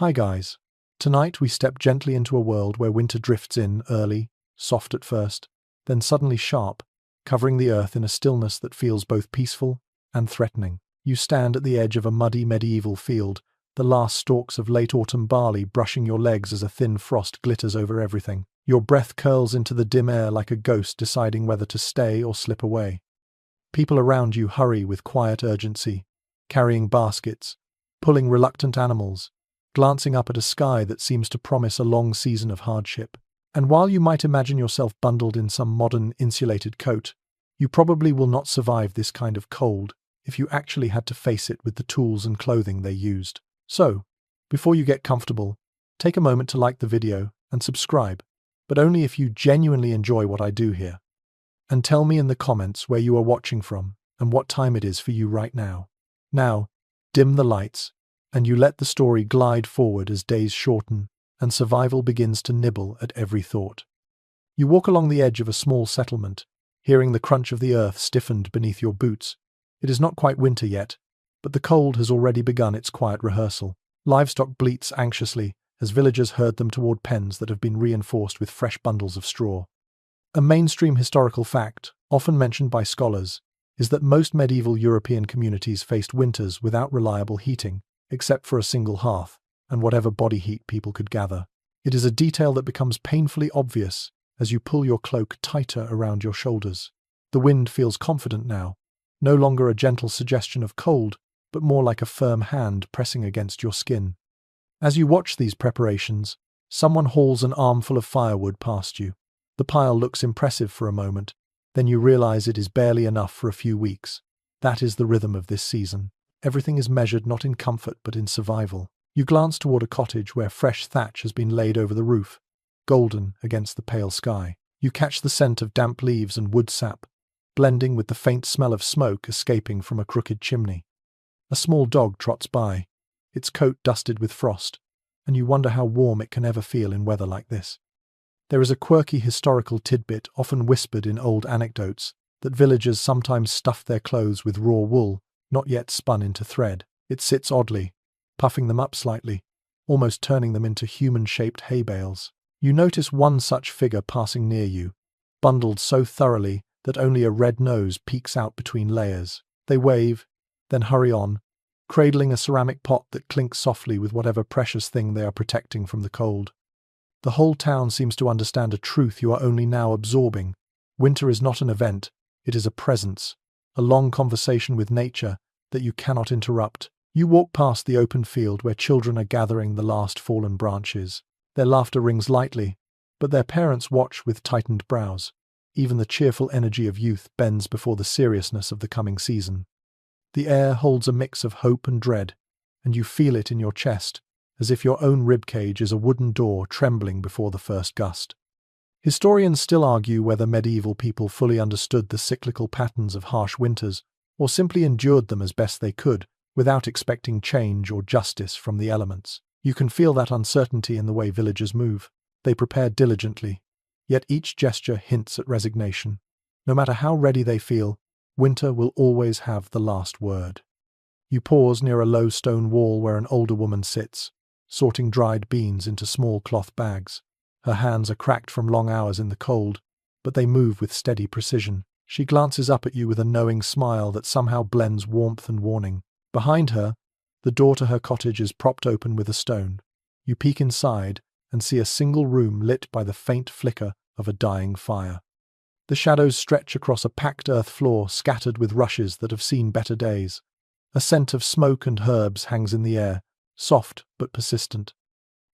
Hi guys. Tonight we step gently into a world where winter drifts in early, soft at first, then suddenly sharp, covering the earth in a stillness that feels both peaceful and threatening. You stand at the edge of a muddy medieval field, the last stalks of late autumn barley brushing your legs as a thin frost glitters over everything. Your breath curls into the dim air like a ghost deciding whether to stay or slip away. People around you hurry with quiet urgency, carrying baskets, pulling reluctant animals, glancing up at a sky that seems to promise a long season of hardship. And while you might imagine yourself bundled in some modern insulated coat, you probably will not survive this kind of cold if you actually had to face it with the tools and clothing they used. So, before you get comfortable, take a moment to like the video and subscribe, but only if you genuinely enjoy what I do here. And tell me in the comments where you are watching from and what time it is for you right now. Now, dim the lights, and you let the story glide forward as days shorten and survival begins to nibble at every thought. You walk along the edge of a small settlement, hearing the crunch of the earth stiffened beneath your boots. It is not quite winter yet, but the cold has already begun its quiet rehearsal. Livestock bleats anxiously as villagers herd them toward pens that have been reinforced with fresh bundles of straw. A mainstream historical fact, often mentioned by scholars, is that most medieval European communities faced winters without reliable heating, except for a single hearth and whatever body heat people could gather. It is a detail that becomes painfully obvious as you pull your cloak tighter around your shoulders. The wind feels confident now, no longer a gentle suggestion of cold, but more like a firm hand pressing against your skin. As you watch these preparations, someone hauls an armful of firewood past you. The pile looks impressive for a moment, then you realize it is barely enough for a few weeks. That is the rhythm of this season. Everything is measured not in comfort but in survival. You glance toward a cottage where fresh thatch has been laid over the roof, golden against the pale sky. You catch the scent of damp leaves and wood sap, blending with the faint smell of smoke escaping from a crooked chimney. A small dog trots by, its coat dusted with frost, and you wonder how warm it can ever feel in weather like this. There is a quirky historical tidbit often whispered in old anecdotes that villagers sometimes stuffed their clothes with raw wool, not yet spun into thread. It sits oddly, puffing them up slightly, almost turning them into human-shaped hay bales. You notice one such figure passing near you, bundled so thoroughly that only a red nose peeks out between layers. They wave, then hurry on, cradling a ceramic pot that clinks softly with whatever precious thing they are protecting from the cold. The whole town seems to understand a truth you are only now absorbing. Winter is not an event, it is a presence, a long conversation with nature that you cannot interrupt. You walk past the open field where children are gathering the last fallen branches. Their laughter rings lightly, but their parents watch with tightened brows. Even the cheerful energy of youth bends before the seriousness of the coming season. The air holds a mix of hope and dread, and you feel it in your chest, as if your own ribcage is a wooden door trembling before the first gust. Historians still argue whether medieval people fully understood the cyclical patterns of harsh winters, or simply endured them as best they could, without expecting change or justice from the elements. You can feel that uncertainty in the way villagers move. They prepare diligently, yet each gesture hints at resignation. No matter how ready they feel, winter will always have the last word. You pause near a low stone wall where an older woman sits, sorting dried beans into small cloth bags. Her hands are cracked from long hours in the cold, but they move with steady precision. She glances up at you with a knowing smile that somehow blends warmth and warning. Behind her, the door to her cottage is propped open with a stone. You peek inside and see a single room lit by the faint flicker of a dying fire. The shadows stretch across a packed earth floor scattered with rushes that have seen better days. A scent of smoke and herbs hangs in the air, soft but persistent.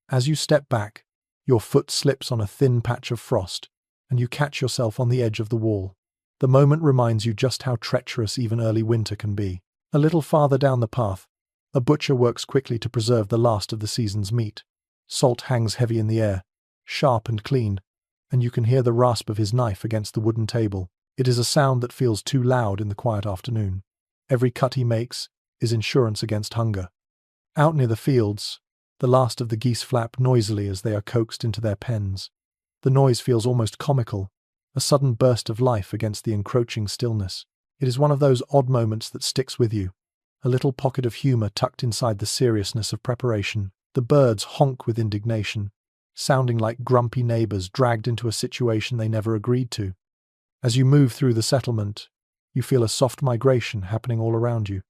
As you step back, your foot slips on a thin patch of frost, and you catch yourself on the edge of the wall. The moment reminds you just how treacherous even early winter can be. A little farther down the path, a butcher works quickly to preserve the last of the season's meat. Salt hangs heavy in the air, sharp and clean, and you can hear the rasp of his knife against the wooden table. It is a sound that feels too loud in the quiet afternoon. Every cut he makes is insurance against hunger. Out near the fields, the last of the geese flap noisily as they are coaxed into their pens. The noise feels almost comical, a sudden burst of life against the encroaching stillness. It is one of those odd moments that sticks with you, a little pocket of humor tucked inside the seriousness of preparation. The birds honk with indignation, sounding like grumpy neighbors dragged into a situation they never agreed to. As you move through the settlement, you feel a soft migration happening all around you.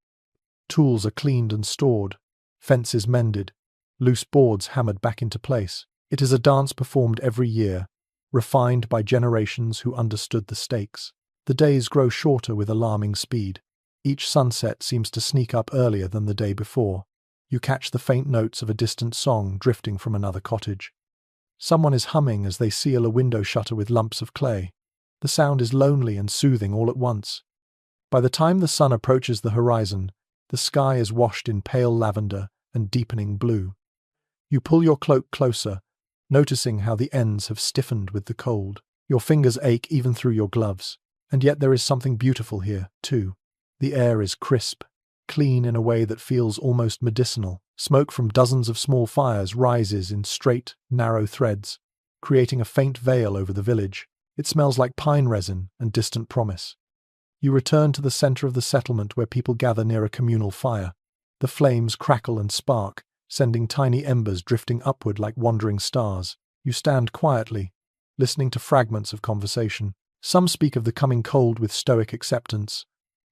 Tools are cleaned and stored, fences mended, loose boards hammered back into place. It is a dance performed every year, refined by generations who understood the stakes. The days grow shorter with alarming speed. Each sunset seems to sneak up earlier than the day before. You catch the faint notes of a distant song drifting from another cottage. Someone is humming as they seal a window shutter with lumps of clay. The sound is lonely and soothing all at once. By the time the sun approaches the horizon, the sky is washed in pale lavender and deepening blue. You pull your cloak closer, noticing how the ends have stiffened with the cold. Your fingers ache even through your gloves. And yet there is something beautiful here, too. The air is crisp, clean in a way that feels almost medicinal. Smoke from dozens of small fires rises in straight, narrow threads, creating a faint veil over the village. It smells like pine resin and distant promise. You return to the center of the settlement where people gather near a communal fire. The flames crackle and spark, sending tiny embers drifting upward like wandering stars. You stand quietly, listening to fragments of conversation. Some speak of the coming cold with stoic acceptance,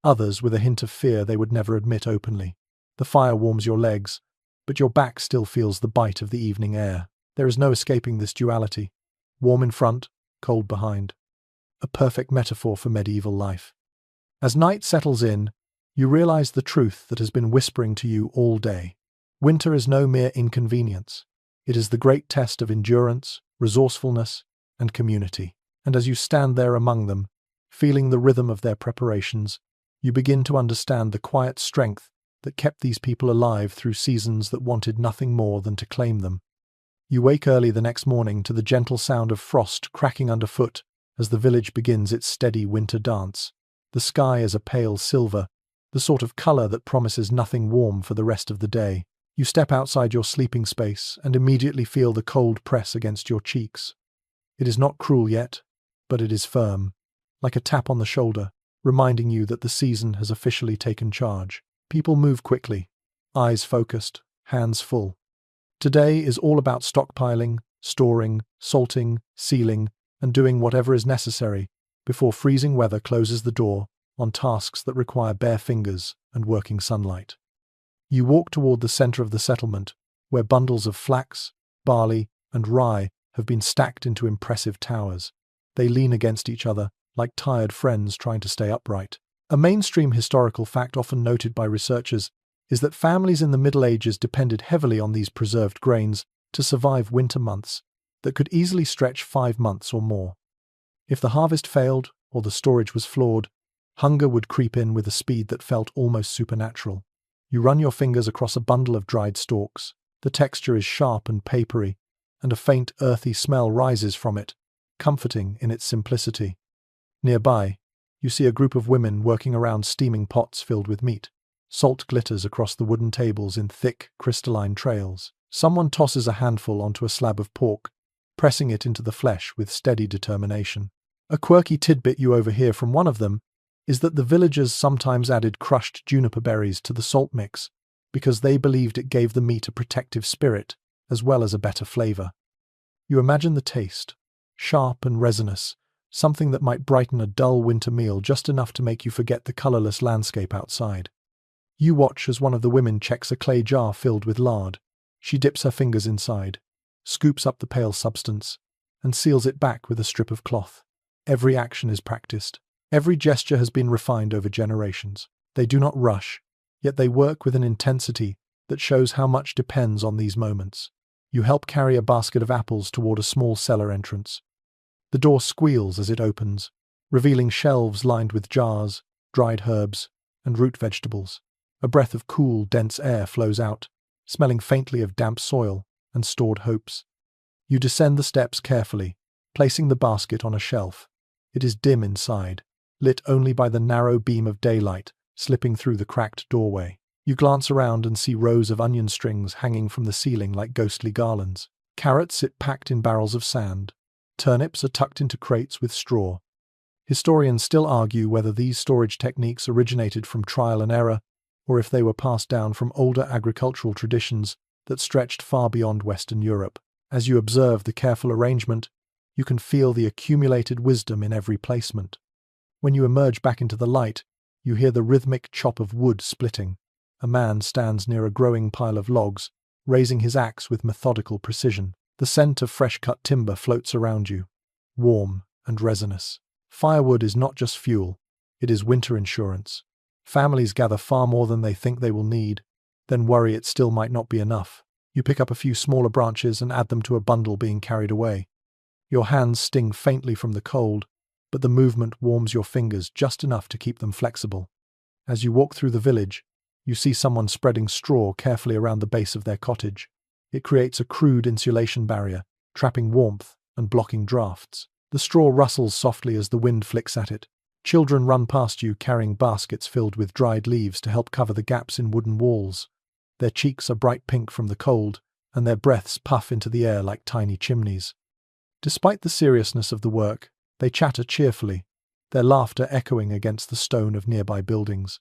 others with a hint of fear they would never admit openly. The fire warms your legs, but your back still feels the bite of the evening air. There is no escaping this duality. Warm in front, cold behind. A perfect metaphor for medieval life. As night settles in, you realize the truth that has been whispering to you all day. Winter is no mere inconvenience. It is the great test of endurance, resourcefulness, and community. And as you stand there among them, feeling the rhythm of their preparations, you begin to understand the quiet strength that kept these people alive through seasons that wanted nothing more than to claim them. You wake early the next morning to the gentle sound of frost cracking underfoot as the village begins its steady winter dance. The sky is a pale silver, the sort of color that promises nothing warm for the rest of the day. You step outside your sleeping space and immediately feel the cold press against your cheeks. It is not cruel yet, but it is firm, like a tap on the shoulder, reminding you that the season has officially taken charge. People move quickly, eyes focused, hands full. Today is all about stockpiling, storing, salting, sealing, and doing whatever is necessary before freezing weather closes the door on tasks that require bare fingers and working sunlight. You walk toward the center of the settlement, where bundles of flax, barley, and rye have been stacked into impressive towers. They lean against each other, like tired friends trying to stay upright. A mainstream historical fact often noted by researchers is that families in the Middle Ages depended heavily on these preserved grains to survive winter months that could easily stretch 5 months or more. If the harvest failed, or the storage was flawed, hunger would creep in with a speed that felt almost supernatural. You run your fingers across a bundle of dried stalks. The texture is sharp and papery, and a faint, earthy smell rises from it, comforting in its simplicity. Nearby, you see a group of women working around steaming pots filled with meat. Salt glitters across the wooden tables in thick, crystalline trails. Someone tosses a handful onto a slab of pork, pressing it into the flesh with steady determination. A quirky tidbit you overhear from one of them is that the villagers sometimes added crushed juniper berries to the salt mix because they believed it gave the meat a protective spirit as well as a better flavor. You imagine the taste, sharp and resinous, something that might brighten a dull winter meal just enough to make you forget the colorless landscape outside. You watch as one of the women checks a clay jar filled with lard. She dips her fingers inside, scoops up the pale substance, and seals it back with a strip of cloth. Every action is practiced. Every gesture has been refined over generations. They do not rush, yet they work with an intensity that shows how much depends on these moments. You help carry a basket of apples toward a small cellar entrance. The door squeals as it opens, revealing shelves lined with jars, dried herbs, and root vegetables. A breath of cool, dense air flows out, smelling faintly of damp soil and stored hopes. You descend the steps carefully, placing the basket on a shelf. It is dim inside, lit only by the narrow beam of daylight slipping through the cracked doorway. You glance around and see rows of onion strings hanging from the ceiling like ghostly garlands. Carrots sit packed in barrels of sand. Turnips are tucked into crates with straw. Historians still argue whether these storage techniques originated from trial and error, or if they were passed down from older agricultural traditions that stretched far beyond Western Europe. As you observe the careful arrangement, you can feel the accumulated wisdom in every placement. When you emerge back into the light, you hear the rhythmic chop of wood splitting. A man stands near a growing pile of logs, raising his axe with methodical precision. The scent of fresh-cut timber floats around you, warm and resinous. Firewood is not just fuel, it is winter insurance. Families gather far more than they think they will need, then worry it still might not be enough. You pick up a few smaller branches and add them to a bundle being carried away. Your hands sting faintly from the cold, but the movement warms your fingers just enough to keep them flexible. As you walk through the village, you see someone spreading straw carefully around the base of their cottage. It creates a crude insulation barrier, trapping warmth and blocking drafts. The straw rustles softly as the wind flicks at it. Children run past you carrying baskets filled with dried leaves to help cover the gaps in wooden walls. Their cheeks are bright pink from the cold, and their breaths puff into the air like tiny chimneys. Despite the seriousness of the work, they chatter cheerfully, their laughter echoing against the stone of nearby buildings.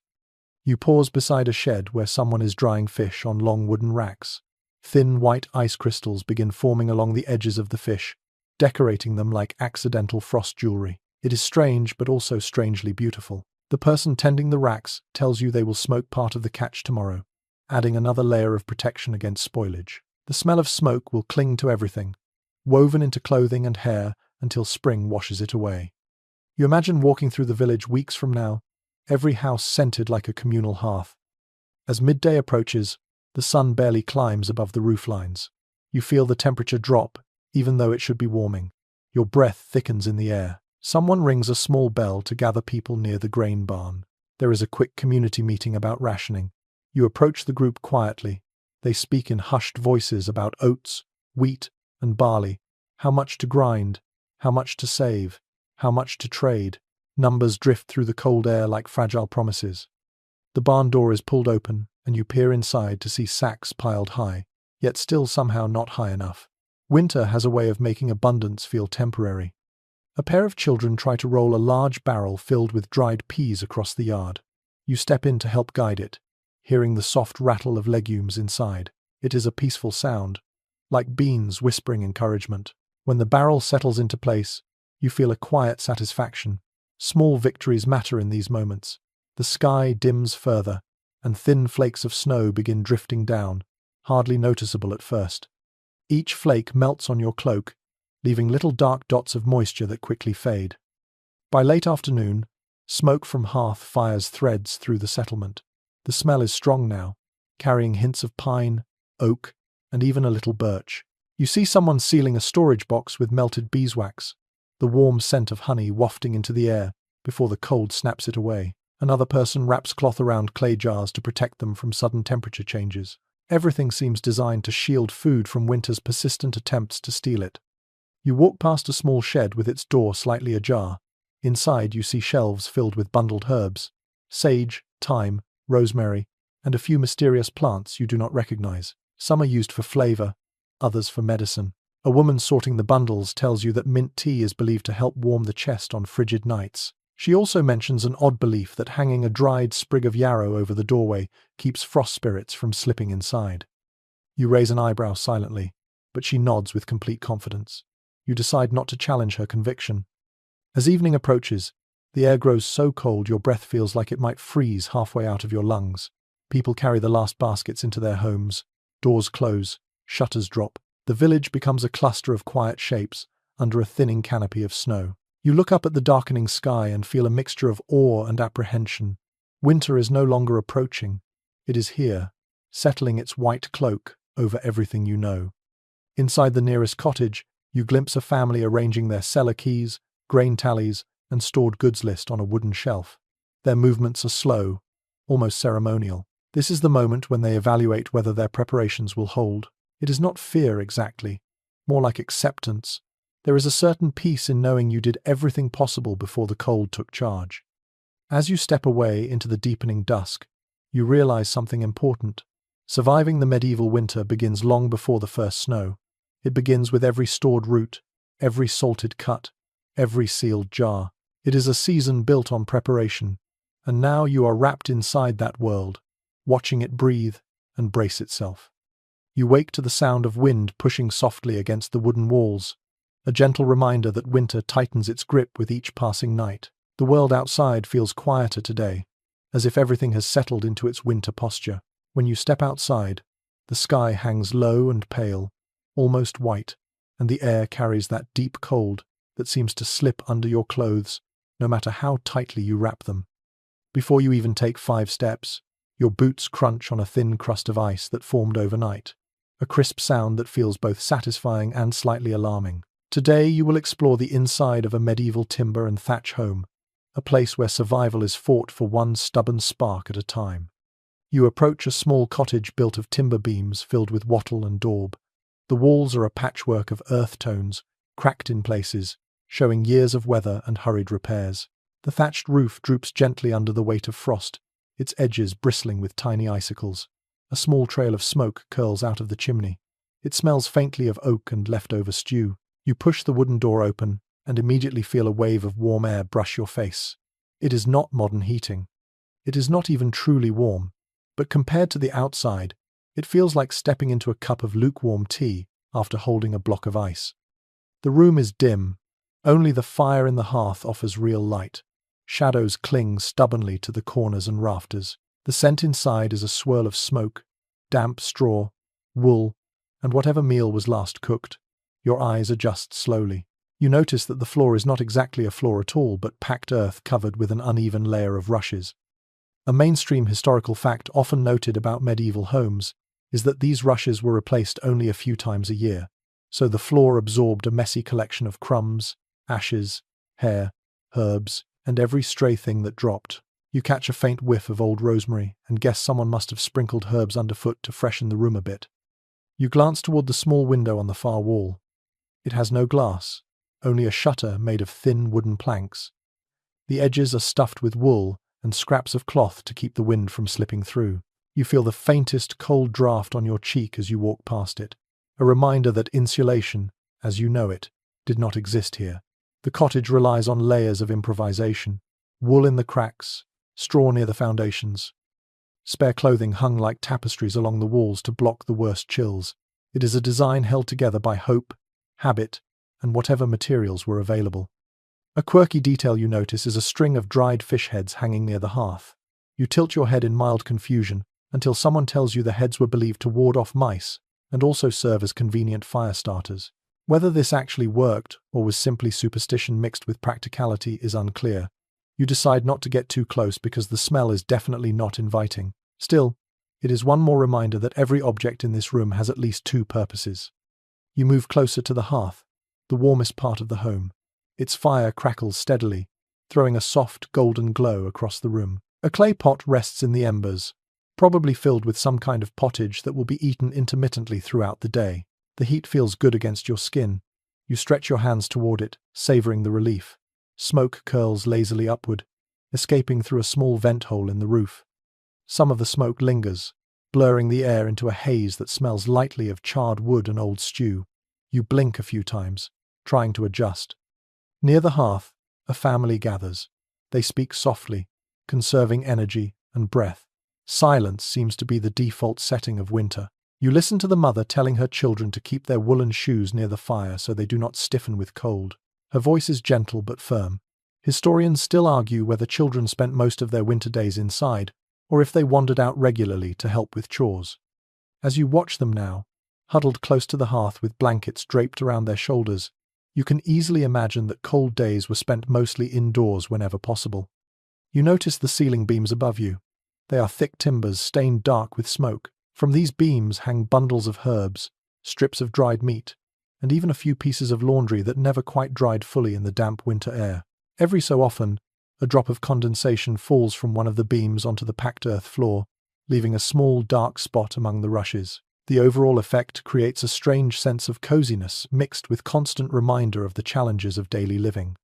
You pause beside a shed where someone is drying fish on long wooden racks. Thin white ice crystals begin forming along the edges of the fish, decorating them like accidental frost jewelry. It is strange, but also strangely beautiful. The person tending the racks tells you they will smoke part of the catch tomorrow, adding another layer of protection against spoilage. The smell of smoke will cling to everything, woven into clothing and hair until spring washes it away. You imagine walking through the village weeks from now, every house scented like a communal hearth. As midday approaches, the sun barely climbs above the roof lines. You feel the temperature drop, even though it should be warming. Your breath thickens in the air. Someone rings a small bell to gather people near the grain barn. There is a quick community meeting about rationing. You approach the group quietly. They speak in hushed voices about oats, wheat, and barley, how much to grind, how much to save, how much to trade. Numbers drift through the cold air like fragile promises. The barn door is pulled open, and you peer inside to see sacks piled high, yet still somehow not high enough. Winter has a way of making abundance feel temporary. A pair of children try to roll a large barrel filled with dried peas across the yard. You step in to help guide it, hearing the soft rattle of legumes inside. It is a peaceful sound, like beans whispering encouragement. When the barrel settles into place, you feel a quiet satisfaction. Small victories matter in these moments. The sky dims further, and thin flakes of snow begin drifting down, hardly noticeable at first. Each flake melts on your cloak, leaving little dark dots of moisture that quickly fade. By late afternoon, smoke from hearth fires threads through the settlement. The smell is strong now, carrying hints of pine, oak, and even a little birch. You see someone sealing a storage box with melted beeswax, the warm scent of honey wafting into the air before the cold snaps it away. Another person wraps cloth around clay jars to protect them from sudden temperature changes. Everything seems designed to shield food from winter's persistent attempts to steal it. You walk past a small shed with its door slightly ajar. Inside you see shelves filled with bundled herbs, sage, thyme, rosemary, and a few mysterious plants you do not recognize. Some are used for flavor, others for medicine. A woman sorting the bundles tells you that mint tea is believed to help warm the chest on frigid nights. She also mentions an odd belief that hanging a dried sprig of yarrow over the doorway keeps frost spirits from slipping inside. You raise an eyebrow silently, but she nods with complete confidence. You decide not to challenge her conviction. As evening approaches, the air grows so cold your breath feels like it might freeze halfway out of your lungs. People carry the last baskets into their homes. Doors close, shutters drop. The village becomes a cluster of quiet shapes under a thinning canopy of snow. You look up at the darkening sky and feel a mixture of awe and apprehension. Winter is no longer approaching. It is here, settling its white cloak over everything you know. Inside the nearest cottage, you glimpse a family arranging their cellar keys, grain tallies, and stored goods list on a wooden shelf. Their movements are slow, almost ceremonial. This is the moment when they evaluate whether their preparations will hold. It is not fear exactly, more like acceptance. There is a certain peace in knowing you did everything possible before the cold took charge. As you step away into the deepening dusk, you realize something important. Surviving the medieval winter begins long before the first snow. It begins with every stored root, every salted cut, every sealed jar. It is a season built on preparation, and now you are wrapped inside that world, watching it breathe and brace itself. You wake to the sound of wind pushing softly against the wooden walls, a gentle reminder that winter tightens its grip with each passing night. The world outside feels quieter today, as if everything has settled into its winter posture. When you step outside, the sky hangs low and pale, almost white, and the air carries that deep cold that seems to slip under your clothes, no matter how tightly you wrap them. Before you even take 5 steps, your boots crunch on a thin crust of ice that formed overnight, a crisp sound that feels both satisfying and slightly alarming. Today you will explore the inside of a medieval timber and thatch home, a place where survival is fought for one stubborn spark at a time. You approach a small cottage built of timber beams filled with wattle and daub. The walls are a patchwork of earth tones, cracked in places, showing years of weather and hurried repairs. The thatched roof droops gently under the weight of frost, its edges bristling with tiny icicles. A small trail of smoke curls out of the chimney. It smells faintly of oak and leftover stew. You push the wooden door open and immediately feel a wave of warm air brush your face. It is not modern heating. It is not even truly warm, but compared to the outside, it feels like stepping into a cup of lukewarm tea after holding a block of ice. The room is dim. Only the fire in the hearth offers real light. Shadows cling stubbornly to the corners and rafters. The scent inside is a swirl of smoke, damp straw, wool, and whatever meal was last cooked. Your eyes adjust slowly. You notice that the floor is not exactly a floor at all, but packed earth covered with an uneven layer of rushes. A mainstream historical fact often noted about medieval homes is that these rushes were replaced only a few times a year, so the floor absorbed a messy collection of crumbs, ashes, hair, herbs, and every stray thing that dropped. You catch a faint whiff of old rosemary and guess someone must have sprinkled herbs underfoot to freshen the room a bit. You glance toward the small window on the far wall. It has no glass, only a shutter made of thin wooden planks. The edges are stuffed with wool and scraps of cloth to keep the wind from slipping through. You feel the faintest cold draft on your cheek as you walk past it, a reminder that insulation, as you know it, did not exist here. The cottage relies on layers of improvisation, wool in the cracks, straw near the foundations. Spare clothing hung like tapestries along the walls to block the worst chills. It is a design held together by hope, habit, and whatever materials were available. A quirky detail you notice is a string of dried fish heads hanging near the hearth. You tilt your head in mild confusion until someone tells you the heads were believed to ward off mice and also serve as convenient fire starters. Whether this actually worked or was simply superstition mixed with practicality is unclear. You decide not to get too close because the smell is definitely not inviting. Still, it is one more reminder that every object in this room has at least 2 purposes. You move closer to the hearth, the warmest part of the home. Its fire crackles steadily, throwing a soft golden glow across the room. A clay pot rests in the embers, probably filled with some kind of pottage that will be eaten intermittently throughout the day. The heat feels good against your skin. You stretch your hands toward it, savoring the relief. Smoke curls lazily upward, escaping through a small vent hole in the roof. Some of the smoke lingers, blurring the air into a haze that smells lightly of charred wood and old stew. You blink a few times, trying to adjust. Near the hearth, a family gathers. They speak softly, conserving energy and breath. Silence seems to be the default setting of winter. You listen to the mother telling her children to keep their woolen shoes near the fire so they do not stiffen with cold. Her voice is gentle but firm. Historians still argue whether children spent most of their winter days inside, or if they wandered out regularly to help with chores. As you watch them now, huddled close to the hearth with blankets draped around their shoulders, you can easily imagine that cold days were spent mostly indoors whenever possible. You notice the ceiling beams above you. They are thick timbers stained dark with smoke. From these beams hang bundles of herbs, strips of dried meat, and even a few pieces of laundry that never quite dried fully in the damp winter air. Every so often, a drop of condensation falls from one of the beams onto the packed earth floor, leaving a small dark spot among the rushes. The overall effect creates a strange sense of coziness mixed with constant reminder of the challenges of daily living.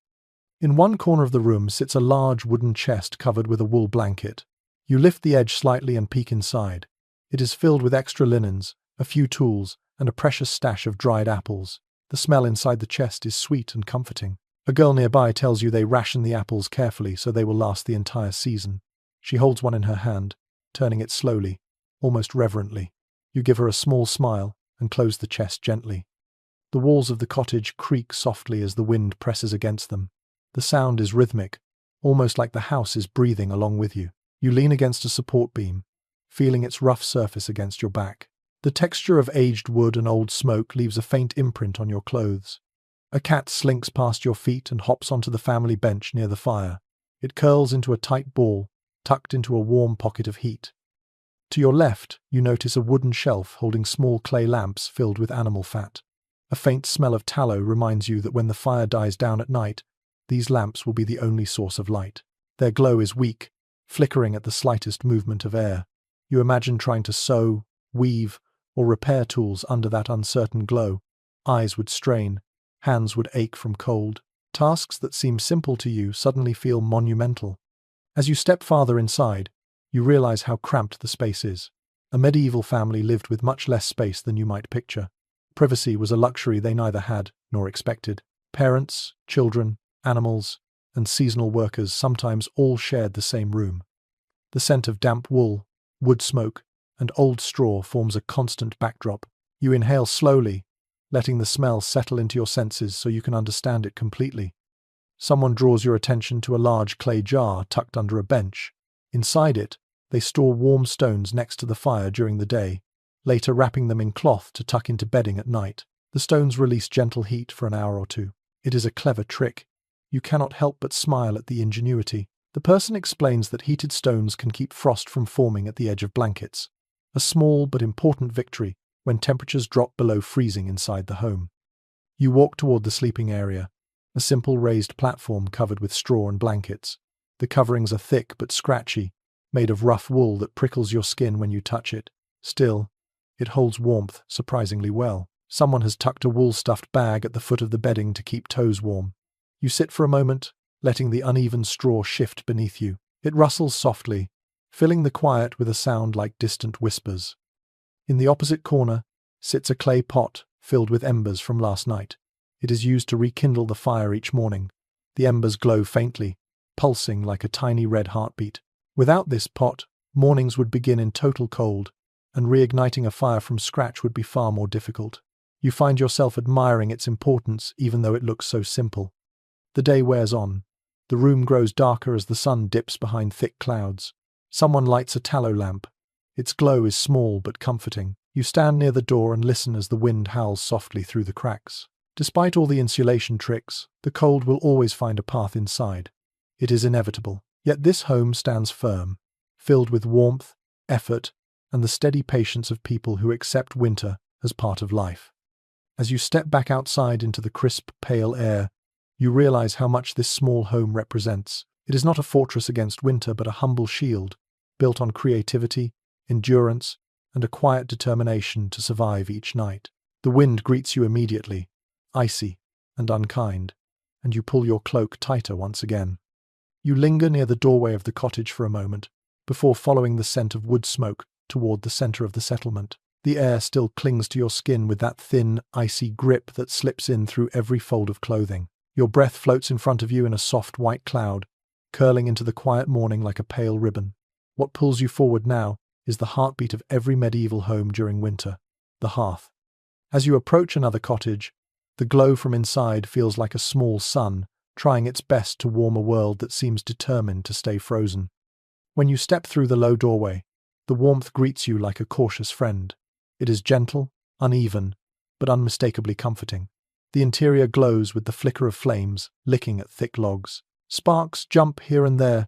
In one corner of the room sits a large wooden chest covered with a wool blanket. You lift the edge slightly and peek inside. It is filled with extra linens, a few tools, and a precious stash of dried apples. The smell inside the chest is sweet and comforting. A girl nearby tells you they ration the apples carefully so they will last the entire season. She holds one in her hand, turning it slowly, almost reverently. You give her a small smile and close the chest gently. The walls of the cottage creak softly as the wind presses against them. The sound is rhythmic, almost like the house is breathing along with you. You lean against a support beam, feeling its rough surface against your back. The texture of aged wood and old smoke leaves a faint imprint on your clothes. A cat slinks past your feet and hops onto the family bench near the fire. It curls into a tight ball, tucked into a warm pocket of heat. To your left, you notice a wooden shelf holding small clay lamps filled with animal fat. A faint smell of tallow reminds you that when the fire dies down at night, these lamps will be the only source of light. Their glow is weak, flickering at the slightest movement of air. You imagine trying to sew, weave, or repair tools under that uncertain glow. Eyes would strain, hands would ache from cold. Tasks that seem simple to you suddenly feel monumental. As you step farther inside, you realize how cramped the space is. A medieval family lived with much less space than you might picture. Privacy was a luxury they neither had nor expected. Parents, children, animals, and seasonal workers sometimes all shared the same room. The scent of damp wool, wood smoke, and old straw forms a constant backdrop. You inhale slowly, letting the smell settle into your senses so you can understand it completely. Someone draws your attention to a large clay jar tucked under a bench. Inside it, they store warm stones next to the fire during the day, later wrapping them in cloth to tuck into bedding at night. The stones release gentle heat for an hour or two. It is a clever trick. You cannot help but smile at the ingenuity. The person explains that heated stones can keep frost from forming at the edge of blankets. A small but important victory when temperatures drop below freezing inside the home. You walk toward the sleeping area, a simple raised platform covered with straw and blankets. The coverings are thick but scratchy, made of rough wool that prickles your skin when you touch it. Still, it holds warmth surprisingly well. Someone has tucked a wool-stuffed bag at the foot of the bedding to keep toes warm. You sit for a moment, letting the uneven straw shift beneath you. It rustles softly, filling the quiet with a sound like distant whispers. In the opposite corner sits a clay pot filled with embers from last night. It is used to rekindle the fire each morning. The embers glow faintly, pulsing like a tiny red heartbeat. Without this pot, mornings would begin in total cold, and reigniting a fire from scratch would be far more difficult. You find yourself admiring its importance even though it looks so simple. The day wears on. The room grows darker as the sun dips behind thick clouds. Someone lights a tallow lamp. Its glow is small but comforting. You stand near the door and listen as the wind howls softly through the cracks. Despite all the insulation tricks, the cold will always find a path inside. It is inevitable. Yet this home stands firm, filled with warmth, effort, and the steady patience of people who accept winter as part of life. As you step back outside into the crisp, pale air, you realize how much this small home represents. It is not a fortress against winter, but a humble shield, built on creativity, endurance, and a quiet determination to survive each night. The wind greets you immediately, icy and unkind, and you pull your cloak tighter once again. You linger near the doorway of the cottage for a moment, before following the scent of wood smoke toward the center of the settlement. The air still clings to your skin with that thin, icy grip that slips in through every fold of clothing. Your breath floats in front of you in a soft white cloud, curling into the quiet morning like a pale ribbon. What pulls you forward now is the heartbeat of every medieval home during winter, the hearth. As you approach another cottage, the glow from inside feels like a small sun, trying its best to warm a world that seems determined to stay frozen. When you step through the low doorway, the warmth greets you like a cautious friend. It is gentle, uneven, but unmistakably comforting. The interior glows with the flicker of flames, licking at thick logs. Sparks jump here and there,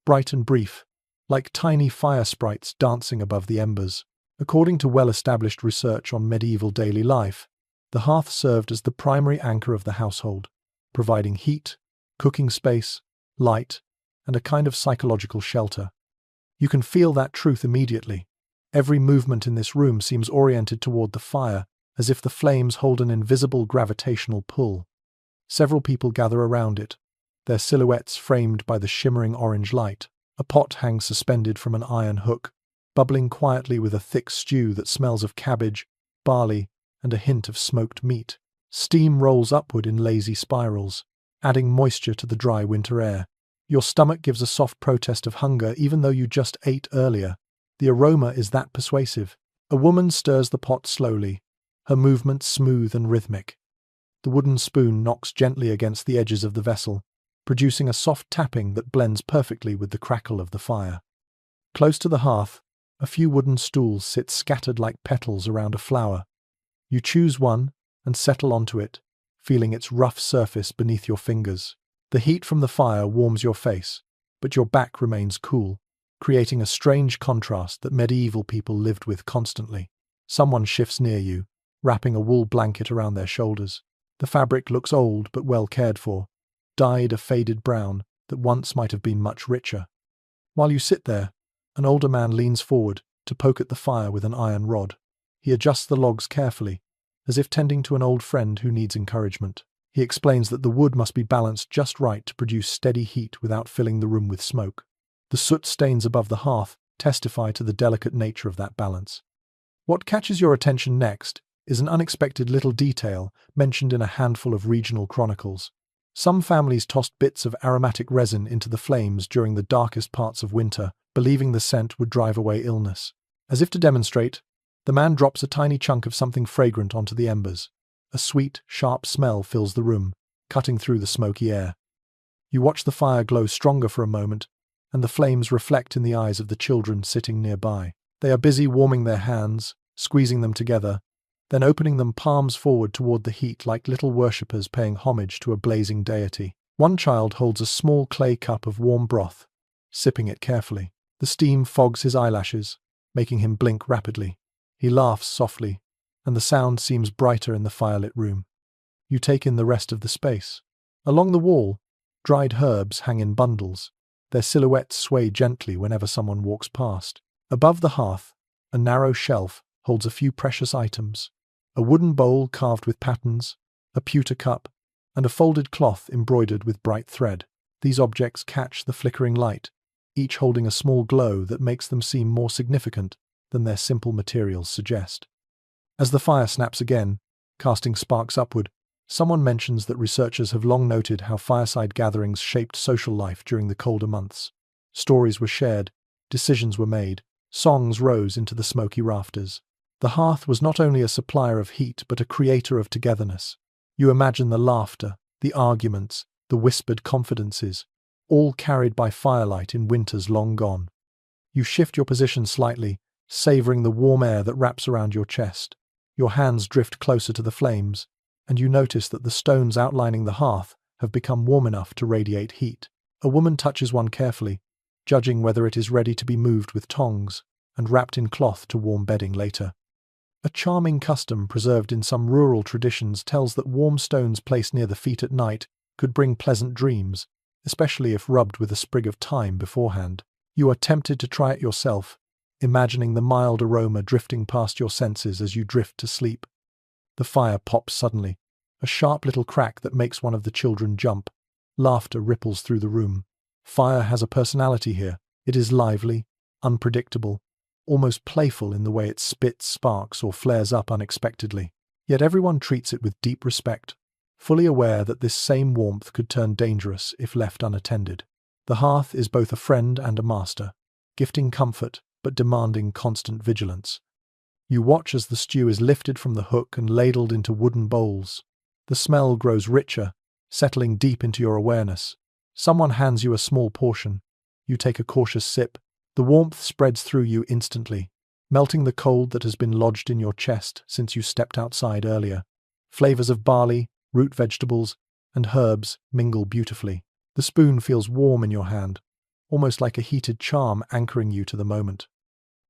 bright and brief, like tiny fire sprites dancing above the embers. According to well-established research on medieval daily life, the hearth served as the primary anchor of the household, providing heat, cooking space, light, and a kind of psychological shelter. You can feel that truth immediately. Every movement in this room seems oriented toward the fire, as if the flames hold an invisible gravitational pull. Several people gather around it, their silhouettes framed by the shimmering orange light. A pot hangs suspended from an iron hook, bubbling quietly with a thick stew that smells of cabbage, barley, and a hint of smoked meat. Steam rolls upward in lazy spirals, adding moisture to the dry winter air. Your stomach gives a soft protest of hunger even though you just ate earlier. The aroma is that persuasive. A woman stirs the pot slowly, her movements smooth and rhythmic. The wooden spoon knocks gently against the edges of the vessel, producing a soft tapping that blends perfectly with the crackle of the fire. Close to the hearth, a few wooden stools sit scattered like petals around a flower. You choose one and settle onto it, feeling its rough surface beneath your fingers. The heat from the fire warms your face, but your back remains cool, creating a strange contrast that medieval people lived with constantly. Someone shifts near you, wrapping a wool blanket around their shoulders. The fabric looks old but well cared for, dyed a faded brown that once might have been much richer. While you sit there, an older man leans forward to poke at the fire with an iron rod. He adjusts the logs carefully, as if tending to an old friend who needs encouragement. He explains that the wood must be balanced just right to produce steady heat without filling the room with smoke. The soot stains above the hearth testify to the delicate nature of that balance. What catches your attention next is an unexpected little detail mentioned in a handful of regional chronicles. Some families tossed bits of aromatic resin into the flames during the darkest parts of winter, believing the scent would drive away illness. As if to demonstrate, the man drops a tiny chunk of something fragrant onto the embers. A sweet, sharp smell fills the room, cutting through the smoky air. You watch the fire glow stronger for a moment, and the flames reflect in the eyes of the children sitting nearby. They are busy warming their hands, squeezing them together, then opening them palms forward toward the heat like little worshippers paying homage to a blazing deity. One child holds a small clay cup of warm broth, sipping it carefully. The steam fogs his eyelashes, making him blink rapidly. He laughs softly, and the sound seems brighter in the firelit room. You take in the rest of the space. Along the wall, dried herbs hang in bundles. Their silhouettes sway gently whenever someone walks past. Above the hearth, a narrow shelf holds a few precious items. A wooden bowl carved with patterns, a pewter cup, and a folded cloth embroidered with bright thread. These objects catch the flickering light, each holding a small glow that makes them seem more significant than their simple materials suggest. As the fire snaps again, casting sparks upward, someone mentions that researchers have long noted how fireside gatherings shaped social life during the colder months. Stories were shared, decisions were made, songs rose into the smoky rafters. The hearth was not only a supplier of heat but a creator of togetherness. You imagine the laughter, the arguments, the whispered confidences, all carried by firelight in winters long gone. You shift your position slightly, savoring the warm air that wraps around your chest. Your hands drift closer to the flames, and you notice that the stones outlining the hearth have become warm enough to radiate heat. A woman touches one carefully, judging whether it is ready to be moved with tongs and wrapped in cloth to warm bedding later. A charming custom preserved in some rural traditions tells that warm stones placed near the feet at night could bring pleasant dreams, especially if rubbed with a sprig of thyme beforehand. You are tempted to try it yourself, imagining the mild aroma drifting past your senses as you drift to sleep. The fire pops suddenly, a sharp little crack that makes one of the children jump. Laughter ripples through the room. Fire has a personality here. It is lively, unpredictable, almost playful in the way it spits sparks or flares up unexpectedly. Yet everyone treats it with deep respect, fully aware that this same warmth could turn dangerous if left unattended. The hearth is both a friend and a master, gifting comfort but demanding constant vigilance. You watch as the stew is lifted from the hook and ladled into wooden bowls. The smell grows richer, settling deep into your awareness. Someone hands you a small portion. You take a cautious sip. The warmth spreads through you instantly, melting the cold that has been lodged in your chest since you stepped outside earlier. Flavors of barley, root vegetables, and herbs mingle beautifully. The spoon feels warm in your hand, almost like a heated charm anchoring you to the moment.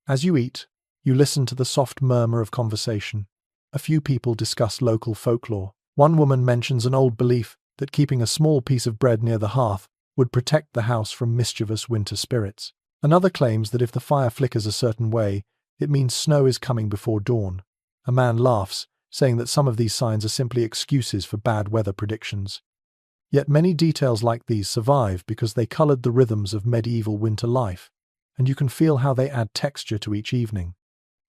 As you eat, you listen to the soft murmur of conversation. A few people discuss local folklore. One woman mentions an old belief that keeping a small piece of bread near the hearth would protect the house from mischievous winter spirits. Another claims that if the fire flickers a certain way, it means snow is coming before dawn. A man laughs, saying that some of these signs are simply excuses for bad weather predictions. Yet many details like these survive because they colored the rhythms of medieval winter life, and you can feel how they add texture to each evening.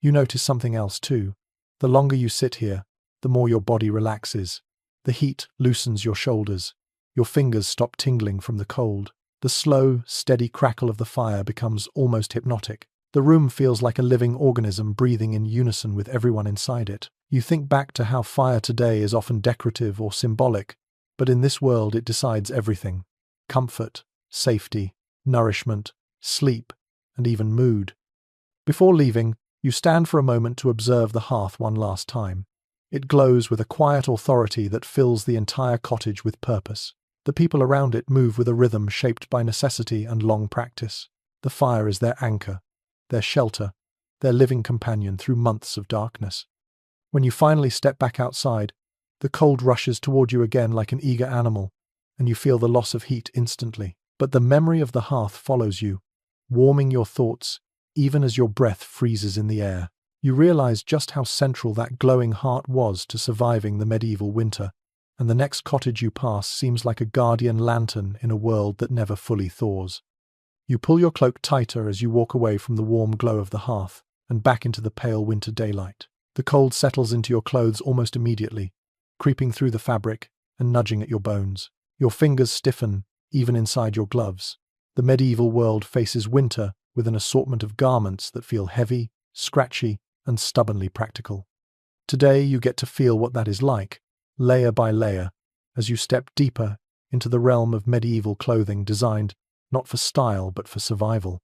You notice something else too. The longer you sit here, the more your body relaxes. The heat loosens your shoulders. Your fingers stop tingling from the cold. The slow, steady crackle of the fire becomes almost hypnotic. The room feels like a living organism breathing in unison with everyone inside it. You think back to how fire today is often decorative or symbolic, but in this world it decides everything: comfort, safety, nourishment, sleep, and even mood. Before leaving, you stand for a moment to observe the hearth one last time. It glows with a quiet authority that fills the entire cottage with purpose. The people around it move with a rhythm shaped by necessity and long practice. The fire is their anchor, their shelter, their living companion through months of darkness. When you finally step back outside, the cold rushes toward you again like an eager animal, and you feel the loss of heat instantly. But the memory of the hearth follows you, warming your thoughts even as your breath freezes in the air. You realize just how central that glowing heart was to surviving the medieval winter, and the next cottage you pass seems like a guardian lantern in a world that never fully thaws. You pull your cloak tighter as you walk away from the warm glow of the hearth and back into the pale winter daylight. The cold settles into your clothes almost immediately, creeping through the fabric and nudging at your bones. Your fingers stiffen, even inside your gloves. The medieval world faces winter with an assortment of garments that feel heavy, scratchy, and stubbornly practical. Today you get to feel what that is like, layer by layer, as you step deeper into the realm of medieval clothing designed not for style but for survival.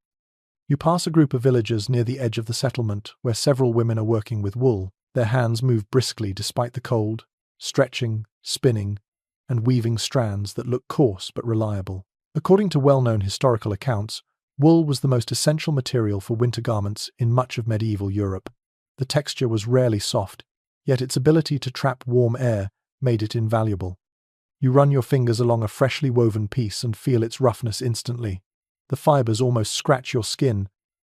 You pass a group of villagers near the edge of the settlement where several women are working with wool. Their hands move briskly despite the cold, stretching, spinning, and weaving strands that look coarse but reliable. According to well-known historical accounts, wool was the most essential material for winter garments in much of medieval Europe. The texture was rarely soft, yet its ability to trap warm air made it invaluable. You run your fingers along a freshly woven piece and feel its roughness instantly. The fibers almost scratch your skin,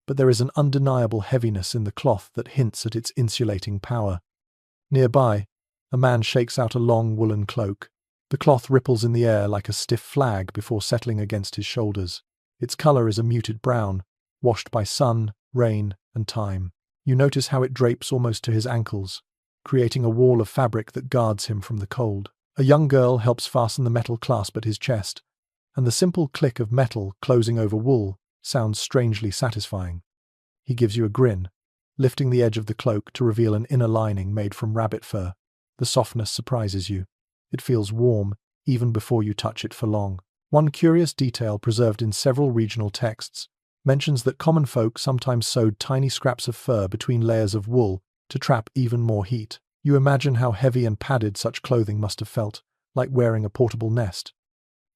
but there is an undeniable heaviness in the cloth that hints at its insulating power. Nearby, a man shakes out a long woolen cloak. The cloth ripples in the air like a stiff flag before settling against his shoulders. Its color is a muted brown, washed by sun, rain, and time. You notice how it drapes almost to his ankles, creating a wall of fabric that guards him from the cold. A young girl helps fasten the metal clasp at his chest, and the simple click of metal closing over wool sounds strangely satisfying. He gives you a grin, lifting the edge of the cloak to reveal an inner lining made from rabbit fur. The softness surprises you. It feels warm, even before you touch it for long. One curious detail preserved in several regional texts mentions that common folk sometimes sewed tiny scraps of fur between layers of wool to trap even more heat. You imagine how heavy and padded such clothing must have felt, like wearing a portable nest.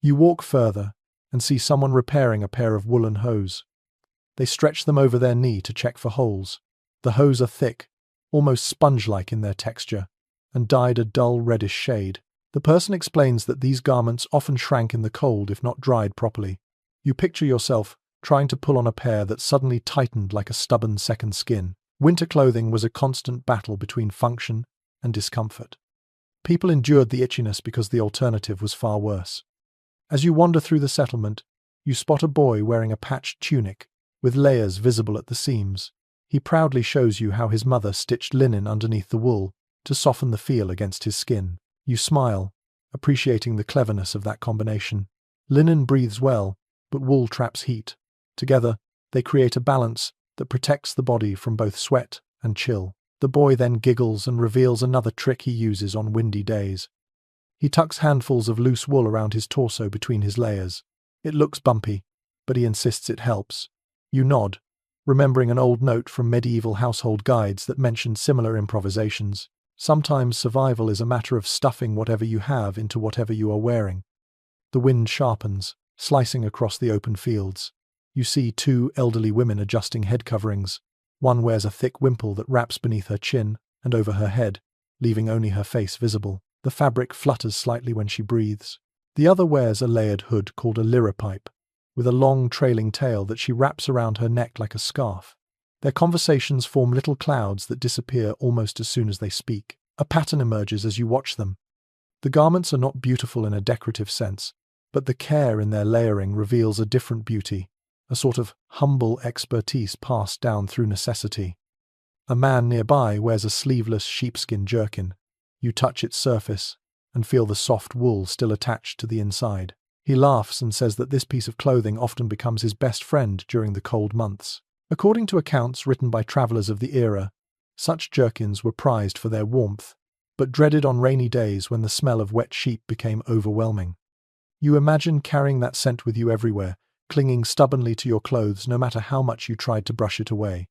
You walk further and see someone repairing a pair of woolen hose. They stretch them over their knee to check for holes. The hose are thick, almost sponge-like in their texture, and dyed a dull reddish shade. The person explains that these garments often shrank in the cold if not dried properly. You picture yourself trying to pull on a pair that suddenly tightened like a stubborn second skin. Winter clothing was a constant battle between function and discomfort. People endured the itchiness because the alternative was far worse. As you wander through the settlement, you spot a boy wearing a patched tunic, with layers visible at the seams. He proudly shows you how his mother stitched linen underneath the wool to soften the feel against his skin. You smile, appreciating the cleverness of that combination. Linen breathes well, but wool traps heat. Together, they create a balance that protects the body from both sweat and chill. The boy then giggles and reveals another trick he uses on windy days. He tucks handfuls of loose wool around his torso between his layers. It looks bumpy, but he insists it helps. You nod, remembering an old note from medieval household guides that mentioned similar improvisations. Sometimes survival is a matter of stuffing whatever you have into whatever you are wearing. The wind sharpens, slicing across the open fields. You see two elderly women adjusting head coverings. One wears a thick wimple that wraps beneath her chin and over her head, leaving only her face visible. The fabric flutters slightly when she breathes. The other wears a layered hood called a liripipe, with a long trailing tail that she wraps around her neck like a scarf. Their conversations form little clouds that disappear almost as soon as they speak. A pattern emerges as you watch them. The garments are not beautiful in a decorative sense, but the care in their layering reveals a different beauty, a sort of humble expertise passed down through necessity. A man nearby wears a sleeveless sheepskin jerkin. You touch its surface and feel the soft wool still attached to the inside. He laughs and says that this piece of clothing often becomes his best friend during the cold months. According to accounts written by travelers of the era, such jerkins were prized for their warmth, but dreaded on rainy days when the smell of wet sheep became overwhelming. You imagine carrying that scent with you everywhere, clinging stubbornly to your clothes no matter how much you tried to brush it away.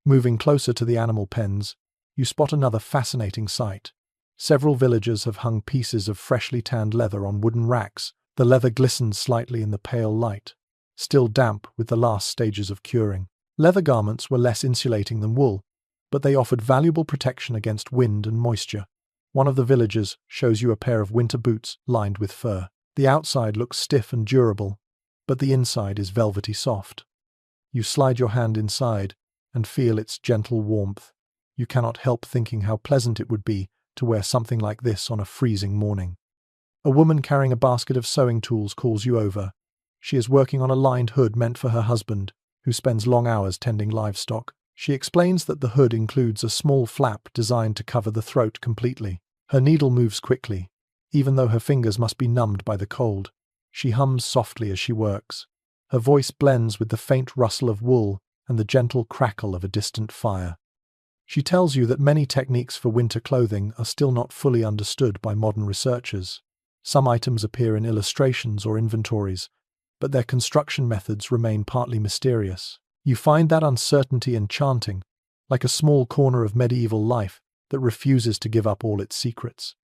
Moving closer to the animal pens, you spot another fascinating sight. Several villagers have hung pieces of freshly tanned leather on wooden racks. The leather glistens slightly in the pale light, still damp with the last stages of curing. Leather garments were less insulating than wool, but they offered valuable protection against wind and moisture. One of the villagers shows you a pair of winter boots lined with fur. The outside looks stiff and durable, but the inside is velvety soft. You slide your hand inside and feel its gentle warmth. You cannot help thinking how pleasant it would be to wear something like this on a freezing morning. A woman carrying a basket of sewing tools calls you over. She is working on a lined hood meant for her husband, who spends long hours tending livestock. She explains that the hood includes a small flap designed to cover the throat completely. Her needle moves quickly, even though her fingers must be numbed by the cold. She hums softly as she works. Her voice blends with the faint rustle of wool and the gentle crackle of a distant fire. She tells you that many techniques for winter clothing are still not fully understood by modern researchers. Some items appear in illustrations or inventories, but their construction methods remain partly mysterious. You find that uncertainty enchanting, like a small corner of medieval life that refuses to give up all its secrets.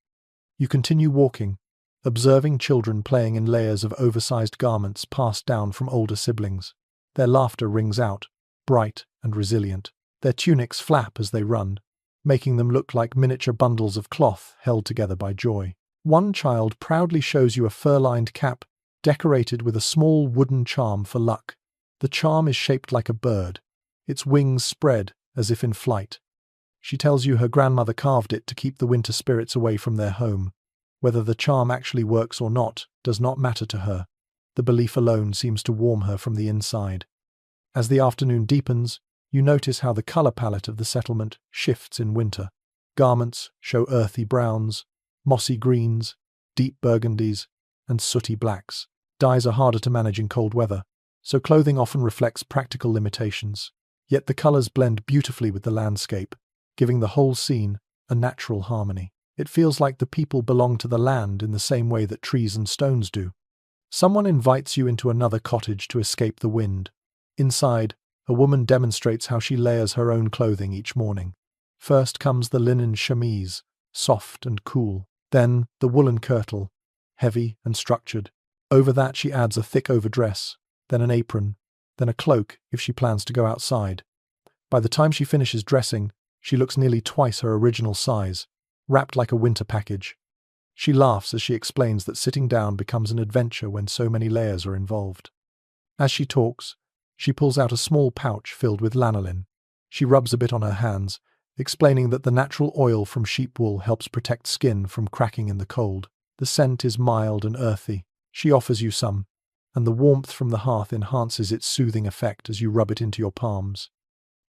You continue walking, observing children playing in layers of oversized garments passed down from older siblings. Their laughter rings out, bright and resilient. Their tunics flap as they run, making them look like miniature bundles of cloth held together by joy. One child proudly shows you a fur-lined cap decorated with a small wooden charm for luck. The charm is shaped like a bird, its wings spread as if in flight. She tells you her grandmother carved it to keep the winter spirits away from their home. Whether the charm actually works or not does not matter to her. The belief alone seems to warm her from the inside. As the afternoon deepens, you notice how the color palette of the settlement shifts in winter. Garments show earthy browns, mossy greens, deep burgundies, and sooty blacks. Dyes are harder to manage in cold weather, so clothing often reflects practical limitations. Yet the colors blend beautifully with the landscape, giving the whole scene a natural harmony. It feels like the people belong to the land in the same way that trees and stones do. Someone invites you into another cottage to escape the wind. Inside, a woman demonstrates how she layers her own clothing each morning. First comes the linen chemise, soft and cool. Then the woolen kirtle, heavy and structured. Over that she adds a thick overdress, then an apron, then a cloak if she plans to go outside. By the time she finishes dressing, she looks nearly twice her original size, wrapped like a winter package. She laughs as she explains that sitting down becomes an adventure when so many layers are involved. As she talks, she pulls out a small pouch filled with lanolin. She rubs a bit on her hands, explaining that the natural oil from sheep wool helps protect skin from cracking in the cold. The scent is mild and earthy. She offers you some, and the warmth from the hearth enhances its soothing effect as you rub it into your palms.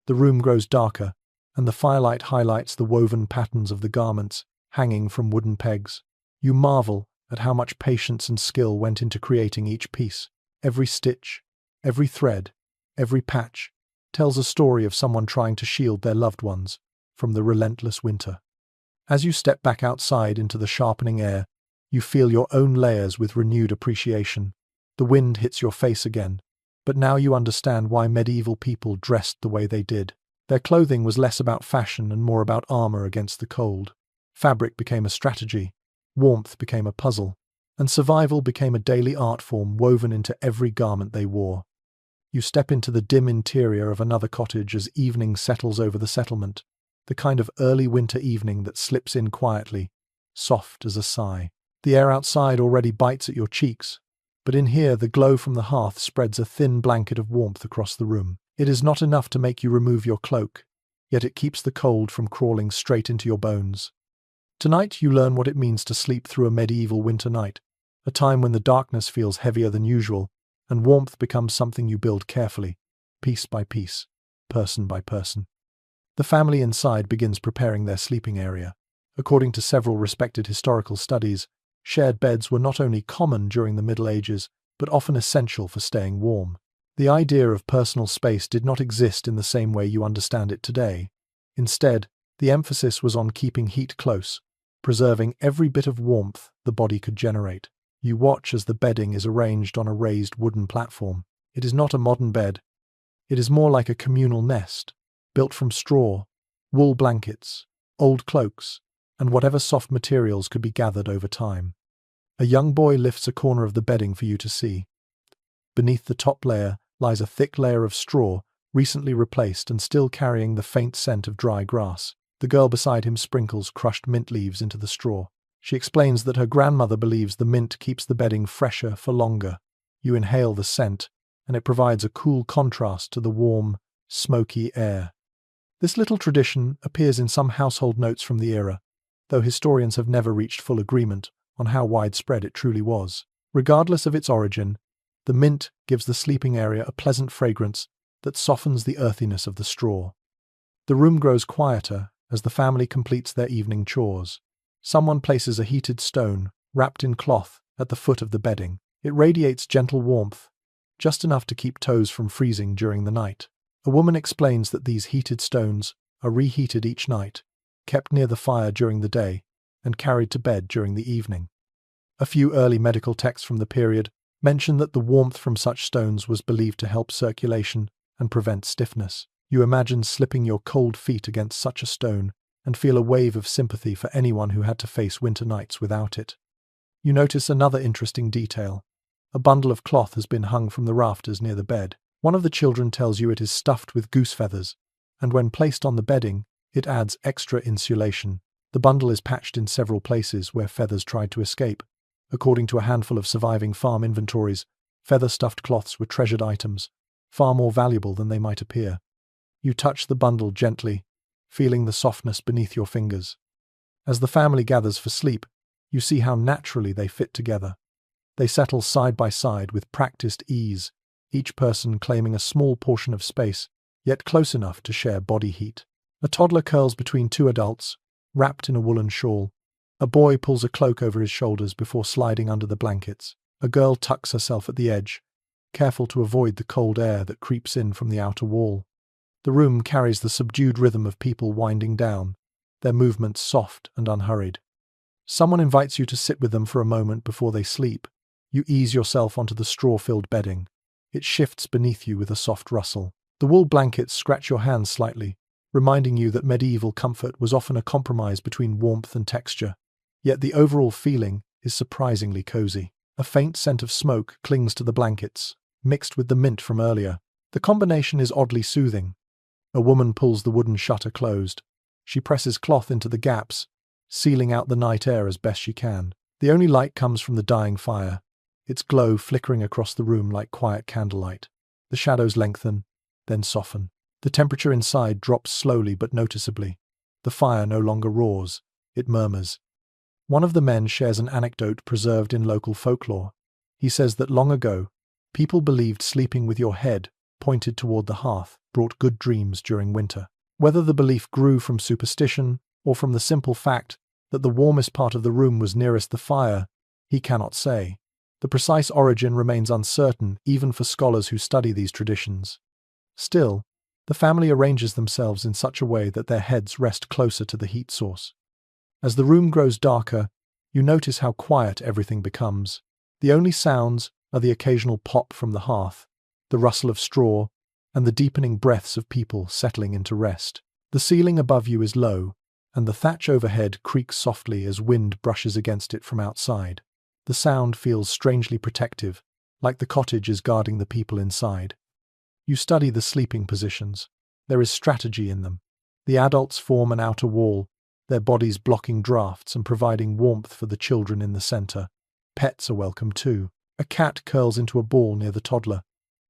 The room grows darker, and the firelight highlights the woven patterns of the garments hanging from wooden pegs. You marvel at how much patience and skill went into creating each piece. Every stitch, every thread, every patch tells a story of someone trying to shield their loved ones from the relentless winter. As you step back outside into the sharpening air, you feel your own layers with renewed appreciation. The wind hits your face again, but now you understand why medieval people dressed the way they did. Their clothing was less about fashion and more about armor against the cold. Fabric became a strategy, warmth became a puzzle, and survival became a daily art form woven into every garment they wore. You step into the dim interior of another cottage as evening settles over the settlement, the kind of early winter evening that slips in quietly, soft as a sigh. The air outside already bites at your cheeks, but in here the glow from the hearth spreads a thin blanket of warmth across the room. It is not enough to make you remove your cloak, yet it keeps the cold from crawling straight into your bones. Tonight you learn what it means to sleep through a medieval winter night, a time when the darkness feels heavier than usual, and warmth becomes something you build carefully, piece by piece, person by person. The family inside begins preparing their sleeping area. According to several respected historical studies, shared beds were not only common during the Middle Ages, but often essential for staying warm. The idea of personal space did not exist in the same way you understand it today. Instead, the emphasis was on keeping heat close, preserving every bit of warmth the body could generate. You watch as the bedding is arranged on a raised wooden platform. It is not a modern bed. It is more like a communal nest, built from straw, wool blankets, old cloaks, and whatever soft materials could be gathered over time. A young boy lifts a corner of the bedding for you to see. Beneath the top layer lies a thick layer of straw, recently replaced and still carrying the faint scent of dry grass. The girl beside him sprinkles crushed mint leaves into the straw. She explains that her grandmother believes the mint keeps the bedding fresher for longer. You inhale the scent, and it provides a cool contrast to the warm, smoky air. This little tradition appears in some household notes from the era, though historians have never reached full agreement on how widespread it truly was. Regardless of its origin, the mint gives the sleeping area a pleasant fragrance that softens the earthiness of the straw. The room grows quieter as the family completes their evening chores. Someone places a heated stone, wrapped in cloth, at the foot of the bedding. It radiates gentle warmth, just enough to keep toes from freezing during the night. A woman explains that these heated stones are reheated each night, kept near the fire during the day, and carried to bed during the evening. A few early medical texts from the period mention that the warmth from such stones was believed to help circulation and prevent stiffness. You imagine slipping your cold feet against such a stone and feel a wave of sympathy for anyone who had to face winter nights without it. You notice another interesting detail. A bundle of cloth has been hung from the rafters near the bed. One of the children tells you it is stuffed with goose feathers, and when placed on the bedding, it adds extra insulation. The bundle is patched in several places where feathers tried to escape. According to a handful of surviving farm inventories, feather-stuffed cloths were treasured items, far more valuable than they might appear. You touch the bundle gently, feeling the softness beneath your fingers. As the family gathers for sleep, you see how naturally they fit together. They settle side by side with practiced ease, each person claiming a small portion of space, yet close enough to share body heat. A toddler curls between two adults, wrapped in a woolen shawl. A boy pulls a cloak over his shoulders before sliding under the blankets. A girl tucks herself at the edge, careful to avoid the cold air that creeps in from the outer wall. The room carries the subdued rhythm of people winding down, their movements soft and unhurried. Someone invites you to sit with them for a moment before they sleep. You ease yourself onto the straw-filled bedding. It shifts beneath you with a soft rustle. The wool blankets scratch your hands slightly, reminding you that medieval comfort was often a compromise between warmth and texture. Yet the overall feeling is surprisingly cozy. A faint scent of smoke clings to the blankets, mixed with the mint from earlier. The combination is oddly soothing. A woman pulls the wooden shutter closed. She presses cloth into the gaps, sealing out the night air as best she can. The only light comes from the dying fire, its glow flickering across the room like quiet candlelight. The shadows lengthen, then soften. The temperature inside drops slowly but noticeably. The fire no longer roars, it murmurs. One of the men shares an anecdote preserved in local folklore. He says that long ago, people believed sleeping with your head pointed toward the hearth brought good dreams during winter. Whether the belief grew from superstition or from the simple fact that the warmest part of the room was nearest the fire, he cannot say. The precise origin remains uncertain even for scholars who study these traditions. Still, the family arranges themselves in such a way that their heads rest closer to the heat source. As the room grows darker, you notice how quiet everything becomes. The only sounds are the occasional pop from the hearth, the rustle of straw, and the deepening breaths of people settling into rest. The ceiling above you is low, and the thatch overhead creaks softly as wind brushes against it from outside. The sound feels strangely protective, like the cottage is guarding the people inside. You study the sleeping positions. There is strategy in them. The adults form an outer wall, their bodies blocking drafts and providing warmth for the children in the center. Pets are welcome too. A cat curls into a ball near the toddler,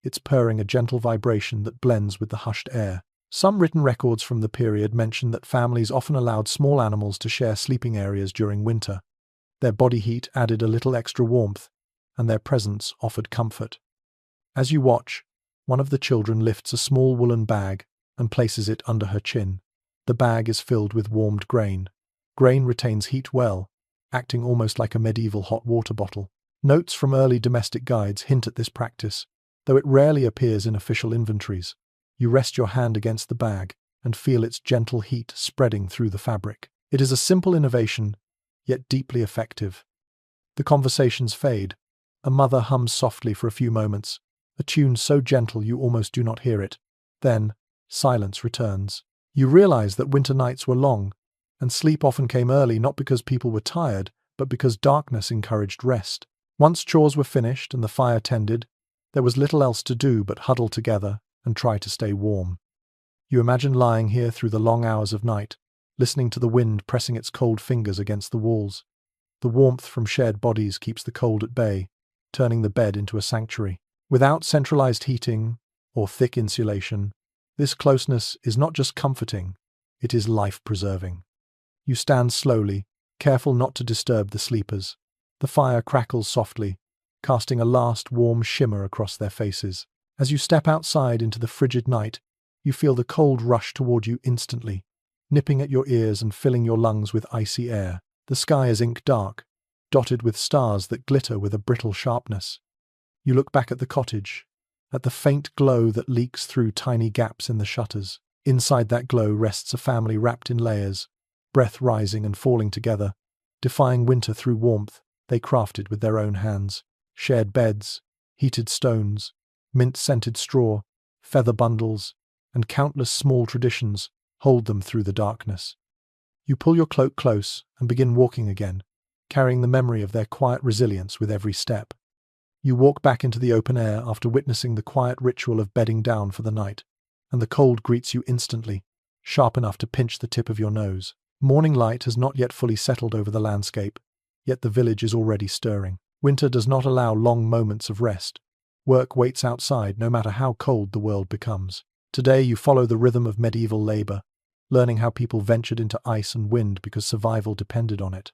its purring a gentle vibration that blends with the hushed air. Some written records from the period mention that families often allowed small animals to share sleeping areas during winter. Their body heat added a little extra warmth, and their presence offered comfort. As you watch, one of the children lifts a small woolen bag and places it under her chin. The bag is filled with warmed grain. Grain retains heat well, acting almost like a medieval hot water bottle. Notes from early domestic guides hint at this practice, though it rarely appears in official inventories. You rest your hand against the bag and feel its gentle heat spreading through the fabric. It is a simple innovation, yet deeply effective. The conversations fade. A mother hums softly for a few moments, a tune so gentle you almost do not hear it. Then, silence returns. You realize that winter nights were long, and sleep often came early not because people were tired, but because darkness encouraged rest. Once chores were finished and the fire tended, there was little else to do but huddle together and try to stay warm. You imagine lying here through the long hours of night, listening to the wind pressing its cold fingers against the walls. The warmth from shared bodies keeps the cold at bay, turning the bed into a sanctuary. Without centralized heating or thick insulation, this closeness is not just comforting, it is life-preserving. You stand slowly, careful not to disturb the sleepers. The fire crackles softly, casting a last warm shimmer across their faces. As you step outside into the frigid night, you feel the cold rush toward you instantly, nipping at your ears and filling your lungs with icy air. The sky is ink dark, dotted with stars that glitter with a brittle sharpness. You look back at the cottage, at the faint glow that leaks through tiny gaps in the shutters. Inside that glow rests a family wrapped in layers, breath rising and falling together, defying winter through warmth they crafted with their own hands. Shared beds, heated stones, mint-scented straw, feather bundles, and countless small traditions hold them through the darkness. You pull your cloak close and begin walking again, carrying the memory of their quiet resilience with every step. You walk back into the open air after witnessing the quiet ritual of bedding down for the night, and the cold greets you instantly, sharp enough to pinch the tip of your nose. Morning light has not yet fully settled over the landscape, yet the village is already stirring. Winter does not allow long moments of rest. Work waits outside no matter how cold the world becomes. Today you follow the rhythm of medieval labor, learning how people ventured into ice and wind because survival depended on it.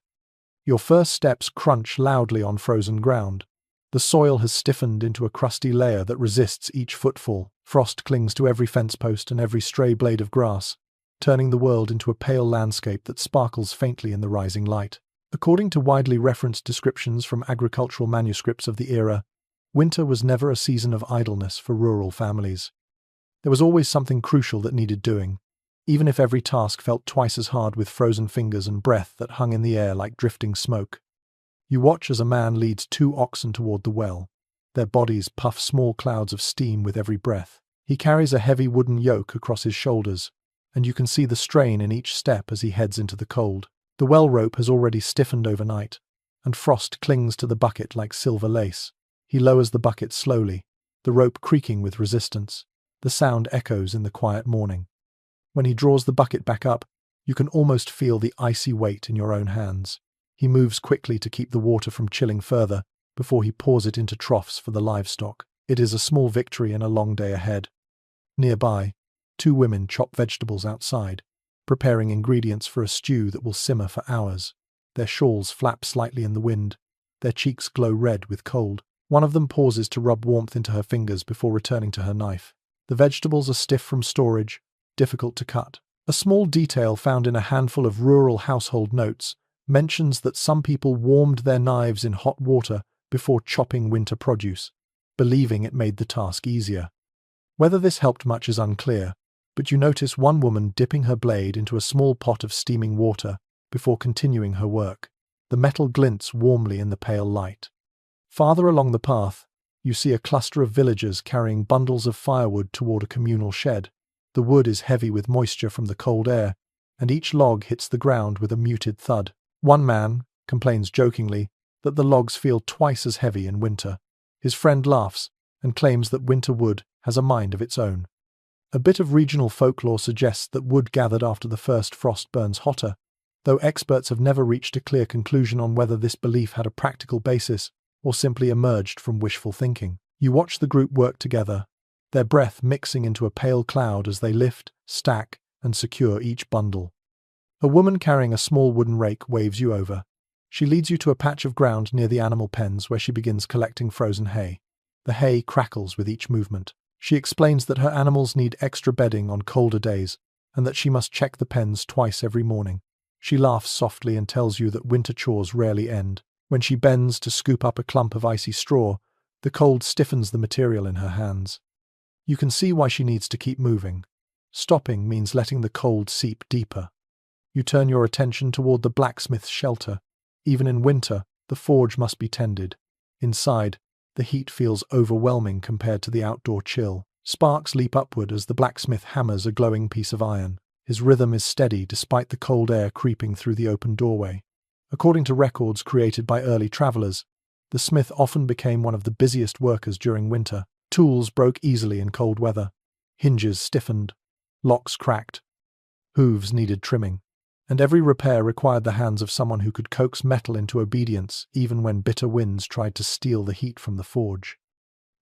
Your first steps crunch loudly on frozen ground. The soil has stiffened into a crusty layer that resists each footfall. Frost clings to every fence post and every stray blade of grass, turning the world into a pale landscape that sparkles faintly in the rising light. According to widely referenced descriptions from agricultural manuscripts of the era, winter was never a season of idleness for rural families. There was always something crucial that needed doing, even if every task felt twice as hard with frozen fingers and breath that hung in the air like drifting smoke. You watch as a man leads 2 oxen toward the well. Their bodies puff small clouds of steam with every breath. He carries a heavy wooden yoke across his shoulders, and you can see the strain in each step as he heads into the cold. The well rope has already stiffened overnight, and frost clings to the bucket like silver lace. He lowers the bucket slowly, the rope creaking with resistance. The sound echoes in the quiet morning. When he draws the bucket back up, you can almost feel the icy weight in your own hands. He moves quickly to keep the water from chilling further before he pours it into troughs for the livestock. It is a small victory in a long day ahead. Nearby, 2 women chop vegetables outside, preparing ingredients for a stew that will simmer for hours. Their shawls flap slightly in the wind. Their cheeks glow red with cold. One of them pauses to rub warmth into her fingers before returning to her knife. The vegetables are stiff from storage, difficult to cut. A small detail found in a handful of rural household notes mentions that some people warmed their knives in hot water before chopping winter produce, believing it made the task easier. Whether this helped much is unclear, but you notice one woman dipping her blade into a small pot of steaming water before continuing her work. The metal glints warmly in the pale light. Farther along the path, you see a cluster of villagers carrying bundles of firewood toward a communal shed. The wood is heavy with moisture from the cold air, and each log hits the ground with a muted thud. One man complains jokingly that the logs feel twice as heavy in winter. His friend laughs and claims that winter wood has a mind of its own. A bit of regional folklore suggests that wood gathered after the first frost burns hotter, though experts have never reached a clear conclusion on whether this belief had a practical basis or simply emerged from wishful thinking. You watch the group work together, their breath mixing into a pale cloud as they lift, stack, and secure each bundle. A woman carrying a small wooden rake waves you over. She leads you to a patch of ground near the animal pens where she begins collecting frozen hay. The hay crackles with each movement. She explains that her animals need extra bedding on colder days and that she must check the pens twice every morning. She laughs softly and tells you that winter chores rarely end. When she bends to scoop up a clump of icy straw, The cold stiffens the material in her hands. You can see why she needs to keep moving. Stopping means letting the cold seep deeper. You turn your attention toward the blacksmith's shelter. Even in winter, the forge must be tended. Inside, the heat feels overwhelming compared to the outdoor chill. Sparks leap upward as the blacksmith hammers a glowing piece of iron. His rhythm is steady despite the cold air creeping through the open doorway. According to records created by early travelers, the smith often became one of the busiest workers during winter. Tools broke easily in cold weather. Hinges stiffened. Locks cracked. Hooves needed trimming. And every repair required the hands of someone who could coax metal into obedience even when bitter winds tried to steal the heat from the forge.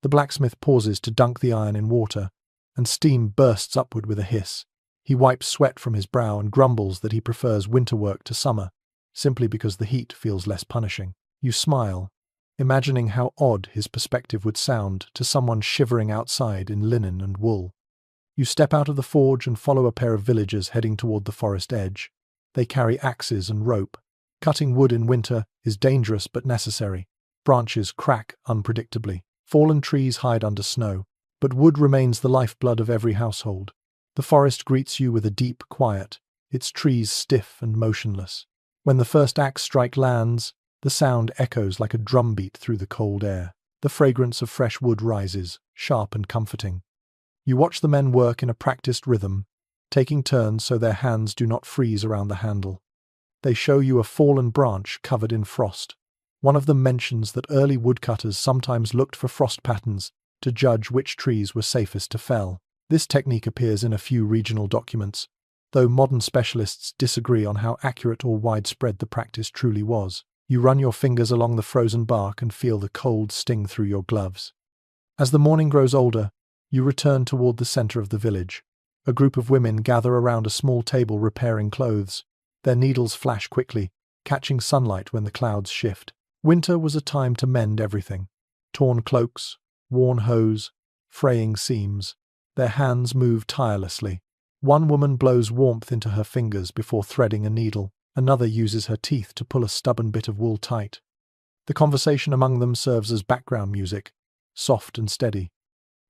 The blacksmith pauses to dunk the iron in water, and steam bursts upward with a hiss. He wipes sweat from his brow and grumbles that he prefers winter work to summer, simply because the heat feels less punishing. You smile, imagining how odd his perspective would sound to someone shivering outside in linen and wool. You step out of the forge and follow a pair of villagers heading toward the forest edge. They carry axes and rope. Cutting wood in winter is dangerous but necessary. Branches crack unpredictably. Fallen trees hide under snow. But wood remains the lifeblood of every household. The forest greets you with a deep quiet, its trees stiff and motionless. When the first axe strike lands, the sound echoes like a drumbeat through the cold air. The fragrance of fresh wood rises, sharp and comforting. You watch the men work in a practiced rhythm, taking turns so their hands do not freeze around the handle. They show you a fallen branch covered in frost. One of them mentions that early woodcutters sometimes looked for frost patterns to judge which trees were safest to fell. This technique appears in a few regional documents, though modern specialists disagree on how accurate or widespread the practice truly was. You run your fingers along the frozen bark and feel the cold sting through your gloves. As the morning grows older, you return toward the center of the village. A group of women gather around a small table repairing clothes. Their needles flash quickly, catching sunlight when the clouds shift. Winter was a time to mend everything. Torn cloaks, worn hose, fraying seams. Their hands move tirelessly. One woman blows warmth into her fingers before threading a needle. Another uses her teeth to pull a stubborn bit of wool tight. The conversation among them serves as background music, soft and steady.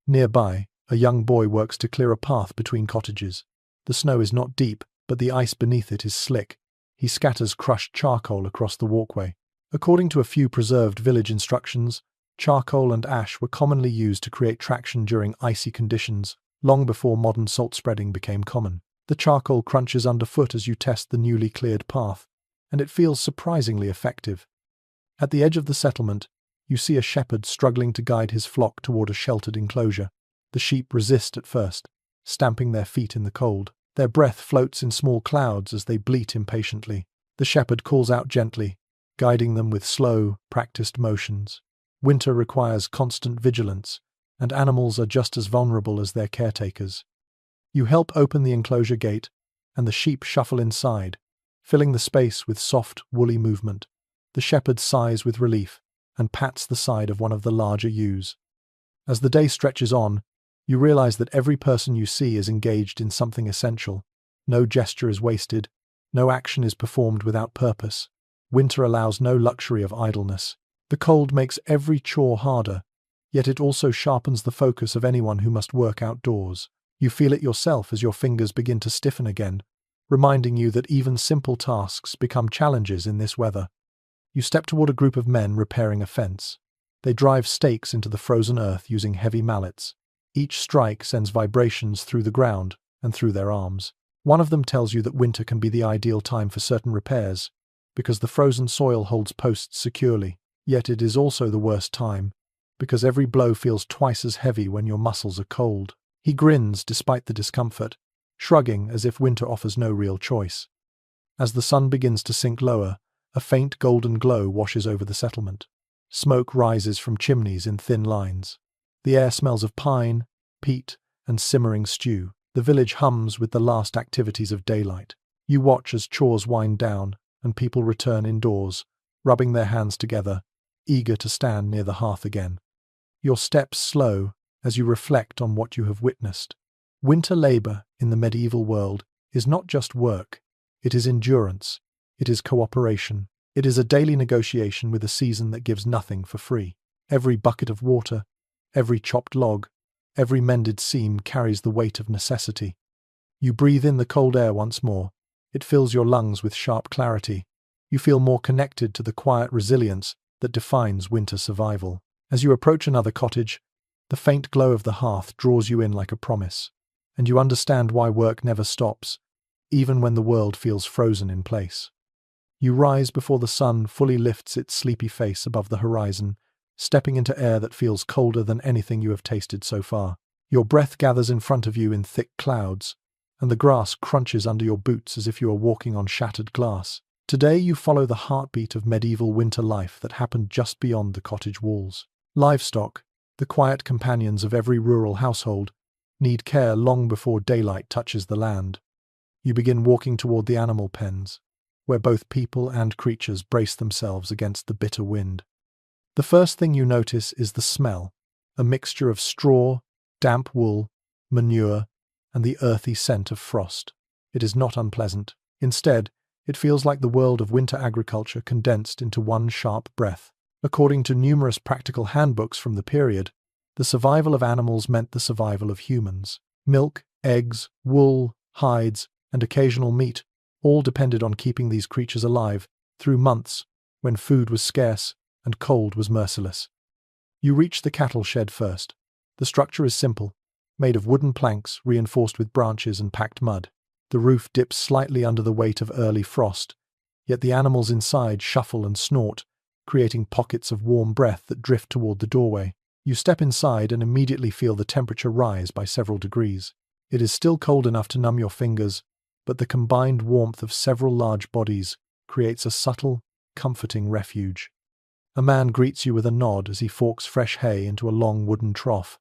Nearby, a young boy works to clear a path between cottages. The snow is not deep, but the ice beneath it is slick. He scatters crushed charcoal across the walkway. According to a few preserved village instructions, charcoal and ash were commonly used to create traction during icy conditions, long before modern salt spreading became common. The charcoal crunches underfoot as you test the newly cleared path, and it feels surprisingly effective. At the edge of the settlement, you see a shepherd struggling to guide his flock toward a sheltered enclosure. The sheep resist at first, stamping their feet in the cold. Their breath floats in small clouds as they bleat impatiently. The shepherd calls out gently, guiding them with slow, practiced motions. Winter requires constant vigilance, and animals are just as vulnerable as their caretakers. You help open the enclosure gate, and the sheep shuffle inside, filling the space with soft, woolly movement. The shepherd sighs with relief and pats the side of one of the larger ewes. As the day stretches on, you realize that every person you see is engaged in something essential. No gesture is wasted, no action is performed without purpose. Winter allows no luxury of idleness. The cold makes every chore harder, yet it also sharpens the focus of anyone who must work outdoors. You feel it yourself as your fingers begin to stiffen again, reminding you that even simple tasks become challenges in this weather. You step toward a group of men repairing a fence. They drive stakes into the frozen earth using heavy mallets. Each strike sends vibrations through the ground and through their arms. One of them tells you that winter can be the ideal time for certain repairs, because the frozen soil holds posts securely. Yet it is also the worst time, because every blow feels twice as heavy when your muscles are cold. He grins despite the discomfort, shrugging as if winter offers no real choice. As the sun begins to sink lower, a faint golden glow washes over the settlement. Smoke rises from chimneys in thin lines. The air smells of pine, peat, and simmering stew. The village hums with the last activities of daylight. You watch as chores wind down and people return indoors, rubbing their hands together, eager to stand near the hearth again. Your steps slow as you reflect on what you have witnessed. Winter labor in the medieval world is not just work, it is endurance, it is cooperation, it is a daily negotiation with a season that gives nothing for free. Every bucket of water, every chopped log, every mended seam carries the weight of necessity. You breathe in the cold air once more. It fills your lungs with sharp clarity. You feel more connected to the quiet resilience that defines winter survival. As you approach another cottage, the faint glow of the hearth draws you in like a promise, and you understand why work never stops, even when the world feels frozen in place. You rise before the sun fully lifts its sleepy face above the horizon, stepping into air that feels colder than anything you have tasted so far. Your breath gathers in front of you in thick clouds, and the grass crunches under your boots as if you are walking on shattered glass. Today you follow the heartbeat of medieval winter life that happened just beyond the cottage walls. Livestock, the quiet companions of every rural household, need care long before daylight touches the land. You begin walking toward the animal pens, where both people and creatures brace themselves against the bitter wind. The first thing you notice is the smell, a mixture of straw, damp wool, manure, and the earthy scent of frost. It is not unpleasant. Instead, it feels like the world of winter agriculture condensed into one sharp breath. According to numerous practical handbooks from the period, the survival of animals meant the survival of humans. Milk, eggs, wool, hides, and occasional meat all depended on keeping these creatures alive through months when food was scarce and cold was merciless. You reach the cattle shed first. The structure is simple, made of wooden planks reinforced with branches and packed mud. The roof dips slightly under the weight of early frost, yet the animals inside shuffle and snort, creating pockets of warm breath that drift toward the doorway. You step inside and immediately feel the temperature rise by several degrees. It is still cold enough to numb your fingers, but the combined warmth of several large bodies creates a subtle, comforting refuge. A man greets you with a nod as he forks fresh hay into a long wooden trough.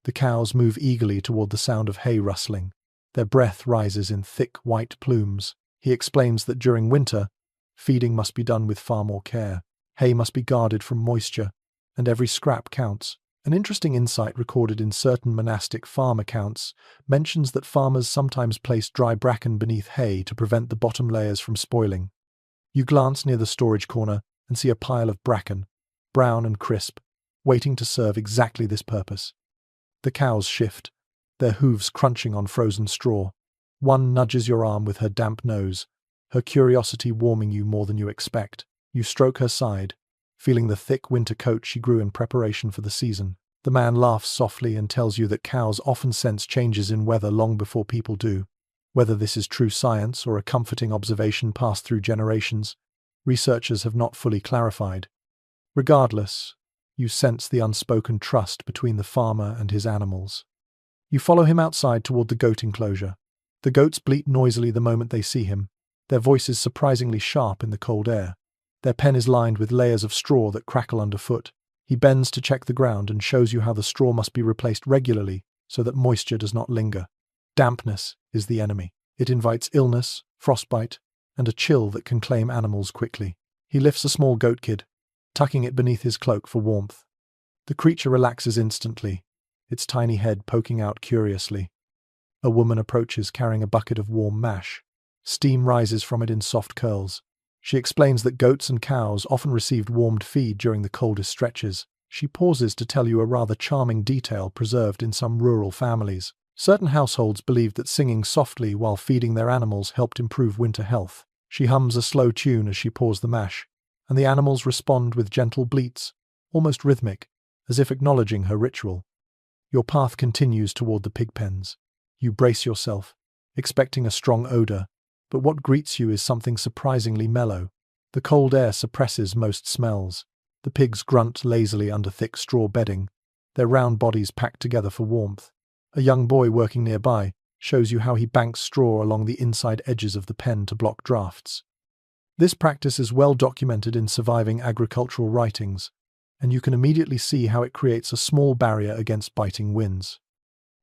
The cows move eagerly toward the sound of hay rustling. Their breath rises in thick white plumes. He explains that during winter, feeding must be done with far more care. Hay must be guarded from moisture, and every scrap counts. An interesting insight recorded in certain monastic farm accounts mentions that farmers sometimes placed dry bracken beneath hay to prevent the bottom layers from spoiling. You glance near the storage corner and see a pile of bracken, brown and crisp, waiting to serve exactly this purpose. The cows shift, their hooves crunching on frozen straw. One nudges your arm with her damp nose, her curiosity warming you more than you expect. You stroke her side, feeling the thick winter coat she grew in preparation for the season. The man laughs softly and tells you that cows often sense changes in weather long before people do. Whether this is true science or a comforting observation passed through generations, researchers have not fully clarified. Regardless, you sense the unspoken trust between the farmer and his animals. You follow him outside toward the goat enclosure. The goats bleat noisily the moment they see him, their voices surprisingly sharp in the cold air. Their pen is lined with layers of straw that crackle underfoot. He bends to check the ground and shows you how the straw must be replaced regularly so that moisture does not linger. Dampness is the enemy. It invites illness, frostbite, and a chill that can claim animals quickly. He lifts a small goat kid, tucking it beneath his cloak for warmth. The creature relaxes instantly, its tiny head poking out curiously. A woman approaches carrying a bucket of warm mash. Steam rises from it in soft curls. She explains that goats and cows often received warmed feed during the coldest stretches. She pauses to tell you a rather charming detail preserved in some rural families. Certain households believed that singing softly while feeding their animals helped improve winter health. She hums a slow tune as she pours the mash, and the animals respond with gentle bleats, almost rhythmic, as if acknowledging her ritual. Your path continues toward the pig pens. You brace yourself, expecting a strong odor, but what greets you is something surprisingly mellow. The cold air suppresses most smells. The pigs grunt lazily under thick straw bedding, their round bodies packed together for warmth. A young boy working nearby shows you how he banks straw along the inside edges of the pen to block drafts. This practice is well documented in surviving agricultural writings, and you can immediately see how it creates a small barrier against biting winds.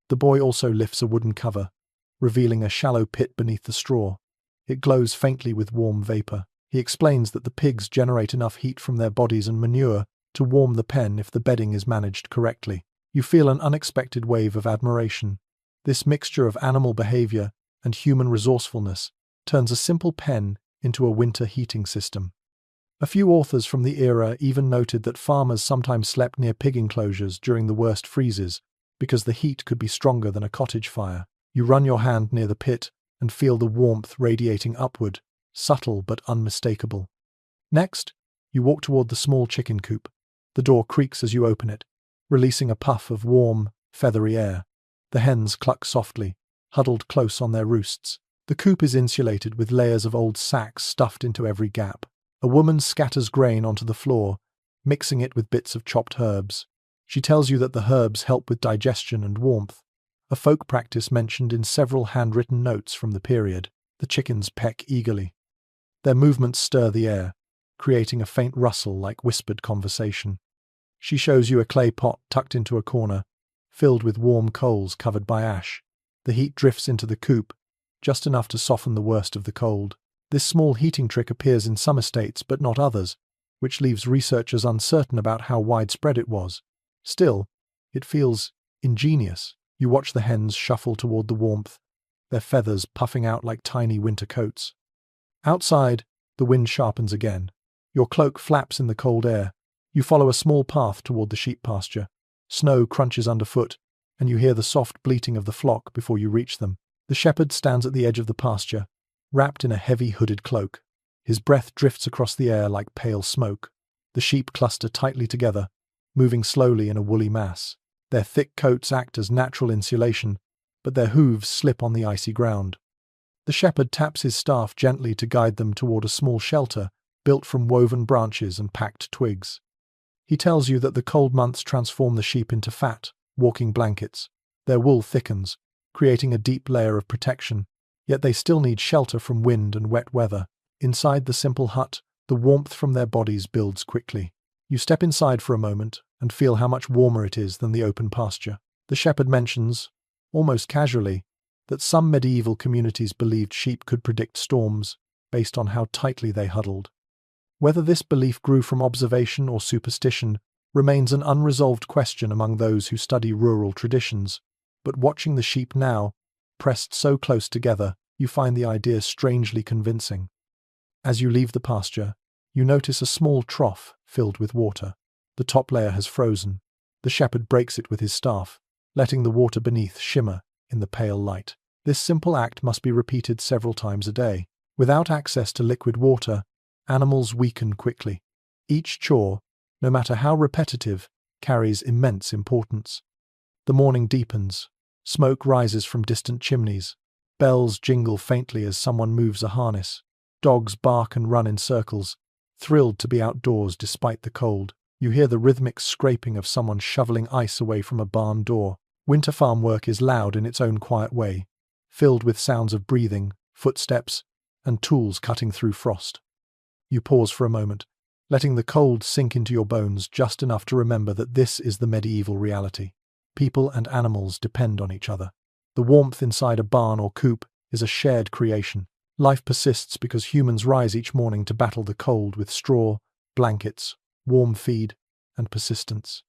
The boy also lifts a wooden cover, revealing a shallow pit beneath the straw. It glows faintly with warm vapor. He explains that the pigs generate enough heat from their bodies and manure to warm the pen if the bedding is managed correctly. You feel an unexpected wave of admiration. This mixture of animal behavior and human resourcefulness turns a simple pen into a winter heating system. A few authors from the era even noted that farmers sometimes slept near pig enclosures during the worst freezes, because the heat could be stronger than a cottage fire. You run your hand near the pit and feel the warmth radiating upward, subtle but unmistakable. Next, you walk toward the small chicken coop. The door creaks as you open it, releasing a puff of warm, feathery air. The hens cluck softly, huddled close on their roosts. The coop is insulated with layers of old sacks stuffed into every gap. A woman scatters grain onto the floor, mixing it with bits of chopped herbs. She tells you that the herbs help with digestion and warmth, a folk practice mentioned in several handwritten notes from the period. The chickens peck eagerly. Their movements stir the air, creating a faint rustle like whispered conversation. She shows you a clay pot tucked into a corner, filled with warm coals covered by ash. The heat drifts into the coop, just enough to soften the worst of the cold. This small heating trick appears in some estates but not others, which leaves researchers uncertain about how widespread it was. Still, it feels ingenious. You watch the hens shuffle toward the warmth, their feathers puffing out like tiny winter coats. Outside, the wind sharpens again. Your cloak flaps in the cold air. You follow a small path toward the sheep pasture. Snow crunches underfoot, and you hear the soft bleating of the flock before you reach them. The shepherd stands at the edge of the pasture, wrapped in a heavy hooded cloak. His breath drifts across the air like pale smoke. The sheep cluster tightly together, moving slowly in a woolly mass. Their thick coats act as natural insulation, but their hooves slip on the icy ground. The shepherd taps his staff gently to guide them toward a small shelter built from woven branches and packed twigs. He tells you that the cold months transform the sheep into fat, walking blankets. Their wool thickens, creating a deep layer of protection, yet they still need shelter from wind and wet weather. Inside the simple hut, the warmth from their bodies builds quickly. You step inside for a moment and feel how much warmer it is than the open pasture. The shepherd mentions, almost casually, that some medieval communities believed sheep could predict storms based on how tightly they huddled. Whether this belief grew from observation or superstition remains an unresolved question among those who study rural traditions, but watching the sheep now, pressed so close together, you find the idea strangely convincing. As you leave the pasture, you notice a small trough filled with water. The top layer has frozen. The shepherd breaks it with his staff, letting the water beneath shimmer in the pale light. This simple act must be repeated several times a day. Without access to liquid water, animals weaken quickly. Each chore, no matter how repetitive, carries immense importance. The morning deepens. Smoke rises from distant chimneys. Bells jingle faintly as someone moves a harness. Dogs bark and run in circles, thrilled to be outdoors despite the cold. You hear the rhythmic scraping of someone shoveling ice away from a barn door. Winter farm work is loud in its own quiet way, filled with sounds of breathing, footsteps, and tools cutting through frost. You pause for a moment, letting the cold sink into your bones just enough to remember that this is the medieval reality. People and animals depend on each other. The warmth inside a barn or coop is a shared creation. Life persists because humans rise each morning to battle the cold with straw, blankets, warm feed, and persistence.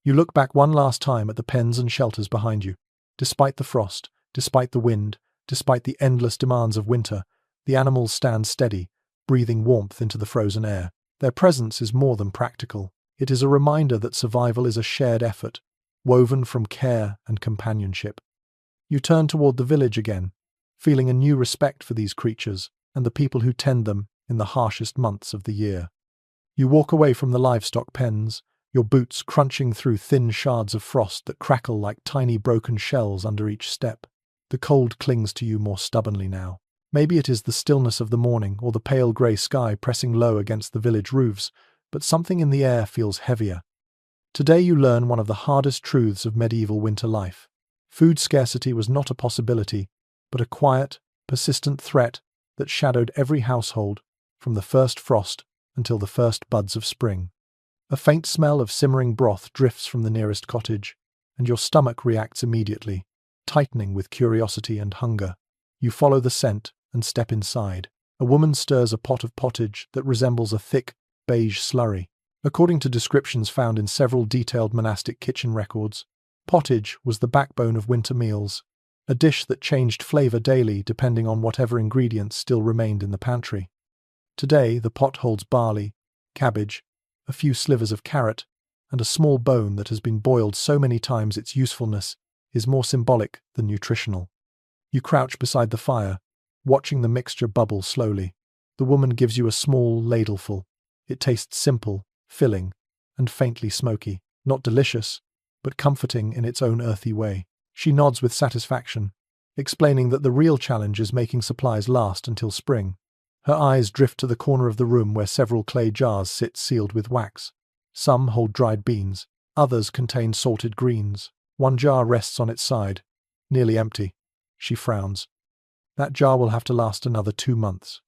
You look back one last time at the pens and shelters behind you. Despite the frost, despite the wind, despite the endless demands of winter, the animals stand steady, breathing warmth into the frozen air. Their presence is more than practical. It is a reminder that survival is a shared effort, woven from care and companionship. You turn toward the village again, feeling a new respect for these creatures and the people who tend them in the harshest months of the year. You walk away from the livestock pens, your boots crunching through thin shards of frost that crackle like tiny broken shells under each step. The cold clings to you more stubbornly now. Maybe it is the stillness of the morning or the pale grey sky pressing low against the village roofs, but something in the air feels heavier. Today you learn one of the hardest truths of medieval winter life. Food scarcity was not a possibility, but a quiet, persistent threat that shadowed every household from the first frost until the first buds of spring. A faint smell of simmering broth drifts from the nearest cottage, and your stomach reacts immediately, tightening with curiosity and hunger. You follow the scent and step inside. A woman stirs a pot of pottage that resembles a thick, beige slurry. According to descriptions found in several detailed monastic kitchen records, pottage was the backbone of winter meals, a dish that changed flavor daily depending on whatever ingredients still remained in the pantry. Today, the pot holds barley, cabbage, a few slivers of carrot, and a small bone that has been boiled so many times its usefulness is more symbolic than nutritional. You crouch beside the fire, watching the mixture bubble slowly. The woman gives you a small ladleful. It tastes simple, filling, and faintly smoky. Not delicious, but comforting in its own earthy way. She nods with satisfaction, explaining that the real challenge is making supplies last until spring. Her eyes drift to the corner of the room where several clay jars sit sealed with wax. Some hold dried beans, others contain salted greens. One jar rests on its side, nearly empty. She frowns. That jar will have to last another 2 months.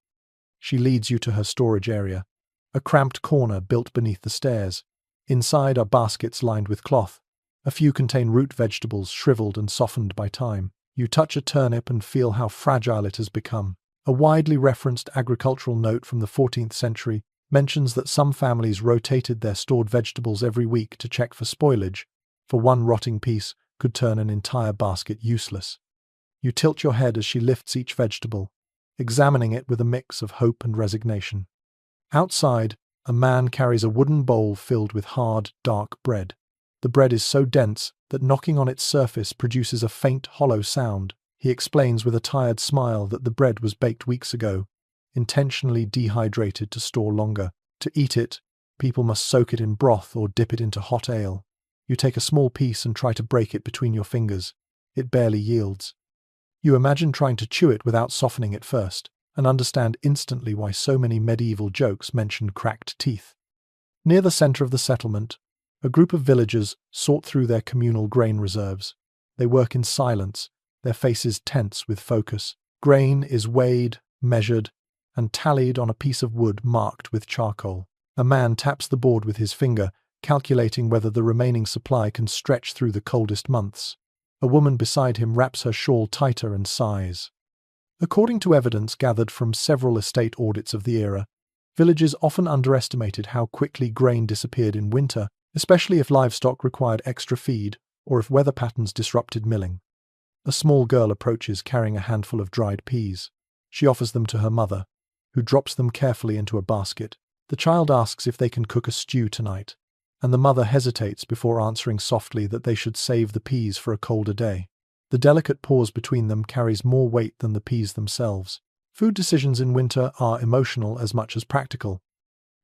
She leads you to her storage area, a cramped corner built beneath the stairs. Inside are baskets lined with cloth. A few contain root vegetables shriveled and softened by time. You touch a turnip and feel how fragile it has become. A widely referenced agricultural note from the 14th century mentions that some families rotated their stored vegetables every week to check for spoilage, for one rotting piece could turn an entire basket useless. You tilt your head as she lifts each vegetable, examining it with a mix of hope and resignation. Outside, a man carries a wooden bowl filled with hard, dark bread. The bread is so dense that knocking on its surface produces a faint, hollow sound. He explains with a tired smile that the bread was baked weeks ago, intentionally dehydrated to store longer. To eat it, people must soak it in broth or dip it into hot ale. You take a small piece and try to break it between your fingers. It barely yields. You imagine trying to chew it without softening it first, and understand instantly why so many medieval jokes mention cracked teeth. Near the center of the settlement, a group of villagers sort through their communal grain reserves. They work in silence, their faces tense with focus. Grain is weighed, measured, and tallied on a piece of wood marked with charcoal. A man taps the board with his finger, calculating whether the remaining supply can stretch through the coldest months. A woman beside him wraps her shawl tighter and sighs. According to evidence gathered from several estate audits of the era, villagers often underestimated how quickly grain disappeared in winter, especially if livestock required extra feed or if weather patterns disrupted milling. A small girl approaches carrying a handful of dried peas. She offers them to her mother, who drops them carefully into a basket. The child asks if they can cook a stew tonight, and the mother hesitates before answering softly that they should save the peas for a colder day. The delicate pause between them carries more weight than the peas themselves. Food decisions in winter are emotional as much as practical.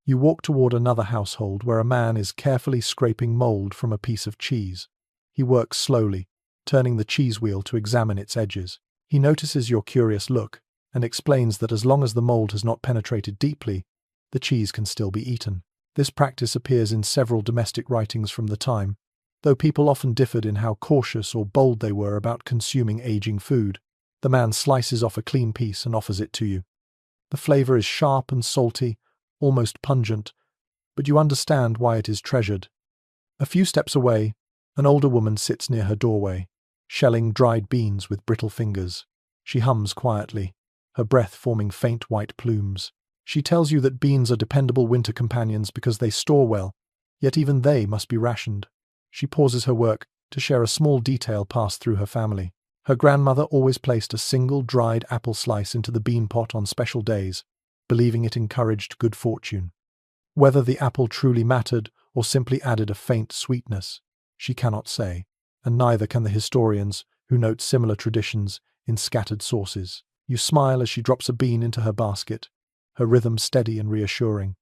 You walk toward another household where a man is carefully scraping mold from a piece of cheese. He works slowly, turning the cheese wheel to examine its edges. He notices your curious look and explains that as long as the mold has not penetrated deeply, the cheese can still be eaten. This practice appears in several domestic writings from the time, though people often differed in how cautious or bold they were about consuming aging food. The man slices off a clean piece and offers it to you. The flavor is sharp and salty, almost pungent, but you understand why it is treasured. A few steps away, an older woman sits near her doorway, shelling dried beans with brittle fingers. She hums quietly, her breath forming faint white plumes. She tells you that beans are dependable winter companions because they store well, yet even they must be rationed. She pauses her work to share a small detail passed through her family. Her grandmother always placed a single dried apple slice into the bean pot on special days, believing it encouraged good fortune. Whether the apple truly mattered or simply added a faint sweetness, she cannot say, and neither can the historians who note similar traditions in scattered sources. You smile as she drops a bean into her basket, her rhythm steady and reassuring.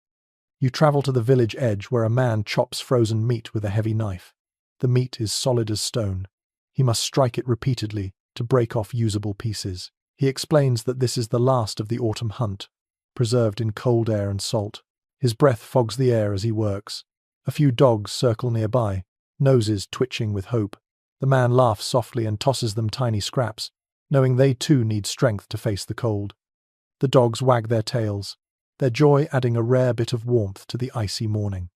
You travel to the village edge where a man chops frozen meat with a heavy knife. The meat is solid as stone. He must strike it repeatedly to break off usable pieces. He explains that this is the last of the autumn hunt, preserved in cold air and salt. His breath fogs the air as he works. A few dogs circle nearby, noses twitching with hope. The man laughs softly and tosses them tiny scraps, knowing they too need strength to face the cold. The dogs wag their tails, their joy adding a rare bit of warmth to the icy morning.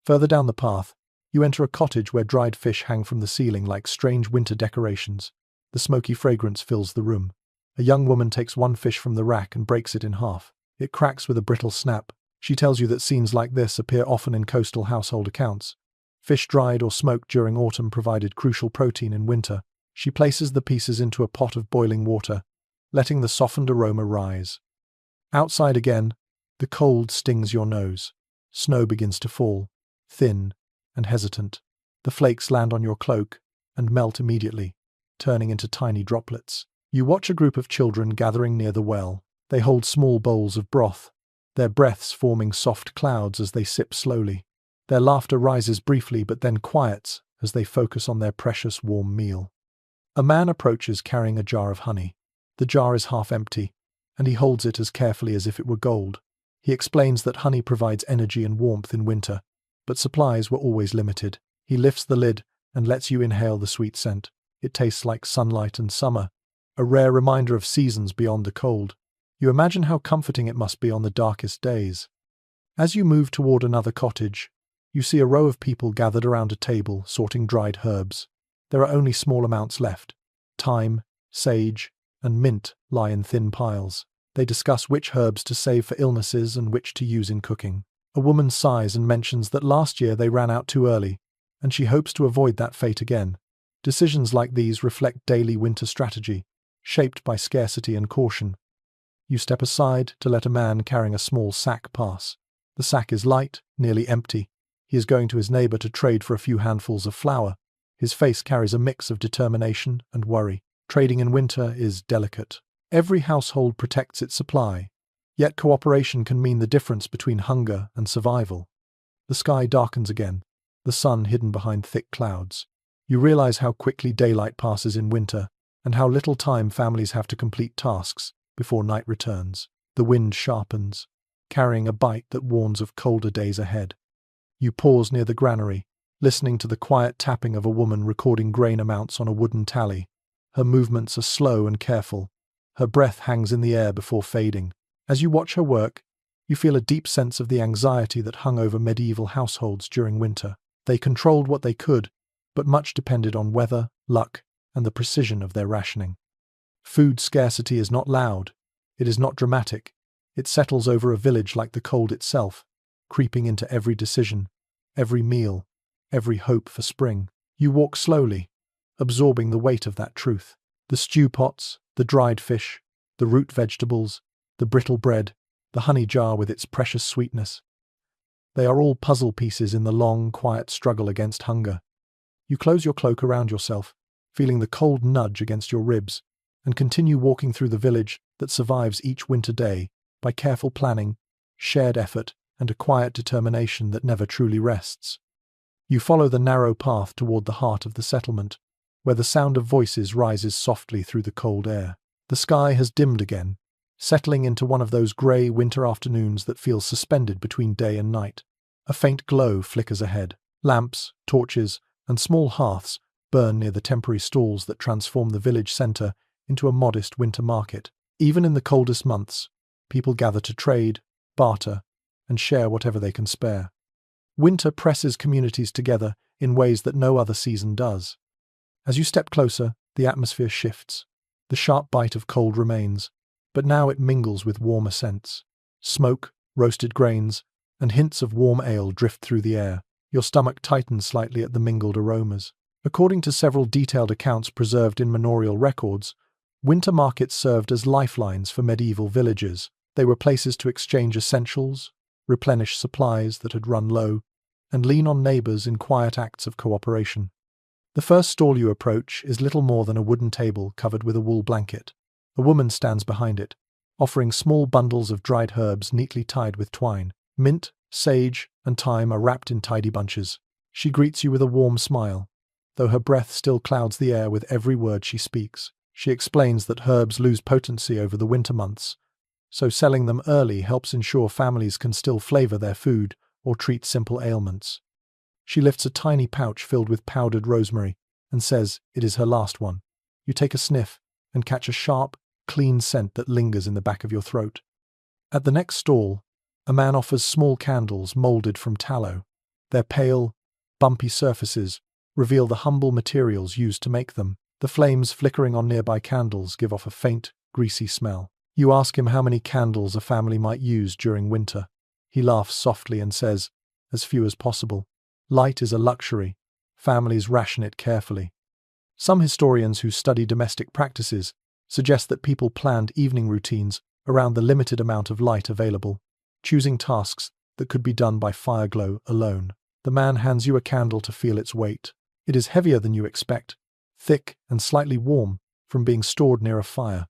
Further down the path, you enter a cottage where dried fish hang from the ceiling like strange winter decorations. The smoky fragrance fills the room. A young woman takes one fish from the rack and breaks it in half. It cracks with a brittle snap. She tells you that scenes like this appear often in coastal household accounts. Fish dried or smoked during autumn provided crucial protein in winter. She places the pieces into a pot of boiling water, letting the softened aroma rise. Outside again, the cold stings your nose. Snow begins to fall, thin and hesitant. The flakes land on your cloak and melt immediately, turning into tiny droplets. You watch a group of children gathering near the well. They hold small bowls of broth, their breaths forming soft clouds as they sip slowly. Their laughter rises briefly but then quiets as they focus on their precious warm meal. A man approaches carrying a jar of honey. The jar is half empty, and he holds it as carefully as if it were gold. He explains that honey provides energy and warmth in winter, but supplies were always limited. He lifts the lid and lets you inhale the sweet scent. It tastes like sunlight and summer, a rare reminder of seasons beyond the cold. You imagine how comforting it must be on the darkest days. As you move toward another cottage, you see a row of people gathered around a table sorting dried herbs. There are only small amounts left. Thyme, sage, and mint lie in thin piles. They discuss which herbs to save for illnesses and which to use in cooking. A woman sighs and mentions that last year they ran out too early, and she hopes to avoid that fate again. Decisions like these reflect daily winter strategy, shaped by scarcity and caution. You step aside to let a man carrying a small sack pass. The sack is light, nearly empty. He is going to his neighbor to trade for a few handfuls of flour. His face carries a mix of determination and worry. Trading in winter is delicate. Every household protects its supply, yet cooperation can mean the difference between hunger and survival. The sky darkens again, the sun hidden behind thick clouds. You realize how quickly daylight passes in winter and how little time families have to complete tasks before night returns. The wind sharpens, carrying a bite that warns of colder days ahead. You pause near the granary, listening to the quiet tapping of a woman recording grain amounts on a wooden tally. Her movements are slow and careful. Her breath hangs in the air before fading. As you watch her work, you feel a deep sense of the anxiety that hung over medieval households during winter. They controlled what they could, but much depended on weather, luck, and the precision of their rationing. Food scarcity is not loud. It is not dramatic. It settles over a village like the cold itself, creeping into every decision, every meal, every hope for spring. You walk slowly, absorbing the weight of that truth. The stew pots, the dried fish, the root vegetables, the brittle bread, the honey jar with its precious sweetness. They are all puzzle pieces in the long, quiet struggle against hunger. You close your cloak around yourself, feeling the cold nudge against your ribs, and continue walking through the village that survives each winter day by careful planning, shared effort, and a quiet determination that never truly rests. You follow the narrow path toward the heart of the settlement, where the sound of voices rises softly through the cold air. The sky has dimmed again, settling into one of those grey winter afternoons that feel suspended between day and night. A faint glow flickers ahead. Lamps, torches, and small hearths burn near the temporary stalls that transform the village centre into a modest winter market. Even in the coldest months, people gather to trade, barter, and share whatever they can spare. Winter presses communities together in ways that no other season does. As you step closer, the atmosphere shifts. The sharp bite of cold remains, but now it mingles with warmer scents. Smoke, roasted grains, and hints of warm ale drift through the air. Your stomach tightens slightly at the mingled aromas. According to several detailed accounts preserved in manorial records, winter markets served as lifelines for medieval villages. They were places to exchange essentials, replenish supplies that had run low, and lean on neighbours in quiet acts of cooperation. The first stall you approach is little more than a wooden table covered with a wool blanket. A woman stands behind it, offering small bundles of dried herbs neatly tied with twine. Mint, sage, and thyme are wrapped in tidy bunches. She greets you with a warm smile, though her breath still clouds the air with every word she speaks. She explains that herbs lose potency over the winter months, so selling them early helps ensure families can still flavour their food or treat simple ailments. She lifts a tiny pouch filled with powdered rosemary and says it is her last one. You take a sniff and catch a sharp, clean scent that lingers in the back of your throat. At the next stall, a man offers small candles moulded from tallow. Their pale, bumpy surfaces reveal the humble materials used to make them. The flames flickering on nearby candles give off a faint, greasy smell. You ask him how many candles a family might use during winter. He laughs softly and says, as few as possible. Light is a luxury. Families ration it carefully. Some historians who study domestic practices suggest that people planned evening routines around the limited amount of light available, choosing tasks that could be done by fire glow alone. The man hands you a candle to feel its weight. It is heavier than you expect, thick and slightly warm from being stored near a fire.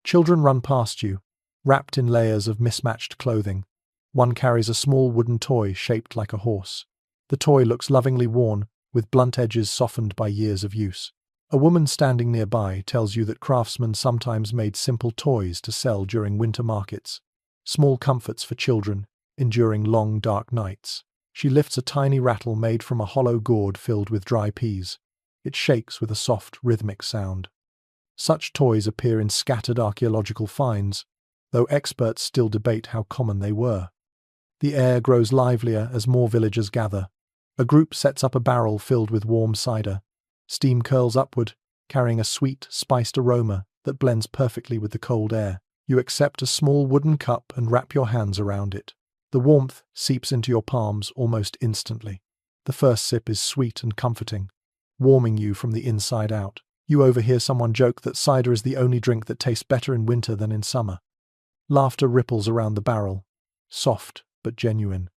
Children run past you, wrapped in layers of mismatched clothing. One carries a small wooden toy shaped like a horse. The toy looks lovingly worn, with blunt edges softened by years of use. A woman standing nearby tells you that craftsmen sometimes made simple toys to sell during winter markets. Small comforts for children, enduring long, dark nights. She lifts a tiny rattle made from a hollow gourd filled with dry peas. It shakes with a soft, rhythmic sound. Such toys appear in scattered archaeological finds, though experts still debate how common they were. The air grows livelier as more villagers gather. A group sets up a barrel filled with warm cider. Steam curls upward, carrying a sweet, spiced aroma that blends perfectly with the cold air. You accept a small wooden cup and wrap your hands around it. The warmth seeps into your palms almost instantly. The first sip is sweet and comforting, warming you from the inside out. You overhear someone joke that cider is the only drink that tastes better in winter than in summer. Laughter ripples around the barrel, soft but genuine.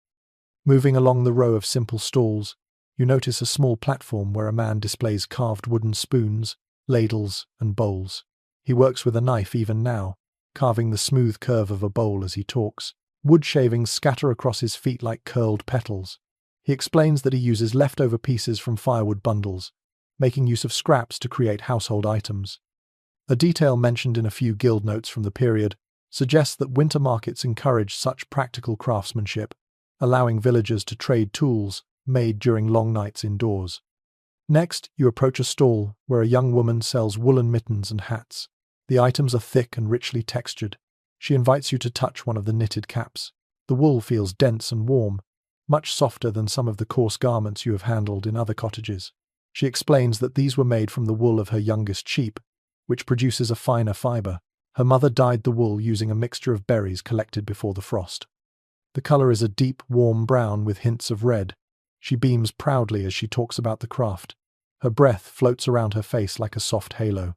Moving along the row of simple stalls, you notice a small platform where a man displays carved wooden spoons, ladles, and bowls. He works with a knife even now, carving the smooth curve of a bowl as he talks. Wood shavings scatter across his feet like curled petals. He explains that he uses leftover pieces from firewood bundles, making use of scraps to create household items. A detail mentioned in a few guild notes from the period suggests that winter markets encourage such practical craftsmanship, allowing villagers to trade tools made during long nights indoors. Next, you approach a stall where a young woman sells woolen mittens and hats. The items are thick and richly textured. She invites you to touch one of the knitted caps. The wool feels dense and warm, much softer than some of the coarse garments you have handled in other cottages. She explains that these were made from the wool of her youngest sheep, which produces a finer fibre. Her mother dyed the wool using a mixture of berries collected before the frost. The colour is a deep, warm brown with hints of red. She beams proudly as she talks about the craft. Her breath floats around her face like a soft halo.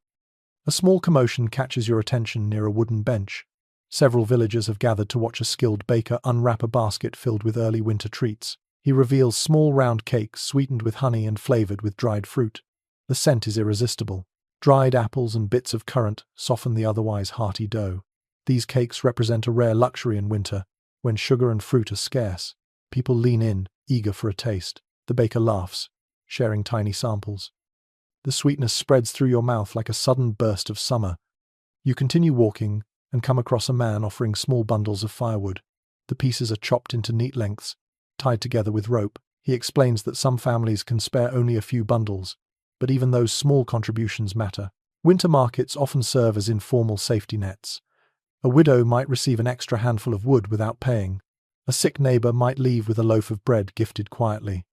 A small commotion catches your attention near a wooden bench. Several villagers have gathered to watch a skilled baker unwrap a basket filled with early winter treats. He reveals small round cakes sweetened with honey and flavoured with dried fruit. The scent is irresistible. Dried apples and bits of currant soften the otherwise hearty dough. These cakes represent a rare luxury in winter, when sugar and fruit are scarce. People lean in, eager for a taste. The baker laughs, sharing tiny samples. The sweetness spreads through your mouth like a sudden burst of summer. You continue walking and come across a man offering small bundles of firewood. The pieces are chopped into neat lengths, tied together with rope. He explains that some families can spare only a few bundles, but even those small contributions matter. Winter markets often serve as informal safety nets. A widow might receive an extra handful of wood without paying. A sick neighbour might leave with a loaf of bread gifted quietly.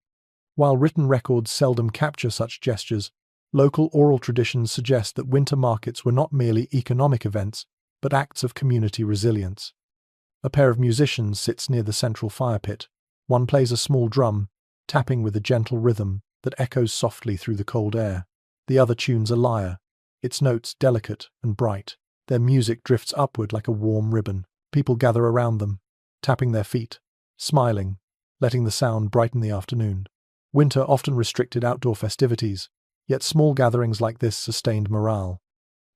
While written records seldom capture such gestures, local oral traditions suggest that winter markets were not merely economic events, but acts of community resilience. A pair of musicians sits near the central fire pit. One plays a small drum, tapping with a gentle rhythm that echoes softly through the cold air. The other tunes a lyre, its notes delicate and bright. Their music drifts upward like a warm ribbon. People gather around them, tapping their feet, smiling, letting the sound brighten the afternoon. Winter often restricted outdoor festivities, yet small gatherings like this sustained morale.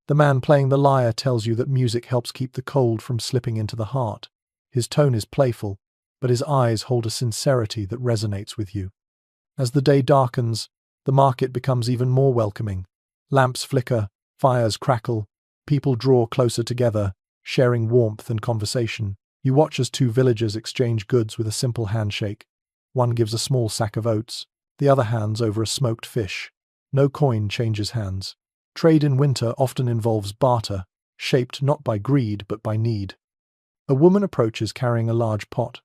The man playing the lyre tells you that music helps keep the cold from slipping into the heart. His tone is playful, but his eyes hold a sincerity that resonates with you. As the day darkens, the market becomes even more welcoming. Lamps flicker, fires crackle, people draw closer together, sharing warmth and conversation. You watch as two villagers exchange goods with a simple handshake. One gives a small sack of oats, the other hands over a smoked fish. No coin changes hands. Trade in winter often involves barter, shaped not by greed but by need. A woman approaches carrying a large pot.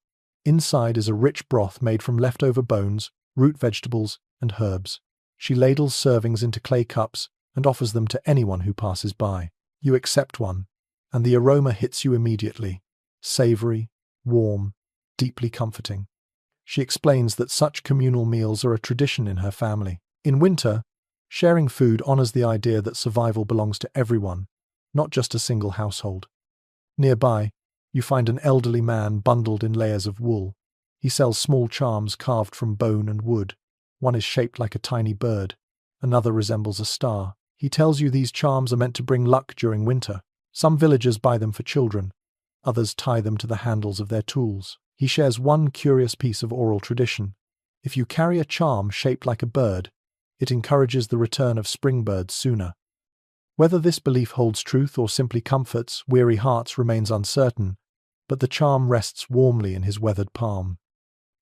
Inside is a rich broth made from leftover bones, root vegetables, and herbs. She ladles servings into clay cups and offers them to anyone who passes by. You accept one, and the aroma hits you immediately. Savoury, warm, deeply comforting. She explains that such communal meals are a tradition in her family. In winter, sharing food honours the idea that survival belongs to everyone, not just a single household. Nearby, you find an elderly man bundled in layers of wool. He sells small charms carved from bone and wood. One is shaped like a tiny bird. Another resembles a star. He tells you these charms are meant to bring luck during winter. Some villagers buy them for children. Others tie them to the handles of their tools. He shares one curious piece of oral tradition. If you carry a charm shaped like a bird, it encourages the return of spring birds sooner. Whether this belief holds truth or simply comforts weary hearts remains uncertain, but the charm rests warmly in his weathered palm.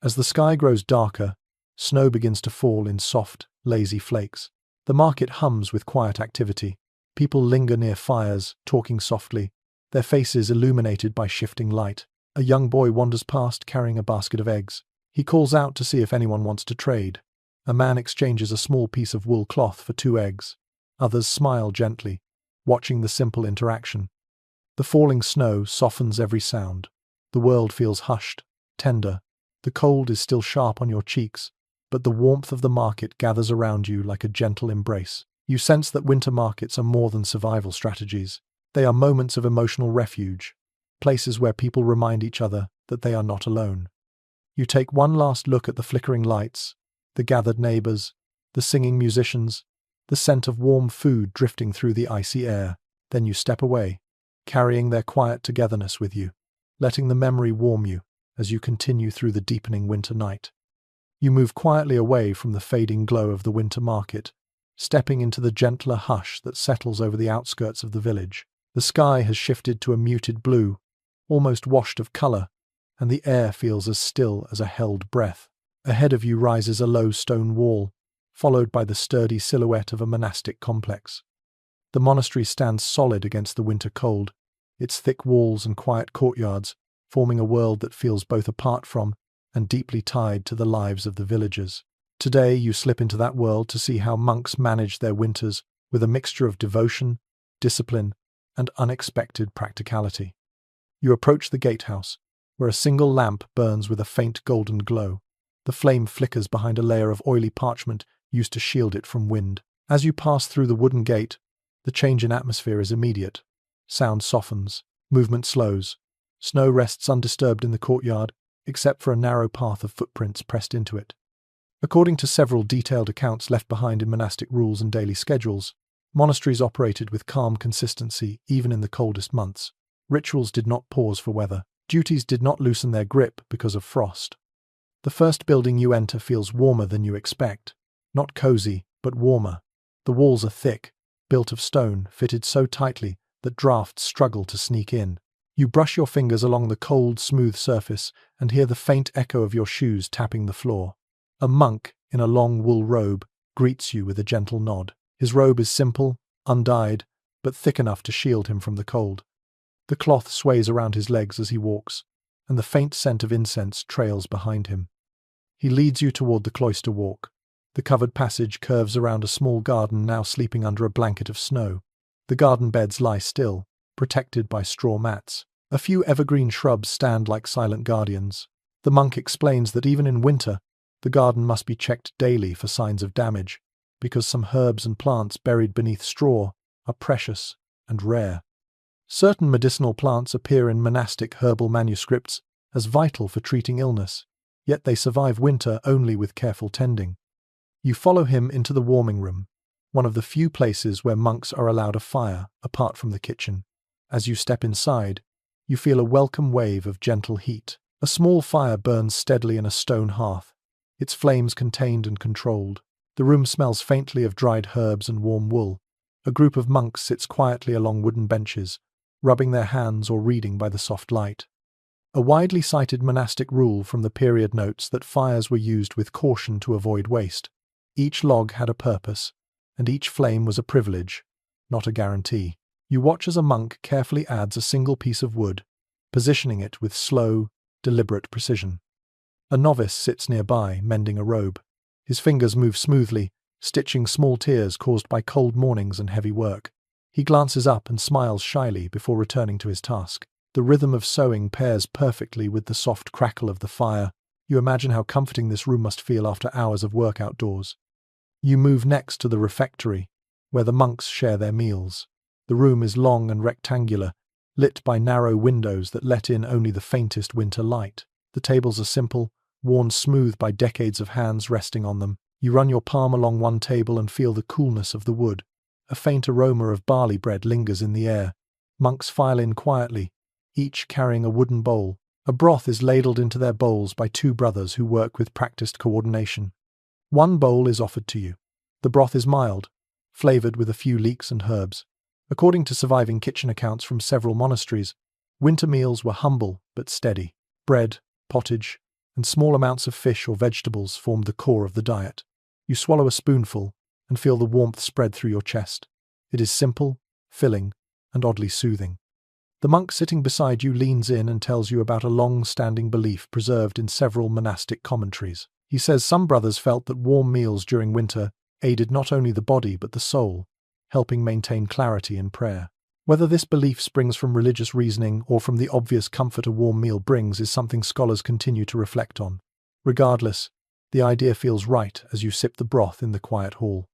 As the sky grows darker, snow begins to fall in soft, lazy flakes. The market hums with quiet activity. People linger near fires, talking softly, their faces illuminated by shifting light. A young boy wanders past carrying a basket of eggs. He calls out to see if anyone wants to trade. A man exchanges a small piece of wool cloth for 2 eggs. Others smile gently, watching the simple interaction. The falling snow softens every sound. The world feels hushed, tender. The cold is still sharp on your cheeks, but the warmth of the market gathers around you like a gentle embrace. You sense that winter markets are more than survival strategies. They are moments of emotional refuge, places where people remind each other that they are not alone. You take one last look at the flickering lights, the gathered neighbors, the singing musicians, the scent of warm food drifting through the icy air. Then you step away, carrying their quiet togetherness with you, letting the memory warm you as you continue through the deepening winter night. You move quietly away from the fading glow of the winter market, stepping into the gentler hush that settles over the outskirts of the village. The sky has shifted to a muted blue, almost washed of color, and the air feels as still as a held breath. Ahead of you rises a low stone wall, followed by the sturdy silhouette of a monastic complex. The monastery stands solid against the winter cold, its thick walls and quiet courtyards forming a world that feels both apart from and deeply tied to the lives of the villagers. Today you slip into that world to see how monks manage their winters with a mixture of devotion, discipline, and unexpected practicality. You approach the gatehouse, where a single lamp burns with a faint golden glow. The flame flickers behind a layer of oily parchment used to shield it from wind. As you pass through the wooden gate, the change in atmosphere is immediate. Sound softens, movement slows. Snow rests undisturbed in the courtyard, except for a narrow path of footprints pressed into it. According to several detailed accounts left behind in monastic rules and daily schedules, monasteries operated with calm consistency even in the coldest months. Rituals did not pause for weather. Duties did not loosen their grip because of frost. The first building you enter feels warmer than you expect. Not cozy, but warmer. The walls are thick, built of stone, fitted so tightly that drafts struggle to sneak in. You brush your fingers along the cold, smooth surface and hear the faint echo of your shoes tapping the floor. A monk, in a long wool robe, greets you with a gentle nod. His robe is simple, undyed, but thick enough to shield him from the cold. The cloth sways around his legs as he walks, and the faint scent of incense trails behind him. He leads you toward the cloister walk. The covered passage curves around a small garden now sleeping under a blanket of snow. The garden beds lie still, protected by straw mats. A few evergreen shrubs stand like silent guardians. The monk explains that even in winter, the garden must be checked daily for signs of damage, because some herbs and plants buried beneath straw are precious and rare. Certain medicinal plants appear in monastic herbal manuscripts as vital for treating illness, yet they survive winter only with careful tending. You follow him into the warming room, one of the few places where monks are allowed a fire apart from the kitchen. As you step inside, you feel a welcome wave of gentle heat. A small fire burns steadily in a stone hearth, its flames contained and controlled. The room smells faintly of dried herbs and warm wool. A group of monks sits quietly along wooden benches, rubbing their hands or reading by the soft light. A widely cited monastic rule from the period notes that fires were used with caution to avoid waste. Each log had a purpose, and each flame was a privilege, not a guarantee. You watch as a monk carefully adds a single piece of wood, positioning it with slow, deliberate precision. A novice sits nearby, mending a robe. His fingers move smoothly, stitching small tears caused by cold mornings and heavy work. He glances up and smiles shyly before returning to his task. The rhythm of sewing pairs perfectly with the soft crackle of the fire. You imagine how comforting this room must feel after hours of work outdoors. You move next to the refectory, where the monks share their meals. The room is long and rectangular, lit by narrow windows that let in only the faintest winter light. The tables are simple, worn smooth by decades of hands resting on them. You run your palm along one table and feel the coolness of the wood. A faint aroma of barley bread lingers in the air. Monks file in quietly, each carrying a wooden bowl. A broth is ladled into their bowls by two brothers who work with practiced coordination. One bowl is offered to you. The broth is mild, flavored with a few leeks and herbs. According to surviving kitchen accounts from several monasteries, winter meals were humble but steady. Bread, pottage, and small amounts of fish or vegetables formed the core of the diet. You swallow a spoonful and feel the warmth spread through your chest. It is simple, filling, and oddly soothing. The monk sitting beside you leans in and tells you about a long-standing belief preserved in several monastic commentaries. He says some brothers felt that warm meals during winter aided not only the body but the soul, helping maintain clarity in prayer. Whether this belief springs from religious reasoning or from the obvious comfort a warm meal brings is something scholars continue to reflect on. Regardless, the idea feels right as you sip the broth in the quiet hall.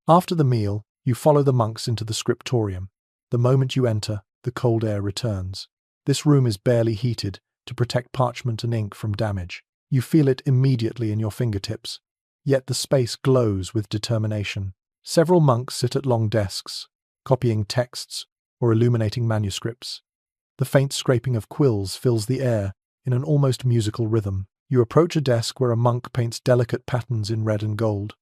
After the meal, you follow the monks into the scriptorium. The moment you enter, the cold air returns. This room is barely heated to protect parchment and ink from damage. You feel it immediately in your fingertips, yet the space glows with determination. Several monks sit at long desks, copying texts or illuminating manuscripts. The faint scraping of quills fills the air in an almost musical rhythm. You approach a desk where a monk paints delicate patterns in red and gold.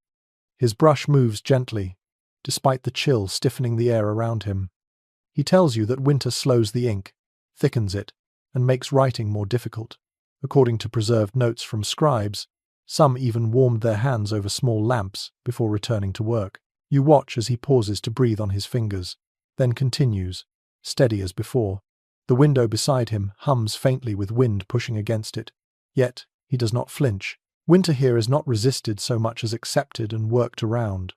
His brush moves gently, despite the chill stiffening the air around him. He tells you that winter slows the ink, thickens it, and makes writing more difficult. According to preserved notes from scribes, some even warmed their hands over small lamps before returning to work. You watch as he pauses to breathe on his fingers, then continues, steady as before. The window beside him hums faintly with wind pushing against it. Yet, he does not flinch. Winter here is not resisted so much as accepted and worked around.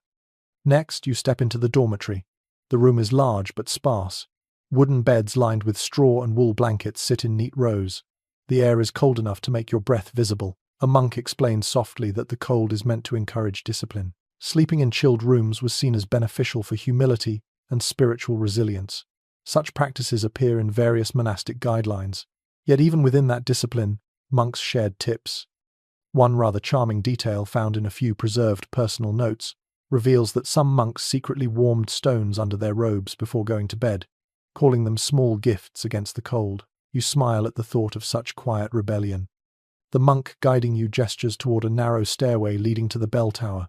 Next, you step into the dormitory. The room is large but sparse. Wooden beds lined with straw and wool blankets sit in neat rows. The air is cold enough to make your breath visible. A monk explains softly that the cold is meant to encourage discipline. Sleeping in chilled rooms was seen as beneficial for humility and spiritual resilience. Such practices appear in various monastic guidelines. Yet even within that discipline, monks shared tips. One rather charming detail found in a few preserved personal notes reveals that some monks secretly warmed stones under their robes before going to bed, calling them small gifts against the cold. You smile at the thought of such quiet rebellion. The monk guiding you gestures toward a narrow stairway leading to the bell tower.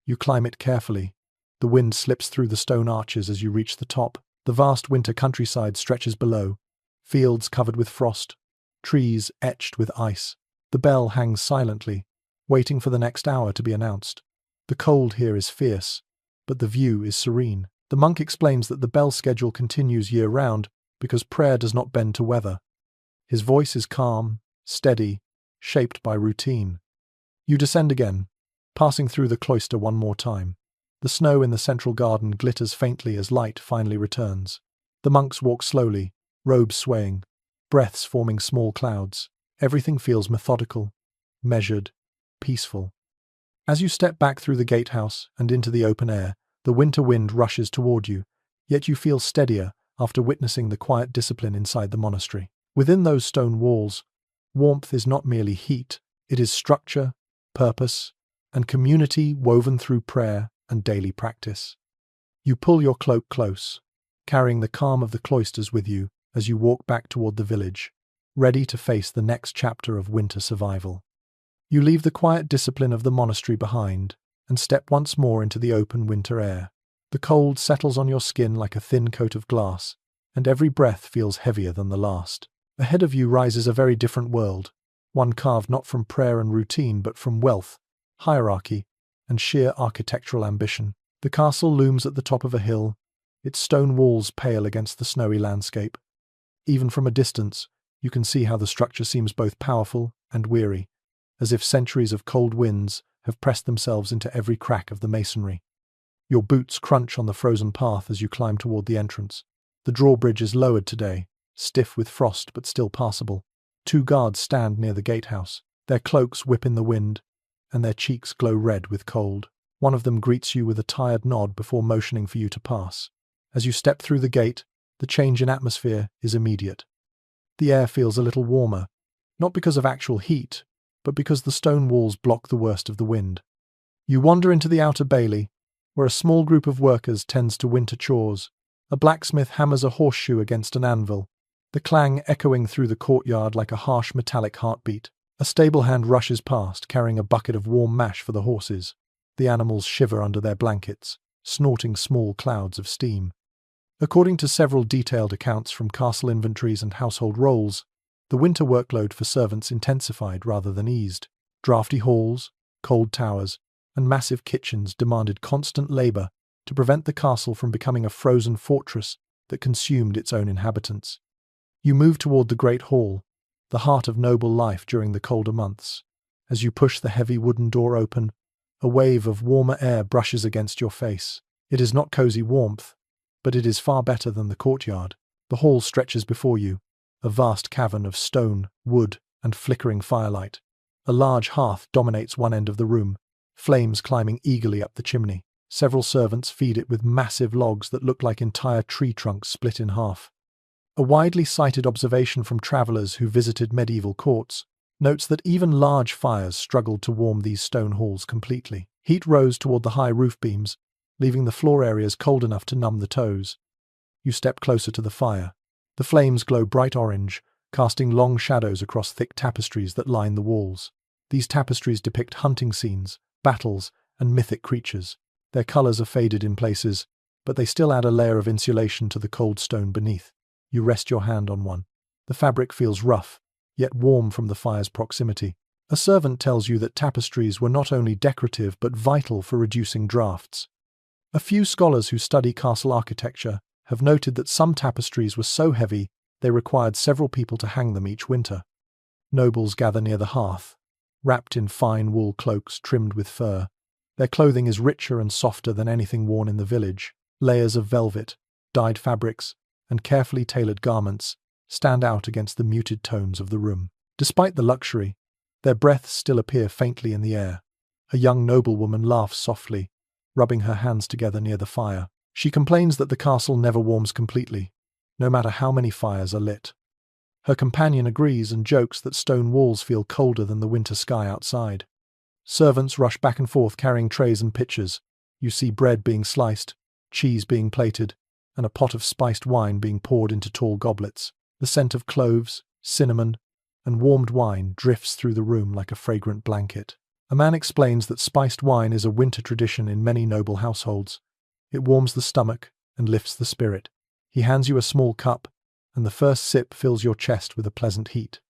You climb it carefully. The wind slips through the stone arches as you reach the top. The vast winter countryside stretches below, fields covered with frost, trees etched with ice. The bell hangs silently, waiting for the next hour to be announced. The cold here is fierce, but the view is serene. The monk explains that the bell schedule continues year-round because prayer does not bend to weather. His voice is calm, steady, shaped by routine. You descend again, passing through the cloister one more time. The snow in the central garden glitters faintly as light finally returns. The monks walk slowly, robes swaying, breaths forming small clouds. Everything feels methodical, measured, peaceful. As you step back through the gatehouse and into the open air, the winter wind rushes toward you, yet you feel steadier after witnessing the quiet discipline inside the monastery. Within those stone walls, warmth is not merely heat, it is structure, purpose, and community woven through prayer and daily practice. You pull your cloak close, carrying the calm of the cloisters with you as you walk back toward the village, ready to face the next chapter of winter survival. You leave the quiet discipline of the monastery behind and step once more into the open winter air. The cold settles on your skin like a thin coat of glass, and every breath feels heavier than the last. Ahead of you rises a very different world, one carved not from prayer and routine but from wealth, hierarchy, and sheer architectural ambition. The castle looms at the top of a hill, its stone walls pale against the snowy landscape. Even from a distance, you can see how the structure seems both powerful and weary, as if centuries of cold winds have pressed themselves into every crack of the masonry. Your boots crunch on the frozen path as you climb toward the entrance. The drawbridge is lowered today, stiff with frost but still passable. Two guards stand near the gatehouse. Their cloaks whip in the wind, and their cheeks glow red with cold. One of them greets you with a tired nod before motioning for you to pass. As you step through the gate, the change in atmosphere is immediate. The air feels a little warmer, not because of actual heat, but because the stone walls block the worst of the wind. You wander into the outer bailey, where a small group of workers tends to winter chores. A blacksmith hammers a horseshoe against an anvil, the clang echoing through the courtyard like a harsh metallic heartbeat. A stable hand rushes past, carrying a bucket of warm mash for the horses. The animals shiver under their blankets, snorting small clouds of steam. According to several detailed accounts from castle inventories and household rolls, the winter workload for servants intensified rather than eased. Drafty halls, cold towers, and massive kitchens demanded constant labor to prevent the castle from becoming a frozen fortress that consumed its own inhabitants. You move toward the Great Hall, the heart of noble life during the colder months. As you push the heavy wooden door open, a wave of warmer air brushes against your face. It is not cozy warmth, but it is far better than the courtyard. The hall stretches before you, a vast cavern of stone, wood, and flickering firelight. A large hearth dominates one end of the room, flames climbing eagerly up the chimney. Several servants feed it with massive logs that look like entire tree trunks split in half. A widely cited observation from travelers who visited medieval courts notes that even large fires struggled to warm these stone halls completely. Heat rose toward the high roof beams, leaving the floor areas cold enough to numb the toes. You step closer to the fire. The flames glow bright orange, casting long shadows across thick tapestries that line the walls. These tapestries depict hunting scenes, battles, and mythic creatures. Their colors are faded in places, but they still add a layer of insulation to the cold stone beneath. You rest your hand on one. The fabric feels rough, yet warm from the fire's proximity. A servant tells you that tapestries were not only decorative but vital for reducing drafts. A few scholars who study castle architecture have noted that some tapestries were so heavy they required several people to hang them each winter. Nobles gather near the hearth, wrapped in fine wool cloaks trimmed with fur. Their clothing is richer and softer than anything worn in the village. Layers of velvet, dyed fabrics, and carefully tailored garments stand out against the muted tones of the room. Despite the luxury, their breaths still appear faintly in the air. A young noblewoman laughs softly, rubbing her hands together near the fire. She complains that the castle never warms completely, no matter how many fires are lit. Her companion agrees and jokes that stone walls feel colder than the winter sky outside. Servants rush back and forth carrying trays and pitchers. You see bread being sliced, cheese being plated, and a pot of spiced wine being poured into tall goblets. The scent of cloves, cinnamon, and warmed wine drifts through the room like a fragrant blanket. A man explains that spiced wine is a winter tradition in many noble households. It warms the stomach and lifts the spirit. He hands you a small cup, and the first sip fills your chest with a pleasant heat.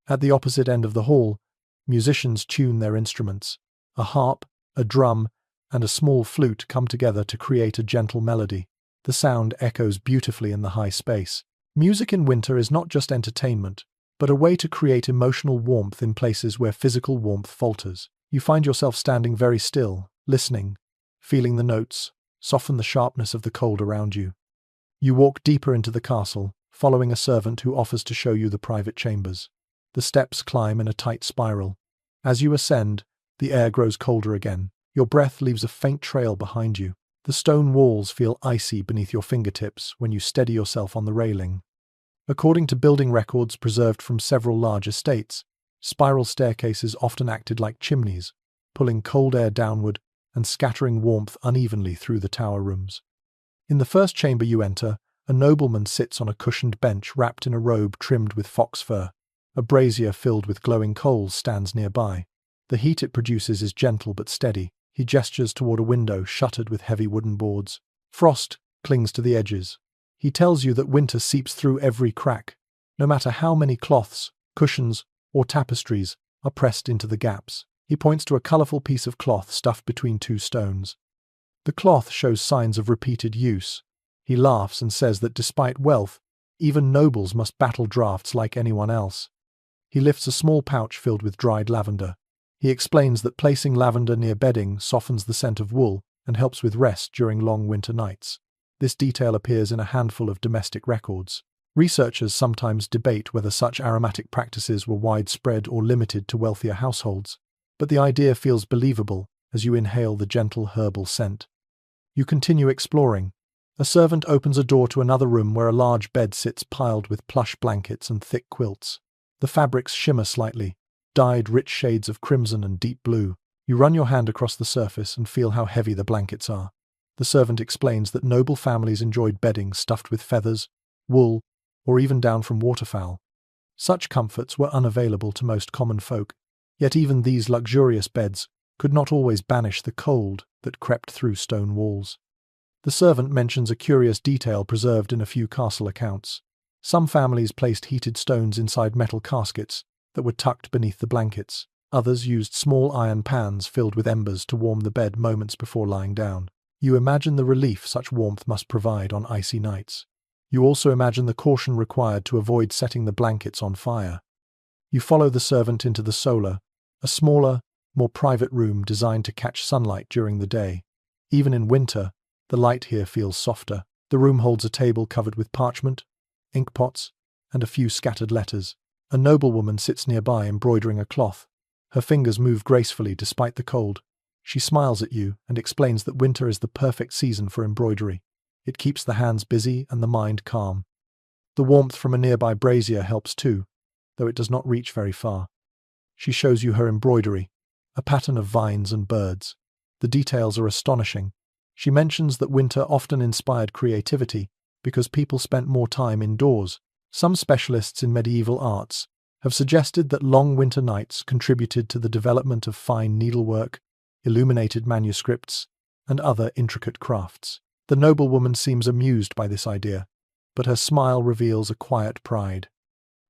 At the opposite end of the hall, musicians tune their instruments. A harp, a drum, and a small flute come together to create a gentle melody. The sound echoes beautifully in the high space. Music in winter is not just entertainment, but a way to create emotional warmth in places where physical warmth falters. You find yourself standing very still, listening, feeling the notes, soften the sharpness of the cold around you. You walk deeper into the castle, following a servant who offers to show you the private chambers. The steps climb in a tight spiral. As you ascend, the air grows colder again. Your breath leaves a faint trail behind you. The stone walls feel icy beneath your fingertips when you steady yourself on the railing. According to building records preserved from several large estates, spiral staircases often acted like chimneys, pulling cold air downward and scattering warmth unevenly through the tower rooms. In the first chamber you enter, a nobleman sits on a cushioned bench wrapped in a robe trimmed with fox fur. A brazier filled with glowing coals stands nearby. The heat it produces is gentle but steady. He gestures toward a window shuttered with heavy wooden boards. Frost clings to the edges. He tells you that winter seeps through every crack, no matter how many cloths, cushions, or tapestries are pressed into the gaps. He points to a colorful piece of cloth stuffed between two stones. The cloth shows signs of repeated use. He laughs and says that despite wealth, even nobles must battle drafts like anyone else. He lifts a small pouch filled with dried lavender. He explains that placing lavender near bedding softens the scent of wool and helps with rest during long winter nights. This detail appears in a handful of domestic records. Researchers sometimes debate whether such aromatic practices were widespread or limited to wealthier households, but the idea feels believable as you inhale the gentle herbal scent. You continue exploring. A servant opens a door to another room where a large bed sits piled with plush blankets and thick quilts. The fabrics shimmer slightly, dyed rich shades of crimson and deep blue. You run your hand across the surface and feel how heavy the blankets are. The servant explains that noble families enjoyed bedding stuffed with feathers, wool, or even down from waterfowl. Such comforts were unavailable to most common folk, yet even these luxurious beds could not always banish the cold that crept through stone walls. The servant mentions a curious detail preserved in a few castle accounts. Some families placed heated stones inside metal caskets that were tucked beneath the blankets. Others used small iron pans filled with embers to warm the bed moments before lying down. You imagine the relief such warmth must provide on icy nights. You also imagine the caution required to avoid setting the blankets on fire. You follow the servant into the solar, a smaller, more private room designed to catch sunlight during the day. Even in winter, the light here feels softer. The room holds a table covered with parchment, ink pots, and a few scattered letters. A noblewoman sits nearby embroidering a cloth. Her fingers move gracefully despite the cold. She smiles at you and explains that winter is the perfect season for embroidery. It keeps the hands busy and the mind calm. The warmth from a nearby brazier helps too, though it does not reach very far. She shows you her embroidery, a pattern of vines and birds. The details are astonishing. She mentions that winter often inspired creativity because people spent more time indoors. Some specialists in medieval arts have suggested that long winter nights contributed to the development of fine needlework, illuminated manuscripts, and other intricate crafts. The noblewoman seems amused by this idea, but her smile reveals a quiet pride.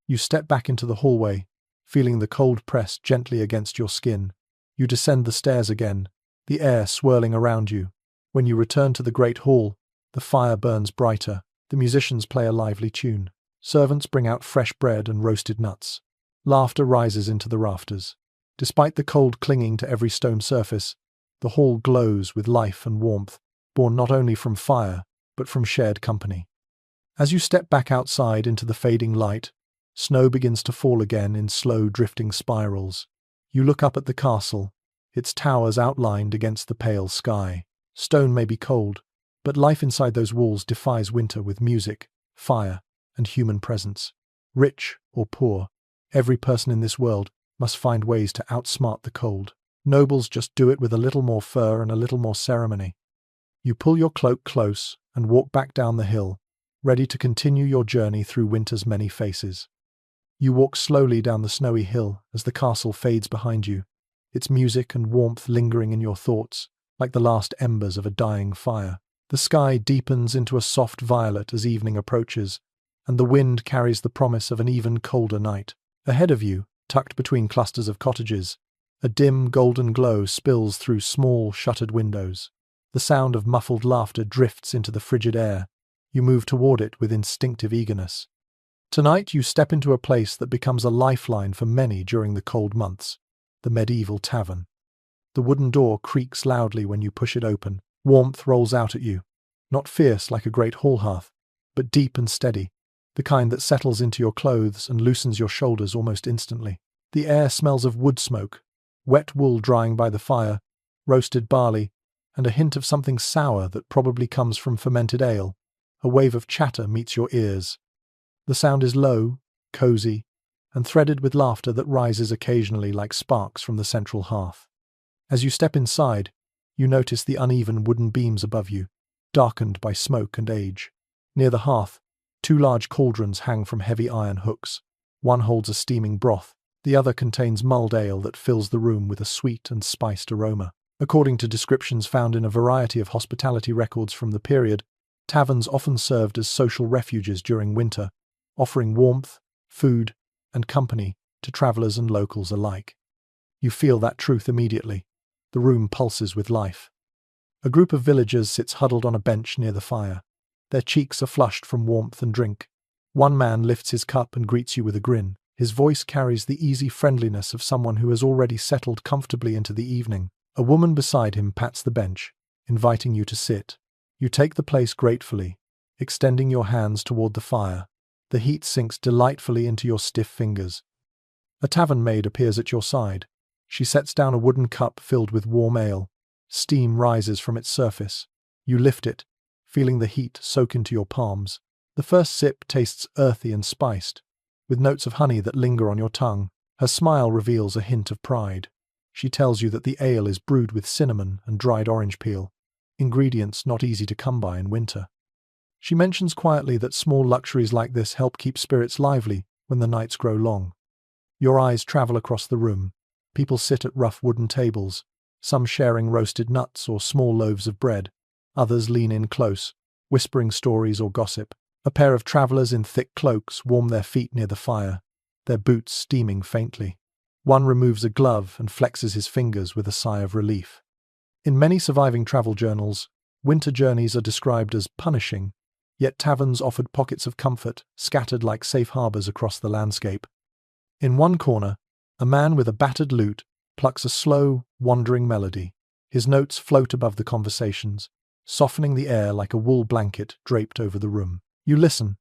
You step back into the hallway, feeling the cold press gently against your skin. You descend the stairs again, the air swirling around you. When you return to the great hall, the fire burns brighter. The musicians play a lively tune. Servants bring out fresh bread and roasted nuts. Laughter rises into the rafters. Despite the cold clinging to every stone surface, the hall glows with life and warmth, born not only from fire, but from shared company. As you step back outside into the fading light, snow begins to fall again in slow drifting spirals. You look up at the castle, its towers outlined against the pale sky. Stone may be cold, but life inside those walls defies winter with music, fire, and human presence. Rich or poor, every person in this world must find ways to outsmart the cold. Nobles just do it with a little more fur and a little more ceremony. You pull your cloak close and walk back down the hill, ready to continue your journey through winter's many faces. You walk slowly down the snowy hill as the castle fades behind you, its music and warmth lingering in your thoughts, like the last embers of a dying fire. The sky deepens into a soft violet as evening approaches, and the wind carries the promise of an even colder night. Ahead of you, tucked between clusters of cottages, a dim golden glow spills through small, shuttered windows. The sound of muffled laughter drifts into the frigid air. You move toward it with instinctive eagerness. Tonight you step into a place that becomes a lifeline for many during the cold months, the medieval tavern. The wooden door creaks loudly when you push it open. Warmth rolls out at you, not fierce like a great hall hearth, but deep and steady, the kind that settles into your clothes and loosens your shoulders almost instantly. The air smells of wood smoke, wet wool drying by the fire, roasted barley, and a hint of something sour that probably comes from fermented ale. A wave of chatter meets your ears. The sound is low, cozy, and threaded with laughter that rises occasionally like sparks from the central hearth. As you step inside, you notice the uneven wooden beams above you, darkened by smoke and age. Near the hearth, two large cauldrons hang from heavy iron hooks. One holds a steaming broth, the other contains mulled ale that fills the room with a sweet and spiced aroma. According to descriptions found in a variety of hospitality records from the period, taverns often served as social refuges during winter, offering warmth, food, and company to travelers and locals alike. You feel that truth immediately. The room pulses with life. A group of villagers sits huddled on a bench near the fire. Their cheeks are flushed from warmth and drink. One man lifts his cup and greets you with a grin. His voice carries the easy friendliness of someone who has already settled comfortably into the evening. A woman beside him pats the bench, inviting you to sit. You take the place gratefully, extending your hands toward the fire. The heat sinks delightfully into your stiff fingers. A tavern maid appears at your side. She sets down a wooden cup filled with warm ale. Steam rises from its surface. You lift it, feeling the heat soak into your palms. The first sip tastes earthy and spiced, with notes of honey that linger on your tongue. Her smile reveals a hint of pride. She tells you that the ale is brewed with cinnamon and dried orange peel, ingredients not easy to come by in winter. She mentions quietly that small luxuries like this help keep spirits lively when the nights grow long. Your eyes travel across the room. People sit at rough wooden tables, some sharing roasted nuts or small loaves of bread. Others lean in close, whispering stories or gossip. A pair of travelers in thick cloaks warm their feet near the fire, their boots steaming faintly. One removes a glove and flexes his fingers with a sigh of relief. In many surviving travel journals, winter journeys are described as punishing, yet taverns offered pockets of comfort, scattered like safe harbors across the landscape. In one corner, a man with a battered lute plucks a slow, wandering melody. His notes float above the conversations, softening the air like a wool blanket draped over the room. You listen,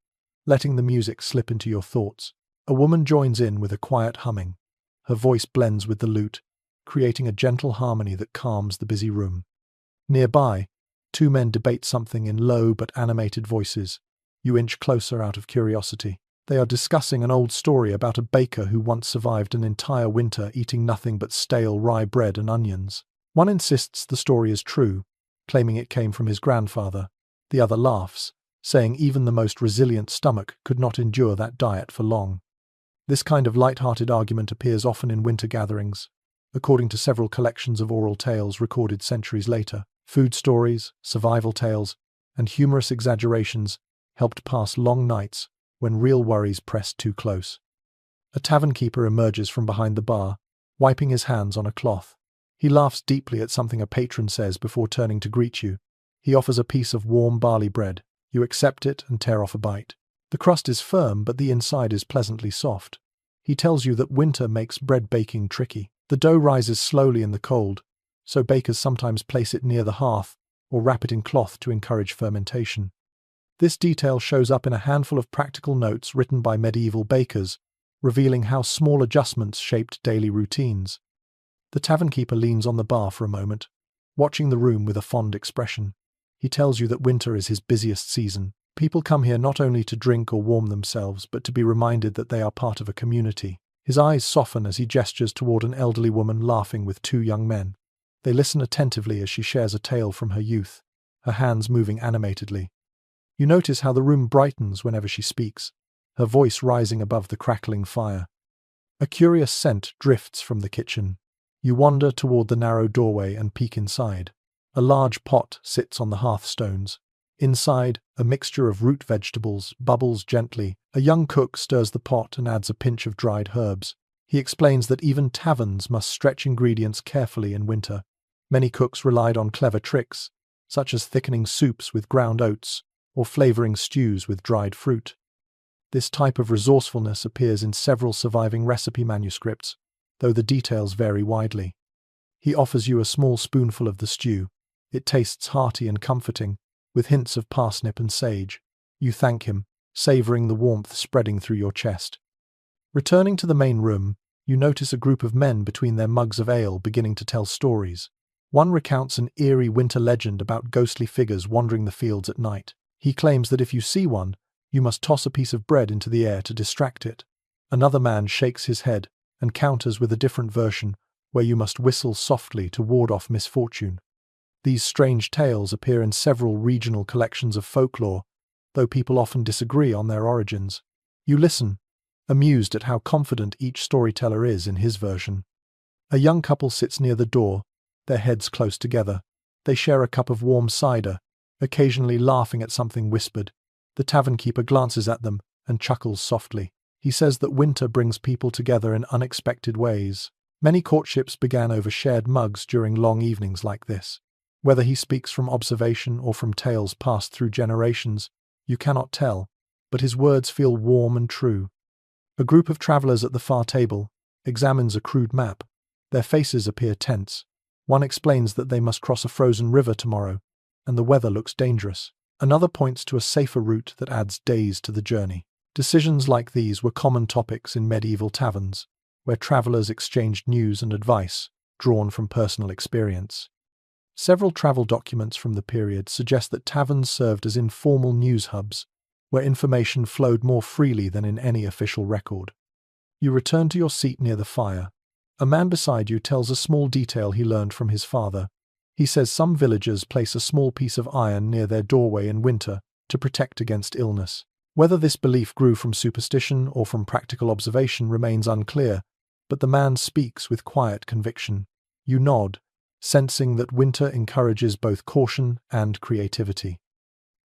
letting the music slip into your thoughts. A woman joins in with a quiet humming. Her voice blends with the lute, creating a gentle harmony that calms the busy room. Nearby, two men debate something in low but animated voices. You inch closer out of curiosity. They are discussing an old story about a baker who once survived an entire winter eating nothing but stale rye bread and onions. One insists the story is true, claiming it came from his grandfather. The other laughs, saying even the most resilient stomach could not endure that diet for long. This kind of light-hearted argument appears often in winter gatherings. According to several collections of oral tales recorded centuries later, food stories, survival tales, and humorous exaggerations helped pass long nights when real worries pressed too close. A tavern keeper emerges from behind the bar, wiping his hands on a cloth. He laughs deeply at something a patron says before turning to greet you. He offers a piece of warm barley bread. You accept it and tear off a bite. The crust is firm, but the inside is pleasantly soft. He tells you that winter makes bread baking tricky. The dough rises slowly in the cold, so bakers sometimes place it near the hearth or wrap it in cloth to encourage fermentation. This detail shows up in a handful of practical notes written by medieval bakers, revealing how small adjustments shaped daily routines. The tavern keeper leans on the bar for a moment, watching the room with a fond expression. He tells you that winter is his busiest season. People come here not only to drink or warm themselves, but to be reminded that they are part of a community. His eyes soften as he gestures toward an elderly woman laughing with two young men. They listen attentively as she shares a tale from her youth, her hands moving animatedly. You notice how the room brightens whenever she speaks, her voice rising above the crackling fire. A curious scent drifts from the kitchen. You wander toward the narrow doorway and peek inside. A large pot sits on the hearthstones. Inside, a mixture of root vegetables bubbles gently. A young cook stirs the pot and adds a pinch of dried herbs. He explains that even taverns must stretch ingredients carefully in winter. Many cooks relied on clever tricks, such as thickening soups with ground oats or flavoring stews with dried fruit. This type of resourcefulness appears in several surviving recipe manuscripts, though the details vary widely. He offers you a small spoonful of the stew. It tastes hearty and comforting, with hints of parsnip and sage. You thank him, savoring the warmth spreading through your chest. Returning to the main room, you notice a group of men between their mugs of ale beginning to tell stories. One recounts an eerie winter legend about ghostly figures wandering the fields at night. He claims that if you see one, you must toss a piece of bread into the air to distract it. Another man shakes his head and counters with a different version, where you must whistle softly to ward off misfortune. These strange tales appear in several regional collections of folklore, though people often disagree on their origins. You listen, amused at how confident each storyteller is in his version. A young couple sits near the door, their heads close together. They share a cup of warm cider, occasionally laughing at something whispered. The tavern keeper glances at them and chuckles softly. He says that winter brings people together in unexpected ways. Many courtships began over shared mugs during long evenings like this. Whether he speaks from observation or from tales passed through generations, you cannot tell, but his words feel warm and true. A group of travelers at the far table examines a crude map. Their faces appear tense. One explains that they must cross a frozen river tomorrow, and the weather looks dangerous. Another points to a safer route that adds days to the journey. Decisions like these were common topics in medieval taverns, where travelers exchanged news and advice, drawn from personal experience. Several travel documents from the period suggest that taverns served as informal news hubs, where information flowed more freely than in any official record. You return to your seat near the fire. A man beside you tells a small detail he learned from his father. He says some villagers place a small piece of iron near their doorway in winter to protect against illness. Whether this belief grew from superstition or from practical observation remains unclear, but the man speaks with quiet conviction. You nod, sensing that winter encourages both caution and creativity.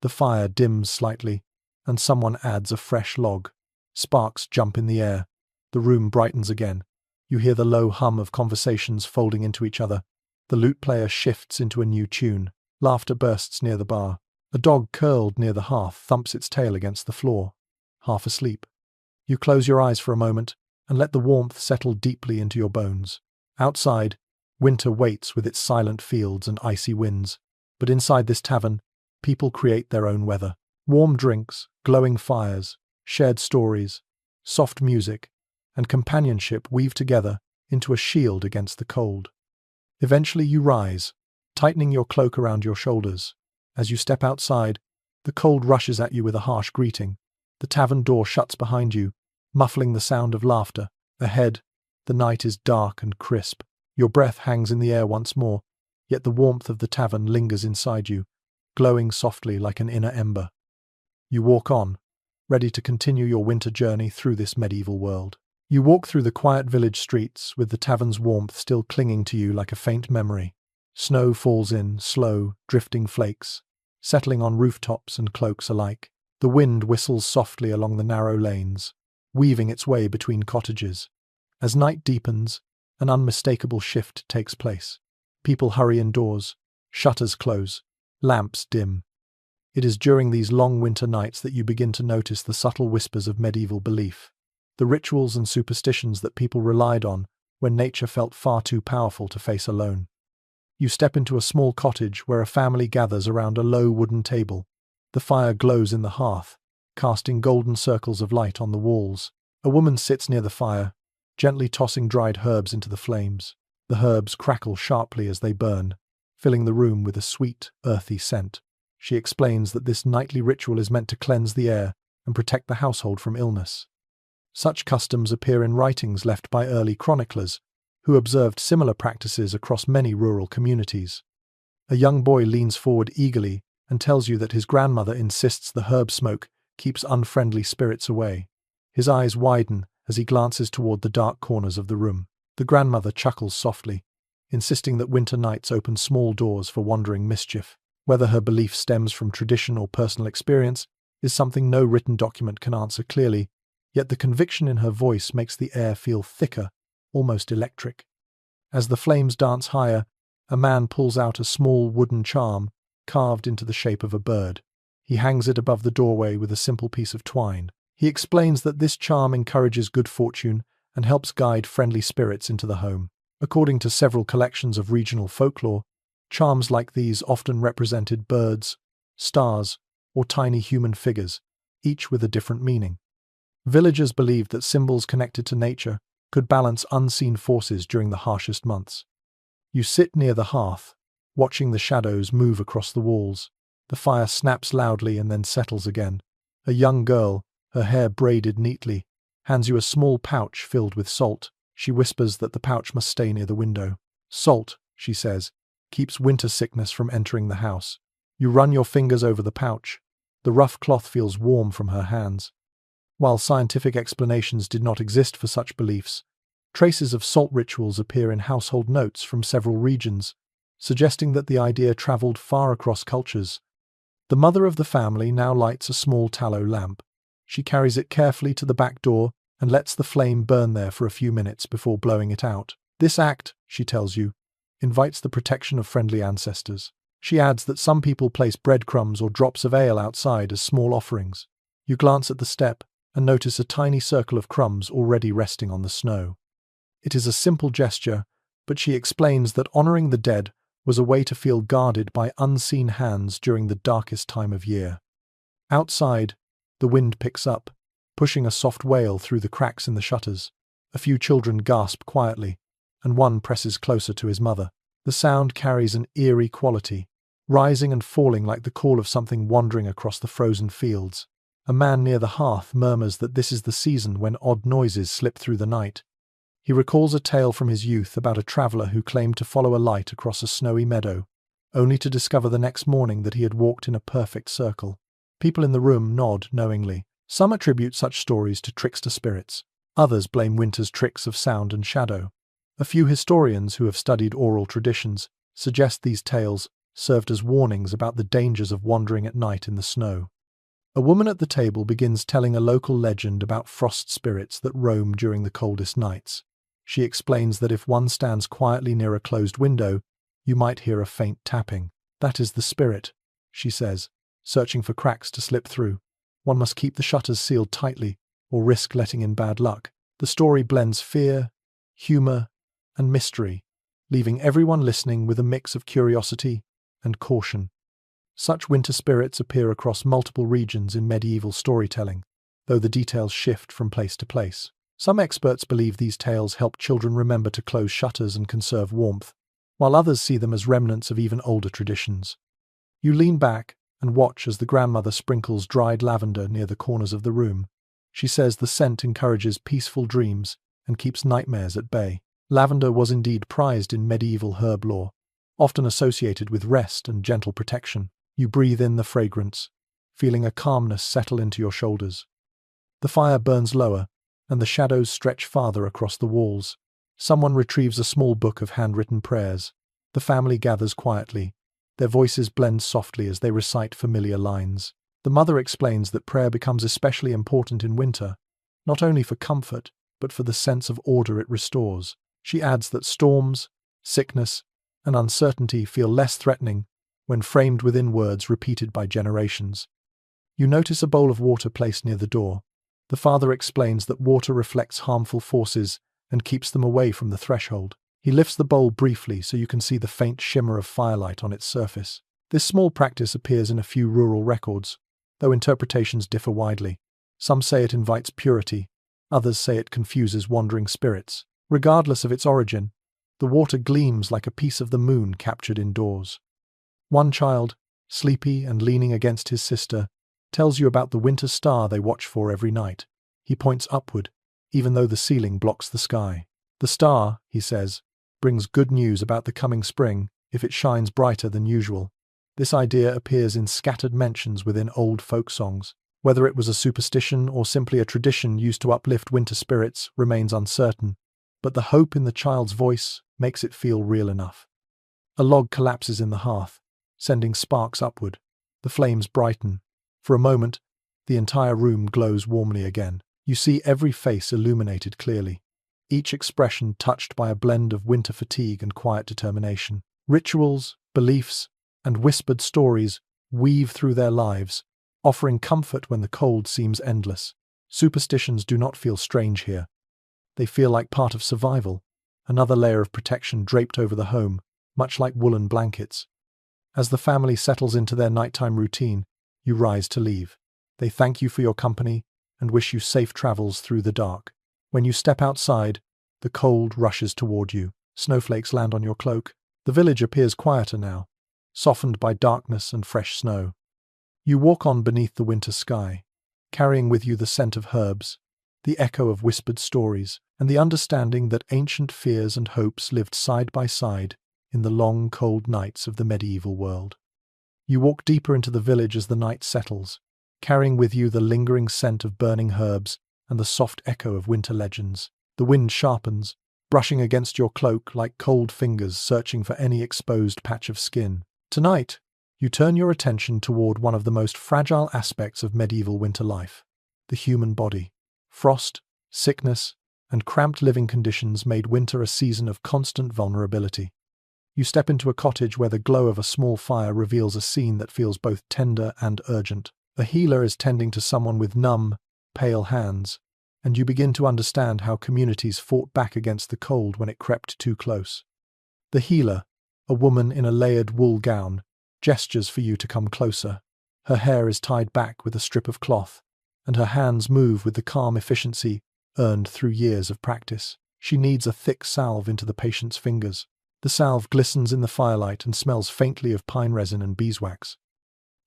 The fire dims slightly, and someone adds a fresh log. Sparks jump in the air. The room brightens again. You hear the low hum of conversations folding into each other. The lute player shifts into a new tune. Laughter bursts near the bar. A dog curled near the hearth thumps its tail against the floor, half asleep. You close your eyes for a moment and let the warmth settle deeply into your bones. Outside, winter waits with its silent fields and icy winds. But inside this tavern, people create their own weather. Warm drinks, glowing fires, shared stories, soft music, and companionship weave together into a shield against the cold. Eventually you rise, tightening your cloak around your shoulders. As you step outside, the cold rushes at you with a harsh greeting. The tavern door shuts behind you, muffling the sound of laughter. Ahead, the night is dark and crisp. Your breath hangs in the air once more, yet the warmth of the tavern lingers inside you, glowing softly like an inner ember. You walk on, ready to continue your winter journey through this medieval world. You walk through the quiet village streets with the tavern's warmth still clinging to you like a faint memory. Snow falls in, slow, drifting flakes, settling on rooftops and cloaks alike. The wind whistles softly along the narrow lanes, weaving its way between cottages. As night deepens, an unmistakable shift takes place. People hurry indoors, shutters close, lamps dim. It is during these long winter nights that you begin to notice the subtle whispers of medieval belief, the rituals and superstitions that people relied on when nature felt far too powerful to face alone. You step into a small cottage where a family gathers around a low wooden table. The fire glows in the hearth, casting golden circles of light on the walls. A woman sits near the fire, gently tossing dried herbs into the flames. The herbs crackle sharply as they burn, filling the room with a sweet, earthy scent. She explains that this nightly ritual is meant to cleanse the air and protect the household from illness. Such customs appear in writings left by early chroniclers, who observed similar practices across many rural communities. A young boy leans forward eagerly and tells you that his grandmother insists the herb smoke keeps unfriendly spirits away. His eyes widen as he glances toward the dark corners of the room. The grandmother chuckles softly, insisting that winter nights open small doors for wandering mischief. Whether her belief stems from tradition or personal experience is something no written document can answer clearly, yet the conviction in her voice makes the air feel thicker, almost electric. As the flames dance higher, a man pulls out a small wooden charm carved into the shape of a bird. He hangs it above the doorway with a simple piece of twine. He explains that this charm encourages good fortune and helps guide friendly spirits into the home. According to several collections of regional folklore, charms like these often represented birds, stars, or tiny human figures, each with a different meaning. Villagers believed that symbols connected to nature could balance unseen forces during the harshest months. You sit near the hearth, watching the shadows move across the walls. The fire snaps loudly and then settles again. A young girl, her hair braided neatly, hands you a small pouch filled with salt. She whispers that the pouch must stay near the window. Salt, she says, keeps winter sickness from entering the house. You run your fingers over the pouch. The rough cloth feels warm from her hands. While scientific explanations did not exist for such beliefs, traces of salt rituals appear in household notes from several regions, suggesting that the idea traveled far across cultures. The mother of the family now lights a small tallow lamp. She carries it carefully to the back door and lets the flame burn there for a few minutes before blowing it out. This act, she tells you, invites the protection of friendly ancestors. She adds that some people place breadcrumbs or drops of ale outside as small offerings. You glance at the step and notice a tiny circle of crumbs already resting on the snow. It is a simple gesture, but she explains that honoring the dead was a way to feel guarded by unseen hands during the darkest time of year. Outside, the wind picks up, pushing a soft wail through the cracks in the shutters. A few children gasp quietly, and one presses closer to his mother. The sound carries an eerie quality, rising and falling like the call of something wandering across the frozen fields. A man near the hearth murmurs that this is the season when odd noises slip through the night. He recalls a tale from his youth about a traveller who claimed to follow a light across a snowy meadow, only to discover the next morning that he had walked in a perfect circle. People in the room nod knowingly. Some attribute such stories to trickster spirits. Others blame winter's tricks of sound and shadow. A few historians who have studied oral traditions suggest these tales served as warnings about the dangers of wandering at night in the snow. A woman at the table begins telling a local legend about frost spirits that roam during the coldest nights. She explains that if one stands quietly near a closed window, you might hear a faint tapping. That is the spirit, she says, searching for cracks to slip through. One must keep the shutters sealed tightly or risk letting in bad luck. The story blends fear, humor, and mystery, leaving everyone listening with a mix of curiosity and caution. Such winter spirits appear across multiple regions in medieval storytelling, though the details shift from place to place. Some experts believe these tales help children remember to close shutters and conserve warmth, while others see them as remnants of even older traditions. You lean back and watch as the grandmother sprinkles dried lavender near the corners of the room. She says the scent encourages peaceful dreams and keeps nightmares at bay. Lavender was indeed prized in medieval herb lore, often associated with rest and gentle protection. You breathe in the fragrance, feeling a calmness settle into your shoulders. The fire burns lower, and the shadows stretch farther across the walls. Someone retrieves a small book of handwritten prayers. The family gathers quietly. Their voices blend softly as they recite familiar lines. The mother explains that prayer becomes especially important in winter, not only for comfort, but for the sense of order it restores. She adds that storms, sickness, and uncertainty feel less threatening when framed within words repeated by generations. You notice a bowl of water placed near the door. The father explains that water reflects harmful forces and keeps them away from the threshold. He lifts the bowl briefly so you can see the faint shimmer of firelight on its surface. This small practice appears in a few rural records, though interpretations differ widely. Some say it invites purity, others say it confuses wandering spirits. Regardless of its origin, the water gleams like a piece of the moon captured indoors. One child, sleepy and leaning against his sister, tells you about the winter star they watch for every night. He points upward, even though the ceiling blocks the sky. The star, he says, brings good news about the coming spring if it shines brighter than usual. This idea appears in scattered mentions within old folk songs. Whether it was a superstition or simply a tradition used to uplift winter spirits remains uncertain, but the hope in the child's voice makes it feel real enough. A log collapses in the hearth, sending sparks upward. The flames brighten. For a moment, the entire room glows warmly again. You see every face illuminated clearly, each expression touched by a blend of winter fatigue and quiet determination. Rituals, beliefs, and whispered stories weave through their lives, offering comfort when the cold seems endless. Superstitions do not feel strange here. They feel like part of survival, another layer of protection draped over the home, much like woolen blankets. As the family settles into their nighttime routine, you rise to leave. They thank you for your company and wish you safe travels through the dark. When you step outside, the cold rushes toward you. Snowflakes land on your cloak. The village appears quieter now, softened by darkness and fresh snow. You walk on beneath the winter sky, carrying with you the scent of herbs, the echo of whispered stories, and the understanding that ancient fears and hopes lived side by side in the long, cold nights of the medieval world. You walk deeper into the village as the night settles, carrying with you the lingering scent of burning herbs and the soft echo of winter legends. The wind sharpens, brushing against your cloak like cold fingers searching for any exposed patch of skin. Tonight, you turn your attention toward one of the most fragile aspects of medieval winter life, the human body. Frost, sickness, and cramped living conditions made winter a season of constant vulnerability. You step into a cottage where the glow of a small fire reveals a scene that feels both tender and urgent. A healer is tending to someone with numb, pale hands, and you begin to understand how communities fought back against the cold when it crept too close. The healer, a woman in a layered wool gown, gestures for you to come closer. Her hair is tied back with a strip of cloth, and her hands move with the calm efficiency earned through years of practice. She kneads a thick salve into the patient's fingers. The salve glistens in the firelight and smells faintly of pine resin and beeswax.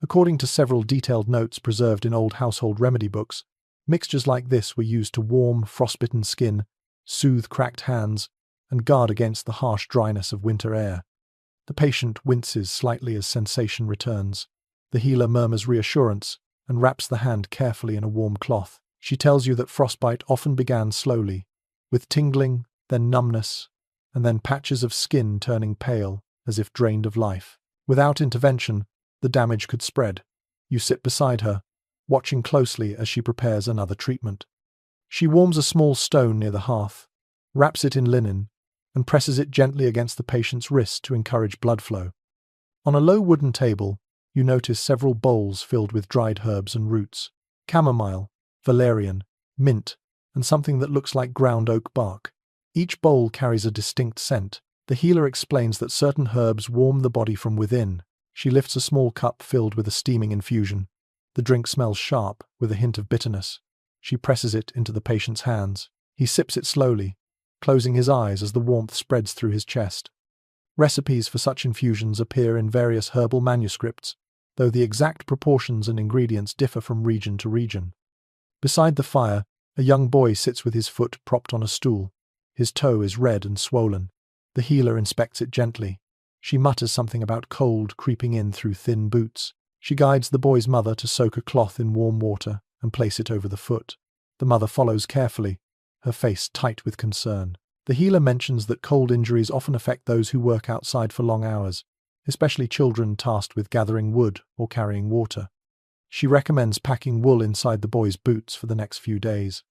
According to several detailed notes preserved in old household remedy books, mixtures like this were used to warm frostbitten skin, soothe cracked hands, and guard against the harsh dryness of winter air. The patient winces slightly as sensation returns. The healer murmurs reassurance and wraps the hand carefully in a warm cloth. She tells you that frostbite often began slowly, with tingling, then numbness, and then patches of skin turning pale, as if drained of life. Without intervention, the damage could spread. You sit beside her, watching closely as she prepares another treatment. She warms a small stone near the hearth, wraps it in linen, and presses it gently against the patient's wrist to encourage blood flow. On a low wooden table, you notice several bowls filled with dried herbs and roots: chamomile, valerian, mint, and something that looks like ground oak bark. Each bowl carries a distinct scent. The healer explains that certain herbs warm the body from within. She lifts a small cup filled with a steaming infusion. The drink smells sharp, with a hint of bitterness. She presses it into the patient's hands. He sips it slowly, closing his eyes as the warmth spreads through his chest. Recipes for such infusions appear in various herbal manuscripts, though the exact proportions and ingredients differ from region to region. Beside the fire, a young boy sits with his foot propped on a stool. His toe is red and swollen. The healer inspects it gently. She mutters something about cold creeping in through thin boots. She guides the boy's mother to soak a cloth in warm water and place it over the foot. The mother follows carefully, her face tight with concern. The healer mentions that cold injuries often affect those who work outside for long hours, especially children tasked with gathering wood or carrying water. She recommends packing wool inside the boy's boots for the next few days.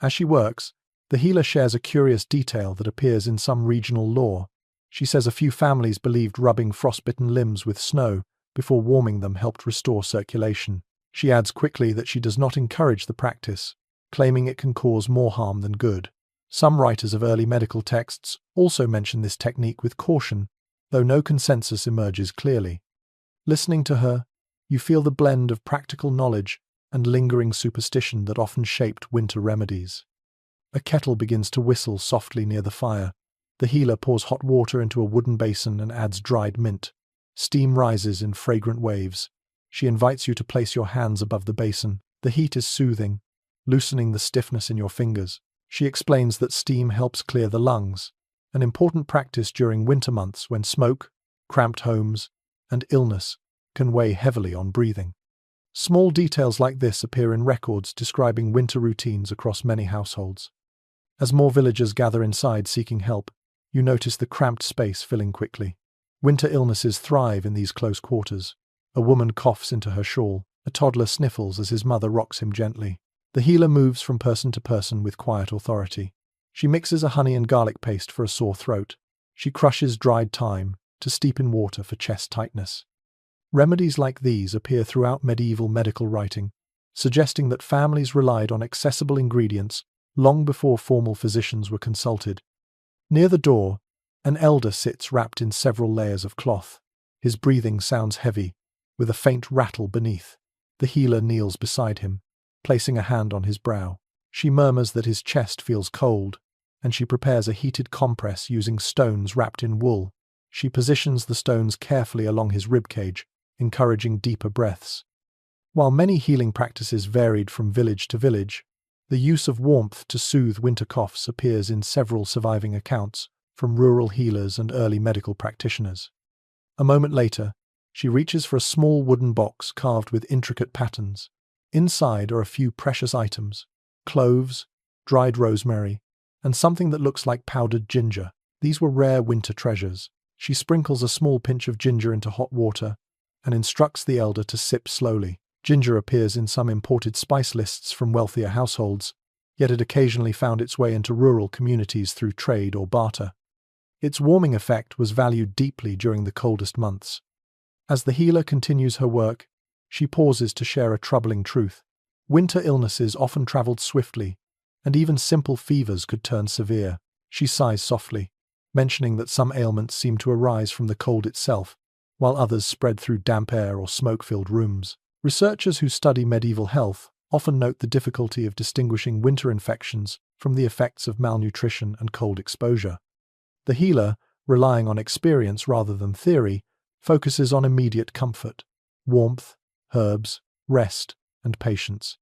As she works, the healer shares a curious detail that appears in some regional lore. She says a few families believed rubbing frostbitten limbs with snow before warming them helped restore circulation. She adds quickly that she does not encourage the practice, claiming it can cause more harm than good. Some writers of early medical texts also mention this technique with caution, though no consensus emerges clearly. Listening to her, you feel the blend of practical knowledge and lingering superstition that often shaped winter remedies. A kettle begins to whistle softly near the fire. The healer pours hot water into a wooden basin and adds dried mint. Steam rises in fragrant waves. She invites you to place your hands above the basin. The heat is soothing, loosening the stiffness in your fingers. She explains that steam helps clear the lungs, an important practice during winter months when smoke, cramped homes, and illness can weigh heavily on breathing. Small details like this appear in records describing winter routines across many households. As more villagers gather inside seeking help, you notice the cramped space filling quickly. Winter illnesses thrive in these close quarters. A woman coughs into her shawl. A toddler sniffles as his mother rocks him gently. The healer moves from person to person with quiet authority. She mixes a honey and garlic paste for a sore throat. She crushes dried thyme to steep in water for chest tightness. Remedies like these appear throughout medieval medical writing, suggesting that families relied on accessible ingredients long before formal physicians were consulted. Near the door, an elder sits wrapped in several layers of cloth. His breathing sounds heavy, with a faint rattle beneath. The healer kneels beside him, placing a hand on his brow. She murmurs that his chest feels cold, and she prepares a heated compress using stones wrapped in wool. She positions the stones carefully along his ribcage, encouraging deeper breaths. While many healing practices varied from village to village, the use of warmth to soothe winter coughs appears in several surviving accounts from rural healers and early medical practitioners. A moment later, she reaches for a small wooden box carved with intricate patterns. Inside are a few precious items: cloves, dried rosemary, and something that looks like powdered ginger. These were rare winter treasures. She sprinkles a small pinch of ginger into hot water and instructs the elder to sip slowly. Ginger appears in some imported spice lists from wealthier households, yet it occasionally found its way into rural communities through trade or barter. Its warming effect was valued deeply during the coldest months. As the healer continues her work, she pauses to share a troubling truth. Winter illnesses often traveled swiftly, and even simple fevers could turn severe. She sighs softly, mentioning that some ailments seem to arise from the cold itself, while others spread through damp air or smoke-filled rooms. Researchers who study medieval health often note the difficulty of distinguishing winter infections from the effects of malnutrition and cold exposure. The healer, relying on experience rather than theory, focuses on immediate comfort. warmth, herbs, rest, and patience.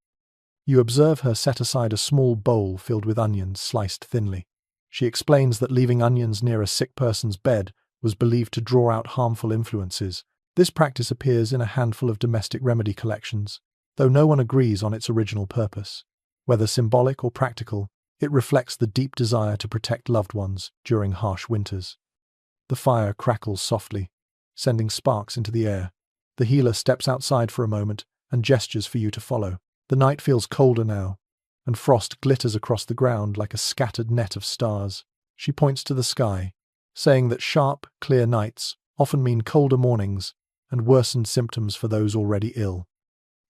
You observe her set aside a small bowl filled with onions sliced thinly. She explains that leaving onions near a sick person's bed was believed to draw out harmful influences. This practice appears in a handful of domestic remedy collections, though no one agrees on its original purpose. Whether symbolic or practical, it reflects the deep desire to protect loved ones during harsh winters. The fire crackles softly, sending sparks into the air. The healer steps outside for a moment and gestures for you to follow. The night feels colder now, and frost glitters across the ground like a scattered net of stars. She points to the sky, saying that sharp, clear nights often mean colder mornings and worsened symptoms for those already ill.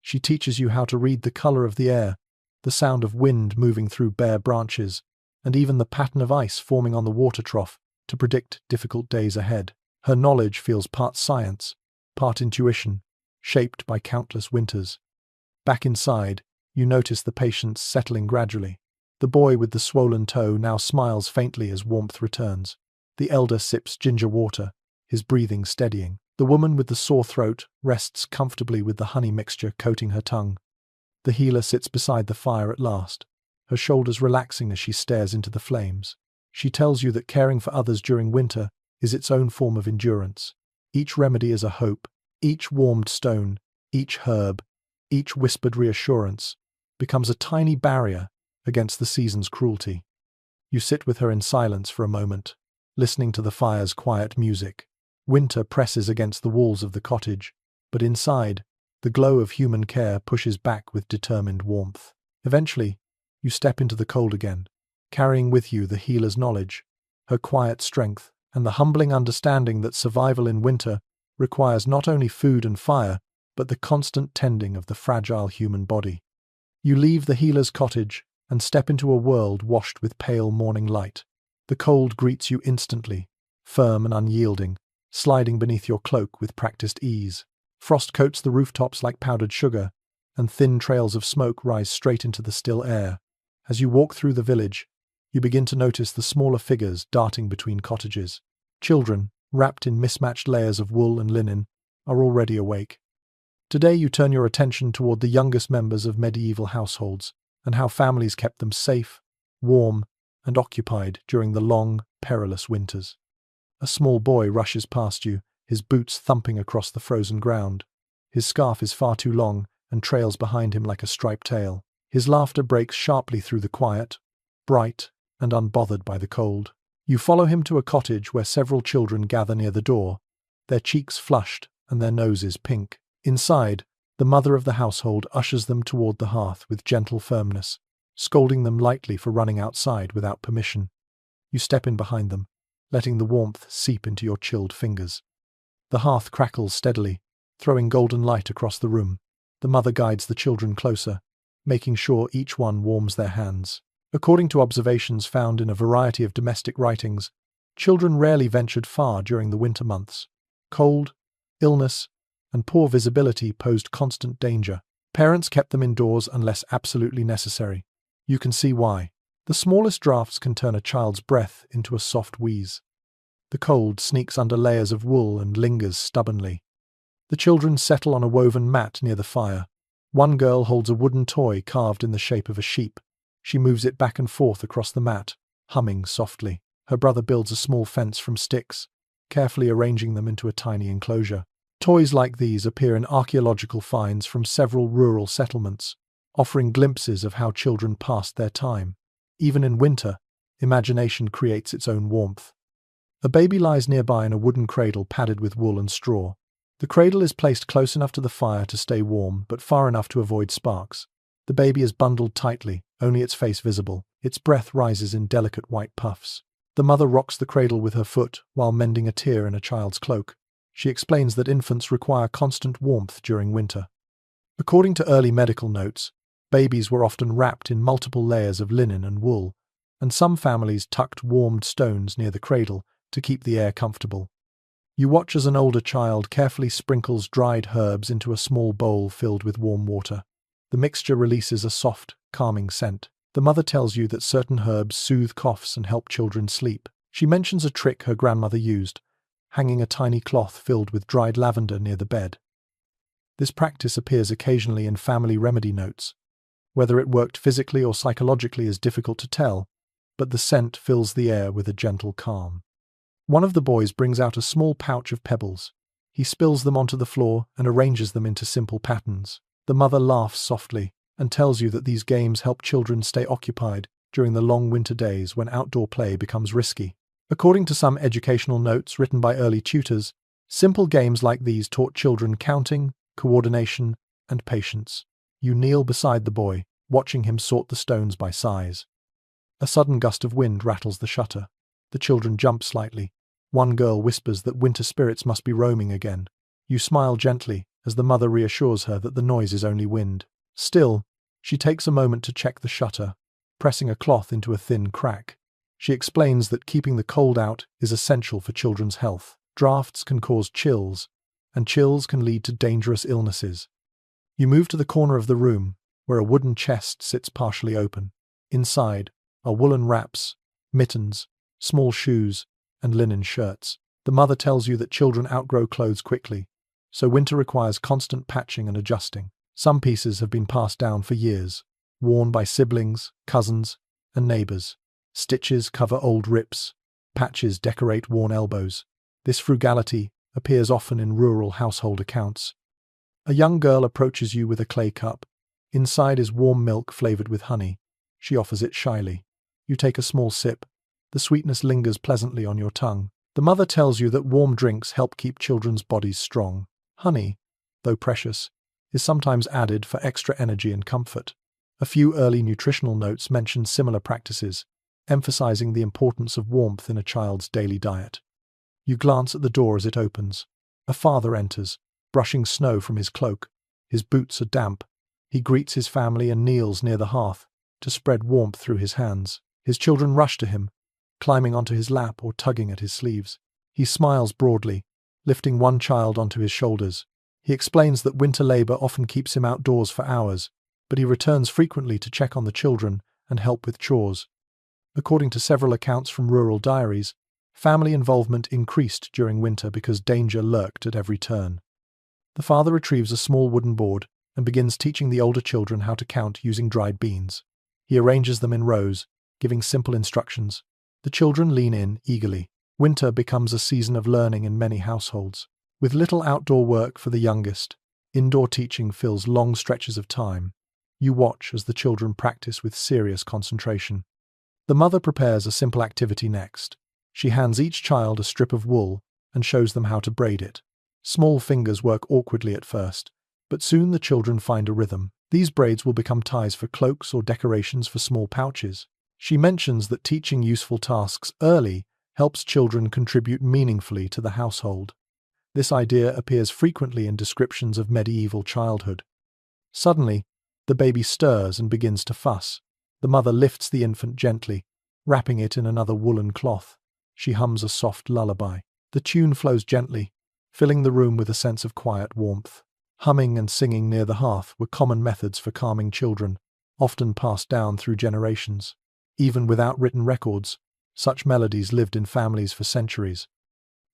She teaches you how to read the color of the air, the sound of wind moving through bare branches, and even the pattern of ice forming on the water trough to predict difficult days ahead. Her knowledge feels part science, part intuition, shaped by countless winters. Back inside, you notice the patients settling gradually. The boy with the swollen toe now smiles faintly as warmth returns. The elder sips ginger water, his breathing steadying. The woman with the sore throat rests comfortably with the honey mixture coating her tongue. The healer sits beside the fire at last, her shoulders relaxing as she stares into the flames. She tells you that caring for others during winter is its own form of endurance. Each remedy is a hope, each warmed stone, each herb, each whispered reassurance becomes a tiny barrier against the season's cruelty. You sit with her in silence for a moment, listening to the fire's quiet music. Winter presses against the walls of the cottage, but inside, the glow of human care pushes back with determined warmth. Eventually, you step into the cold again, carrying with you the healer's knowledge, her quiet strength, and the humbling understanding that survival in winter requires not only food and fire, but the constant tending of the fragile human body. You leave the healer's cottage and step into a world washed with pale morning light. The cold greets you instantly, firm and unyielding, sliding beneath your cloak with practiced ease. Frost coats the rooftops like powdered sugar, and thin trails of smoke rise straight into the still air. As you walk through the village, you begin to notice the smaller figures darting between cottages. Children, wrapped in mismatched layers of wool and linen, are already awake. Today you turn your attention toward the youngest members of medieval households and how families kept them safe, warm, and occupied during the long, perilous winters. A small boy rushes past you, his boots thumping across the frozen ground. His scarf is far too long and trails behind him like a striped tail. His laughter breaks sharply through the quiet, bright and unbothered by the cold. You follow him to a cottage where several children gather near the door, their cheeks flushed and their noses pink. Inside, the mother of the household ushers them toward the hearth with gentle firmness, scolding them lightly for running outside without permission. You step in behind them, letting the warmth seep into your chilled fingers. The hearth crackles steadily, throwing golden light across the room. The mother guides the children closer, making sure each one warms their hands. According to observations found in a variety of domestic writings, children rarely ventured far during the winter months. Cold, illness, and poor visibility posed constant danger. Parents kept them indoors unless absolutely necessary. You can see why. The smallest draughts can turn a child's breath into a soft wheeze. The cold sneaks under layers of wool and lingers stubbornly. The children settle on a woven mat near the fire. One girl holds a wooden toy carved in the shape of a sheep. She moves it back and forth across the mat, humming softly. Her brother builds a small fence from sticks, carefully arranging them into a tiny enclosure. Toys like these appear in archaeological finds from several rural settlements, offering glimpses of how children passed their time. Even in winter, imagination creates its own warmth. A baby lies nearby in a wooden cradle padded with wool and straw. The cradle is placed close enough to the fire to stay warm, but far enough to avoid sparks. The baby is bundled tightly, only its face visible. Its breath rises in delicate white puffs. The mother rocks the cradle with her foot while mending a tear in a child's cloak. She explains that infants require constant warmth during winter. According to early medical notes, babies were often wrapped in multiple layers of linen and wool, and some families tucked warmed stones near the cradle to keep the air comfortable. You watch as an older child carefully sprinkles dried herbs into a small bowl filled with warm water. The mixture releases a soft, calming scent. The mother tells you that certain herbs soothe coughs and help children sleep. She mentions a trick her grandmother used, hanging a tiny cloth filled with dried lavender near the bed. This practice appears occasionally in family remedy notes. Whether it worked physically or psychologically is difficult to tell, but the scent fills the air with a gentle calm. One of the boys brings out a small pouch of pebbles. He spills them onto the floor and arranges them into simple patterns. The mother laughs softly and tells you that these games help children stay occupied during the long winter days when outdoor play becomes risky. According to some educational notes written by early tutors, simple games like these taught children counting, coordination, and patience. You kneel beside the boy, watching him sort the stones by size. A sudden gust of wind rattles the shutter. The children jump slightly. One girl whispers that winter spirits must be roaming again. You smile gently as the mother reassures her that the noise is only wind. Still, she takes a moment to check the shutter, pressing a cloth into a thin crack. She explains that keeping the cold out is essential for children's health. Drafts can cause chills, and chills can lead to dangerous illnesses. You move to the corner of the room, where a wooden chest sits partially open. Inside are woolen wraps, mittens, small shoes, and linen shirts. The mother tells you that children outgrow clothes quickly, so winter requires constant patching and adjusting. Some pieces have been passed down for years, worn by siblings, cousins, and neighbors. Stitches cover old rips, patches decorate worn elbows. This frugality appears often in rural household accounts. A young girl approaches you with a clay cup. Inside is warm milk flavored with honey. She offers it shyly. You take a small sip. The sweetness lingers pleasantly on your tongue. The mother tells you that warm drinks help keep children's bodies strong. Honey, though precious, is sometimes added for extra energy and comfort. A few early nutritional notes mention similar practices, emphasizing the importance of warmth in a child's daily diet. You glance at the door as it opens. A father enters, brushing snow from his cloak. His boots are damp. He greets his family and kneels near the hearth to spread warmth through his hands. His children rush to him, climbing onto his lap or tugging at his sleeves. He smiles broadly, lifting one child onto his shoulders. He explains that winter labor often keeps him outdoors for hours, but he returns frequently to check on the children and help with chores. According to several accounts from rural diaries, family involvement increased during winter because danger lurked at every turn. The father retrieves a small wooden board and begins teaching the older children how to count using dried beans. He arranges them in rows, giving simple instructions. The children lean in eagerly. Winter becomes a season of learning in many households. With little outdoor work for the youngest, indoor teaching fills long stretches of time. You watch as the children practice with serious concentration. The mother prepares a simple activity next. She hands each child a strip of wool and shows them how to braid it. Small fingers work awkwardly at first, but soon the children find a rhythm. These braids will become ties for cloaks or decorations for small pouches. She mentions that teaching useful tasks early helps children contribute meaningfully to the household. This idea appears frequently in descriptions of medieval childhood. Suddenly, the baby stirs and begins to fuss. The mother lifts the infant gently, wrapping it in another woolen cloth. She hums a soft lullaby. The tune flows gently, filling the room with a sense of quiet warmth. Humming and singing near the hearth were common methods for calming children, often passed down through generations. Even without written records, such melodies lived in families for centuries.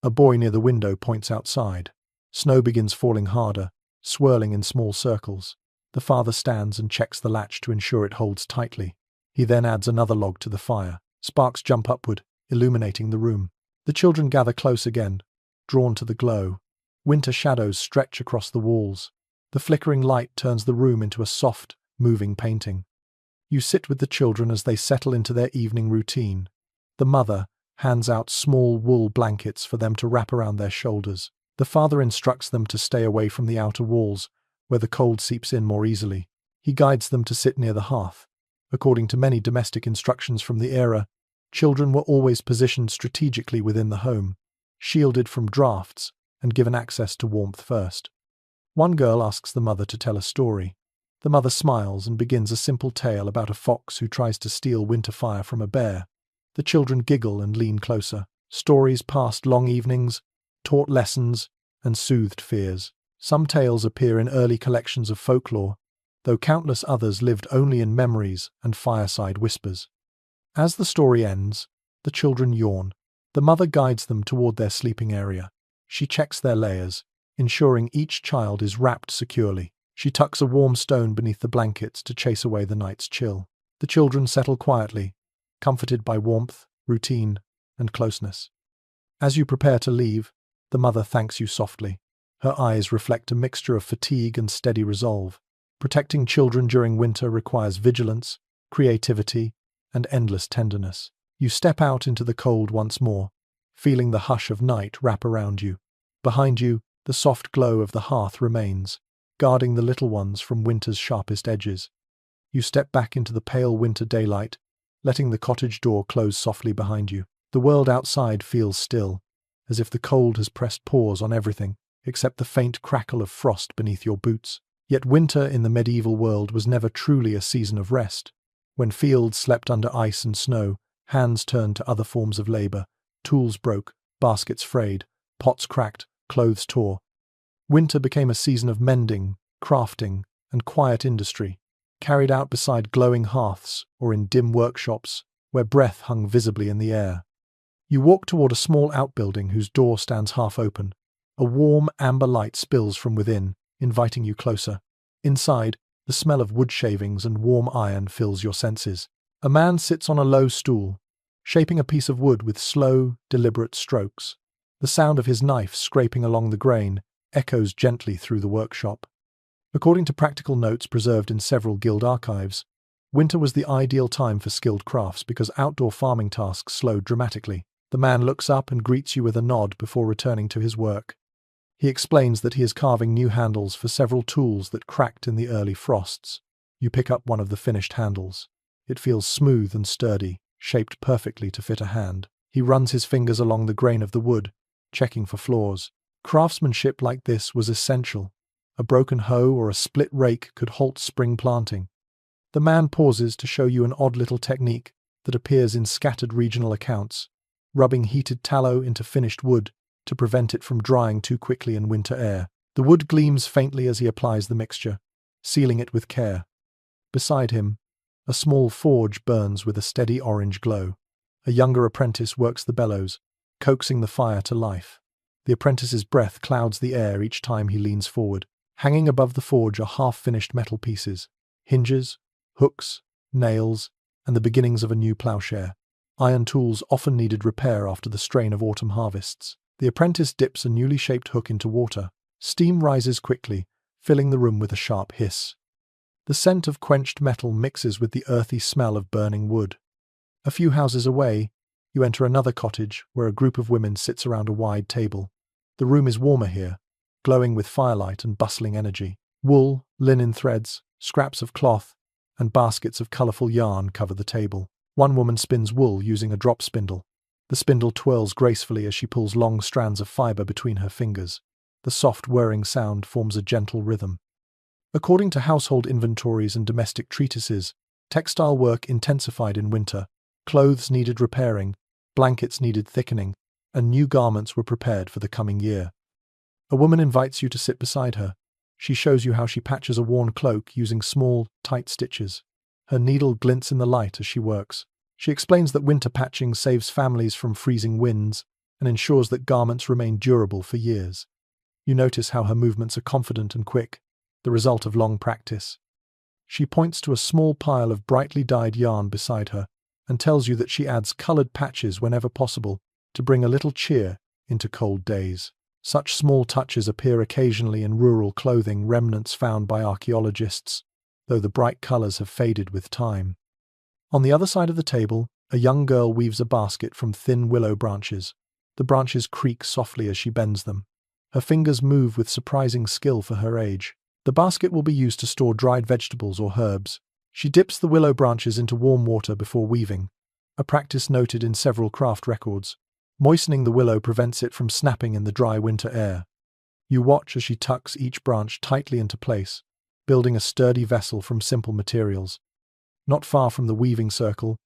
A boy near the window points outside. Snow begins falling harder, swirling in small circles. The father stands and checks the latch to ensure it holds tightly. He then adds another log to the fire. Sparks jump upward, illuminating the room. The children gather close again, drawn to the glow. Winter shadows stretch across the walls. The flickering light turns the room into a soft, moving painting. You sit with the children as they settle into their evening routine. The mother hands out small wool blankets for them to wrap around their shoulders. The father instructs them to stay away from the outer walls, where the cold seeps in more easily. He guides them to sit near the hearth. According to many domestic instructions from the era, children were always positioned strategically within the home, shielded from drafts and given access to warmth first. One girl asks the mother to tell a story. The mother smiles and begins a simple tale about a fox who tries to steal winter fire from a bear. The children giggle and lean closer. Stories passed long evenings, taught lessons, and soothed fears. Some tales appear in early collections of folklore, though countless others lived only in memories and fireside whispers. As the story ends, the children yawn. The mother guides them toward their sleeping area. She checks their layers, ensuring each child is wrapped securely. She tucks a warm stone beneath the blankets to chase away the night's chill. The children settle quietly, comforted by warmth, routine, and closeness. As you prepare to leave, the mother thanks you softly. Her eyes reflect a mixture of fatigue and steady resolve. Protecting children during winter requires vigilance, creativity, and endless tenderness. You step out into the cold once more, feeling the hush of night wrap around you. Behind you, the soft glow of the hearth remains, guarding the little ones from winter's sharpest edges. You step back into the pale winter daylight, letting the cottage door close softly behind you. The world outside feels still, as if the cold has pressed pause on everything, except the faint crackle of frost beneath your boots. Yet winter in the medieval world was never truly a season of rest. When fields slept under ice and snow, hands turned to other forms of labor. Tools broke, baskets frayed, pots cracked, clothes tore. Winter became a season of mending, crafting, and quiet industry, carried out beside glowing hearths or in dim workshops where breath hung visibly in the air. You walk toward a small outbuilding whose door stands half open. A warm amber light spills from within, inviting you closer. Inside, the smell of wood shavings and warm iron fills your senses. A man sits on a low stool, shaping a piece of wood with slow, deliberate strokes. The sound of his knife scraping along the grain echoes gently through the workshop. According to practical notes preserved in several guild archives, winter was the ideal time for skilled crafts because outdoor farming tasks slowed dramatically. The man looks up and greets you with a nod before returning to his work. He explains that he is carving new handles for several tools that cracked in the early frosts. You pick up one of the finished handles. It feels smooth and sturdy, shaped perfectly to fit a hand. He runs his fingers along the grain of the wood, checking for flaws. Craftsmanship like this was essential. A broken hoe or a split rake could halt spring planting. The man pauses to show you an odd little technique that appears in scattered regional accounts, rubbing heated tallow into finished wood to prevent it from drying too quickly in winter air. The wood gleams faintly as he applies the mixture, sealing it with care. Beside him, a small forge burns with a steady orange glow. A younger apprentice works the bellows, coaxing the fire to life. The apprentice's breath clouds the air each time he leans forward. Hanging above the forge are half-finished metal pieces, hinges, hooks, nails, and the beginnings of a new plowshare. Iron tools often needed repair after the strain of autumn harvests. The apprentice dips a newly shaped hook into water. Steam rises quickly, filling the room with a sharp hiss. The scent of quenched metal mixes with the earthy smell of burning wood. A few houses away, you enter another cottage where a group of women sits around a wide table. The room is warmer here, glowing with firelight and bustling energy. Wool, linen threads, scraps of cloth, and baskets of colourful yarn cover the table. One woman spins wool using a drop spindle. The spindle twirls gracefully as she pulls long strands of fibre between her fingers. The soft whirring sound forms a gentle rhythm. According to household inventories and domestic treatises, textile work intensified in winter. Clothes needed repairing, blankets needed thickening, and new garments were prepared for the coming year. A woman invites you to sit beside her. She shows you how she patches a worn cloak using small, tight stitches. Her needle glints in the light as she works. She explains that winter patching saves families from freezing winds and ensures that garments remain durable for years. You notice how her movements are confident and quick, the result of long practice. She points to a small pile of brightly dyed yarn beside her and tells you that she adds coloured patches whenever possible to bring a little cheer into cold days. Such small touches appear occasionally in rural clothing remnants found by archaeologists, though the bright colours have faded with time. On the other side of the table, a young girl weaves a basket from thin willow branches. The branches creak softly as she bends them. Her fingers move with surprising skill for her age. The basket will be used to store dried vegetables or herbs. She dips the willow branches into warm water before weaving, a practice noted in several craft records. Moistening the willow prevents it from snapping in the dry winter air. You watch as she tucks each branch tightly into place, building a sturdy vessel from simple materials. Not far from the weaving circle,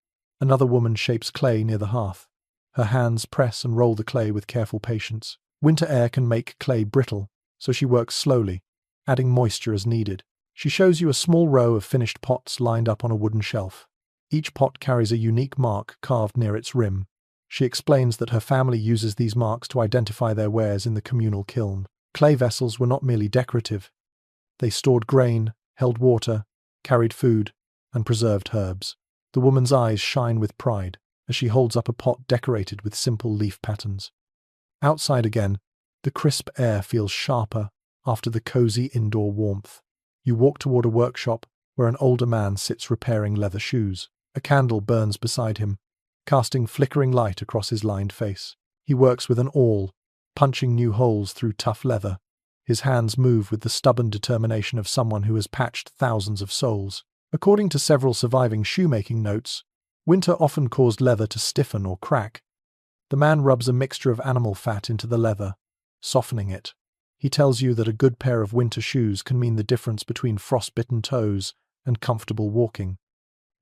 another woman shapes clay near the hearth. Her hands press and roll the clay with careful patience. Winter air can make clay brittle, so she works slowly, adding moisture as needed. She shows you a small row of finished pots lined up on a wooden shelf. Each pot carries a unique mark carved near its rim. She explains that her family uses these marks to identify their wares in the communal kiln. Clay vessels were not merely decorative. They stored grain, held water, carried food, and preserved herbs. The woman's eyes shine with pride as she holds up a pot decorated with simple leaf patterns. Outside again, the crisp air feels sharper after the cozy indoor warmth. You walk toward a workshop where an older man sits repairing leather shoes. A candle burns beside him, casting flickering light across his lined face. He works with an awl, punching new holes through tough leather. His hands move with the stubborn determination of someone who has patched thousands of soles. According to several surviving shoemaking notes, winter often caused leather to stiffen or crack. The man rubs a mixture of animal fat into the leather, softening it. He tells you that a good pair of winter shoes can mean the difference between frostbitten toes and comfortable walking.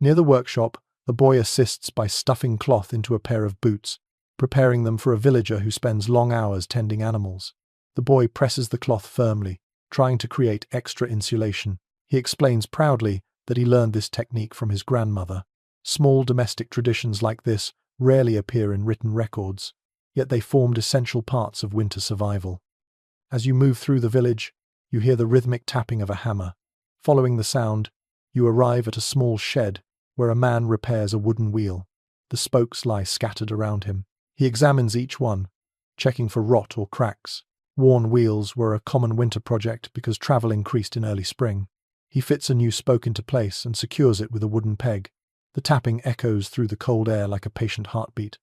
Near the workshop, the boy assists by stuffing cloth into a pair of boots, preparing them for a villager who spends long hours tending animals. The boy presses the cloth firmly, trying to create extra insulation. He explains proudly that he learned this technique from his grandmother. Small domestic traditions like this rarely appear in written records, yet they formed essential parts of winter survival. As you move through the village, you hear the rhythmic tapping of a hammer. Following the sound, you arrive at a small shed where a man repairs a wooden wheel. The spokes lie scattered around him. He examines each one, checking for rot or cracks. Worn wheels were a common winter project because travel increased in early spring. He fits a new spoke into place and secures it with a wooden peg. The tapping echoes through the cold air like a patient heartbeat.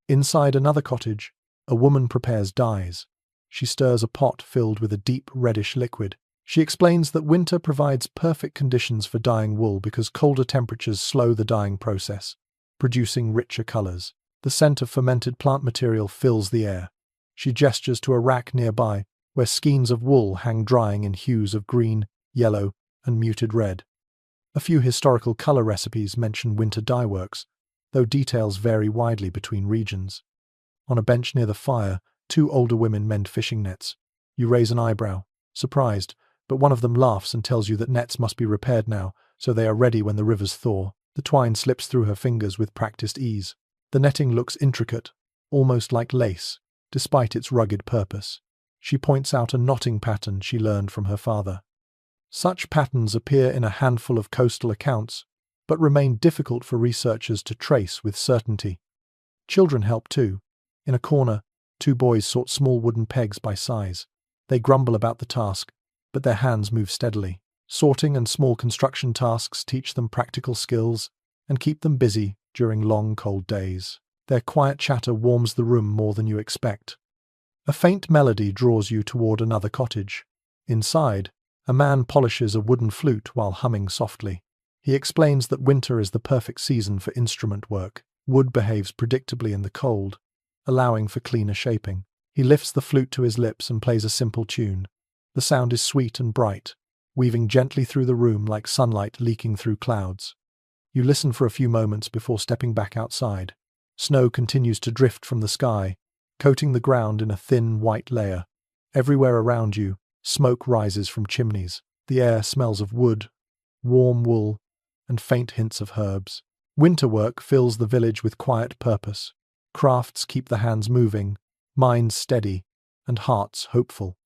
Inside another cottage, a woman prepares dyes. She stirs a pot filled with a deep reddish liquid. She explains that winter provides perfect conditions for dyeing wool because colder temperatures slow the dyeing process, producing richer colors. The scent of fermented plant material fills the air. She gestures to a rack nearby, where skeins of wool hang drying in hues of green, yellow, and muted red. A few historical color recipes mention winter dye works, though details vary widely between regions. On a bench near the fire, two older women mend fishing nets. You raise an eyebrow, surprised, but one of them laughs and tells you that nets must be repaired now, so they are ready when the rivers thaw. The twine slips through her fingers with practiced ease. The netting looks intricate, almost like lace, despite its rugged purpose. She points out a knotting pattern she learned from her father. Such patterns appear in a handful of coastal accounts, but remain difficult for researchers to trace with certainty. Children help too. In a corner, two boys sort small wooden pegs by size. They grumble about the task, but their hands move steadily. Sorting and small construction tasks teach them practical skills and keep them busy during long, cold days. Their quiet chatter warms the room more than you expect. A faint melody draws you toward another cottage. Inside, a man polishes a wooden flute while humming softly. He explains that winter is the perfect season for instrument work. Wood behaves predictably in the cold, allowing for cleaner shaping. He lifts the flute to his lips and plays a simple tune. The sound is sweet and bright, weaving gently through the room like sunlight leaking through clouds. You listen for a few moments before stepping back outside. Snow continues to drift from the sky, coating the ground in a thin white layer. Everywhere around you, smoke rises from chimneys. The air smells of wood, warm wool, and faint hints of herbs. Winter work fills the village with quiet purpose. Crafts keep the hands moving, minds steady, and hearts hopeful.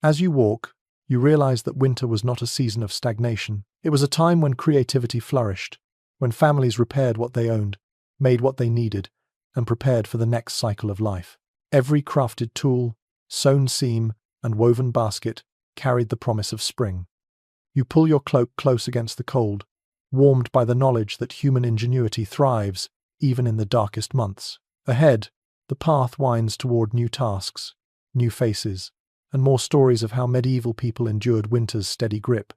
As you walk, you realize that winter was not a season of stagnation. It was a time when creativity flourished, when families repaired what they owned, made what they needed, and prepared for the next cycle of life. Every crafted tool, sewn seam, and woven basket carried the promise of spring. You pull your cloak close against the cold, warmed by the knowledge that human ingenuity thrives even in the darkest months. Ahead, the path winds toward new tasks, new faces, and more stories of how medieval people endured winter's steady grip.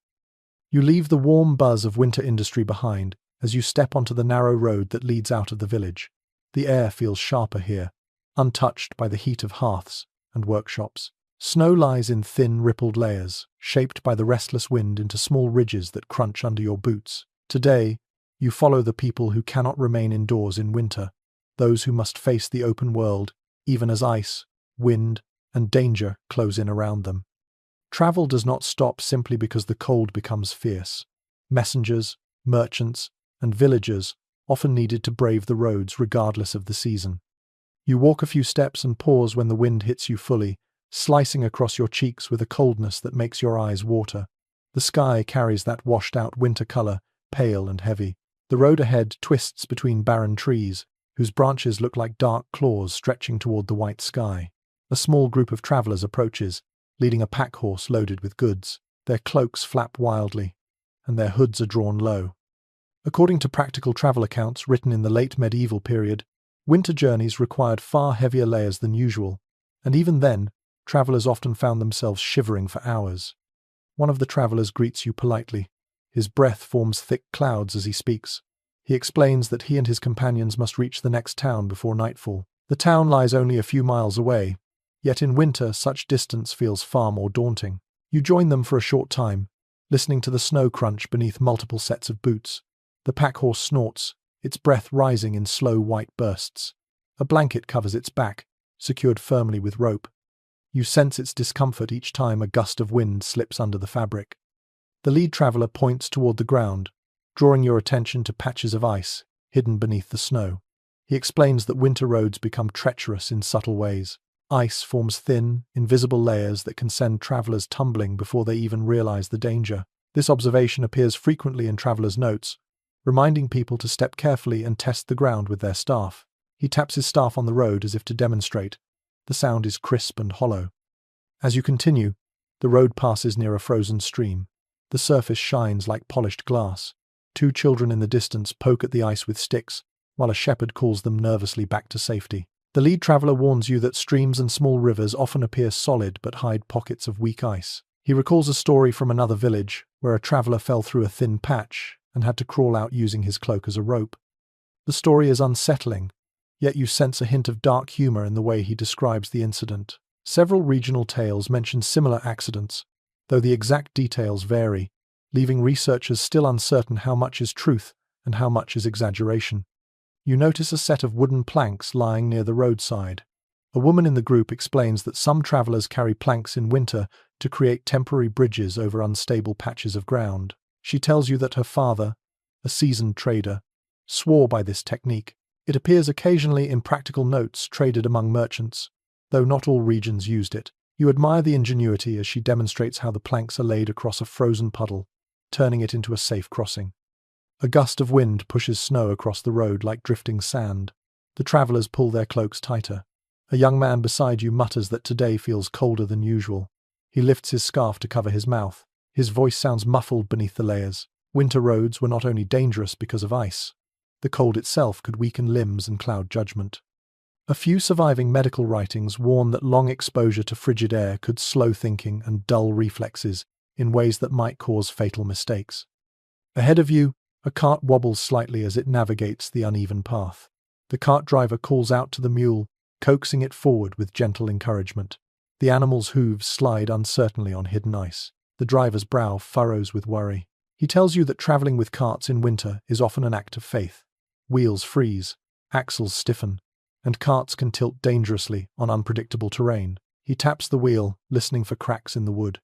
You leave the warm buzz of winter industry behind as you step onto the narrow road that leads out of the village. The air feels sharper here, untouched by the heat of hearths and workshops. Snow lies in thin, rippled layers, shaped by the restless wind into small ridges that crunch under your boots. Today, you follow the people who cannot remain indoors in winter, those who must face the open world, even as ice, wind, and danger close in around them. Travel does not stop simply because the cold becomes fierce. Messengers, merchants, and villagers often needed to brave the roads regardless of the season. You walk a few steps and pause when the wind hits you fully, slicing across your cheeks with a coldness that makes your eyes water. The sky carries that washed-out winter color, pale and heavy. The road ahead twists between barren trees, whose branches look like dark claws stretching toward the white sky. A small group of travelers approaches, leading a pack horse loaded with goods. Their cloaks flap wildly, and their hoods are drawn low. According to practical travel accounts written in the late medieval period, winter journeys required far heavier layers than usual, and even then, travelers often found themselves shivering for hours. One of the travelers greets you politely. His breath forms thick clouds as he speaks. He explains that he and his companions must reach the next town before nightfall. The town lies only a few miles away, yet in winter such distance feels far more daunting. You join them for a short time, listening to the snow crunch beneath multiple sets of boots. The pack horse snorts, its breath rising in slow white bursts. A blanket covers its back, secured firmly with rope. You sense its discomfort each time a gust of wind slips under the fabric. The lead traveler points toward the ground, drawing your attention to patches of ice hidden beneath the snow. He explains that winter roads become treacherous in subtle ways. Ice forms thin, invisible layers that can send travelers tumbling before they even realize the danger. This observation appears frequently in travelers' notes, reminding people to step carefully and test the ground with their staff. He taps his staff on the road as if to demonstrate. The sound is crisp and hollow. As you continue, the road passes near a frozen stream. The surface shines like polished glass. Two children in the distance poke at the ice with sticks, while a shepherd calls them nervously back to safety. The lead traveler warns you that streams and small rivers often appear solid but hide pockets of weak ice. He recalls a story from another village where a traveler fell through a thin patch and had to crawl out using his cloak as a rope. The story is unsettling, yet you sense a hint of dark humor in the way he describes the incident. Several regional tales mention similar accidents, though the exact details vary, leaving researchers still uncertain how much is truth and how much is exaggeration. You notice a set of wooden planks lying near the roadside. A woman in the group explains that some travelers carry planks in winter to create temporary bridges over unstable patches of ground. She tells you that her father, a seasoned trader, swore by this technique. It appears occasionally in practical notes traded among merchants, though not all regions used it. You admire the ingenuity as she demonstrates how the planks are laid across a frozen puddle, turning it into a safe crossing. A gust of wind pushes snow across the road like drifting sand. The travelers pull their cloaks tighter. A young man beside you mutters that today feels colder than usual. He lifts his scarf to cover his mouth. His voice sounds muffled beneath the layers. Winter roads were not only dangerous because of ice. The cold itself could weaken limbs and cloud judgment. A few surviving medical writings warn that long exposure to frigid air could slow thinking and dull reflexes in ways that might cause fatal mistakes. Ahead of you, a cart wobbles slightly as it navigates the uneven path. The cart driver calls out to the mule, coaxing it forward with gentle encouragement. The animal's hooves slide uncertainly on hidden ice. The driver's brow furrows with worry. He tells you that traveling with carts in winter is often an act of faith. Wheels freeze, axles stiffen, and carts can tilt dangerously on unpredictable terrain. He taps the wheel, listening for cracks in the wood.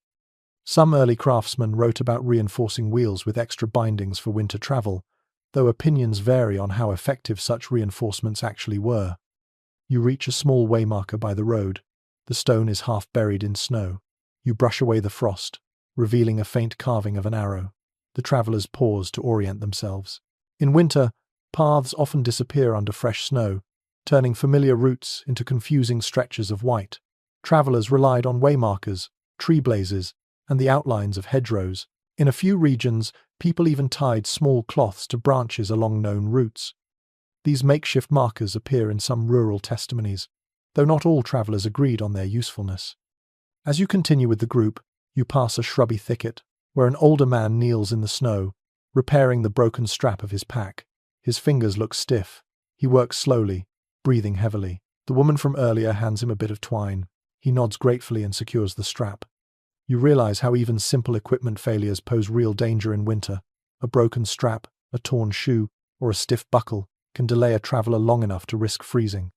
Some early craftsmen wrote about reinforcing wheels with extra bindings for winter travel, though opinions vary on how effective such reinforcements actually were. You reach a small waymarker by the road. The stone is half buried in snow. You brush away the frost, revealing a faint carving of an arrow. The travelers pause to orient themselves. In winter, paths often disappear under fresh snow, turning familiar routes into confusing stretches of white. Travelers relied on waymarkers, tree blazes, and the outlines of hedgerows. In a few regions, people even tied small cloths to branches along known routes. These makeshift markers appear in some rural testimonies, though not all travelers agreed on their usefulness. As you continue with the group, you pass a shrubby thicket, where an older man kneels in the snow, repairing the broken strap of his pack. His fingers look stiff. He works slowly, breathing heavily. The woman from earlier hands him a bit of twine. He nods gratefully and secures the strap. You realize how even simple equipment failures pose real danger in winter. A broken strap, a torn shoe, or a stiff buckle can delay a traveler long enough to risk freezing.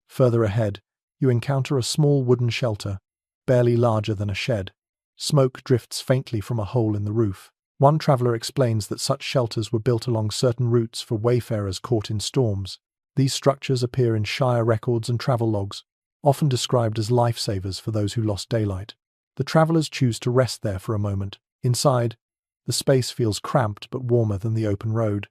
Further ahead, you encounter a small wooden shelter, barely larger than a shed. Smoke drifts faintly from a hole in the roof. One traveler explains that such shelters were built along certain routes for wayfarers caught in storms. These structures appear in shire records and travel logs, often described as lifesavers for those who lost daylight. The travelers choose to rest there for a moment. Inside, the space feels cramped but warmer than the open road.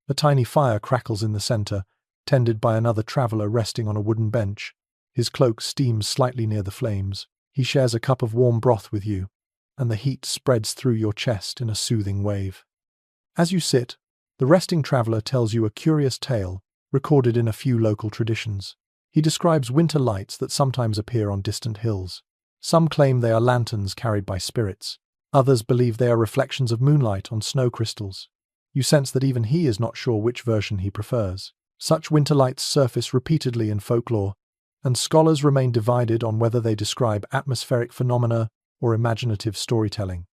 A tiny fire crackles in the center, tended by another traveler resting on a wooden bench. His cloak steams slightly near the flames. He shares a cup of warm broth with you, and the heat spreads through your chest in a soothing wave. As you sit, the resting traveler tells you a curious tale, recorded in a few local traditions. He describes winter lights that sometimes appear on distant hills. Some claim they are lanterns carried by spirits. Others believe they are reflections of moonlight on snow crystals. You sense that even he is not sure which version he prefers. Such winter lights surface repeatedly in folklore, and scholars remain divided on whether they describe atmospheric phenomena or imaginative storytelling.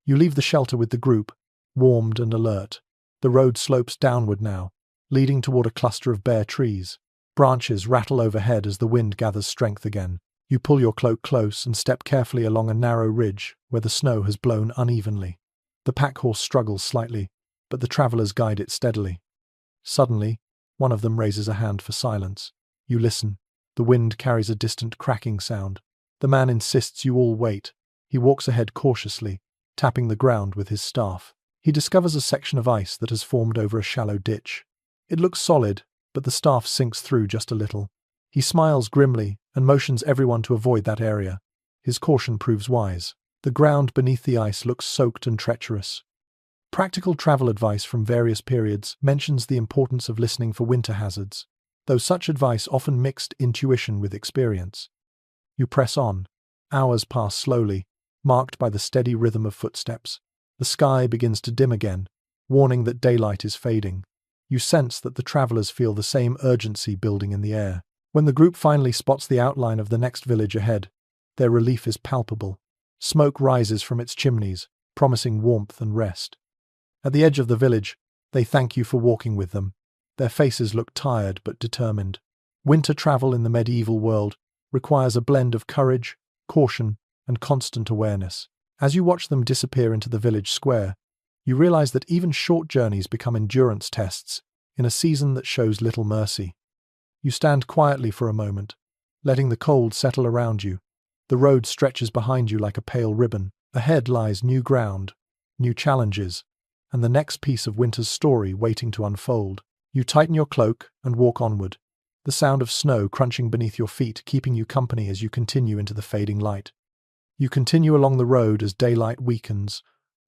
You leave the shelter with the group, warmed and alert. The road slopes downward now, leading toward a cluster of bare trees. Branches rattle overhead as the wind gathers strength again. You pull your cloak close and step carefully along a narrow ridge where the snow has blown unevenly. The pack horse struggles slightly, but the travelers guide it steadily. Suddenly, one of them raises a hand for silence. You listen. The wind carries a distant cracking sound. The man insists you all wait. He walks ahead cautiously, tapping the ground with his staff. He discovers a section of ice that has formed over a shallow ditch. It looks solid, but the staff sinks through just a little. He smiles grimly and motions everyone to avoid that area. His caution proves wise. The ground beneath the ice looks soaked and treacherous. Practical travel advice from various periods mentions the importance of listening for winter hazards, though such advice often mixed intuition with experience. You press on. Hours pass slowly, marked by the steady rhythm of footsteps. The sky begins to dim again, warning that daylight is fading. You sense that the travelers feel the same urgency building in the air. When the group finally spots the outline of the next village ahead, their relief is palpable. Smoke rises from its chimneys, promising warmth and rest. At the edge of the village, they thank you for walking with them. Their faces look tired but determined. Winter travel in the medieval world requires a blend of courage, caution, and constant awareness. As you watch them disappear into the village square, you realize that even short journeys become endurance tests in a season that shows little mercy. You stand quietly for a moment, letting the cold settle around you. The road stretches behind you like a pale ribbon. Ahead lies new ground, new challenges, and the next piece of winter's story waiting to unfold. You tighten your cloak and walk onward, the sound of snow crunching beneath your feet keeping you company as you continue into the fading light. You continue along the road as daylight weakens,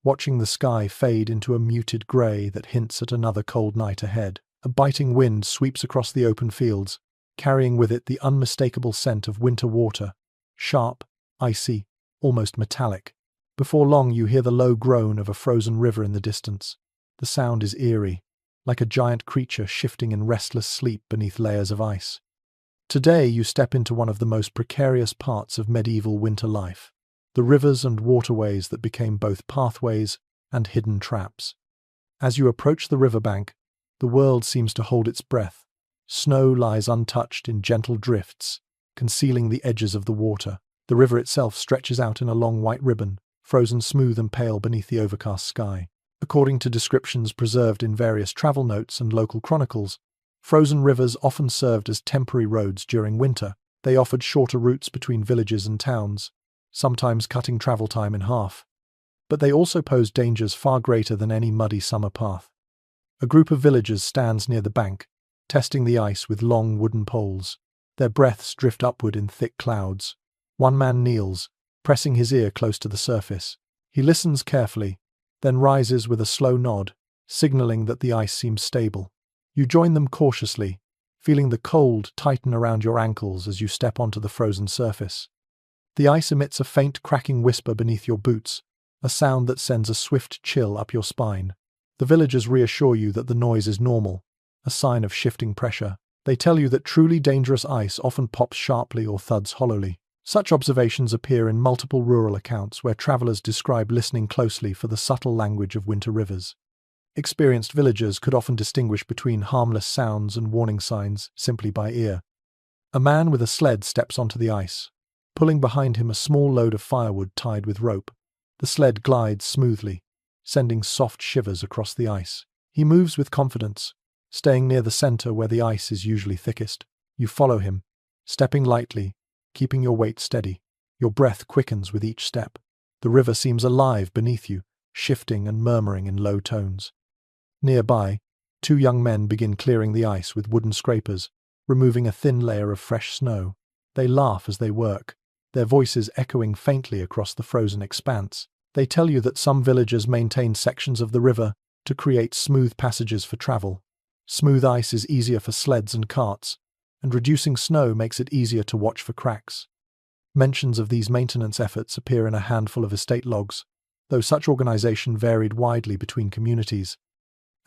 watching the sky fade into a muted grey that hints at another cold night ahead. A biting wind sweeps across the open fields, carrying with it the unmistakable scent of winter water, sharp, icy, almost metallic. Before long you hear the low groan of a frozen river in the distance. The sound is eerie, like a giant creature shifting in restless sleep beneath layers of ice. Today you step into one of the most precarious parts of medieval winter life, the rivers and waterways that became both pathways and hidden traps. As you approach the riverbank, the world seems to hold its breath. Snow lies untouched in gentle drifts, concealing the edges of the water. The river itself stretches out in a long white ribbon, frozen smooth and pale beneath the overcast sky. According to descriptions preserved in various travel notes and local chronicles, frozen rivers often served as temporary roads during winter. They offered shorter routes between villages and towns, sometimes cutting travel time in half. But they also posed dangers far greater than any muddy summer path. A group of villagers stands near the bank, testing the ice with long wooden poles. Their breaths drift upward in thick clouds. One man kneels, pressing his ear close to the surface. He listens carefully, then rises with a slow nod, signaling that the ice seems stable. You join them cautiously, feeling the cold tighten around your ankles as you step onto the frozen surface. The ice emits a faint cracking whisper beneath your boots, a sound that sends a swift chill up your spine. The villagers reassure you that the noise is normal, a sign of shifting pressure. They tell you that truly dangerous ice often pops sharply or thuds hollowly. Such observations appear in multiple rural accounts where travelers describe listening closely for the subtle language of winter rivers. Experienced villagers could often distinguish between harmless sounds and warning signs simply by ear. A man with a sled steps onto the ice, pulling behind him a small load of firewood tied with rope. The sled glides smoothly, sending soft shivers across the ice. He moves with confidence, staying near the center where the ice is usually thickest. You follow him, Stepping lightly, keeping your weight steady, your breath quickens with each step. The river seems alive beneath you, shifting and murmuring in low tones. Nearby, two young men begin clearing the ice with wooden scrapers, removing a thin layer of fresh snow. They laugh as they work, their voices echoing faintly across the frozen expanse. They tell you that some villagers maintain sections of the river to create smooth passages for travel. Smooth ice is easier for sleds and carts, and reducing snow makes it easier to watch for cracks. Mentions of these maintenance efforts appear in a handful of estate logs, though such organization varied widely between communities.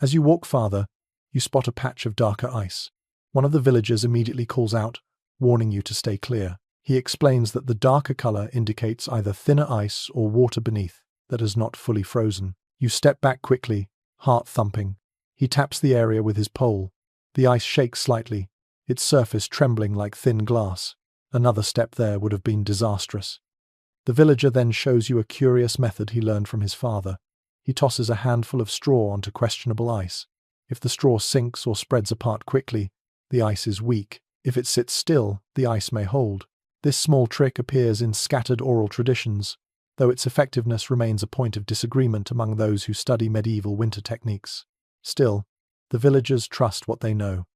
As you walk farther, you spot a patch of darker ice. One of the villagers immediately calls out, warning you to stay clear. He explains that the darker color indicates either thinner ice or water beneath that is not fully frozen. You step back quickly, heart thumping. He taps the area with his pole. The ice shakes slightly, its surface trembling like thin glass. Another step there would have been disastrous. The villager then shows you a curious method he learned from his father. He tosses a handful of straw onto questionable ice. If the straw sinks or spreads apart quickly, the ice is weak. If it sits still, the ice may hold. This small trick appears in scattered oral traditions, though its effectiveness remains a point of disagreement among those who study medieval winter techniques. Still, the villagers trust what they know.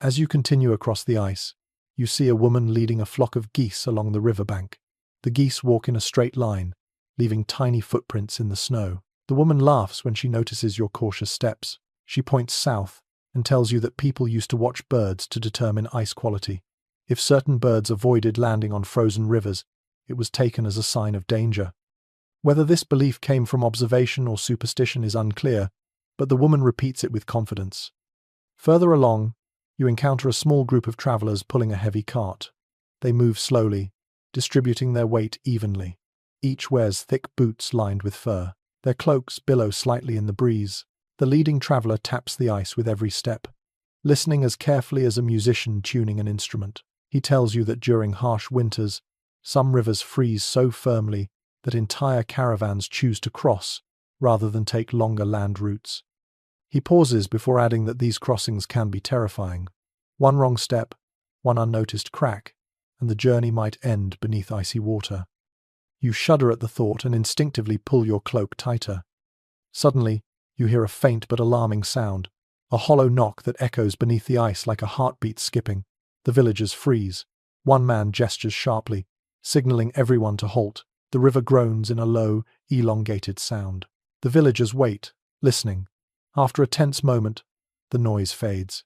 As you continue across the ice, you see a woman leading a flock of geese along the riverbank. The geese walk in a straight line, leaving tiny footprints in the snow. The woman laughs when she notices your cautious steps. She points south and tells you that people used to watch birds to determine ice quality. If certain birds avoided landing on frozen rivers, it was taken as a sign of danger. Whether this belief came from observation or superstition is unclear, but the woman repeats it with confidence. Further along, you encounter a small group of travelers pulling a heavy cart. They move slowly, distributing their weight evenly. Each wears thick boots lined with fur. Their cloaks billow slightly in the breeze. The leading traveler taps the ice with every step, listening as carefully as a musician tuning an instrument. He tells you that during harsh winters, some rivers freeze so firmly that entire caravans choose to cross rather than take longer land routes. He pauses before adding that these crossings can be terrifying. One wrong step, one unnoticed crack, and the journey might end beneath icy water. You shudder at the thought and instinctively pull your cloak tighter. Suddenly, you hear a faint but alarming sound, a hollow knock that echoes beneath the ice like a heartbeat skipping. The villagers freeze. One man gestures sharply, signaling everyone to halt. The river groans in a low, elongated sound. The villagers wait, listening. After a tense moment, the noise fades.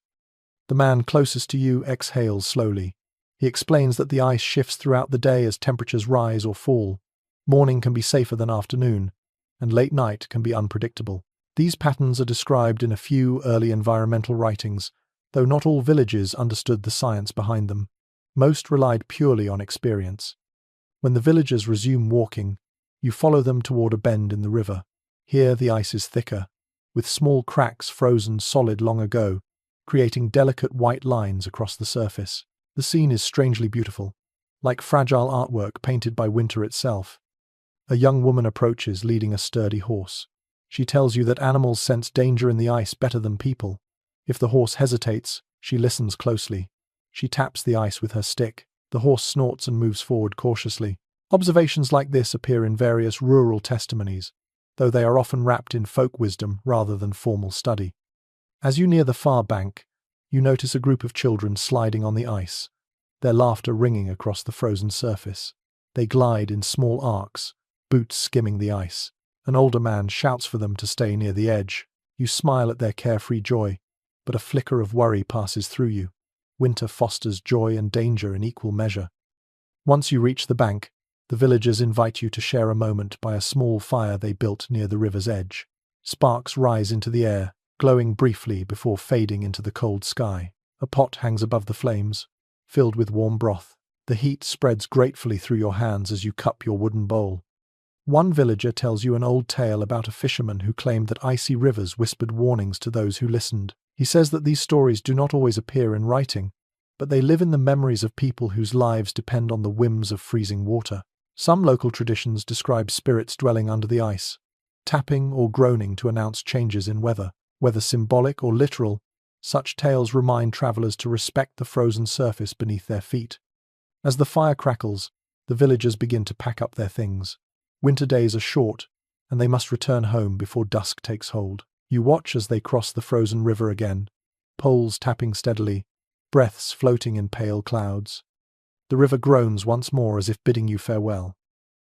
The man closest to you exhales slowly. He explains that the ice shifts throughout the day as temperatures rise or fall. Morning can be safer than afternoon, and late night can be unpredictable. These patterns are described in a few early environmental writings, though not all villages understood the science behind them. Most relied purely on experience. When the villagers resume walking, you follow them toward a bend in the river. Here the ice is thicker, with small cracks frozen solid long ago, creating delicate white lines across the surface. The scene is strangely beautiful, like fragile artwork painted by winter itself. A young woman approaches leading a sturdy horse. She tells you that animals sense danger in the ice better than people. If the horse hesitates, she listens closely. She taps the ice with her stick. The horse snorts and moves forward cautiously. Observations like this appear in various rural testimonies, though they are often wrapped in folk wisdom rather than formal study. As you near the far bank, you notice a group of children sliding on the ice, their laughter ringing across the frozen surface. They glide in small arcs, boots skimming the ice. An older man shouts for them to stay near the edge. You smile at their carefree joy, but a flicker of worry passes through you. Winter fosters joy and danger in equal measure. Once you reach the bank, the villagers invite you to share a moment by a small fire they built near the river's edge. Sparks rise into the air, glowing briefly before fading into the cold sky. A pot hangs above the flames, filled with warm broth. The heat spreads gratefully through your hands as you cup your wooden bowl. One villager tells you an old tale about a fisherman who claimed that icy rivers whispered warnings to those who listened. He says that these stories do not always appear in writing, but they live in the memories of people whose lives depend on the whims of freezing water. Some local traditions describe spirits dwelling under the ice, tapping or groaning to announce changes in weather. Whether symbolic or literal, Such tales remind travelers to respect the frozen surface beneath their feet. As the fire crackles, the villagers begin to pack up their things. Winter days are short, and they must return home before dusk takes hold. You watch as they cross the frozen river again, poles tapping steadily, breaths floating in pale clouds. The river groans once more as if bidding you farewell.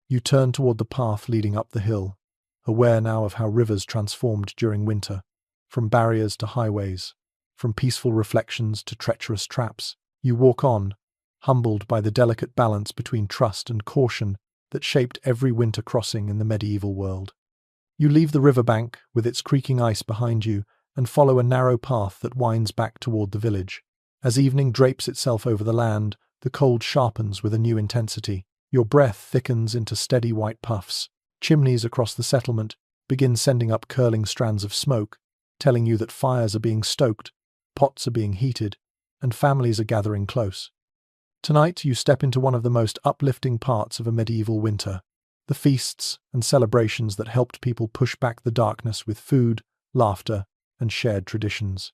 You turn toward the path leading up the hill, aware now of how rivers transformed during winter, from barriers to highways, from peaceful reflections to treacherous traps. You walk on, humbled by the delicate balance between trust and caution that shaped every winter crossing in the medieval world. You leave the riverbank, with its creaking ice behind you, and follow a narrow path that winds back toward the village. As evening drapes itself over the land, the cold sharpens with a new intensity. Your breath thickens into steady white puffs. Chimneys across the settlement begin sending up curling strands of smoke, telling you that fires are being stoked, pots are being heated, and families are gathering close. Tonight you step into one of the most uplifting parts of a medieval winter, the feasts and celebrations that helped people push back the darkness with food, laughter, and shared traditions.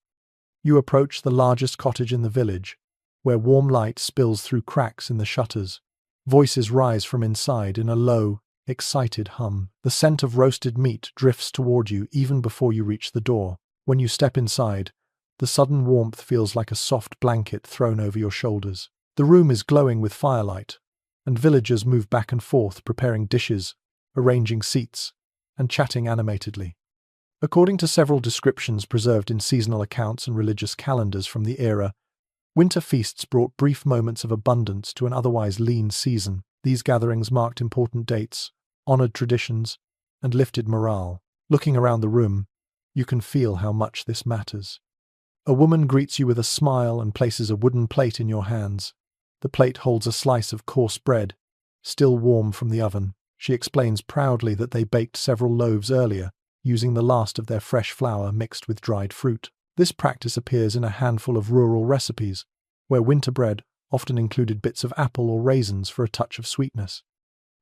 You approach the largest cottage in the village, where warm light spills through cracks in the shutters. Voices rise from inside in a low, excited hum. The scent of roasted meat drifts toward you even before you reach the door. When you step inside, the sudden warmth feels like a soft blanket thrown over your shoulders. The room is glowing with firelight, and villagers move back and forth preparing dishes, arranging seats, and chatting animatedly. According to several descriptions preserved in seasonal accounts and religious calendars from the era, winter feasts brought brief moments of abundance to an otherwise lean season. These gatherings marked important dates, honored traditions, and lifted morale. Looking around the room, you can feel how much this matters. A woman greets you with a smile and places a wooden plate in your hands. The plate holds a slice of coarse bread, still warm from the oven. She explains proudly that they baked several loaves earlier, using the last of their fresh flour mixed with dried fruit. This practice appears in a handful of rural recipes, where winter bread often included bits of apple or raisins for a touch of sweetness.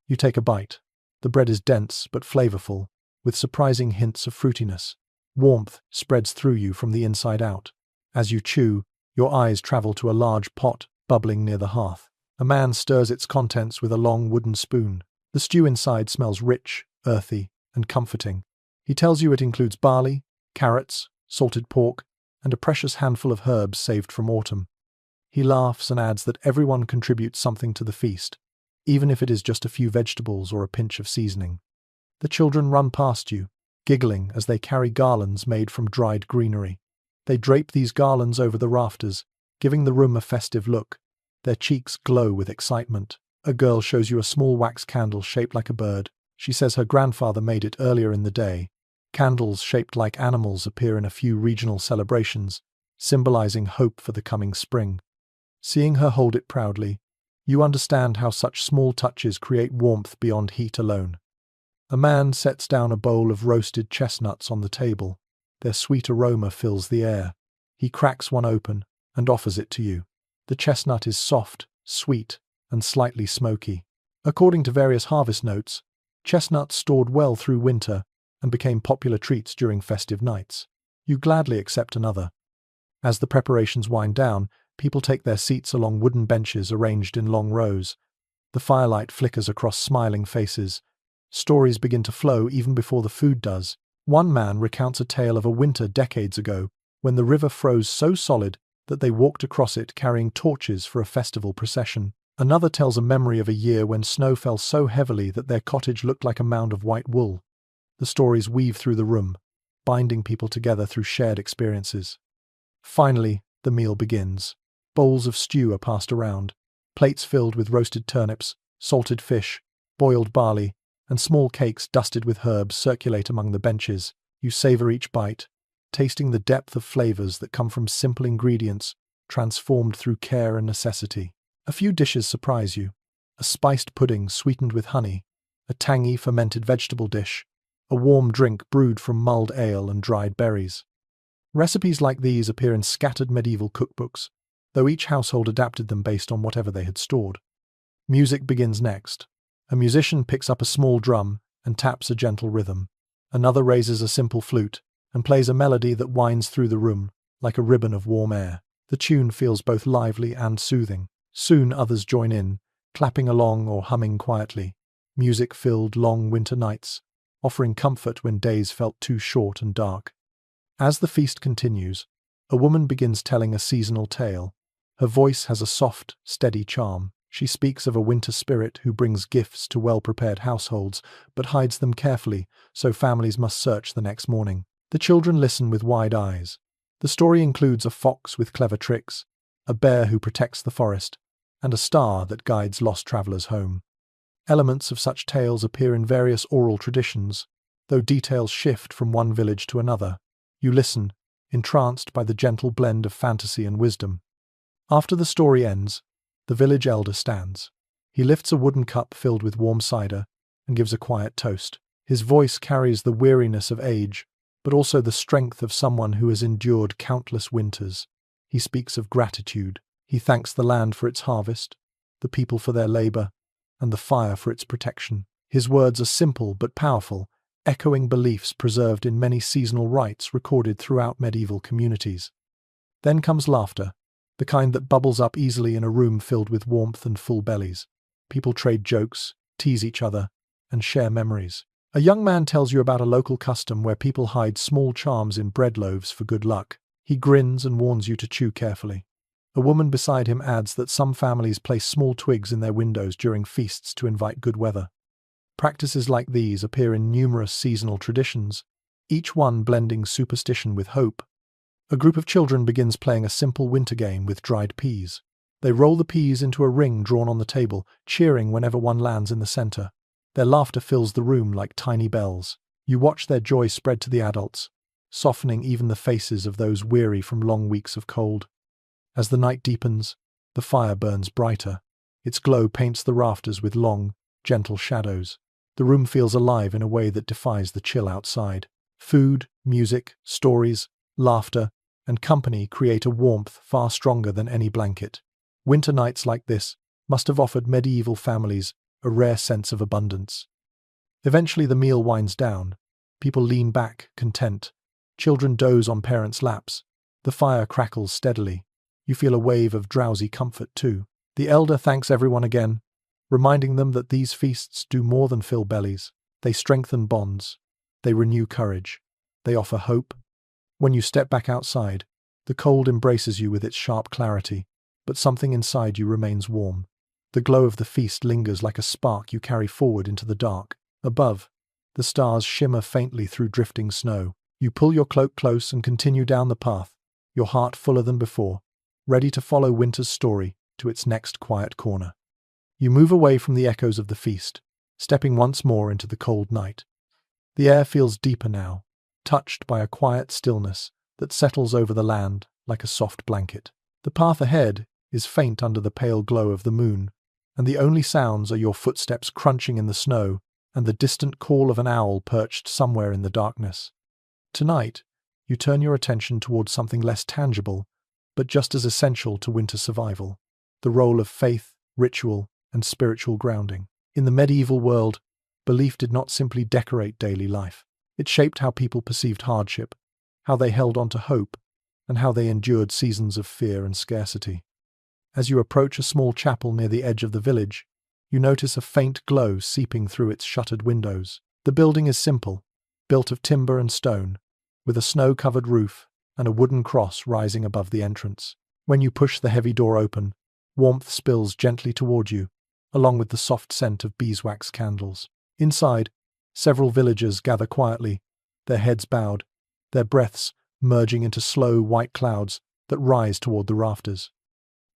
You take a bite. The bread is dense but flavorful, with surprising hints of fruitiness. Warmth spreads through you from the inside out. As you chew, your eyes travel to a large pot bubbling near the hearth. A man stirs its contents with a long wooden spoon. The stew inside smells rich, earthy, and comforting. He tells you it includes barley, carrots, salted pork, and a precious handful of herbs saved from autumn. He laughs and adds that everyone contributes something to the feast, even if it is just a few vegetables or a pinch of seasoning. The children run past you, giggling as they carry garlands made from dried greenery. They drape these garlands over the rafters, giving the room a festive look. Their cheeks glow with excitement. A girl shows you a small wax candle shaped like a bird. She says her grandfather made it earlier in the day. Candles shaped like animals appear in a few regional celebrations, symbolizing hope for the coming spring. Seeing her hold it proudly, you understand how such small touches create warmth beyond heat alone. A man sets down a bowl of roasted chestnuts on the table. Their sweet aroma fills the air. He cracks one open and offers it to you. The chestnut is soft, sweet, and slightly smoky. According to various harvest notes, chestnuts stored well through winter and became popular treats during festive nights. You gladly accept another. As the preparations wind down, people take their seats along wooden benches arranged in long rows. The firelight flickers across smiling faces. Stories begin to flow even before the food does. One man recounts a tale of a winter decades ago when the river froze so solid that they walked across it carrying torches for a festival procession. Another tells a memory of a year when snow fell so heavily that their cottage looked like a mound of white wool. The stories weave through the room, binding people together through shared experiences. Finally, the meal begins. Bowls of stew are passed around, plates filled with roasted turnips, salted fish, boiled barley, and small cakes dusted with herbs circulate among the benches. You savor each bite, tasting the depth of flavors that come from simple ingredients transformed through care and necessity. A few dishes surprise you. A spiced pudding sweetened with honey, a tangy fermented vegetable dish, a warm drink brewed from mulled ale and dried berries. Recipes like these appear in scattered medieval cookbooks, though each household adapted them based on whatever they had stored. Music begins next. A musician picks up a small drum and taps a gentle rhythm. Another raises a simple flute and plays a melody that winds through the room. like a ribbon of warm air. The tune feels both lively and soothing. Soon others join in, clapping along or humming quietly. Music-filled long winter nights, offering comfort when days felt too short and dark. As the feast continues, a woman begins telling a seasonal tale. Her voice has a soft, steady charm. She speaks of a winter spirit who brings gifts to well-prepared households, but hides them carefully, so families must search the next morning. The children listen with wide eyes. The story includes a fox with clever tricks, a bear who protects the forest, and a star that guides lost travelers home. Elements of such tales appear in various oral traditions, though details shift from one village to another. You listen, entranced by the gentle blend of fantasy and wisdom. After the story ends, the village elder stands. He lifts a wooden cup filled with warm cider and gives a quiet toast. His voice carries the weariness of age, but also the strength of someone who has endured countless winters. He speaks of gratitude. He thanks the land for its harvest, the people for their labor, and the fire for its protection. His words are simple but powerful, echoing beliefs preserved in many seasonal rites recorded throughout medieval communities. Then comes laughter, the kind that bubbles up easily in a room filled with warmth and full bellies. People trade jokes, tease each other, and share memories. A young man tells you about a local custom where people hide small charms in bread loaves for good luck. He grins and warns you to chew carefully. A woman beside him adds that some families place small twigs in their windows during feasts to invite good weather. Practices like these appear in numerous seasonal traditions, each one blending superstition with hope. A group of children begins playing a simple winter game with dried peas. They roll the peas into a ring drawn on the table, cheering whenever one lands in the center. Their laughter fills the room like tiny bells. You watch their joy spread to the adults, softening even the faces of those weary from long weeks of cold. As the night deepens, the fire burns brighter. Its glow paints the rafters with long, gentle shadows. The room feels alive in a way that defies the chill outside. Food, music, stories, laughter, and company create a warmth far stronger than any blanket. Winter nights like this must have offered medieval families a rare sense of abundance. Eventually the meal winds down. People lean back, content. Children doze on parents' laps. The fire crackles steadily. You feel a wave of drowsy comfort too. The elder thanks everyone again, reminding them that these feasts do more than fill bellies. They strengthen bonds. They renew courage. They offer hope. When you step back outside, the cold embraces you with its sharp clarity, but something inside you remains warm. The glow of the feast lingers like a spark you carry forward into the dark. Above, the stars shimmer faintly through drifting snow. You pull your cloak close and continue down the path, your heart fuller than before, ready to follow winter's story to its next quiet corner. You move away from the echoes of the feast, stepping once more into the cold night. The air feels deeper now, touched by a quiet stillness that settles over the land like a soft blanket. The path ahead is faint under the pale glow of the moon, and the only sounds are your footsteps crunching in the snow and the distant call of an owl perched somewhere in the darkness. Tonight, you turn your attention towards something less tangible, but just as essential to winter survival: the role of faith, ritual, and spiritual grounding. In the medieval world, belief did not simply decorate daily life. It shaped how people perceived hardship, how they held on to hope, and how they endured seasons of fear and scarcity. As you approach a small chapel near the edge of the village, you notice a faint glow seeping through its shuttered windows. The building is simple, built of timber and stone, with a snow-covered roof and a wooden cross rising above the entrance. When you push the heavy door open, warmth spills gently toward you, along with the soft scent of beeswax candles. Inside, several villagers gather quietly, their heads bowed, their breaths merging into slow white clouds that rise toward the rafters.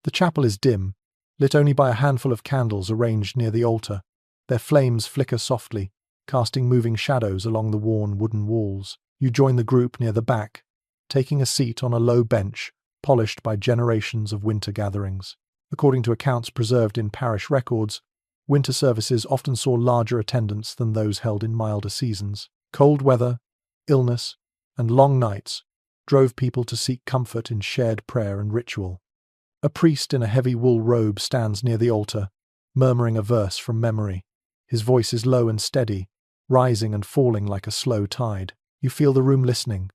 The chapel is dim, lit only by a handful of candles arranged near the altar. Their flames flicker softly, casting moving shadows along the worn wooden walls. You join the group near the back, taking a seat on a low bench polished by generations of winter gatherings. According to accounts preserved in parish records, winter services often saw larger attendance than those held in milder seasons. Cold weather, illness, and long nights drove people to seek comfort in shared prayer and ritual. A priest in a heavy wool robe stands near the altar, murmuring a verse from memory. His voice is low and steady, rising and falling like a slow tide. You feel the room listening,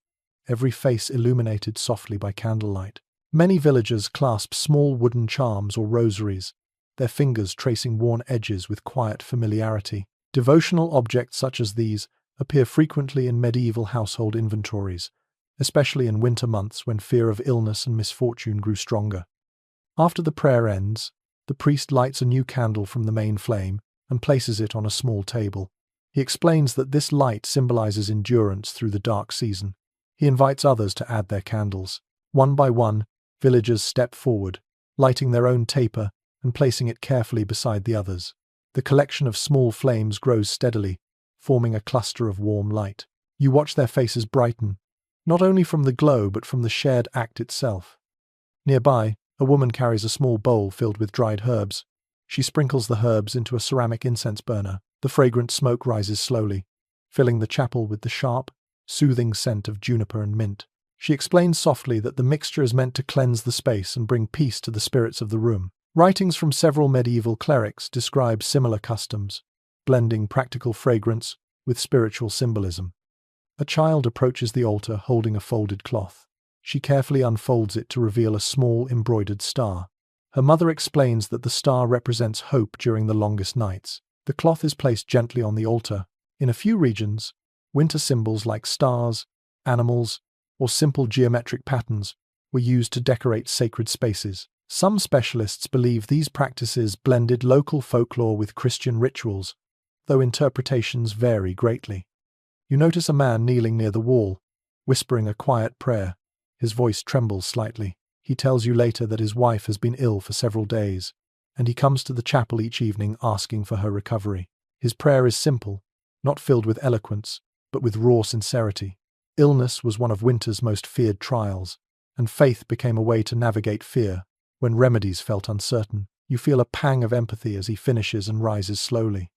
every face illuminated softly by candlelight. Many villagers clasp small wooden charms or rosaries, their fingers tracing worn edges with quiet familiarity. Devotional objects such as these appear frequently in medieval household inventories, especially in winter months when fear of illness and misfortune grew stronger. After the prayer ends, the priest lights a new candle from the main flame and places it on a small table. He explains that this light symbolizes endurance through the dark season. He invites others to add their candles. One by one, villagers step forward, lighting their own taper and placing it carefully beside the others. The collection of small flames grows steadily, forming a cluster of warm light. You watch their faces brighten, not only from the glow but from the shared act itself. Nearby, a woman carries a small bowl filled with dried herbs. She sprinkles the herbs into a ceramic incense burner. The fragrant smoke rises slowly, filling the chapel with the sharp, soothing scent of juniper and mint. She explains softly that the mixture is meant to cleanse the space and bring peace to the spirits of the room. Writings from several medieval clerics describe similar customs, blending practical fragrance with spiritual symbolism. A child approaches the altar holding a folded cloth. She carefully unfolds it to reveal a small embroidered star. Her mother explains that the star represents hope during the longest nights. The cloth is placed gently on the altar. In a few regions, winter symbols like stars, animals, or simple geometric patterns were used to decorate sacred spaces. Some specialists believe these practices blended local folklore with Christian rituals, though interpretations vary greatly. You notice a man kneeling near the wall, whispering a quiet prayer. His voice trembles slightly. He tells you later that his wife has been ill for several days, and he comes to the chapel each evening asking for her recovery. His prayer is simple, not filled with eloquence, but with raw sincerity. Illness was one of winter's most feared trials, and faith became a way to navigate fear. When remedies felt uncertain, you feel a pang of empathy as he finishes and rises slowly.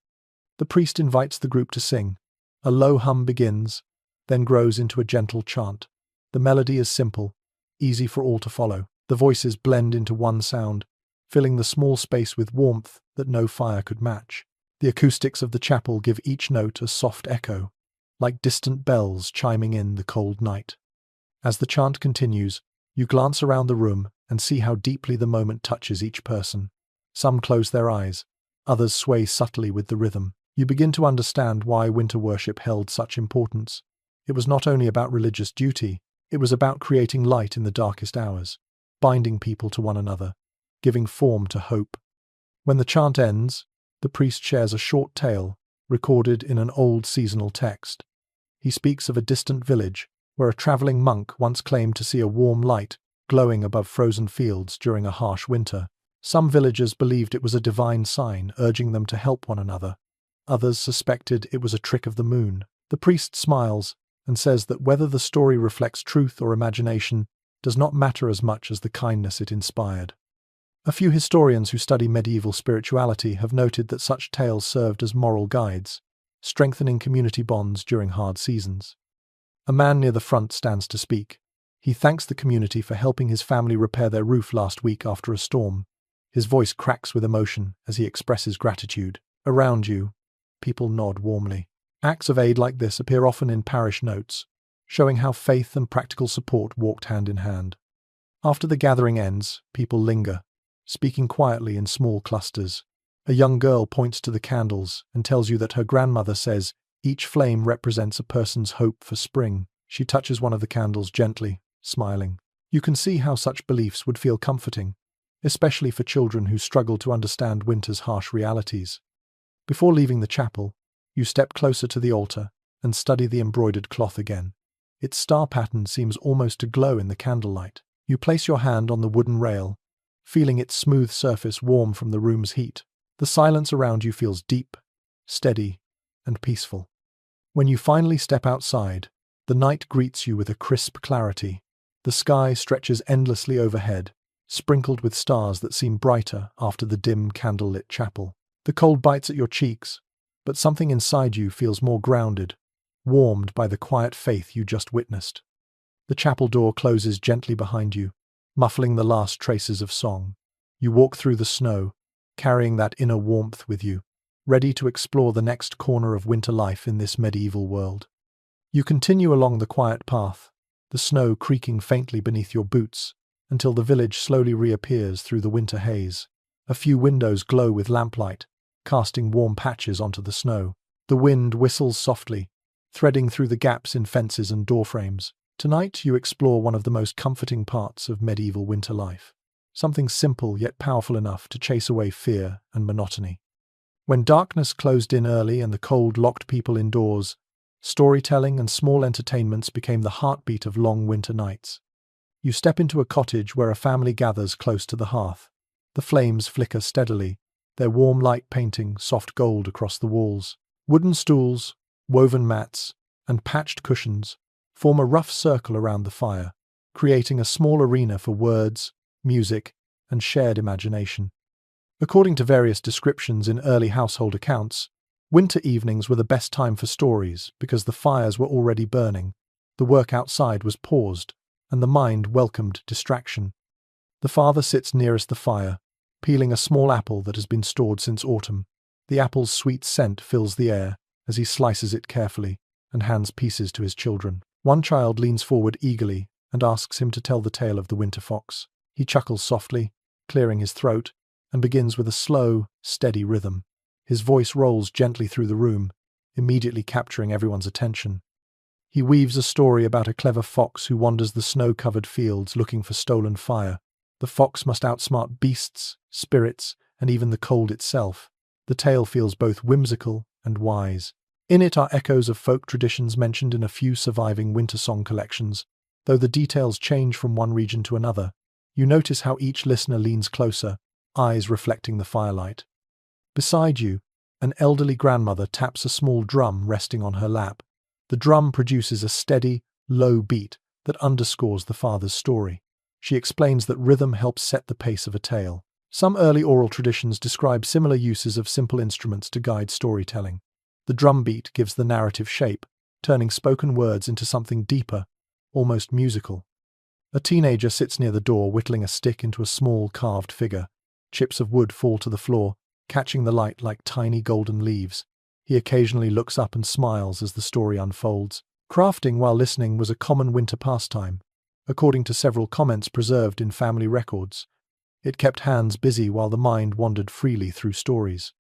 The priest invites the group to sing. A low hum begins, then grows into a gentle chant. The melody is simple, easy for all to follow. The voices blend into one sound, filling the small space with warmth that no fire could match. The acoustics of the chapel give each note a soft echo, like distant bells chiming in the cold night. As the chant continues, you glance around the room and see how deeply the moment touches each person. Some close their eyes, others sway subtly with the rhythm. You begin to understand why winter worship held such importance. It was not only about religious duty, it was about creating light in the darkest hours, binding people to one another, giving form to hope. When the chant ends, the priest shares a short tale, recorded in an old seasonal text. He speaks of a distant village, where a traveling monk once claimed to see a warm light glowing above frozen fields during a harsh winter. Some villagers believed it was a divine sign urging them to help one another. Others suspected it was a trick of the moon. The priest smiles and says that whether the story reflects truth or imagination does not matter as much as the kindness it inspired. A few historians who study medieval spirituality have noted that such tales served as moral guides, strengthening community bonds during hard seasons. A man near the front stands to speak. He thanks the community for helping his family repair their roof last week after a storm. His voice cracks with emotion as he expresses gratitude. Around you, people nod warmly. Acts of aid like this appear often in parish notes, showing how faith and practical support walked hand in hand. After the gathering ends, people linger, speaking quietly in small clusters. A young girl points to the candles and tells you that her grandmother says each flame represents a person's hope for spring. She touches one of the candles gently, smiling. You can see how such beliefs would feel comforting, especially for children who struggle to understand winter's harsh realities. Before leaving the chapel, you step closer to the altar and study the embroidered cloth again. Its star pattern seems almost to glow in the candlelight. You place your hand on the wooden rail, feeling its smooth surface warm from the room's heat. The silence around you feels deep, steady, and peaceful. When you finally step outside, the night greets you with a crisp clarity. The sky stretches endlessly overhead, sprinkled with stars that seem brighter after the dim candlelit chapel. The cold bites at your cheeks, but something inside you feels more grounded, warmed by the quiet faith you just witnessed. The chapel door closes gently behind you, muffling the last traces of song. You walk through the snow, carrying that inner warmth with you, ready to explore the next corner of winter life in this medieval world. You continue along the quiet path, the snow creaking faintly beneath your boots, until the village slowly reappears through the winter haze. A few windows glow with lamplight, casting warm patches onto the snow. The wind whistles softly, threading through the gaps in fences and doorframes. Tonight you explore one of the most comforting parts of medieval winter life. Something simple yet powerful enough to chase away fear and monotony. When darkness closed in early and the cold locked people indoors, storytelling and small entertainments became the heartbeat of long winter nights. You step into a cottage where a family gathers close to the hearth. The flames flicker steadily, their warm light painting soft gold across the walls. Wooden stools, woven mats, and patched cushions form a rough circle around the fire, creating a small arena for words, music, and shared imagination. According to various descriptions in early household accounts, winter evenings were the best time for stories because the fires were already burning, the work outside was paused, and the mind welcomed distraction. The father sits nearest the fire, peeling a small apple that has been stored since autumn. The apple's sweet scent fills the air as he slices it carefully and hands pieces to his children. One child leans forward eagerly and asks him to tell the tale of the winter fox. He chuckles softly, clearing his throat, and begins with a slow, steady rhythm. His voice rolls gently through the room, immediately capturing everyone's attention. He weaves a story about a clever fox who wanders the snow-covered fields looking for stolen fire. The fox must outsmart beasts, spirits, and even the cold itself. The tale feels both whimsical and wise. In it are echoes of folk traditions mentioned in a few surviving winter song collections. Though the details change from one region to another, you notice how each listener leans closer, eyes reflecting the firelight. Beside you, an elderly grandmother taps a small drum resting on her lap. The drum produces a steady, low beat that underscores the father's story. She explains that rhythm helps set the pace of a tale. Some early oral traditions describe similar uses of simple instruments to guide storytelling. The drum beat gives the narrative shape, turning spoken words into something deeper, almost musical. A teenager sits near the door, whittling a stick into a small carved figure. Chips of wood fall to the floor, catching the light like tiny golden leaves. He occasionally looks up and smiles as the story unfolds. Crafting while listening was a common winter pastime, according to several comments preserved in family records. It kept hands busy while the mind wandered freely through stories.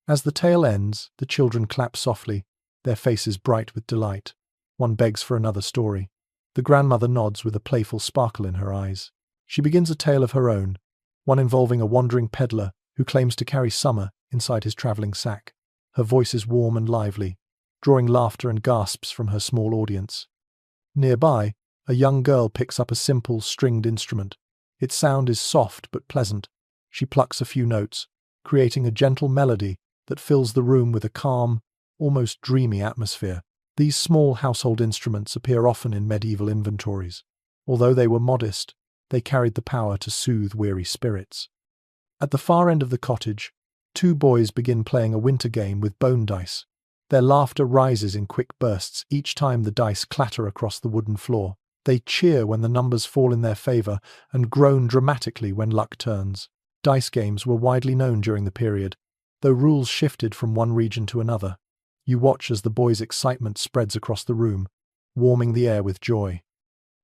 As the tale ends, the children clap softly, their faces bright with delight. One begs for another story. The grandmother nods with a playful sparkle in her eyes. She begins a tale of her own, one involving a wandering peddler who claims to carry summer inside his travelling sack. Her voice is warm and lively, drawing laughter and gasps from her small audience. Nearby, a young girl picks up a simple, stringed instrument. Its sound is soft but pleasant. She plucks a few notes, creating a gentle melody that fills the room with a calm, almost dreamy atmosphere. These small household instruments appear often in medieval inventories. Although they were modest, they carried the power to soothe weary spirits. At the far end of the cottage, two boys begin playing a winter game with bone dice. Their laughter rises in quick bursts each time the dice clatter across the wooden floor. They cheer when the numbers fall in their favor and groan dramatically when luck turns. Dice games were widely known during the period, though rules shifted from one region to another. You watch as the boys' excitement spreads across the room, warming the air with joy.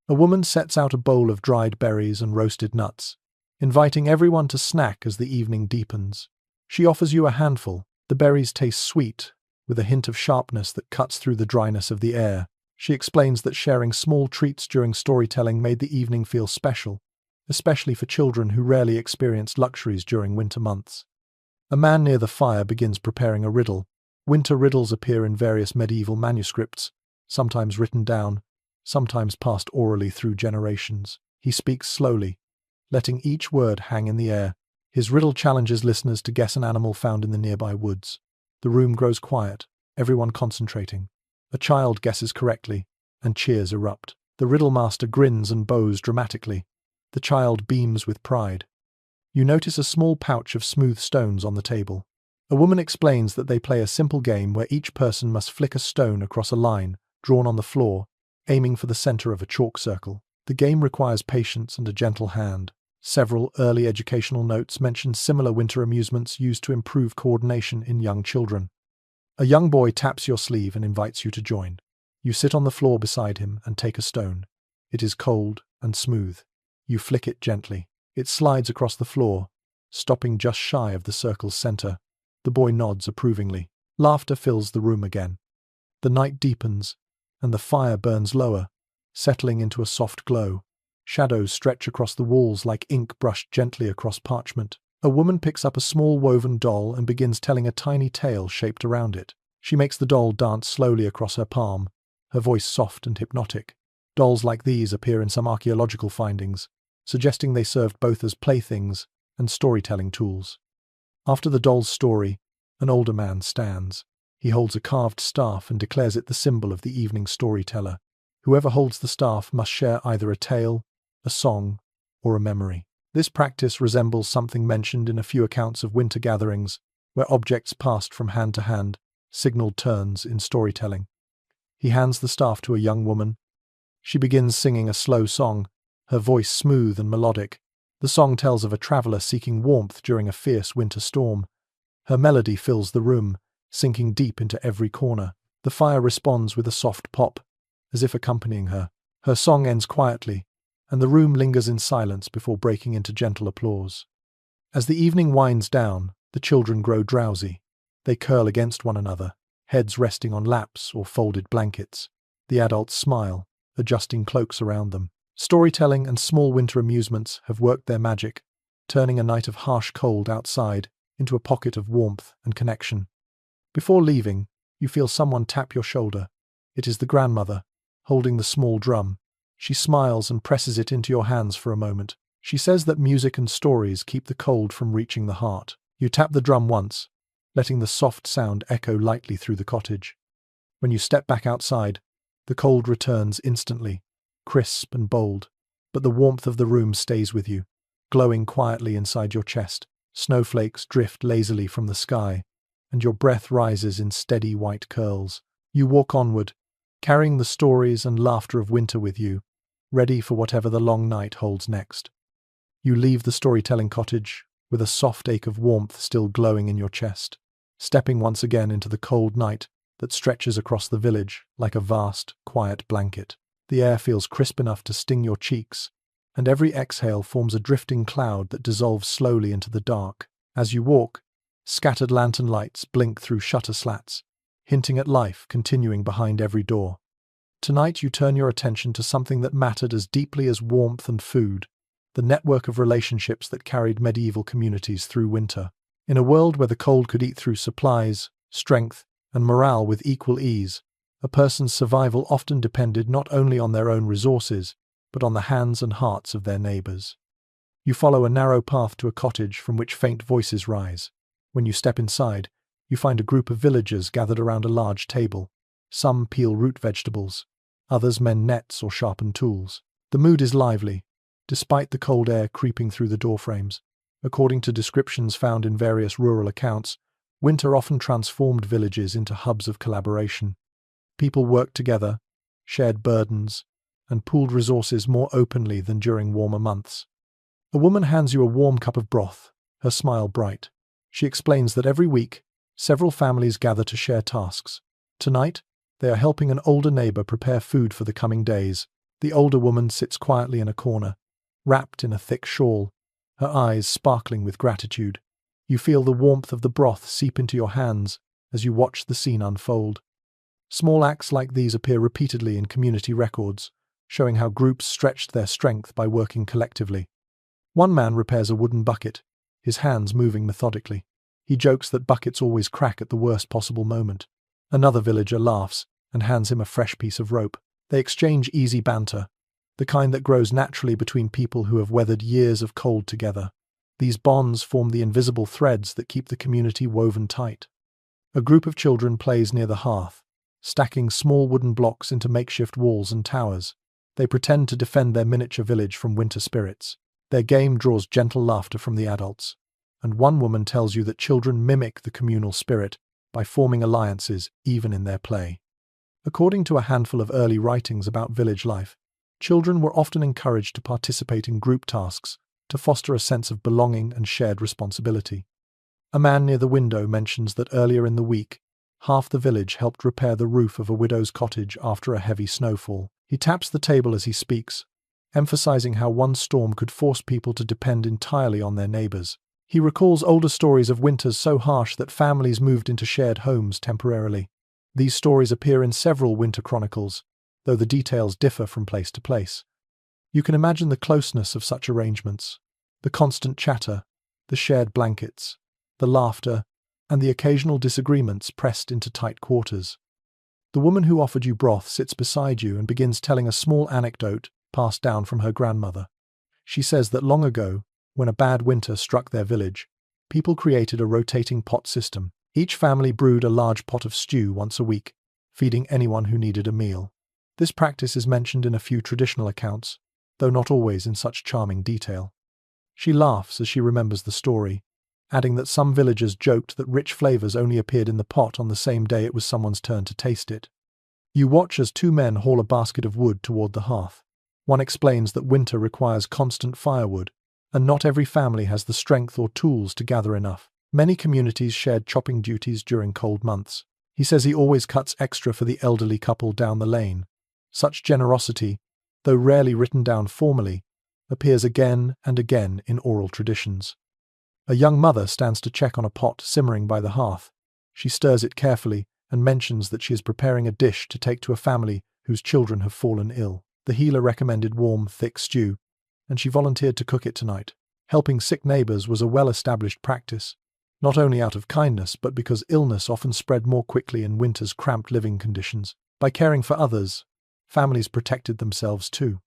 A woman sets out a bowl of dried berries and roasted nuts, inviting everyone to snack as the evening deepens. She offers you a handful. The berries taste sweet, with a hint of sharpness that cuts through the dryness of the air. She explains that sharing small treats during storytelling made the evening feel special, especially for children who rarely experienced luxuries during winter months. A man near the fire begins preparing a riddle. Winter riddles appear in various medieval manuscripts, sometimes written down, sometimes passed orally through generations. He speaks slowly, letting each word hang in the air. His riddle challenges listeners to guess an animal found in the nearby woods. The room grows quiet, everyone concentrating. A child guesses correctly, and cheers erupt. The riddle master grins and bows dramatically. The child beams with pride. You notice a small pouch of smooth stones on the table. A woman explains that they play a simple game where each person must flick a stone across a line drawn on the floor, aiming for the center of a chalk circle. The game requires patience and a gentle hand. Several early educational notes mention similar winter amusements used to improve coordination in young children. A young boy taps your sleeve and invites you to join. You sit on the floor beside him and take a stone. It is cold and smooth. You flick it gently. It slides across the floor, stopping just shy of the circle's center. The boy nods approvingly. Laughter fills the room again. The night deepens, and the fire burns lower, settling into a soft glow. Shadows stretch across the walls like ink brushed gently across parchment. A woman picks up a small woven doll and begins telling a tiny tale shaped around it. She makes the doll dance slowly across her palm, her voice soft and hypnotic. Dolls like these appear in some archaeological findings, suggesting they served both as playthings and storytelling tools. After the doll's story, an older man stands. He holds a carved staff and declares it the symbol of the evening storyteller. Whoever holds the staff must share either a tale, a song, or a memory. This practice resembles something mentioned in a few accounts of winter gatherings, where objects passed from hand to hand signaled turns in storytelling. He hands the staff to a young woman. She begins singing a slow song, her voice smooth and melodic. The song tells of a traveler seeking warmth during a fierce winter storm. Her melody fills the room, sinking deep into every corner. The fire responds with a soft pop, as if accompanying her. Her song ends quietly, and the room lingers in silence before breaking into gentle applause. As the evening winds down, the children grow drowsy. They curl against one another, heads resting on laps or folded blankets. The adults smile, adjusting cloaks around them. Storytelling and small winter amusements have worked their magic, turning a night of harsh cold outside into a pocket of warmth and connection. Before leaving, you feel someone tap your shoulder. It is the grandmother, holding the small drum. She smiles and presses it into your hands for a moment. She says that music and stories keep the cold from reaching the heart. You tap the drum once, letting the soft sound echo lightly through the cottage. When you step back outside, the cold returns instantly, crisp and bold, but the warmth of the room stays with you, glowing quietly inside your chest. Snowflakes drift lazily from the sky, and your breath rises in steady white curls. You walk onward, carrying the stories and laughter of winter with you, ready for whatever the long night holds next. You leave the storytelling cottage with a soft ache of warmth still glowing in your chest, stepping once again into the cold night that stretches across the village like a vast, quiet blanket. The air feels crisp enough to sting your cheeks, and every exhale forms a drifting cloud that dissolves slowly into the dark. As you walk, scattered lantern lights blink through shutter slats, hinting at life continuing behind every door. Tonight you turn your attention to something that mattered as deeply as warmth and food, the network of relationships that carried medieval communities through winter. In a world where the cold could eat through supplies, strength, and morale with equal ease, a person's survival often depended not only on their own resources, but on the hands and hearts of their neighbors. You follow a narrow path to a cottage from which faint voices rise. When you step inside, you find a group of villagers gathered around a large table. Some peel root vegetables, others mend nets or sharpen tools. The mood is lively, despite the cold air creeping through the doorframes. According to descriptions found in various rural accounts, winter often transformed villages into hubs of collaboration. People worked together, shared burdens, and pooled resources more openly than during warmer months. A woman hands you a warm cup of broth, her smile bright. She explains that every week, several families gather to share tasks. Tonight, they are helping an older neighbor prepare food for the coming days. The older woman sits quietly in a corner, wrapped in a thick shawl, her eyes sparkling with gratitude. You feel the warmth of the broth seep into your hands as you watch the scene unfold. Small acts like these appear repeatedly in community records, showing how groups stretched their strength by working collectively. One man repairs a wooden bucket, his hands moving methodically. He jokes that buckets always crack at the worst possible moment. Another villager laughs and hands him a fresh piece of rope. They exchange easy banter, the kind that grows naturally between people who have weathered years of cold together. These bonds form the invisible threads that keep the community woven tight. A group of children plays near the hearth, stacking small wooden blocks into makeshift walls and towers. They pretend to defend their miniature village from winter spirits. Their game draws gentle laughter from the adults, and one woman tells you that children mimic the communal spirit by forming alliances even in their play. According to a handful of early writings about village life, children were often encouraged to participate in group tasks to foster a sense of belonging and shared responsibility. A man near the window mentions that earlier in the week, half the village helped repair the roof of a widow's cottage after a heavy snowfall. He taps the table as he speaks, emphasizing how one storm could force people to depend entirely on their neighbors. He recalls older stories of winters so harsh that families moved into shared homes temporarily. These stories appear in several winter chronicles, though the details differ from place to place. You can imagine the closeness of such arrangements, the constant chatter, the shared blankets, the laughter, and the occasional disagreements pressed into tight quarters. The woman who offered you broth sits beside you and begins telling a small anecdote passed down from her grandmother. She says that long ago, when a bad winter struck their village, people created a rotating pot system. Each family brewed a large pot of stew once a week, feeding anyone who needed a meal. This practice is mentioned in a few traditional accounts, though not always in such charming detail. She laughs as she remembers the story, adding that some villagers joked that rich flavors only appeared in the pot on the same day it was someone's turn to taste it. You watch as two men haul a basket of wood toward the hearth. One explains that winter requires constant firewood, and not every family has the strength or tools to gather enough. Many communities shared chopping duties during cold months. He says he always cuts extra for the elderly couple down the lane. Such generosity, though rarely written down formally, appears again and again in oral traditions. A young mother stands to check on a pot simmering by the hearth. She stirs it carefully and mentions that she is preparing a dish to take to a family whose children have fallen ill. The healer recommended warm, thick stew, and she volunteered to cook it tonight. Helping sick neighbors was a well-established practice, not only out of kindness but because illness often spread more quickly in winter's cramped living conditions. By caring for others, families protected themselves too.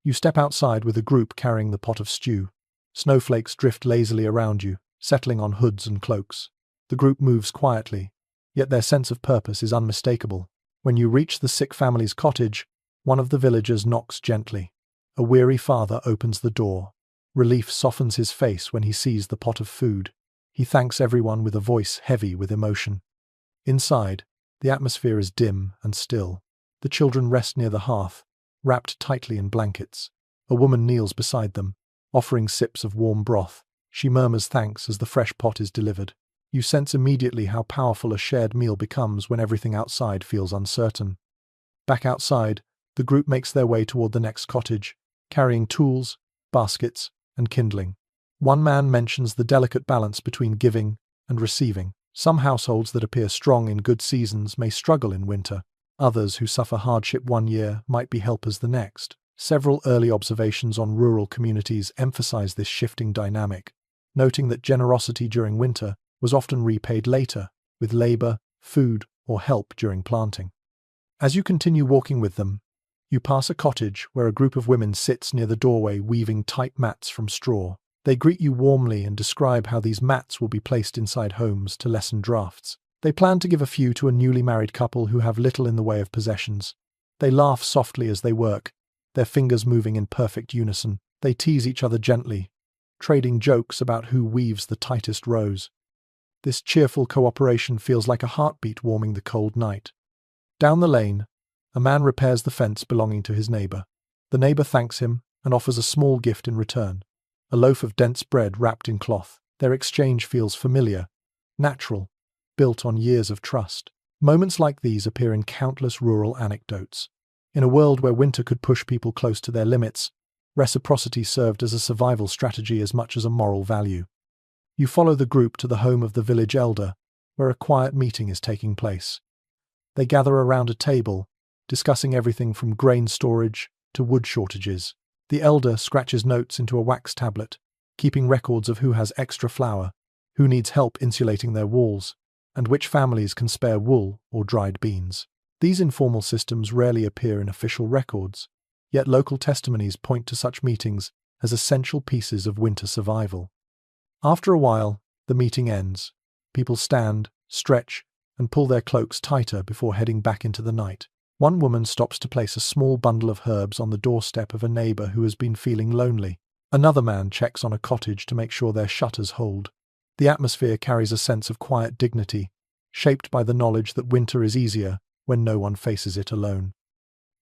You step outside with a group carrying the pot of stew. Snowflakes drift lazily around you, settling on hoods and cloaks. The group moves quietly, yet their sense of purpose is unmistakable. When you reach the sick family's cottage, one of the villagers knocks gently. A weary father opens the door. Relief softens his face when he sees the pot of food. He thanks everyone with a voice heavy with emotion. Inside, the atmosphere is dim and still. The children rest near the hearth, wrapped tightly in blankets. A woman kneels beside them, offering sips of warm broth. She murmurs thanks as the fresh pot is delivered. You sense immediately how powerful a shared meal becomes when everything outside feels uncertain. Back outside, the group makes their way toward the next cottage, carrying tools, baskets, and kindling. One man mentions the delicate balance between giving and receiving. Some households that appear strong in good seasons may struggle in winter. Others who suffer hardship one year might be helpers the next. Several early observations on rural communities emphasize this shifting dynamic, noting that generosity during winter was often repaid later, with labor, food, or help during planting. As you continue walking with them, you pass a cottage where a group of women sits near the doorway weaving tight mats from straw. They greet you warmly and describe how these mats will be placed inside homes to lessen drafts. They plan to give a few to a newly married couple who have little in the way of possessions. They laugh softly as they work, their fingers moving in perfect unison. They tease each other gently, trading jokes about who weaves the tightest rows. This cheerful cooperation feels like a heartbeat warming the cold night. Down the lane, a man repairs the fence belonging to his neighbor. The neighbor thanks him and offers a small gift in return, a loaf of dense bread wrapped in cloth. Their exchange feels familiar, natural, built on years of trust. Moments like these appear in countless rural anecdotes. In a world where winter could push people close to their limits, reciprocity served as a survival strategy as much as a moral value. You follow the group to the home of the village elder, where a quiet meeting is taking place. They gather around a table, discussing everything from grain storage to wood shortages. The elder scratches notes into a wax tablet, keeping records of who has extra flour, who needs help insulating their walls, and which families can spare wool or dried beans. These informal systems rarely appear in official records, yet local testimonies point to such meetings as essential pieces of winter survival. After a while, the meeting ends. People stand, stretch, and pull their cloaks tighter before heading back into the night. One woman stops to place a small bundle of herbs on the doorstep of a neighbor who has been feeling lonely. Another man checks on a cottage to make sure their shutters hold. The atmosphere carries a sense of quiet dignity, shaped by the knowledge that winter is easier when no one faces it alone.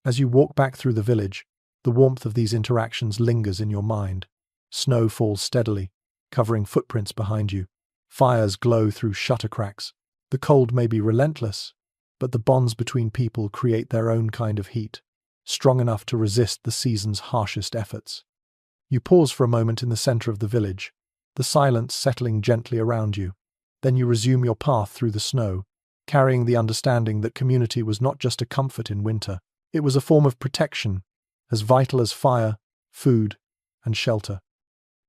As you walk back through the village, the warmth of these interactions lingers in your mind. Snow falls steadily, covering footprints behind you. Fires glow through shutter cracks. The cold may be relentless, but the bonds between people create their own kind of heat. strong enough to resist the season's harshest efforts. You pause for a moment in the center of the village, the silence settling gently around you. Then you resume your path through the snow, carrying the understanding that community was not just a comfort in winter. It was a form of protection, as vital as fire, food, and shelter.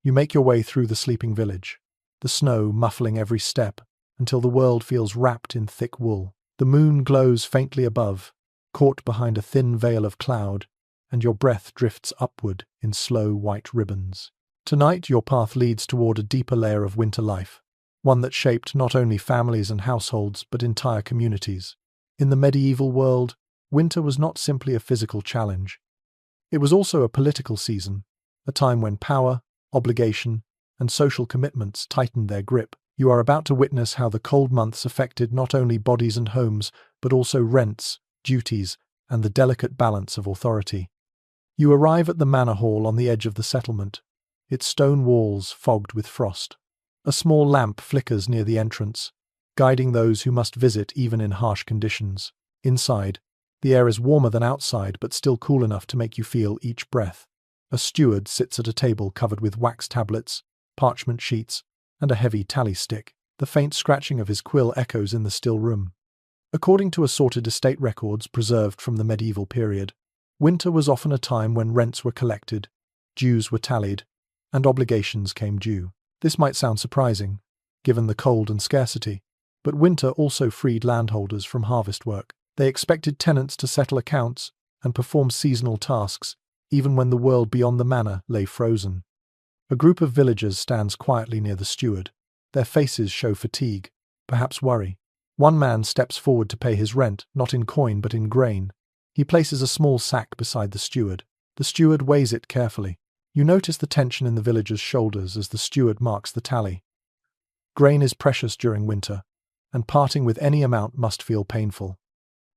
You make your way through the sleeping village, the snow muffling every step, until the world feels wrapped in thick wool. The moon glows faintly above, caught behind a thin veil of cloud, and your breath drifts upward in slow white ribbons. Tonight your path leads toward a deeper layer of winter life, one that shaped not only families and households but entire communities. In the medieval world, winter was not simply a physical challenge. It was also a political season, a time when power, obligation, and social commitments tightened their grip. You are about to witness how the cold months affected not only bodies and homes, but also rents, duties, and the delicate balance of authority. You arrive at the manor hall on the edge of the settlement, its stone walls fogged with frost. A small lamp flickers near the entrance, guiding those who must visit even in harsh conditions. Inside, the air is warmer than outside but still cool enough to make you feel each breath. A steward sits at a table covered with wax tablets, parchment sheets, and a heavy tally stick. The faint scratching of his quill echoes in the still room. According to assorted estate records preserved from the medieval period, winter was often a time when rents were collected, dues were tallied, and obligations came due. This might sound surprising, given the cold and scarcity, but winter also freed landholders from harvest work. They expected tenants to settle accounts and perform seasonal tasks, even when the world beyond the manor lay frozen. A group of villagers stands quietly near the steward. Their faces show fatigue, perhaps worry. One man steps forward to pay his rent, not in coin but in grain. He places a small sack beside the steward. The steward weighs it carefully. You notice the tension in the villager's shoulders as the steward marks the tally. Grain is precious during winter, and parting with any amount must feel painful.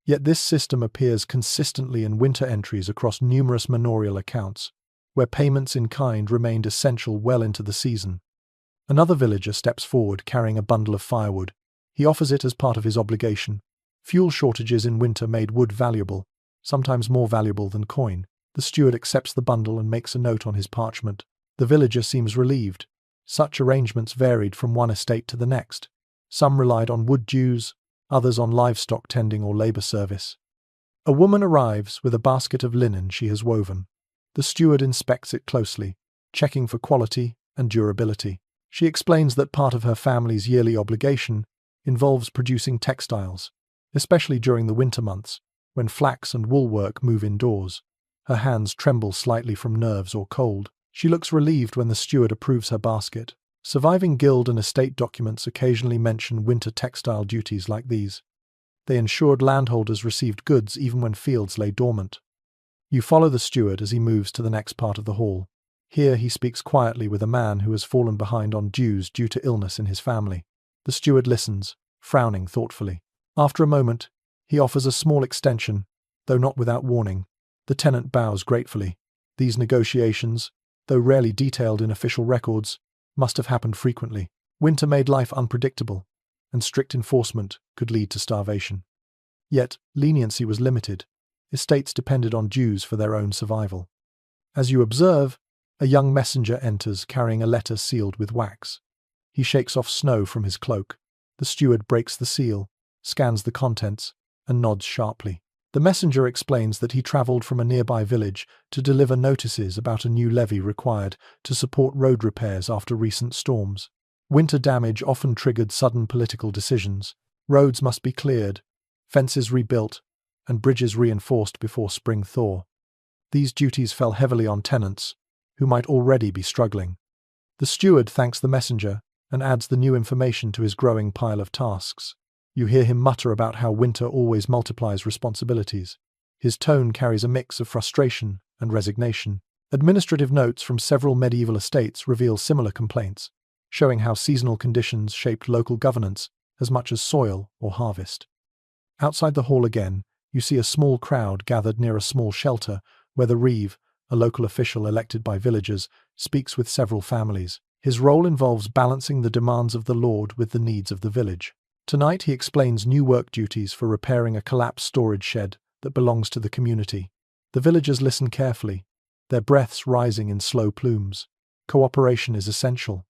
Yet this system appears consistently in winter entries across numerous manorial accounts, where payments in kind remained essential well into the season. Another villager steps forward carrying a bundle of firewood. He offers it as part of his obligation. Fuel shortages in winter made wood valuable, sometimes more valuable than coin. The steward accepts the bundle and makes a note on his parchment. The villager seems relieved. Such arrangements varied from one estate to the next. Some relied on wood dues, others on livestock tending or labor service. A woman arrives with a basket of linen she has woven. The steward inspects it closely, checking for quality and durability. She explains that part of her family's yearly obligation involves producing textiles, especially during the winter months, when flax and wool work move indoors. Her hands tremble slightly from nerves or cold. She looks relieved when the steward approves her basket. Surviving guild and estate documents occasionally mention winter textile duties like these. They ensured landholders received goods even when fields lay dormant. You follow the steward as he moves to the next part of the hall. Here he speaks quietly with a man who has fallen behind on dues due to illness in his family. The steward listens, frowning thoughtfully. After a moment, he offers a small extension, though not without warning. The tenant bows gratefully. These negotiations, though rarely detailed in official records, must have happened frequently. Winter made life unpredictable, and strict enforcement could lead to starvation. Yet, leniency was limited. Estates depended on dues for their own survival. As you observe, a young messenger enters carrying a letter sealed with wax. He shakes off snow from his cloak. The steward breaks the seal, scans the contents, and nods sharply. The messenger explains that he travelled from a nearby village to deliver notices about a new levy required to support road repairs after recent storms. Winter damage often triggered sudden political decisions. Roads must be cleared, fences rebuilt, and bridges reinforced before spring thaw. These duties fell heavily on tenants, who might already be struggling. The steward thanks the messenger and adds the new information to his growing pile of tasks. You hear him mutter about how winter always multiplies responsibilities. His tone carries a mix of frustration and resignation. Administrative notes from several medieval estates reveal similar complaints, showing how seasonal conditions shaped local governance as much as soil or harvest. Outside the hall again, you see a small crowd gathered near a small shelter where the reeve, a local official elected by villagers, speaks with several families. His role involves balancing the demands of the lord with the needs of the village. Tonight he explains new work duties for repairing a collapsed storage shed that belongs to the community. The villagers listen carefully, their breaths rising in slow plumes. Cooperation is essential.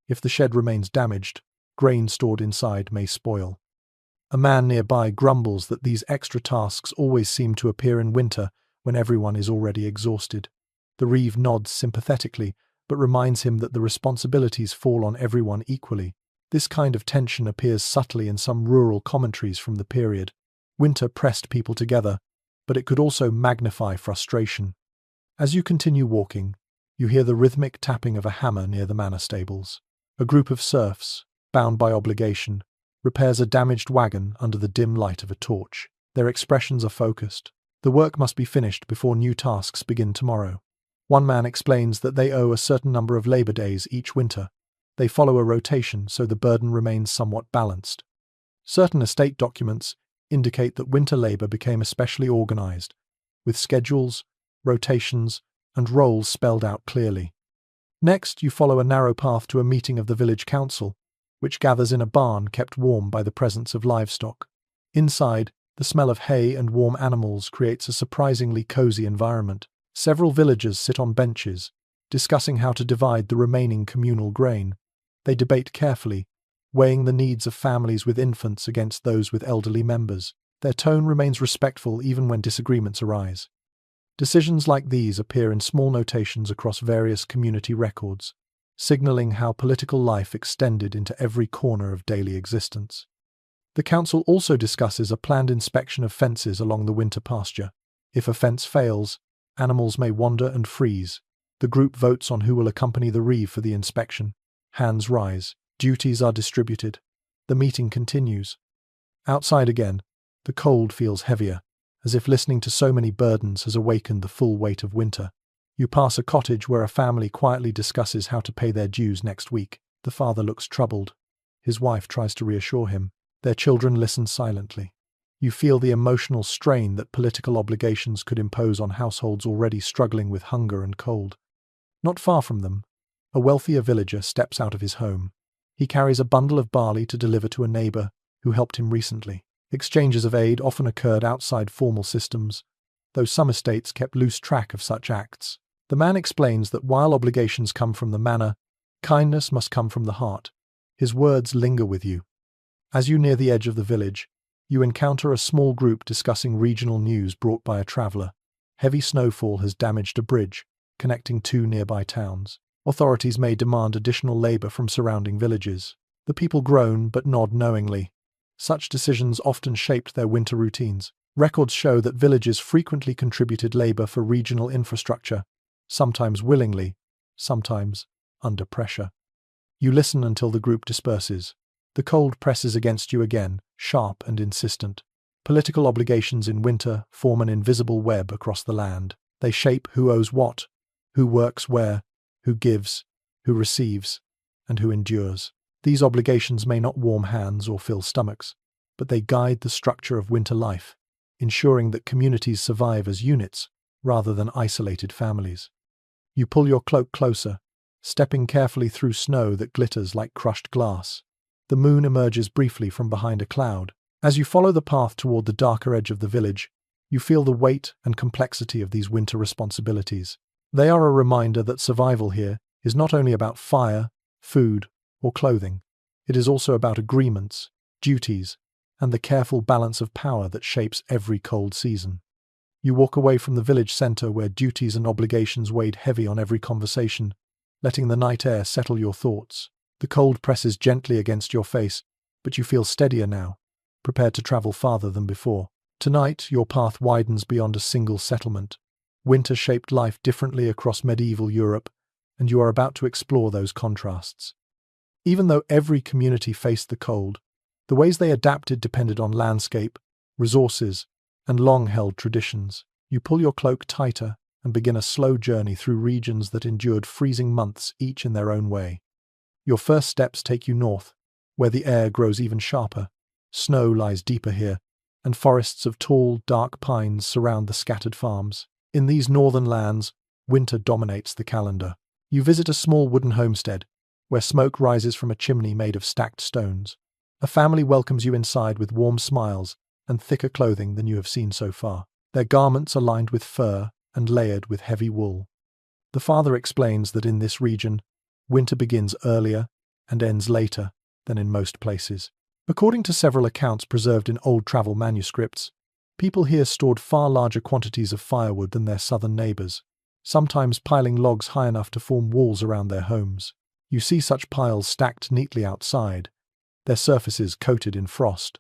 If the shed remains damaged, grain stored inside may spoil. A man nearby grumbles that these extra tasks always seem to appear in winter when everyone is already exhausted. The reeve nods sympathetically, but reminds him that the responsibilities fall on everyone equally. This kind of tension appears subtly in some rural commentaries from the period. Winter pressed people together, but it could also magnify frustration. As you continue walking, you hear the rhythmic tapping of a hammer near the manor stables. A group of serfs, bound by obligation, repairs a damaged wagon under the dim light of a torch. Their expressions are focused. The work must be finished before new tasks begin tomorrow. One man explains that they owe a certain number of labor days each winter. They follow a rotation so the burden remains somewhat balanced. Certain estate documents indicate that winter labor became especially organized, with schedules, rotations, and roles spelled out clearly. Next, you follow a narrow path to a meeting of the village council, which gathers in a barn kept warm by the presence of livestock. Inside, the smell of hay and warm animals creates a surprisingly cozy environment. Several villagers sit on benches, discussing how to divide the remaining communal grain. They debate carefully, weighing the needs of families with infants against those with elderly members. Their tone remains respectful even when disagreements arise. Decisions like these appear in small notations across various community records, signaling how political life extended into every corner of daily existence. The council also discusses a planned inspection of fences along the winter pasture. If a fence fails, animals may wander and freeze. The group votes on who will accompany the reeve for the inspection. Hands rise. Duties are distributed. The meeting continues. Outside again, the cold feels heavier, as if listening to so many burdens has awakened the full weight of winter. You pass a cottage where a family quietly discusses how to pay their dues next week. The father looks troubled. His wife tries to reassure him. Their children listen silently. You feel the emotional strain that political obligations could impose on households already struggling with hunger and cold. Not far from them, a wealthier villager steps out of his home. He carries a bundle of barley to deliver to a neighbor who helped him recently. Exchanges of aid often occurred outside formal systems, though some estates kept loose track of such acts. The man explains that while obligations come from the manor, kindness must come from the heart. His words linger with you. As you near the edge of the village, you encounter a small group discussing regional news brought by a traveler. Heavy snowfall has damaged a bridge connecting two nearby towns. Authorities may demand additional labor from surrounding villages. The people groan but nod knowingly. Such decisions often shaped their winter routines. Records show that villages frequently contributed labor for regional infrastructure, sometimes willingly, sometimes under pressure. You listen until the group disperses. The cold presses against you again, sharp and insistent. Political obligations in winter form an invisible web across the land. They shape who owes what, who works where, who gives, who receives, and who endures. These obligations may not warm hands or fill stomachs, but they guide the structure of winter life, ensuring that communities survive as units rather than isolated families. You pull your cloak closer, stepping carefully through snow that glitters like crushed glass. The moon emerges briefly from behind a cloud. As you follow the path toward the darker edge of the village, you feel the weight and complexity of these winter responsibilities. They are a reminder that survival here is not only about fire, food, or clothing. It is also about agreements, duties, and the careful balance of power that shapes every cold season. You walk away from the village center where duties and obligations weighed heavy on every conversation, letting the night air settle your thoughts. The cold presses gently against your face, but you feel steadier now, prepared to travel farther than before. Tonight, your path widens beyond a single settlement. Winter shaped life differently across medieval Europe, and you are about to explore those contrasts. Even though every community faced the cold, the ways they adapted depended on landscape, resources, and long-held traditions. You pull your cloak tighter and begin a slow journey through regions that endured freezing months each in their own way. Your first steps take you north, where the air grows even sharper. Snow lies deeper here, and forests of tall, dark pines surround the scattered farms. In these northern lands, winter dominates the calendar. You visit a small wooden homestead, where smoke rises from a chimney made of stacked stones. A family welcomes you inside with warm smiles and thicker clothing than you have seen so far. Their garments are lined with fur and layered with heavy wool. The father explains that in this region, winter begins earlier and ends later than in most places. According to several accounts preserved in old travel manuscripts, people here stored far larger quantities of firewood than their southern neighbors, sometimes piling logs high enough to form walls around their homes. You see such piles stacked neatly outside, their surfaces coated in frost.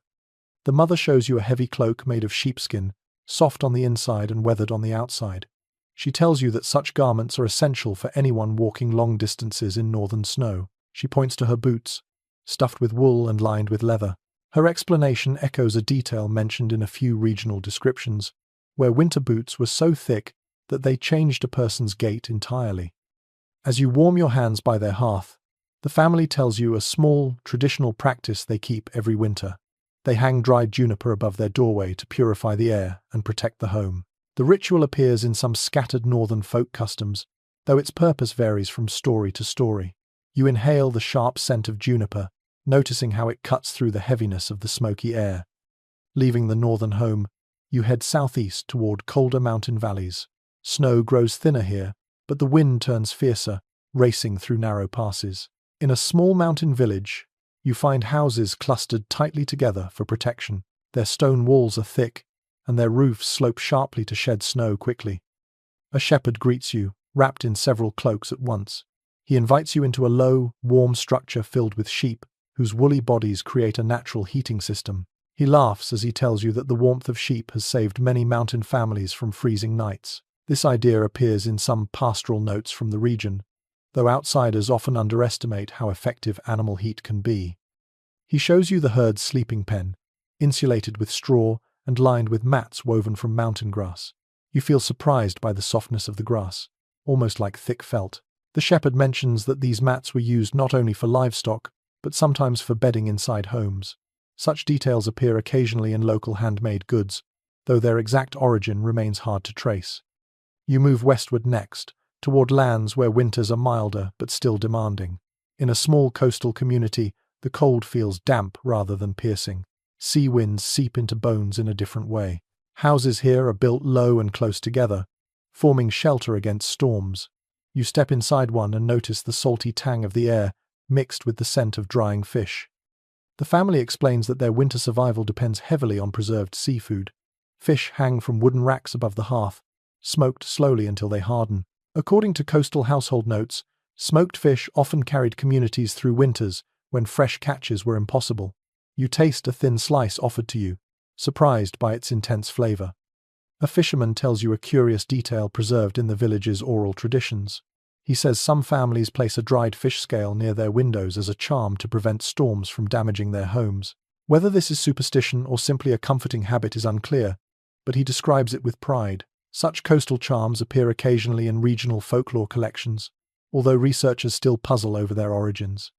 The mother shows you a heavy cloak made of sheepskin, soft on the inside and weathered on the outside. She tells you that such garments are essential for anyone walking long distances in northern snow. She points to her boots, stuffed with wool and lined with leather. Her explanation echoes a detail mentioned in a few regional descriptions, where winter boots were so thick that they changed a person's gait entirely. As you warm your hands by their hearth, the family tells you a small, traditional practice they keep every winter. They hang dried juniper above their doorway to purify the air and protect the home. The ritual appears in some scattered northern folk customs, though its purpose varies from story to story. You inhale the sharp scent of juniper, noticing how it cuts through the heaviness of the smoky air. Leaving the northern home, you head southeast toward colder mountain valleys. Snow grows thinner here, but the wind turns fiercer, racing through narrow passes. In a small mountain village, you find houses clustered tightly together for protection. Their stone walls are thick, and their roofs slope sharply to shed snow quickly. A shepherd greets you, wrapped in several cloaks at once. He invites you into a low, warm structure filled with sheep, whose woolly bodies create a natural heating system. He laughs as he tells you that the warmth of sheep has saved many mountain families from freezing nights. This idea appears in some pastoral notes from the region, though outsiders often underestimate how effective animal heat can be. He shows you the herd's sleeping pen, insulated with straw and lined with mats woven from mountain grass. You feel surprised by the softness of the grass, almost like thick felt. The shepherd mentions that these mats were used not only for livestock, but sometimes for bedding inside homes. Such details appear occasionally in local handmade goods, though their exact origin remains hard to trace. You move westward next, toward lands where winters are milder but still demanding. In a small coastal community, the cold feels damp rather than piercing. Sea winds seep into bones in a different way. Houses here are built low and close together, forming shelter against storms. You step inside one and notice the salty tang of the air, mixed with the scent of drying fish. The family explains that their winter survival depends heavily on preserved seafood. Fish hang from wooden racks above the hearth, smoked slowly until they harden. According to coastal household notes, smoked fish often carried communities through winters when fresh catches were impossible. You taste a thin slice offered to you, surprised by its intense flavor. A fisherman tells you a curious detail preserved in the village's oral traditions. He says some families place a dried fish scale near their windows as a charm to prevent storms from damaging their homes. Whether this is superstition or simply a comforting habit is unclear, but he describes it with pride. Such coastal charms appear occasionally in regional folklore collections, although researchers still puzzle over their origins.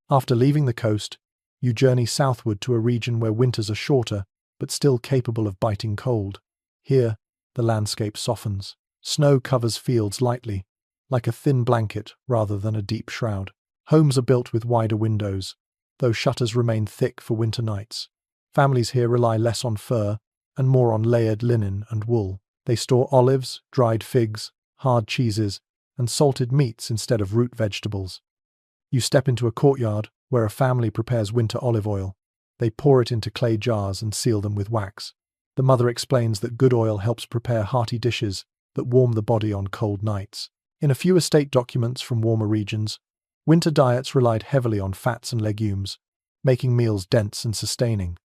After leaving the coast, you journey southward to a region where winters are shorter, but still capable of biting cold. Here, the landscape softens. Snow covers fields lightly, like a thin blanket rather than a deep shroud. Homes are built with wider windows, though shutters remain thick for winter nights. Families here rely less on fur and more on layered linen and wool. They store olives, dried figs, hard cheeses, and salted meats instead of root vegetables. You step into a courtyard where a family prepares winter olive oil. They pour it into clay jars and seal them with wax. The mother explains that good oil helps prepare hearty dishes that warm the body on cold nights. In a few estate documents from warmer regions, winter diets relied heavily on fats and legumes, making meals dense and sustaining.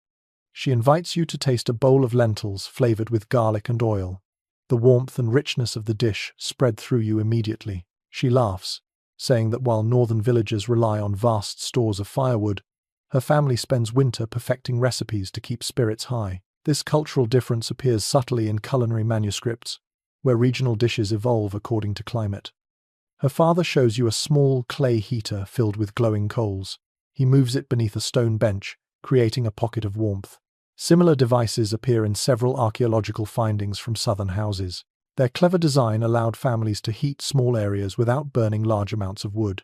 She invites you to taste a bowl of lentils flavored with garlic and oil. The warmth and richness of the dish spread through you immediately. She laughs, saying that while northern villagers rely on vast stores of firewood, her family spends winter perfecting recipes to keep spirits high. This cultural difference appears subtly in culinary manuscripts, where regional dishes evolve according to climate. Her father shows you a small clay heater filled with glowing coals. He moves it beneath a stone bench, creating a pocket of warmth. Similar devices appear in several archaeological findings from southern houses. Their clever design allowed families to heat small areas without burning large amounts of wood.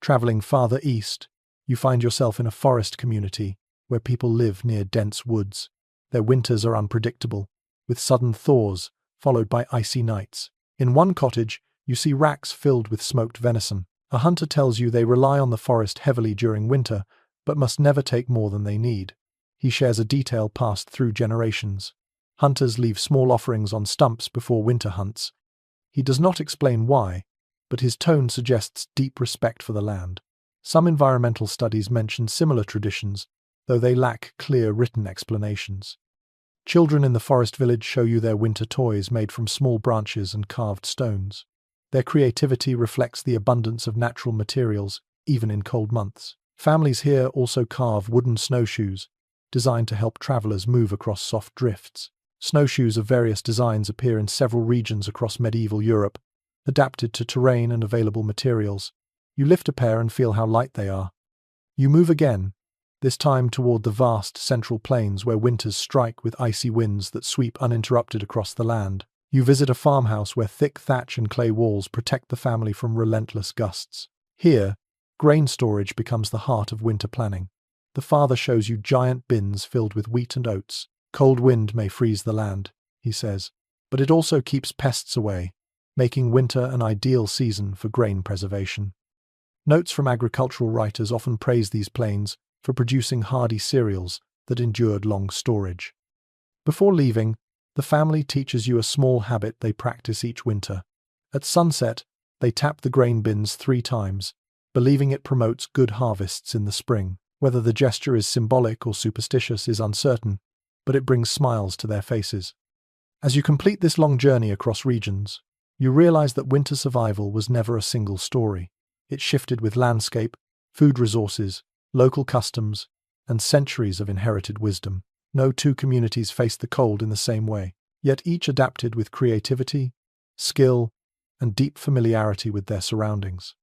Traveling farther east, you find yourself in a forest community where people live near dense woods. Their winters are unpredictable, with sudden thaws, followed by icy nights. In one cottage, you see racks filled with smoked venison. A hunter tells you they rely on the forest heavily during winter, but must never take more than they need. He shares a detail passed through generations. Hunters leave small offerings on stumps before winter hunts. He does not explain why, but his tone suggests deep respect for the land. Some environmental studies mention similar traditions, though they lack clear written explanations. Children in the forest village show you their winter toys made from small branches and carved stones. Their creativity reflects the abundance of natural materials, even in cold months. Families here also carve wooden snowshoes, designed to help travelers move across soft drifts. Snowshoes of various designs appear in several regions across medieval Europe, adapted to terrain and available materials. You lift a pair and feel how light they are. You move again, this time toward the vast central plains where winters strike with icy winds that sweep uninterrupted across the land. You visit a farmhouse where thick thatch and clay walls protect the family from relentless gusts. Here, grain storage becomes the heart of winter planning. The father shows you giant bins filled with wheat and oats. Cold wind may freeze the land, he says, but it also keeps pests away, making winter an ideal season for grain preservation. Notes from agricultural writers often praise these plains for producing hardy cereals that endured long storage. Before leaving, the family teaches you a small habit they practice each winter. At sunset, they tap the grain bins 3 times, believing it promotes good harvests in the spring. Whether the gesture is symbolic or superstitious is uncertain, but it brings smiles to their faces. As you complete this long journey across regions, you realize that winter survival was never a single story. It shifted with landscape, food resources, local customs, and centuries of inherited wisdom. No two communities faced the cold in the same way, yet each adapted with creativity, skill, and deep familiarity with their surroundings.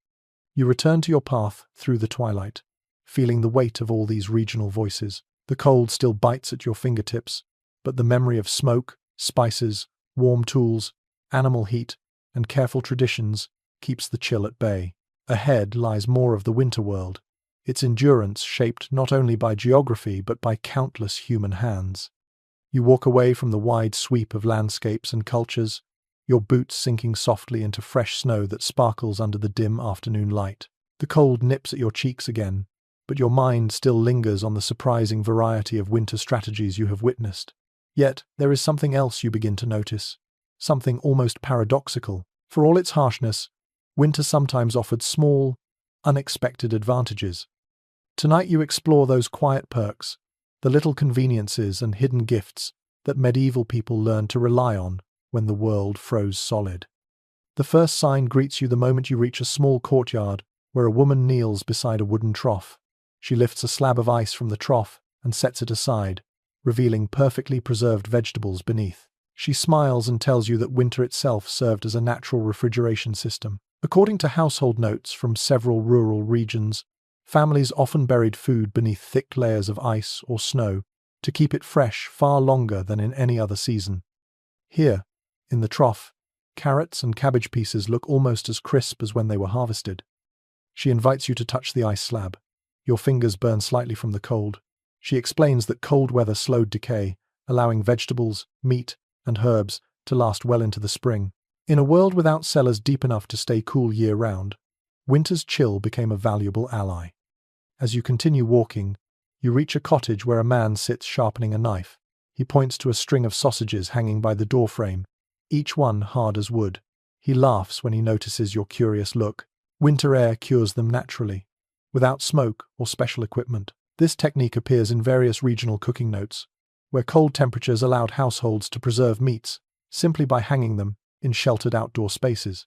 You return to your path through the twilight, feeling the weight of all these regional voices. The cold still bites at your fingertips, but the memory of smoke, spices, warm tools, animal heat, and careful traditions keeps the chill at bay. Ahead lies more of the winter world, its endurance shaped not only by geography but by countless human hands. You walk away from the wide sweep of landscapes and cultures, your boots sinking softly into fresh snow that sparkles under the dim afternoon light. The cold nips at your cheeks again, but your mind still lingers on the surprising variety of winter strategies you have witnessed. Yet, there is something else you begin to notice, something almost paradoxical. For all its harshness, winter sometimes offered small, unexpected advantages. Tonight you explore those quiet perks, the little conveniences and hidden gifts that medieval people learned to rely on when the world froze solid. The first sign greets you the moment you reach a small courtyard where a woman kneels beside a wooden trough. She lifts a slab of ice from the trough and sets it aside, revealing perfectly preserved vegetables beneath. She smiles and tells you that winter itself served as a natural refrigeration system. According to household notes from several rural regions, families often buried food beneath thick layers of ice or snow to keep it fresh far longer than in any other season. Here, in the trough, carrots and cabbage pieces look almost as crisp as when they were harvested. She invites you to touch the ice slab. Your fingers burn slightly from the cold. She explains that cold weather slowed decay, allowing vegetables, meat, and herbs to last well into the spring. In a world without cellars deep enough to stay cool year-round, winter's chill became a valuable ally. As you continue walking, you reach a cottage where a man sits sharpening a knife. He points to a string of sausages hanging by the doorframe, each one hard as wood. He laughs when he notices your curious look. Winter air cures them naturally, without smoke or special equipment. This technique appears in various regional cooking notes, where cold temperatures allowed households to preserve meats simply by hanging them in sheltered outdoor spaces.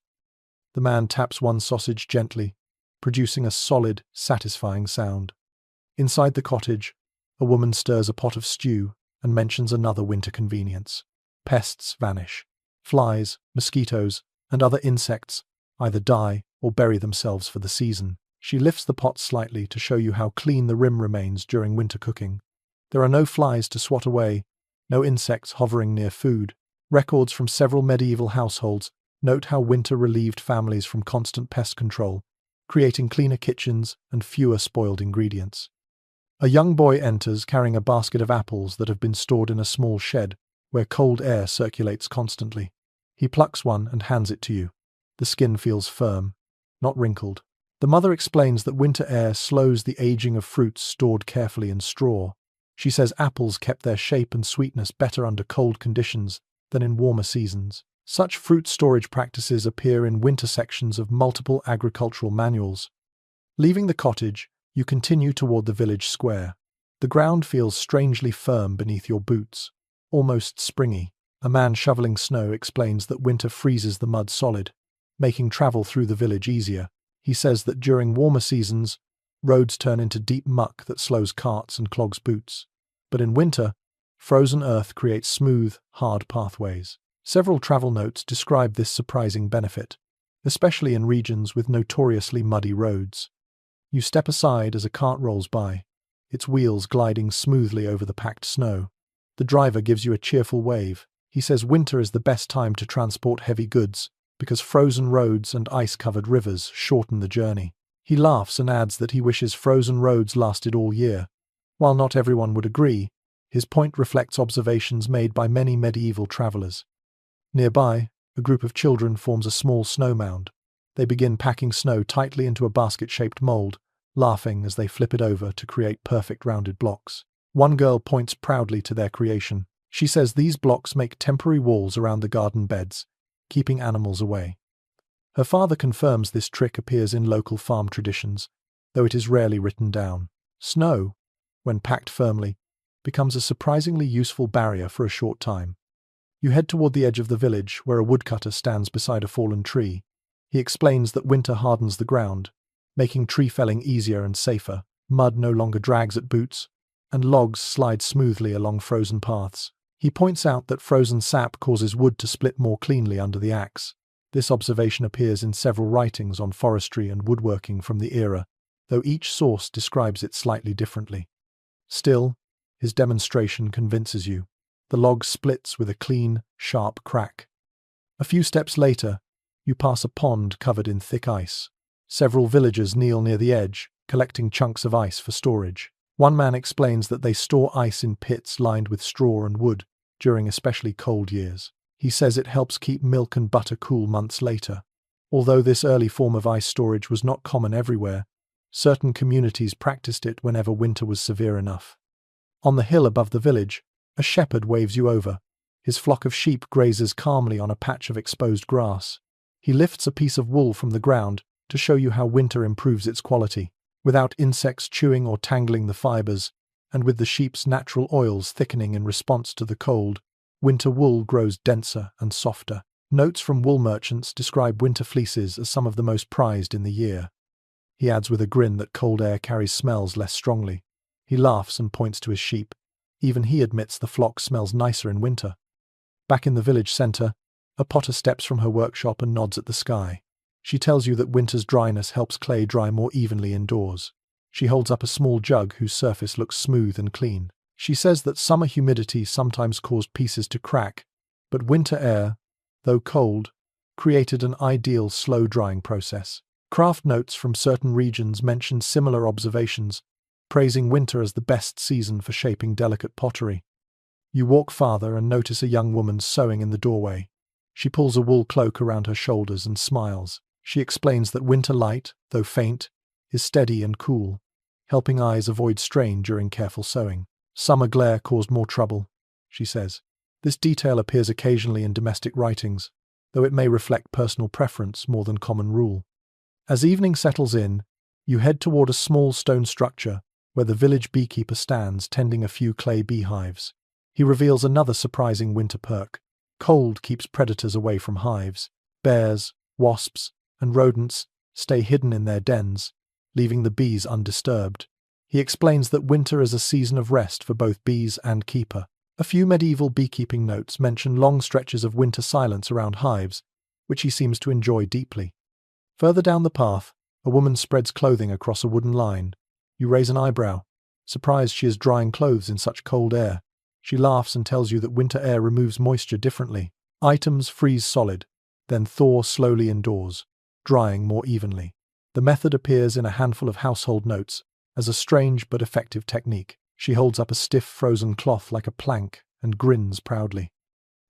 The man taps one sausage gently, producing a solid, satisfying sound. Inside the cottage, a woman stirs a pot of stew and mentions another winter convenience. Pests vanish. Flies, mosquitoes, and other insects either die or bury themselves for the season. She lifts the pot slightly to show you how clean the rim remains during winter cooking. There are no flies to swat away, no insects hovering near food. Records from several medieval households note how winter relieved families from constant pest control, creating cleaner kitchens and fewer spoiled ingredients. A young boy enters carrying a basket of apples that have been stored in a small shed, where cold air circulates constantly. He plucks one and hands it to you. The skin feels firm, not wrinkled. The mother explains that winter air slows the aging of fruits stored carefully in straw. She says apples kept their shape and sweetness better under cold conditions than in warmer seasons. Such fruit storage practices appear in winter sections of multiple agricultural manuals. Leaving the cottage, you continue toward the village square. The ground feels strangely firm beneath your boots, almost springy. A man shoveling snow explains that winter freezes the mud solid, making travel through the village easier. He says that during warmer seasons, roads turn into deep muck that slows carts and clogs boots. But in winter, frozen earth creates smooth, hard pathways. Several travel notes describe this surprising benefit, especially in regions with notoriously muddy roads. You step aside as a cart rolls by, its wheels gliding smoothly over the packed snow. The driver gives you a cheerful wave. He says winter is the best time to transport heavy goods, because frozen roads and ice-covered rivers shorten the journey. He laughs and adds that he wishes frozen roads lasted all year. While not everyone would agree, his point reflects observations made by many medieval travelers. Nearby, a group of children forms a small snow mound. They begin packing snow tightly into a basket-shaped mold, laughing as they flip it over to create perfect rounded blocks. One girl points proudly to their creation. She says these blocks make temporary walls around the garden beds, keeping animals away. Her father confirms this trick appears in local farm traditions, though it is rarely written down. Snow, when packed firmly, becomes a surprisingly useful barrier for a short time. You head toward the edge of the village, where a woodcutter stands beside a fallen tree. He explains that winter hardens the ground, making tree felling easier and safer. Mud no longer drags at boots, and logs slide smoothly along frozen paths. He points out that frozen sap causes wood to split more cleanly under the axe. This observation appears in several writings on forestry and woodworking from the era, though each source describes it slightly differently. Still, his demonstration convinces you. The log splits with a clean, sharp crack. A few steps later, you pass a pond covered in thick ice. Several villagers kneel near the edge, collecting chunks of ice for storage. One man explains that they store ice in pits lined with straw and wood during especially cold years. He says it helps keep milk and butter cool months later. Although this early form of ice storage was not common everywhere, certain communities practiced it whenever winter was severe enough. On the hill above the village, a shepherd waves you over. His flock of sheep grazes calmly on a patch of exposed grass. He lifts a piece of wool from the ground to show you how winter improves its quality. Without insects chewing or tangling the fibers, and with the sheep's natural oils thickening in response to the cold, winter wool grows denser and softer. Notes from wool merchants describe winter fleeces as some of the most prized in the year. He adds with a grin that cold air carries smells less strongly. He laughs and points to his sheep. Even he admits the flock smells nicer in winter. Back in the village centre, a potter steps from her workshop and nods at the sky. She tells you that winter's dryness helps clay dry more evenly indoors. She holds up a small jug whose surface looks smooth and clean. She says that summer humidity sometimes caused pieces to crack, but winter air, though cold, created an ideal slow-drying process. Craft notes from certain regions mention similar observations, praising winter as the best season for shaping delicate pottery. You walk farther and notice a young woman sewing in the doorway. She pulls a wool cloak around her shoulders and smiles. She explains that winter light, though faint, is steady and cool, helping eyes avoid strain during careful sewing. Summer glare caused more trouble, she says. This detail appears occasionally in domestic writings, though it may reflect personal preference more than common rule. As evening settles in, you head toward a small stone structure where the village beekeeper stands tending a few clay beehives. He reveals another surprising winter perk. Cold keeps predators away from hives. Bears, wasps, and rodents stay hidden in their dens, leaving the bees undisturbed. He explains that winter is a season of rest for both bees and keeper. A few medieval beekeeping notes mention long stretches of winter silence around hives, which he seems to enjoy deeply. Further down the path, a woman spreads clothing across a wooden line. You raise an eyebrow, surprised she is drying clothes in such cold air. She laughs and tells you that winter air removes moisture differently. Items freeze solid, then thaw slowly indoors, drying more evenly. The method appears in a handful of household notes as a strange but effective technique. She holds up a stiff frozen cloth like a plank and grins proudly.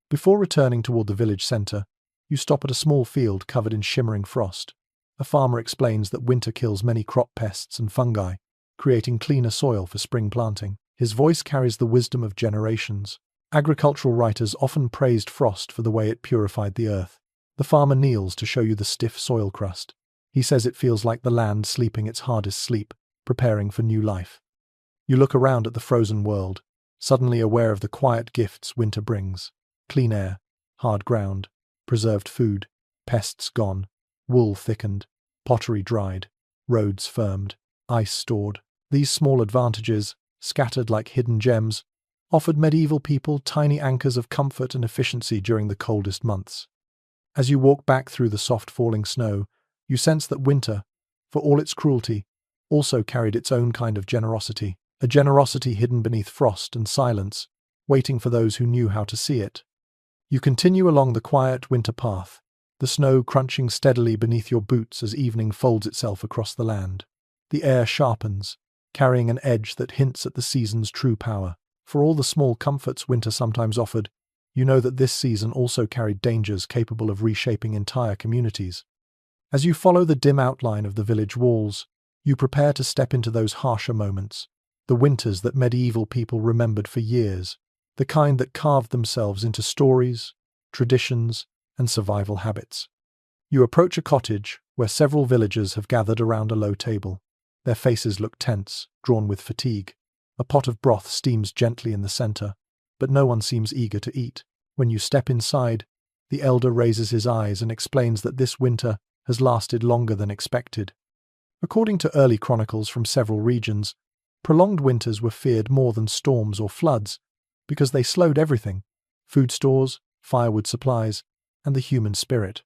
Before returning toward the village center, you stop at a small field covered in shimmering frost. A farmer explains that winter kills many crop pests and fungi, creating cleaner soil for spring planting. His voice carries the wisdom of generations. Agricultural writers often praised frost for the way it purified the earth. The farmer kneels to show you the stiff soil crust. He says it feels like the land sleeping its hardest sleep, preparing for new life. You look around at the frozen world, suddenly aware of the quiet gifts winter brings. Clean air, hard ground, preserved food, pests gone, wool thickened, pottery dried, roads firmed, ice stored. These small advantages, scattered like hidden gems, offered medieval people tiny anchors of comfort and efficiency during the coldest months. As you walk back through the soft falling snow, you sense that winter, for all its cruelty, also carried its own kind of generosity, a generosity hidden beneath frost and silence, waiting for those who knew how to see it. You continue along the quiet winter path, the snow crunching steadily beneath your boots as evening folds itself across the land. The air sharpens, carrying an edge that hints at the season's true power. For all the small comforts winter sometimes offered, you know that this season also carried dangers capable of reshaping entire communities. As you follow the dim outline of the village walls, you prepare to step into those harsher moments, the winters that medieval people remembered for years, the kind that carved themselves into stories, traditions, and survival habits. You approach a cottage where several villagers have gathered around a low table. Their faces look tense, drawn with fatigue. A pot of broth steams gently in the center, but no one seems eager to eat. When you step inside, the elder raises his eyes and explains that this winter has lasted longer than expected. According to early chronicles from several regions, prolonged winters were feared more than storms or floods because they slowed everything: food stores, firewood supplies, and the human spirit.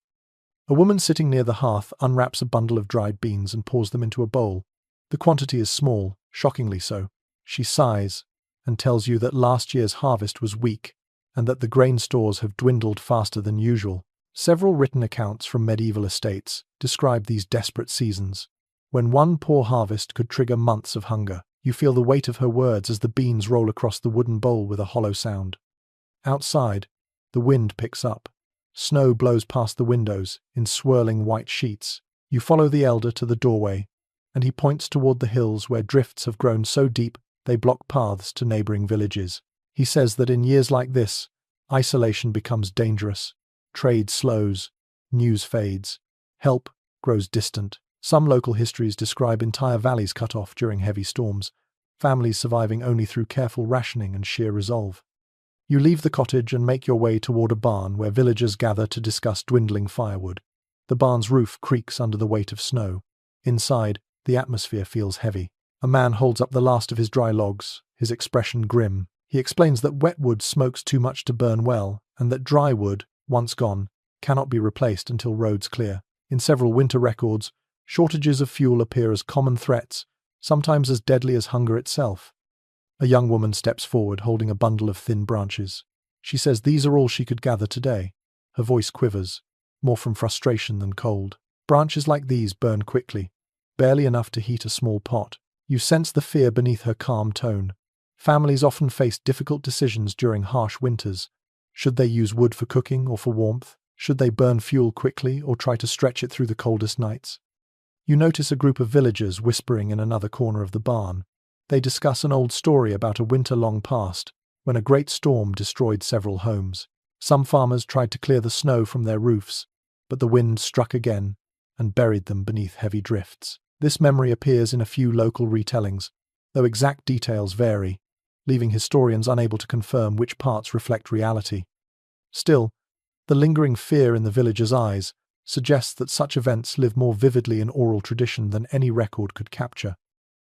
A woman sitting near the hearth unwraps a bundle of dried beans and pours them into a bowl. The quantity is small, shockingly so. She sighs and tells you that last year's harvest was weak and that the grain stores have dwindled faster than usual. Several written accounts from medieval estates describe these desperate seasons, when one poor harvest could trigger months of hunger. You feel the weight of her words as the beans roll across the wooden bowl with a hollow sound. Outside, the wind picks up. Snow blows past the windows in swirling white sheets. You follow the elder to the doorway, and he points toward the hills where drifts have grown so deep they block paths to neighboring villages. He says that in years like this, isolation becomes dangerous. Trade slows, news fades, help grows distant. Some local histories describe entire valleys cut off during heavy storms, families surviving only through careful rationing and sheer resolve. You leave the cottage and make your way toward a barn where villagers gather to discuss dwindling firewood. The barn's roof creaks under the weight of snow. Inside, the atmosphere feels heavy. A man holds up the last of his dry logs, his expression grim. He explains that wet wood smokes too much to burn well, and that dry wood, once gone, cannot be replaced until roads clear. In several winter records, shortages of fuel appear as common threats, sometimes as deadly as hunger itself. A young woman steps forward holding a bundle of thin branches. She says these are all she could gather today. Her voice quivers, more from frustration than cold. Branches like these burn quickly, barely enough to heat a small pot. You sense the fear beneath her calm tone. Families often face difficult decisions during harsh winters. Should they use wood for cooking or for warmth? Should they burn fuel quickly or try to stretch it through the coldest nights? You notice a group of villagers whispering in another corner of the barn. They discuss an old story about a winter long past, when a great storm destroyed several homes. Some farmers tried to clear the snow from their roofs, but the wind struck again and buried them beneath heavy drifts. This memory appears in a few local retellings, though exact details vary, leaving historians unable to confirm which parts reflect reality. Still, the lingering fear in the villagers' eyes suggests that such events live more vividly in oral tradition than any record could capture.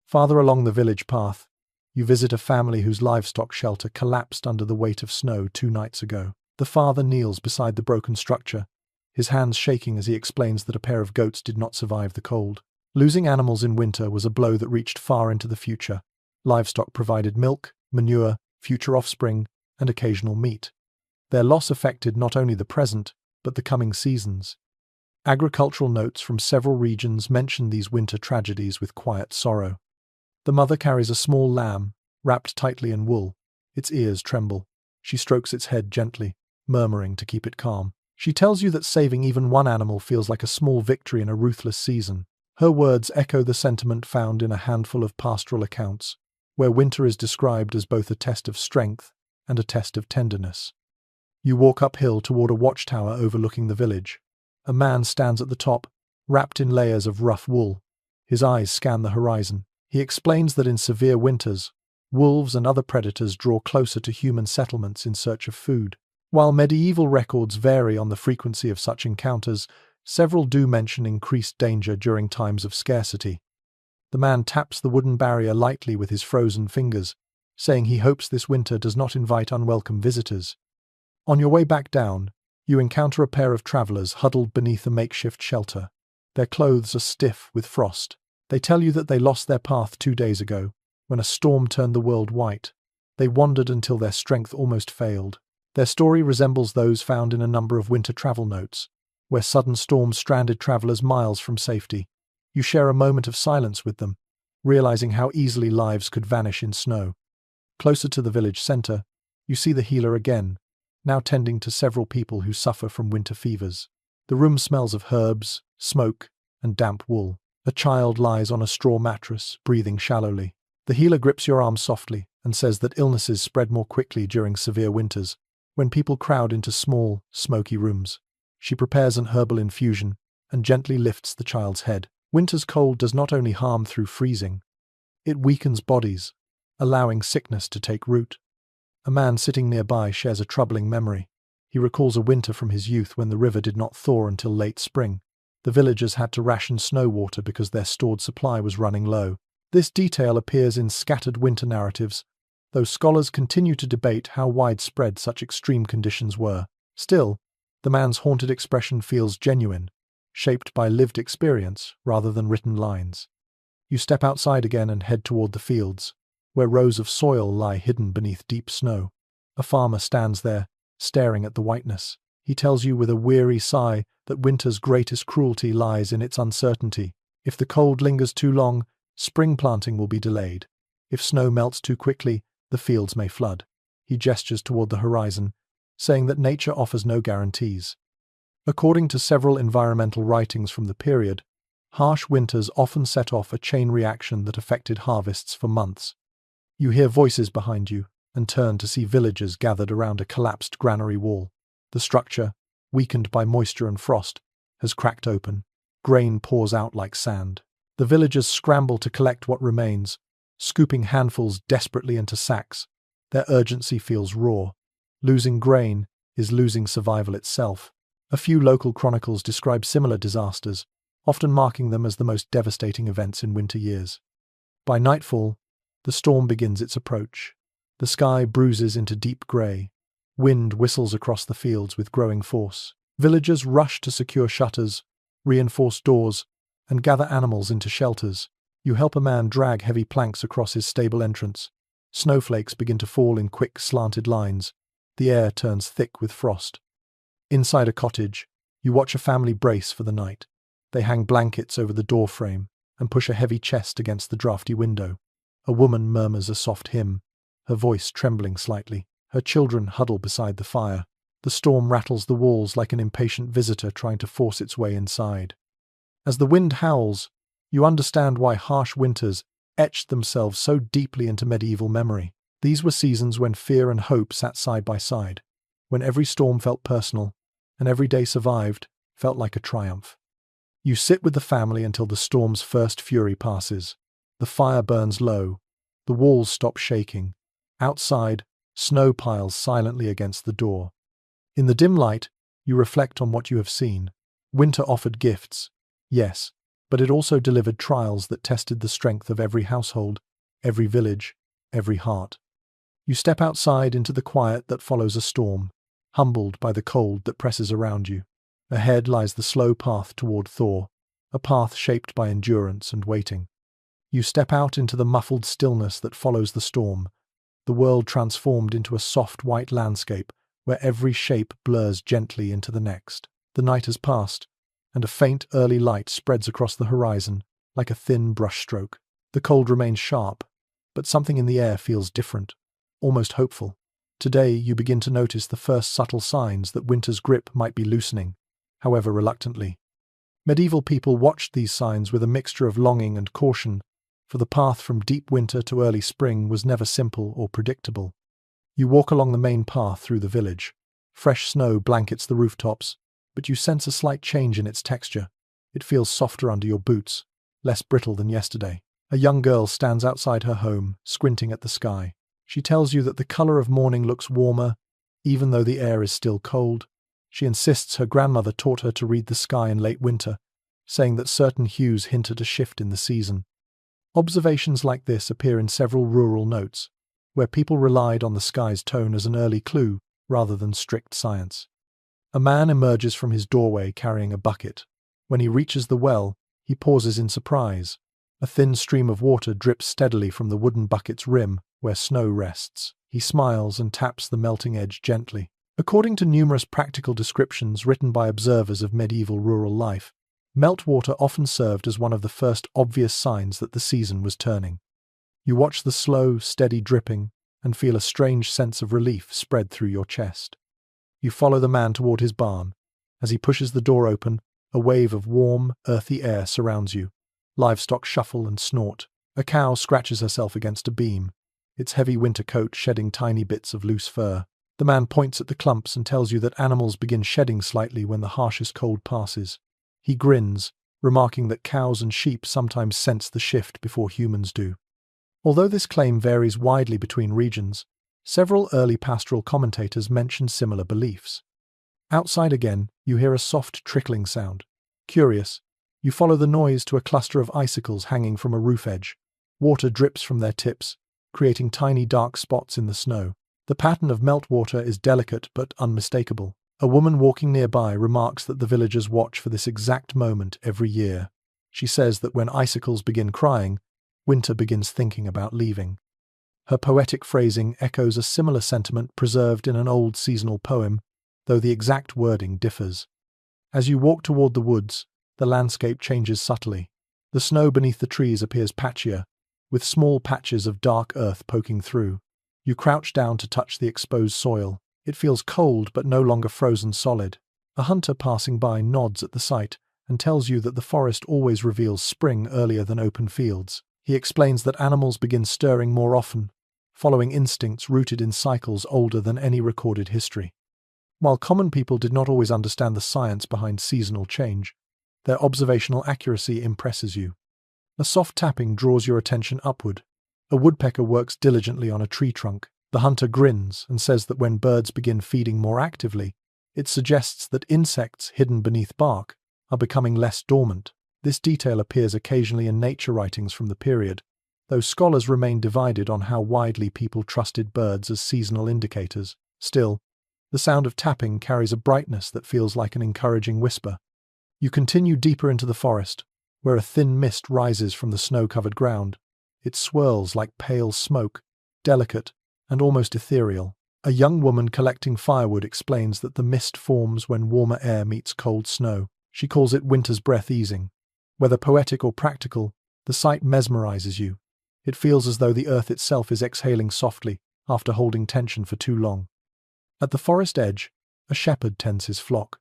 Farther along the village path, you visit a family whose livestock shelter collapsed under the weight of snow 2 nights ago. The father kneels beside the broken structure, his hands shaking as he explains that a pair of goats did not survive the cold. Losing animals in winter was a blow that reached far into the future. Livestock provided milk, manure, future offspring, and occasional meat. Their loss affected not only the present, but the coming seasons. Agricultural notes from several regions mention these winter tragedies with quiet sorrow. The mother carries a small lamb, wrapped tightly in wool. Its ears tremble. She strokes its head gently. murmuring to keep it calm. She tells you that saving even one animal feels like a small victory in a ruthless season. Her words echo the sentiment found in a handful of pastoral accounts, where winter is described as both a test of strength and a test of tenderness. You walk uphill toward a watchtower overlooking the village. A man stands at the top, wrapped in layers of rough wool. His eyes scan the horizon. He explains that in severe winters, wolves and other predators draw closer to human settlements in search of food. While medieval records vary on the frequency of such encounters, several do mention increased danger during times of scarcity. The man taps the wooden barrier lightly with his frozen fingers, saying he hopes this winter does not invite unwelcome visitors. On your way back down, you encounter a pair of travelers huddled beneath a makeshift shelter. Their clothes are stiff with frost. They tell you that they lost their path 2 days ago, when a storm turned the world white. They wandered until their strength almost failed. Their story resembles those found in a number of winter travel notes, where sudden storms stranded travelers miles from safety. You share a moment of silence with them, realizing how easily lives could vanish in snow. Closer to the village center, you see the healer again, now tending to several people who suffer from winter fevers. The room smells of herbs, smoke, and damp wool. A child lies on a straw mattress, breathing shallowly. The healer grips your arm softly and says that illnesses spread more quickly during severe winters, when people crowd into small, smoky rooms. She prepares an herbal infusion and gently lifts the child's head. Winter's cold does not only harm through freezing, it weakens bodies, allowing sickness to take root. A man sitting nearby shares a troubling memory. He recalls a winter from his youth when the river did not thaw until late spring. The villagers had to ration snow water because their stored supply was running low. This detail appears in scattered winter narratives, though scholars continue to debate how widespread such extreme conditions were. Still, the man's haunted expression feels genuine, shaped by lived experience rather than written lines. You step outside again and head toward the fields, where rows of soil lie hidden beneath deep snow. A farmer stands there, staring at the whiteness. He tells you with a weary sigh that winter's greatest cruelty lies in its uncertainty. If the cold lingers too long, spring planting will be delayed. If snow melts too quickly, the fields may flood. He gestures toward the horizon, saying that nature offers no guarantees. According to several environmental writings from the period, harsh winters often set off a chain reaction that affected harvests for months. You hear voices behind you and turn to see villagers gathered around a collapsed granary wall. The structure, weakened by moisture and frost, has cracked open. Grain pours out like sand. The villagers scramble to collect what remains, scooping handfuls desperately into sacks. Their urgency feels raw. Losing grain is losing survival itself. A few local chronicles describe similar disasters, often marking them as the most devastating events in winter years. By nightfall, the storm begins its approach. The sky bruises into deep grey. Wind whistles across the fields with growing force. Villagers rush to secure shutters, reinforce doors, and gather animals into shelters. You help a man drag heavy planks across his stable entrance. Snowflakes begin to fall in quick, slanted lines. The air turns thick with frost. Inside a cottage, you watch a family brace for the night. They hang blankets over the doorframe and push a heavy chest against the drafty window. A woman murmurs a soft hymn, her voice trembling slightly. Her children huddle beside the fire. The storm rattles the walls like an impatient visitor trying to force its way inside. As the wind howls, you understand why harsh winters etched themselves so deeply into medieval memory. These were seasons when fear and hope sat side by side, when every storm felt personal, and every day survived felt like a triumph. You sit with the family until the storm's first fury passes. The fire burns low. The walls stop shaking. Outside, snow piles silently against the door. In the dim light, you reflect on what you have seen. Winter offered gifts, yes, but it also delivered trials that tested the strength of every household, every village, every heart. You step outside into the quiet that follows a storm, humbled by the cold that presses around you. Ahead lies the slow path toward thaw, a path shaped by endurance and waiting. You step out into the muffled stillness that follows the storm, the world transformed into a soft white landscape where every shape blurs gently into the next. The night has passed, and a faint early light spreads across the horizon like a thin brushstroke. The cold remains sharp, but something in the air feels different, almost hopeful. Today, you begin to notice the first subtle signs that winter's grip might be loosening, however reluctantly. Medieval people watched these signs with a mixture of longing and caution, for the path from deep winter to early spring was never simple or predictable. You walk along the main path through the village. Fresh snow blankets the rooftops, but you sense a slight change in its texture. It feels softer under your boots, less brittle than yesterday. A young girl stands outside her home, squinting at the sky. She tells you that the color of morning looks warmer, even though the air is still cold. She insists her grandmother taught her to read the sky in late winter, saying that certain hues hint at a shift in the season. Observations like this appear in several rural notes, where people relied on the sky's tone as an early clue rather than strict science. A man emerges from his doorway carrying a bucket. When he reaches the well, he pauses in surprise. A thin stream of water drips steadily from the wooden bucket's rim, where snow rests. He smiles and taps the melting edge gently. According to numerous practical descriptions written by observers of medieval rural life, meltwater often served as one of the first obvious signs that the season was turning. You watch the slow, steady dripping and feel a strange sense of relief spread through your chest. You follow the man toward his barn. As he pushes the door open, a wave of warm, earthy air surrounds you. Livestock shuffle and snort. A cow scratches herself against a beam, its heavy winter coat shedding tiny bits of loose fur. The man points at the clumps and tells you that animals begin shedding slightly when the harshest cold passes. He grins, remarking that cows and sheep sometimes sense the shift before humans do. Although this claim varies widely between regions, several early pastoral commentators mention similar beliefs. Outside again, you hear a soft trickling sound. Curious, you follow the noise to a cluster of icicles hanging from a roof edge. Water drips from their tips, creating tiny dark spots in the snow. The pattern of meltwater is delicate but unmistakable. A woman walking nearby remarks that the villagers watch for this exact moment every year. She says that when icicles begin crying, winter begins thinking about leaving. Her poetic phrasing echoes a similar sentiment preserved in an old seasonal poem, though the exact wording differs. As you walk toward the woods, the landscape changes subtly. The snow beneath the trees appears patchier, with small patches of dark earth poking through. You crouch down to touch the exposed soil. It feels cold but no longer frozen solid. A hunter passing by nods at the sight and tells you that the forest always reveals spring earlier than open fields. He explains that animals begin stirring more often, following instincts rooted in cycles older than any recorded history. While common people did not always understand the science behind seasonal change, their observational accuracy impresses you. A soft tapping draws your attention upward. A woodpecker works diligently on a tree trunk. The hunter grins and says that when birds begin feeding more actively, it suggests that insects hidden beneath bark are becoming less dormant. This detail appears occasionally in nature writings from the period, though scholars remain divided on how widely people trusted birds as seasonal indicators. Still, the sound of tapping carries a brightness that feels like an encouraging whisper. You continue deeper into the forest, where a thin mist rises from the snow-covered ground. It swirls like pale smoke, delicate and almost ethereal. A young woman collecting firewood explains that the mist forms when warmer air meets cold snow. She calls it winter's breath easing. Whether poetic or practical, the sight mesmerizes you. It feels as though the earth itself is exhaling softly after holding tension for too long. At the forest edge, a shepherd tends his flock.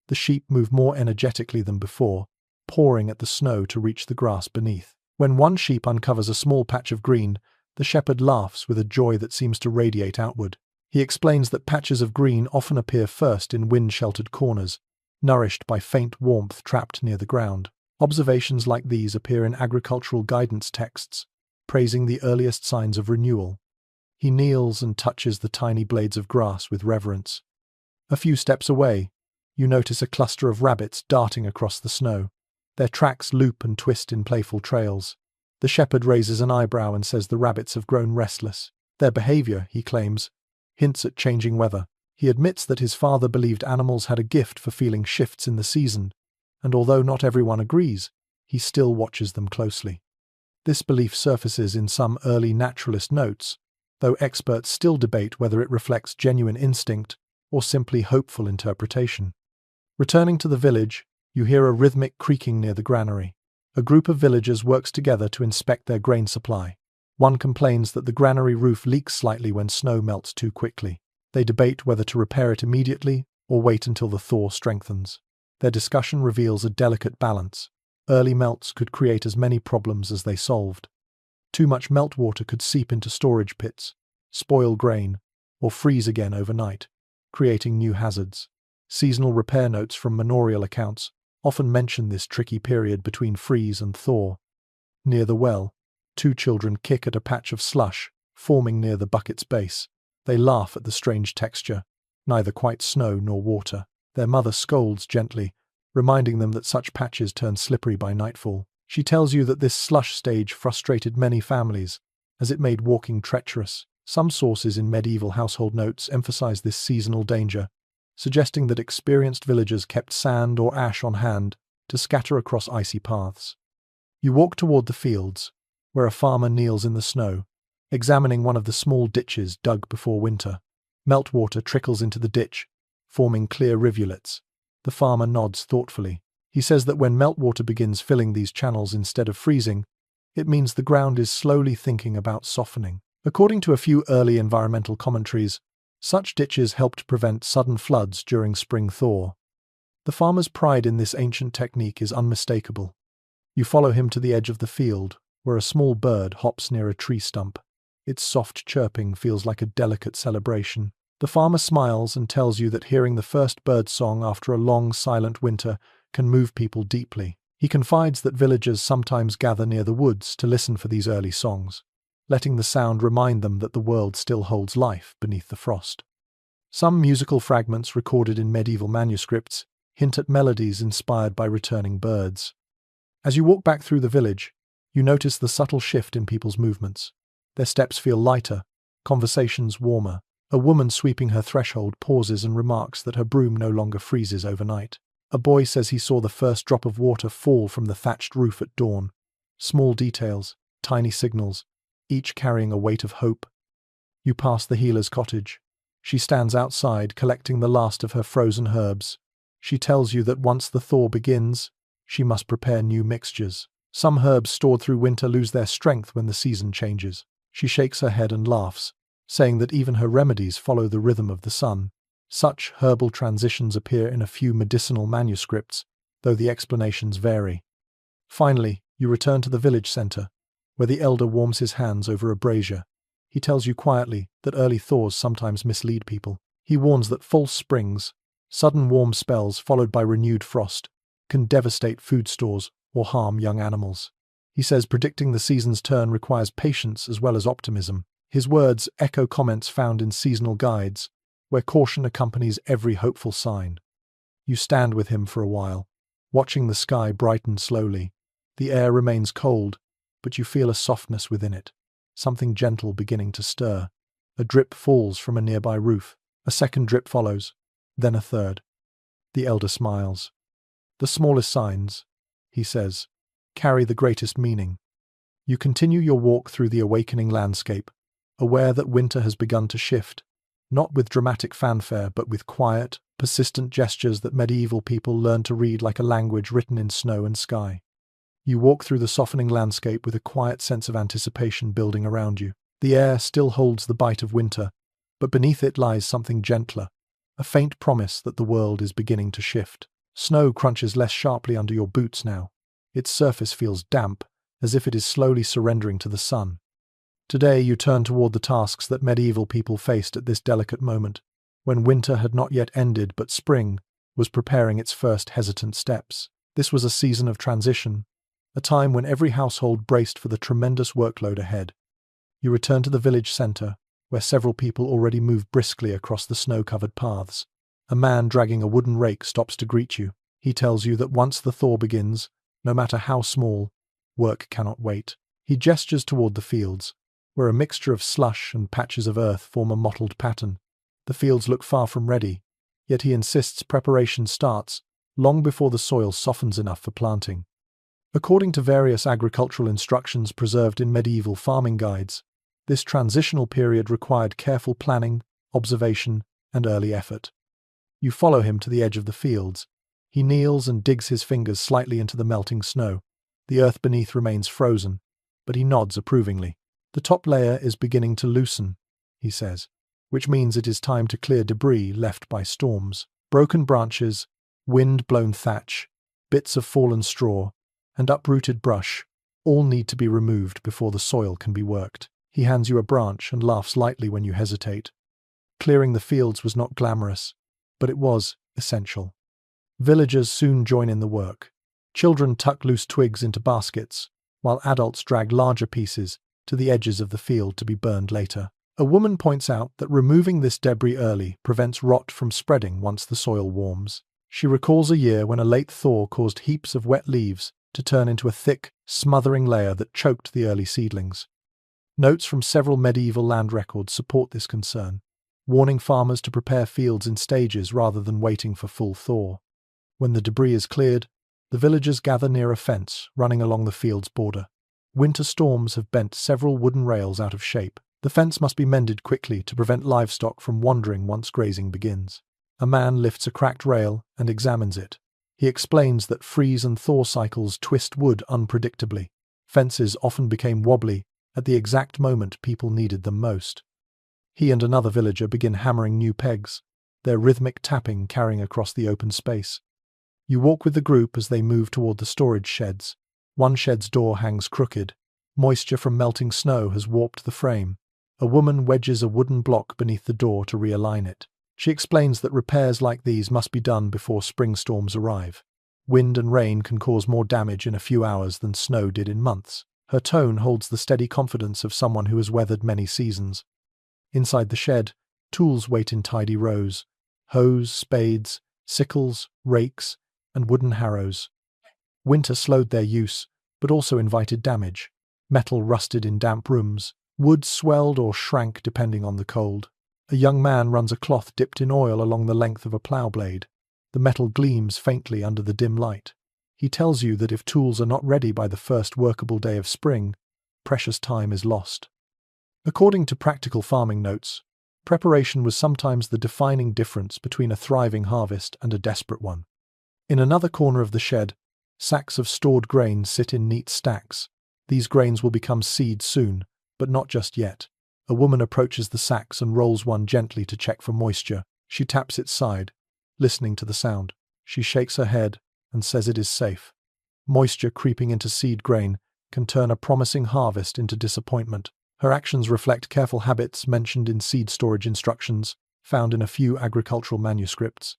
The sheep move more energetically than before, pawing at the snow to reach the grass beneath. When one sheep uncovers a small patch of green, the shepherd laughs with a joy that seems to radiate outward. He explains that patches of green often appear first in wind-sheltered corners, nourished by faint warmth trapped near the ground. Observations like these appear in agricultural guidance texts, praising the earliest signs of renewal. He kneels and touches the tiny blades of grass with reverence. A few steps away, you notice a cluster of rabbits darting across the snow. Their tracks loop and twist in playful trails. The shepherd raises an eyebrow and says the rabbits have grown restless. Their behavior, he claims, hints at changing weather. He admits that his father believed animals had a gift for feeling shifts in the season, and although not everyone agrees, he still watches them closely. This belief surfaces in some early naturalist notes, though experts still debate whether it reflects genuine instinct or simply hopeful interpretation. Returning to the village, you hear a rhythmic creaking near the granary. A group of villagers works together to inspect their grain supply. One complains that the granary roof leaks slightly when snow melts too quickly. They debate whether to repair it immediately or wait until the thaw strengthens. Their discussion reveals a delicate balance. Early melts could create as many problems as they solved. Too much meltwater could seep into storage pits, spoil grain, or freeze again overnight, creating new hazards. Seasonal repair notes from manorial accounts often mention this tricky period between freeze and thaw. Near the well, two children kick at a patch of slush forming near the bucket's base. They laugh at the strange texture, neither quite snow nor water. Their mother scolds gently, reminding them that such patches turn slippery by nightfall. She tells you that this slush stage frustrated many families, as it made walking treacherous. Some sources in medieval household notes emphasize this seasonal danger, suggesting that experienced villagers kept sand or ash on hand to scatter across icy paths. You walk toward the fields, where a farmer kneels in the snow, examining one of the small ditches dug before winter. Meltwater trickles into the ditch, forming clear rivulets. The farmer nods thoughtfully. He says that when meltwater begins filling these channels instead of freezing, it means the ground is slowly thinking about softening. According to a few early environmental commentaries, such ditches helped prevent sudden floods during spring thaw. The farmer's pride in this ancient technique is unmistakable. You follow him to the edge of the field, where a small bird hops near a tree stump. Its soft chirping feels like a delicate celebration. The farmer smiles and tells you that hearing the first bird song after a long, silent winter can move people deeply. He confides that villagers sometimes gather near the woods to listen for these early songs, letting the sound remind them that the world still holds life beneath the frost. Some musical fragments recorded in medieval manuscripts hint at melodies inspired by returning birds. As you walk back through the village, you notice the subtle shift in people's movements. Their steps feel lighter, conversations warmer. A woman sweeping her threshold pauses and remarks that her broom no longer freezes overnight. A boy says he saw the first drop of water fall from the thatched roof at dawn. Small details, tiny signals, each carrying a weight of hope. You pass the healer's cottage. She stands outside, collecting the last of her frozen herbs. She tells you that once the thaw begins, she must prepare new mixtures. Some herbs stored through winter lose their strength when the season changes. She shakes her head and laughs, saying that even her remedies follow the rhythm of the sun. Such herbal transitions appear in a few medicinal manuscripts, though the explanations vary. Finally, you return to the village center, where the elder warms his hands over a brazier. He tells you quietly that early thaws sometimes mislead people. He warns that false springs, sudden warm spells followed by renewed frost, can devastate food stores or harm young animals. He says predicting the season's turn requires patience as well as optimism. His words echo comments found in seasonal guides, where caution accompanies every hopeful sign. You stand with him for a while, watching the sky brighten slowly. The air remains cold, but you feel a softness within it, something gentle beginning to stir. A drip falls from a nearby roof. A second drip follows, then a third. The elder smiles. The smallest signs, he says, carry the greatest meaning. You continue your walk through the awakening landscape, aware that winter has begun to shift, not with dramatic fanfare but with quiet, persistent gestures that medieval people learned to read like a language written in snow and sky. You walk through the softening landscape with a quiet sense of anticipation building around you. The air still holds the bite of winter, but beneath it lies something gentler, a faint promise that the world is beginning to shift. Snow crunches less sharply under your boots now. Its surface feels damp, as if it is slowly surrendering to the sun. Today you turn toward the tasks that medieval people faced at this delicate moment, when winter had not yet ended but spring was preparing its first hesitant steps. This was a season of transition, a time when every household braced for the tremendous workload ahead. You return to the village center, where several people already move briskly across the snow-covered paths. A man dragging a wooden rake stops to greet you. He tells you that once the thaw begins, no matter how small, work cannot wait. He gestures toward the fields, where a mixture of slush and patches of earth form a mottled pattern. The fields look far from ready, yet he insists preparation starts long before the soil softens enough for planting. According to various agricultural instructions preserved in medieval farming guides, this transitional period required careful planning, observation, and early effort. You follow him to the edge of the fields. He kneels and digs his fingers slightly into the melting snow. The earth beneath remains frozen, but he nods approvingly. The top layer is beginning to loosen, he says, which means it is time to clear debris left by storms. Broken branches, wind-blown thatch, bits of fallen straw, and uprooted brush all need to be removed before the soil can be worked. He hands you a branch and laughs lightly when you hesitate. Clearing the fields was not glamorous, but it was essential. Villagers soon join in the work. Children tuck loose twigs into baskets, while adults drag larger pieces to the edges of the field to be burned later. A woman points out that removing this debris early prevents rot from spreading once the soil warms. She recalls a year when a late thaw caused heaps of wet leaves to turn into a thick, smothering layer that choked the early seedlings. Notes from several medieval land records support this concern, warning farmers to prepare fields in stages rather than waiting for full thaw. When the debris is cleared, the villagers gather near a fence running along the field's border. Winter storms have bent several wooden rails out of shape. The fence must be mended quickly to prevent livestock from wandering once grazing begins. A man lifts a cracked rail and examines it. He explains that freeze and thaw cycles twist wood unpredictably. Fences often became wobbly at the exact moment people needed them most. He and another villager begin hammering new pegs, their rhythmic tapping carrying across the open space. You walk with the group as they move toward the storage sheds. One shed's door hangs crooked. Moisture from melting snow has warped the frame. A woman wedges a wooden block beneath the door to realign it. She explains that repairs like these must be done before spring storms arrive. Wind and rain can cause more damage in a few hours than snow did in months. Her tone holds the steady confidence of someone who has weathered many seasons. Inside the shed, tools wait in tidy rows. Hoes, spades, sickles, rakes, and wooden harrows. Winter slowed their use, but also invited damage. Metal rusted in damp rooms. Wood swelled or shrank depending on the cold. A young man runs a cloth dipped in oil along the length of a plough blade. The metal gleams faintly under the dim light. He tells you that if tools are not ready by the first workable day of spring, precious time is lost. According to practical farming notes, preparation was sometimes the defining difference between a thriving harvest and a desperate one. In another corner of the shed, sacks of stored grain sit in neat stacks. These grains will become seed soon, but not just yet. A woman approaches the sacks and rolls one gently to check for moisture. She taps its side, listening to the sound. She shakes her head and says it is safe. Moisture creeping into seed grain can turn a promising harvest into disappointment. Her actions reflect careful habits mentioned in seed storage instructions found in a few agricultural manuscripts.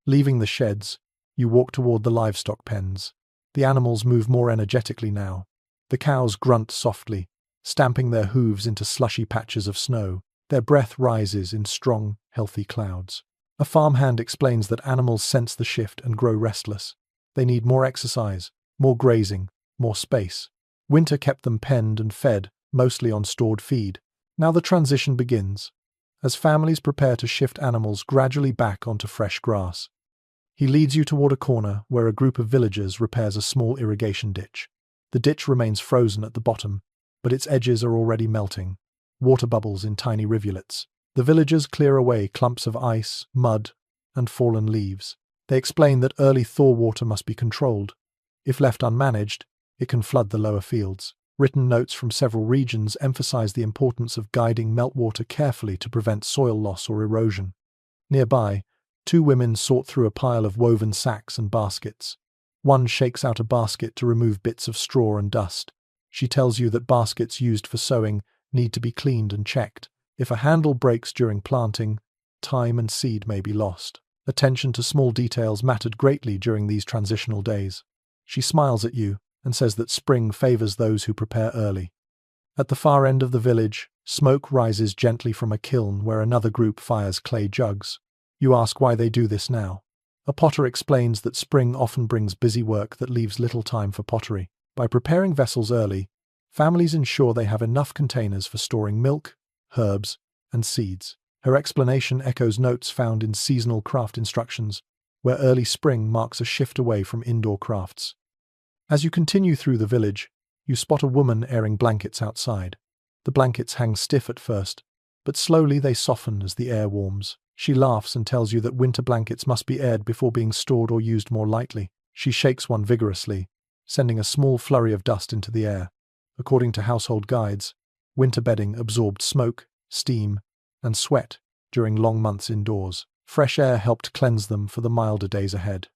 Leaving the sheds, you walk toward the livestock pens. The animals move more energetically now. The cows grunt softly, stamping their hooves into slushy patches of snow. Their breath rises in strong, healthy clouds. A farmhand explains that animals sense the shift and grow restless. They need more exercise, more grazing, more space. Winter kept them penned and fed, mostly on stored feed. Now the transition begins, as families prepare to shift animals gradually back onto fresh grass. He leads you toward a corner where a group of villagers repairs a small irrigation ditch. The ditch remains frozen at the bottom, but its edges are already melting, water bubbles in tiny rivulets. The villagers clear away clumps of ice, mud, and fallen leaves. They explain that early thaw water must be controlled. If left unmanaged, it can flood the lower fields. Written notes from several regions emphasize the importance of guiding meltwater carefully to prevent soil loss or erosion. Nearby, two women sort through a pile of woven sacks and baskets. One shakes out a basket to remove bits of straw and dust. She tells you that baskets used for sowing need to be cleaned and checked. If a handle breaks during planting, time and seed may be lost. Attention to small details mattered greatly during these transitional days. She smiles at you and says that spring favors those who prepare early. At the far end of the village, smoke rises gently from a kiln where another group fires clay jugs. You ask why they do this now. A potter explains that spring often brings busy work that leaves little time for pottery. By preparing vessels early, families ensure they have enough containers for storing milk, herbs, and seeds. Her explanation echoes notes found in seasonal craft instructions, where early spring marks a shift away from indoor crafts. As you continue through the village, you spot a woman airing blankets outside. The blankets hang stiff at first, but slowly they soften as the air warms. She laughs and tells you that winter blankets must be aired before being stored or used more lightly. She shakes one vigorously, sending a small flurry of dust into the air. According to household guides, Winter bedding absorbed smoke, steam, and sweat during long months indoors. Fresh air helped cleanse them for the milder days ahead.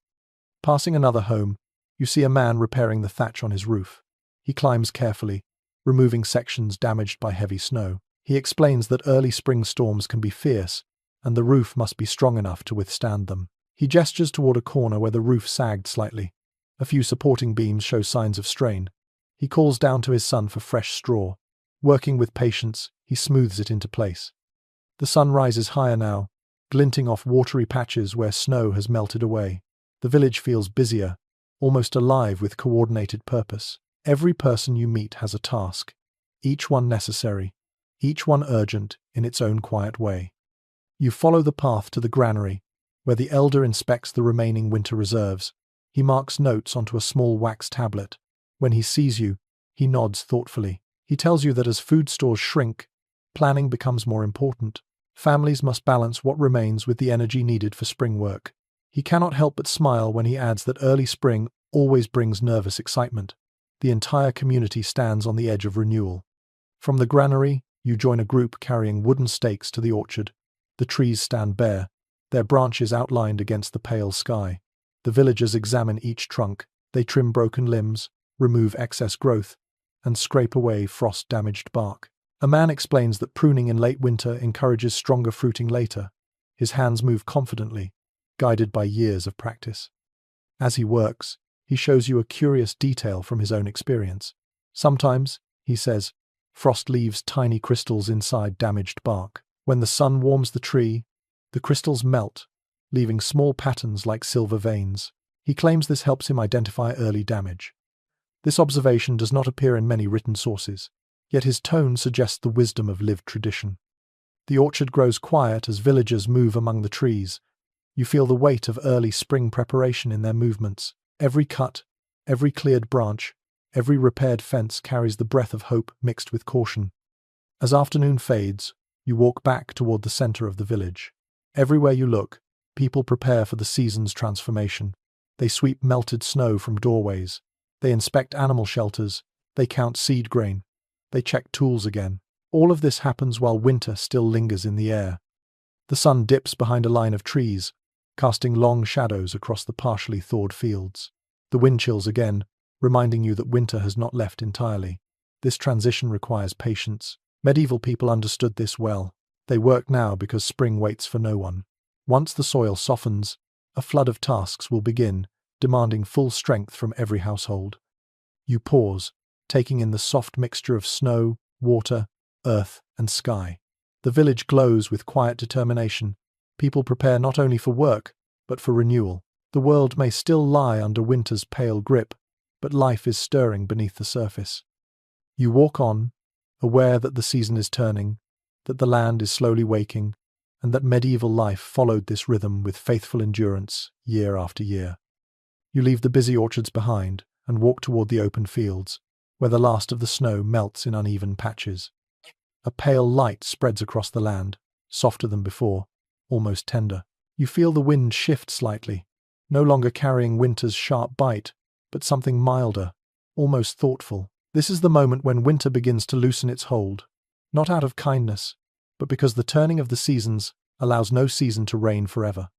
Passing another home, you see a man repairing the thatch on his roof. He climbs carefully, removing sections damaged by heavy snow. He explains that early spring storms can be fierce, and the roof must be strong enough to withstand them. He gestures toward a corner where the roof sagged slightly. A few supporting beams show signs of strain. He calls down to his son for fresh straw. Working with patience, he smooths it into place. The sun rises higher now, glinting off watery patches where snow has melted away. The village feels busier, almost alive with coordinated purpose. Every person you meet has a task, each one necessary, each one urgent in its own quiet way. You follow the path to the granary, where the elder inspects the remaining winter reserves. He marks notes onto a small wax tablet. When he sees you, he nods thoughtfully. He tells you that as food stores shrink, planning becomes more important. Families must balance what remains with the energy needed for spring work. He cannot help but smile when he adds that early spring always brings nervous excitement. The entire community stands on the edge of renewal. From the granary, you join a group carrying wooden stakes to the orchard. The trees stand bare, their branches outlined against the pale sky. The villagers examine each trunk. They trim broken limbs, remove excess growth, and scrape away frost-damaged bark. A man explains that pruning in late winter encourages stronger fruiting later. His hands move confidently, guided by years of practice. As he works, he shows you a curious detail from his own experience. Sometimes, he says, frost leaves tiny crystals inside damaged bark. When the sun warms the tree, the crystals melt, leaving small patterns like silver veins. He claims this helps him identify early damage. This observation does not appear in many written sources, yet his tone suggests the wisdom of lived tradition. The orchard grows quiet as villagers move among the trees. You feel the weight of early spring preparation in their movements. Every cut, every cleared branch, every repaired fence carries the breath of hope mixed with caution. As afternoon fades, you walk back toward the center of the village. Everywhere you look, people prepare for the season's transformation. They sweep melted snow from doorways. They inspect animal shelters. They count seed grain. They check tools again. All of this happens while winter still lingers in the air. The sun dips behind a line of trees, casting long shadows across the partially thawed fields. The wind chills again, reminding you that winter has not left entirely. This transition requires patience. Medieval people understood this well. They work now because spring waits for no one. Once the soil softens, a flood of tasks will begin, demanding full strength from every household. You pause, taking in the soft mixture of snow, water, earth, and sky. The village glows with quiet determination. People prepare not only for work, but for renewal. The world may still lie under winter's pale grip, but life is stirring beneath the surface. You walk on, aware that the season is turning, that the land is slowly waking, and that medieval life followed this rhythm with faithful endurance year after year. You leave the busy orchards behind and walk toward the open fields, where the last of the snow melts in uneven patches. A pale light spreads across the land, softer than before, almost tender. You feel the wind shift slightly, no longer carrying winter's sharp bite, but something milder, almost thoughtful. This is the moment when winter begins to loosen its hold, not out of kindness, but because the turning of the seasons allows no season to reign forever.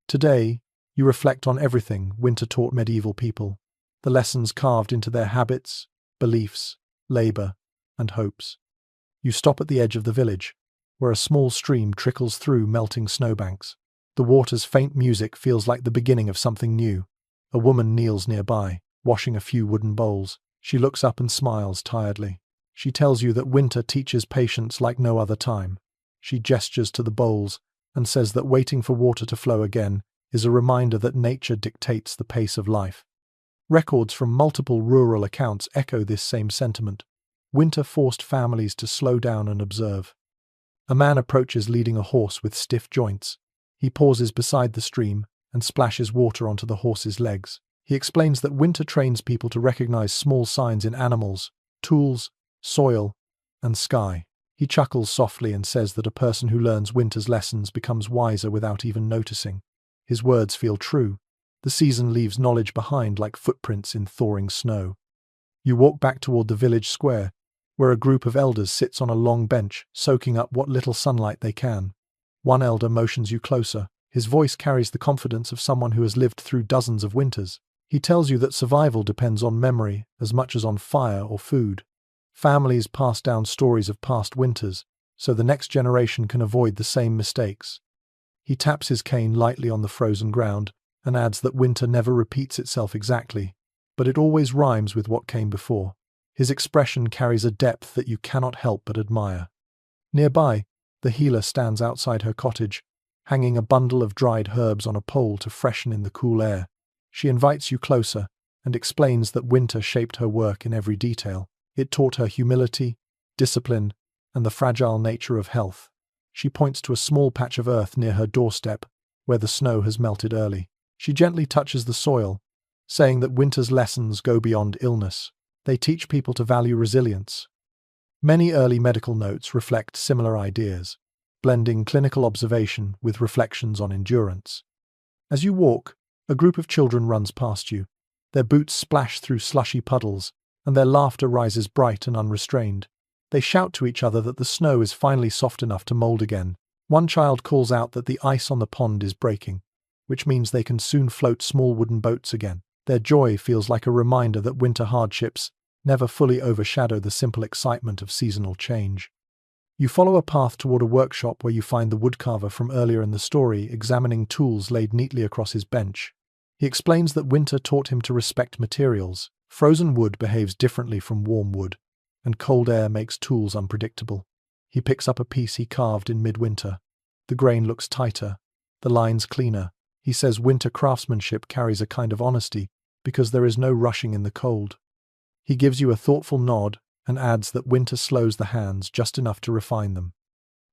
Today, you reflect on everything winter taught medieval people, the lessons carved into their habits, beliefs, labor, and hopes. You stop at the edge of the village, where a small stream trickles through melting snowbanks. The water's faint music feels like the beginning of something new. A woman kneels nearby, washing a few wooden bowls. She looks up and smiles tiredly. She tells you that winter teaches patience like no other time. She gestures to the bowls and says that waiting for water to flow again is a reminder that nature dictates the pace of life. Records from multiple rural accounts echo this same sentiment. Winter forced families to slow down and observe. A man approaches leading a horse with stiff joints. He pauses beside the stream and splashes water onto the horse's legs. He explains that winter trains people to recognize small signs in animals, tools, soil, and sky. He chuckles softly and says that a person who learns winter's lessons becomes wiser without even noticing. His words feel true. The season leaves knowledge behind like footprints in thawing snow. You walk back toward the village square, where a group of elders sits on a long bench, soaking up what little sunlight they can. One elder motions you closer. His voice carries the confidence of someone who has lived through dozens of winters. He tells you that survival depends on memory as much as on fire or food. Families pass down stories of past winters, so the next generation can avoid the same mistakes. He taps his cane lightly on the frozen ground and adds that winter never repeats itself exactly, but it always rhymes with what came before. His expression carries a depth that you cannot help but admire. Nearby, the healer stands outside her cottage, hanging a bundle of dried herbs on a pole to freshen in the cool air. She invites you closer and explains that winter shaped her work in every detail. It taught her humility, discipline, and the fragile nature of health. She points to a small patch of earth near her doorstep, where the snow has melted early. She gently touches the soil, saying that winter's lessons go beyond illness. They teach people to value resilience. Many early medical notes reflect similar ideas, blending clinical observation with reflections on endurance. As you walk, a group of children runs past you. Their boots splash through slushy puddles, and their laughter rises bright and unrestrained. They shout to each other that the snow is finally soft enough to mold again. One child calls out that the ice on the pond is breaking, which means they can soon float small wooden boats again. Their joy feels like a reminder that winter hardships never fully overshadow the simple excitement of seasonal change. You follow a path toward a workshop where you find the woodcarver from earlier in the story examining tools laid neatly across his bench. He explains that winter taught him to respect materials. Frozen wood behaves differently from warm wood, and cold air makes tools unpredictable. He picks up a piece he carved in midwinter. The grain looks tighter, the lines cleaner. He says winter craftsmanship carries a kind of honesty because there is no rushing in the cold. He gives you a thoughtful nod and adds that winter slows the hands just enough to refine them.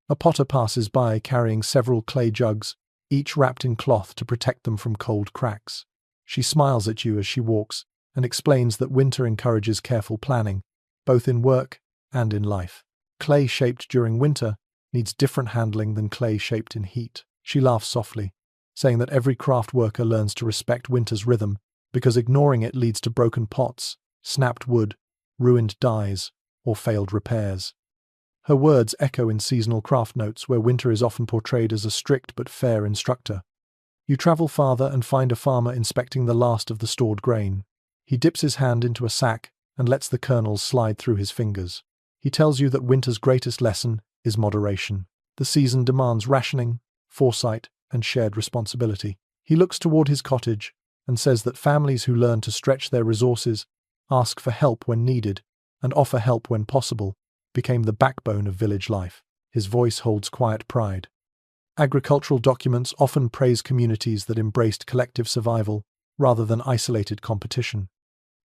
A potter passes by carrying several clay jugs, each wrapped in cloth to protect them from cold cracks. She smiles at you as she walks and explains that winter encourages careful planning, both in work and in life. Clay shaped during winter needs different handling than clay shaped in heat. She laughs softly, saying that every craft worker learns to respect winter's rhythm because ignoring it leads to broken pots, snapped wood, ruined dyes, or failed repairs. Her words echo in seasonal craft notes where winter is often portrayed as a strict but fair instructor. You travel farther and find a farmer inspecting the last of the stored grain. He dips his hand into a sack and lets the kernels slide through his fingers. He tells you that winter's greatest lesson is moderation. The season demands rationing, foresight, and shared responsibility. He looks toward his cottage and says that families who learn to stretch their resources, ask for help when needed, and offer help when possible, became the backbone of village life. His voice holds quiet pride. Agricultural documents often praise communities that embraced collective survival rather than isolated competition.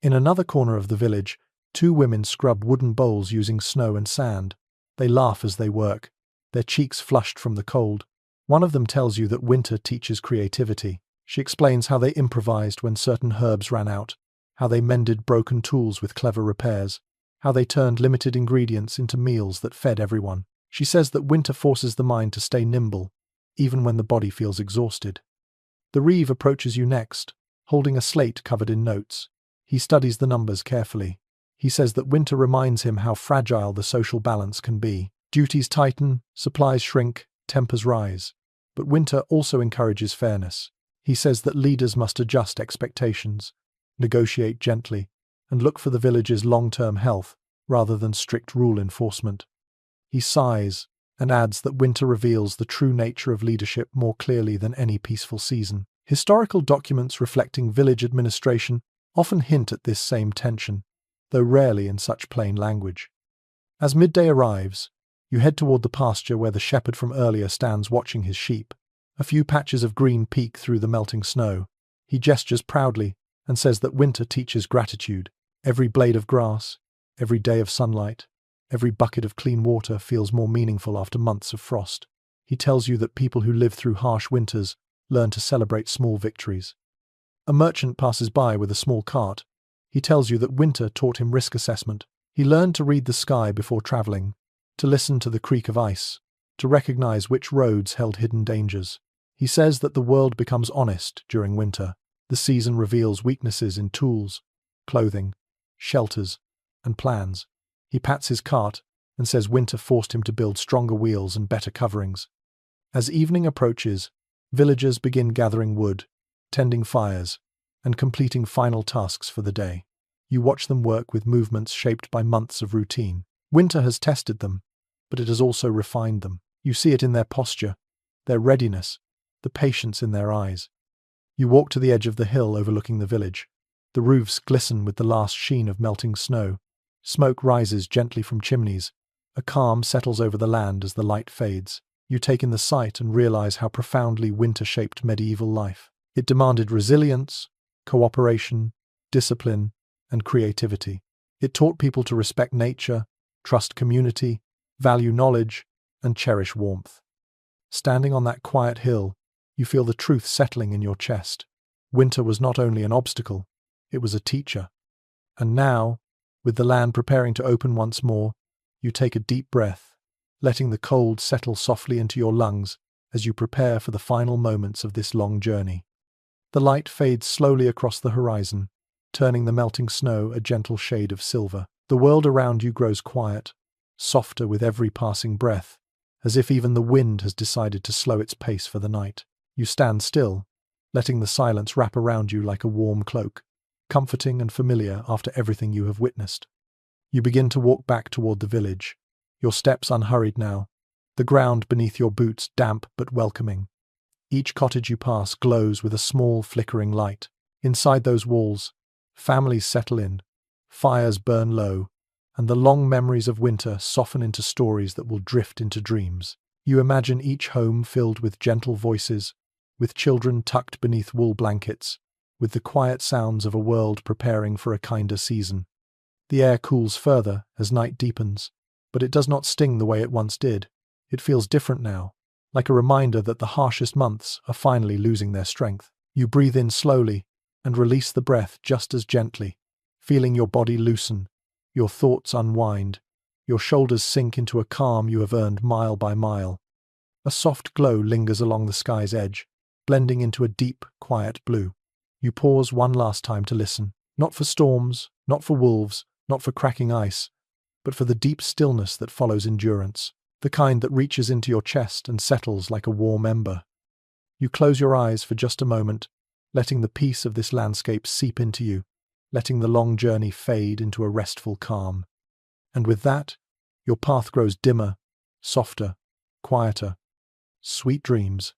In another corner of the village, two women scrub wooden bowls using snow and sand. They laugh as they work, their cheeks flushed from the cold. One of them tells you that winter teaches creativity. She explains how they improvised when certain herbs ran out, how they mended broken tools with clever repairs, how they turned limited ingredients into meals that fed everyone. She says that winter forces the mind to stay nimble, even when the body feels exhausted. The Reeve approaches you next, holding a slate covered in notes. He studies the numbers carefully. He says that winter reminds him how fragile the social balance can be. Duties tighten, supplies shrink, tempers rise. But winter also encourages fairness. He says that leaders must adjust expectations, negotiate gently, and look for the village's long-term health rather than strict rule enforcement. He sighs and adds that winter reveals the true nature of leadership more clearly than any peaceful season. Historical documents reflecting village administration often hint at this same tension, though rarely in such plain language. As midday arrives, you head toward the pasture where the shepherd from earlier stands watching his sheep. A few patches of green peek through the melting snow. He gestures proudly and says that winter teaches gratitude. Every blade of grass, every day of sunlight, every bucket of clean water feels more meaningful after months of frost. He tells you that people who live through harsh winters learn to celebrate small victories. A merchant passes by with a small cart. He tells you that winter taught him risk assessment. He learned to read the sky before traveling, to listen to the creak of ice, to recognize which roads held hidden dangers. He says that the world becomes honest during winter. The season reveals weaknesses in tools, clothing, shelters, and plans. He pats his cart and says winter forced him to build stronger wheels and better coverings. As evening approaches, villagers begin gathering wood, tending fires, and completing final tasks for the day. You watch them work with movements shaped by months of routine. Winter has tested them, but it has also refined them. You see it in their posture, their readiness, the patience in their eyes. You walk to the edge of the hill overlooking the village. The roofs glisten with the last sheen of melting snow. Smoke rises gently from chimneys. A calm settles over the land as the light fades. You take in the sight and realize how profoundly winter shaped medieval life. It demanded resilience, cooperation, discipline, and creativity. It taught people to respect nature, trust community, value knowledge, and cherish warmth. Standing on that quiet hill, you feel the truth settling in your chest. Winter was not only an obstacle, it was a teacher. And now, with the land preparing to open once more, you take a deep breath, letting the cold settle softly into your lungs as you prepare for the final moments of this long journey. The light fades slowly across the horizon, turning the melting snow a gentle shade of silver. The world around you grows quiet, softer with every passing breath, as if even the wind has decided to slow its pace for the night. You stand still, letting the silence wrap around you like a warm cloak, comforting and familiar after everything you have witnessed. You begin to walk back toward the village, your steps unhurried now, the ground beneath your boots damp but welcoming. Each cottage you pass glows with a small flickering light. Inside those walls, families settle in, fires burn low, and the long memories of winter soften into stories that will drift into dreams. You imagine each home filled with gentle voices, with children tucked beneath wool blankets, with the quiet sounds of a world preparing for a kinder season. The air cools further as night deepens, but it does not sting the way it once did. It feels different now, like a reminder that the harshest months are finally losing their strength. You breathe in slowly and release the breath just as gently, feeling your body loosen, your thoughts unwind, your shoulders sink into a calm you have earned mile by mile. A soft glow lingers along the sky's edge, blending into a deep, quiet blue. You pause one last time to listen, not for storms, not for wolves, not for cracking ice, but for the deep stillness that follows endurance, the kind that reaches into your chest and settles like a warm ember. You close your eyes for just a moment, letting the peace of this landscape seep into you, letting the long journey fade into a restful calm. And with that, your path grows dimmer, softer, quieter. Sweet dreams.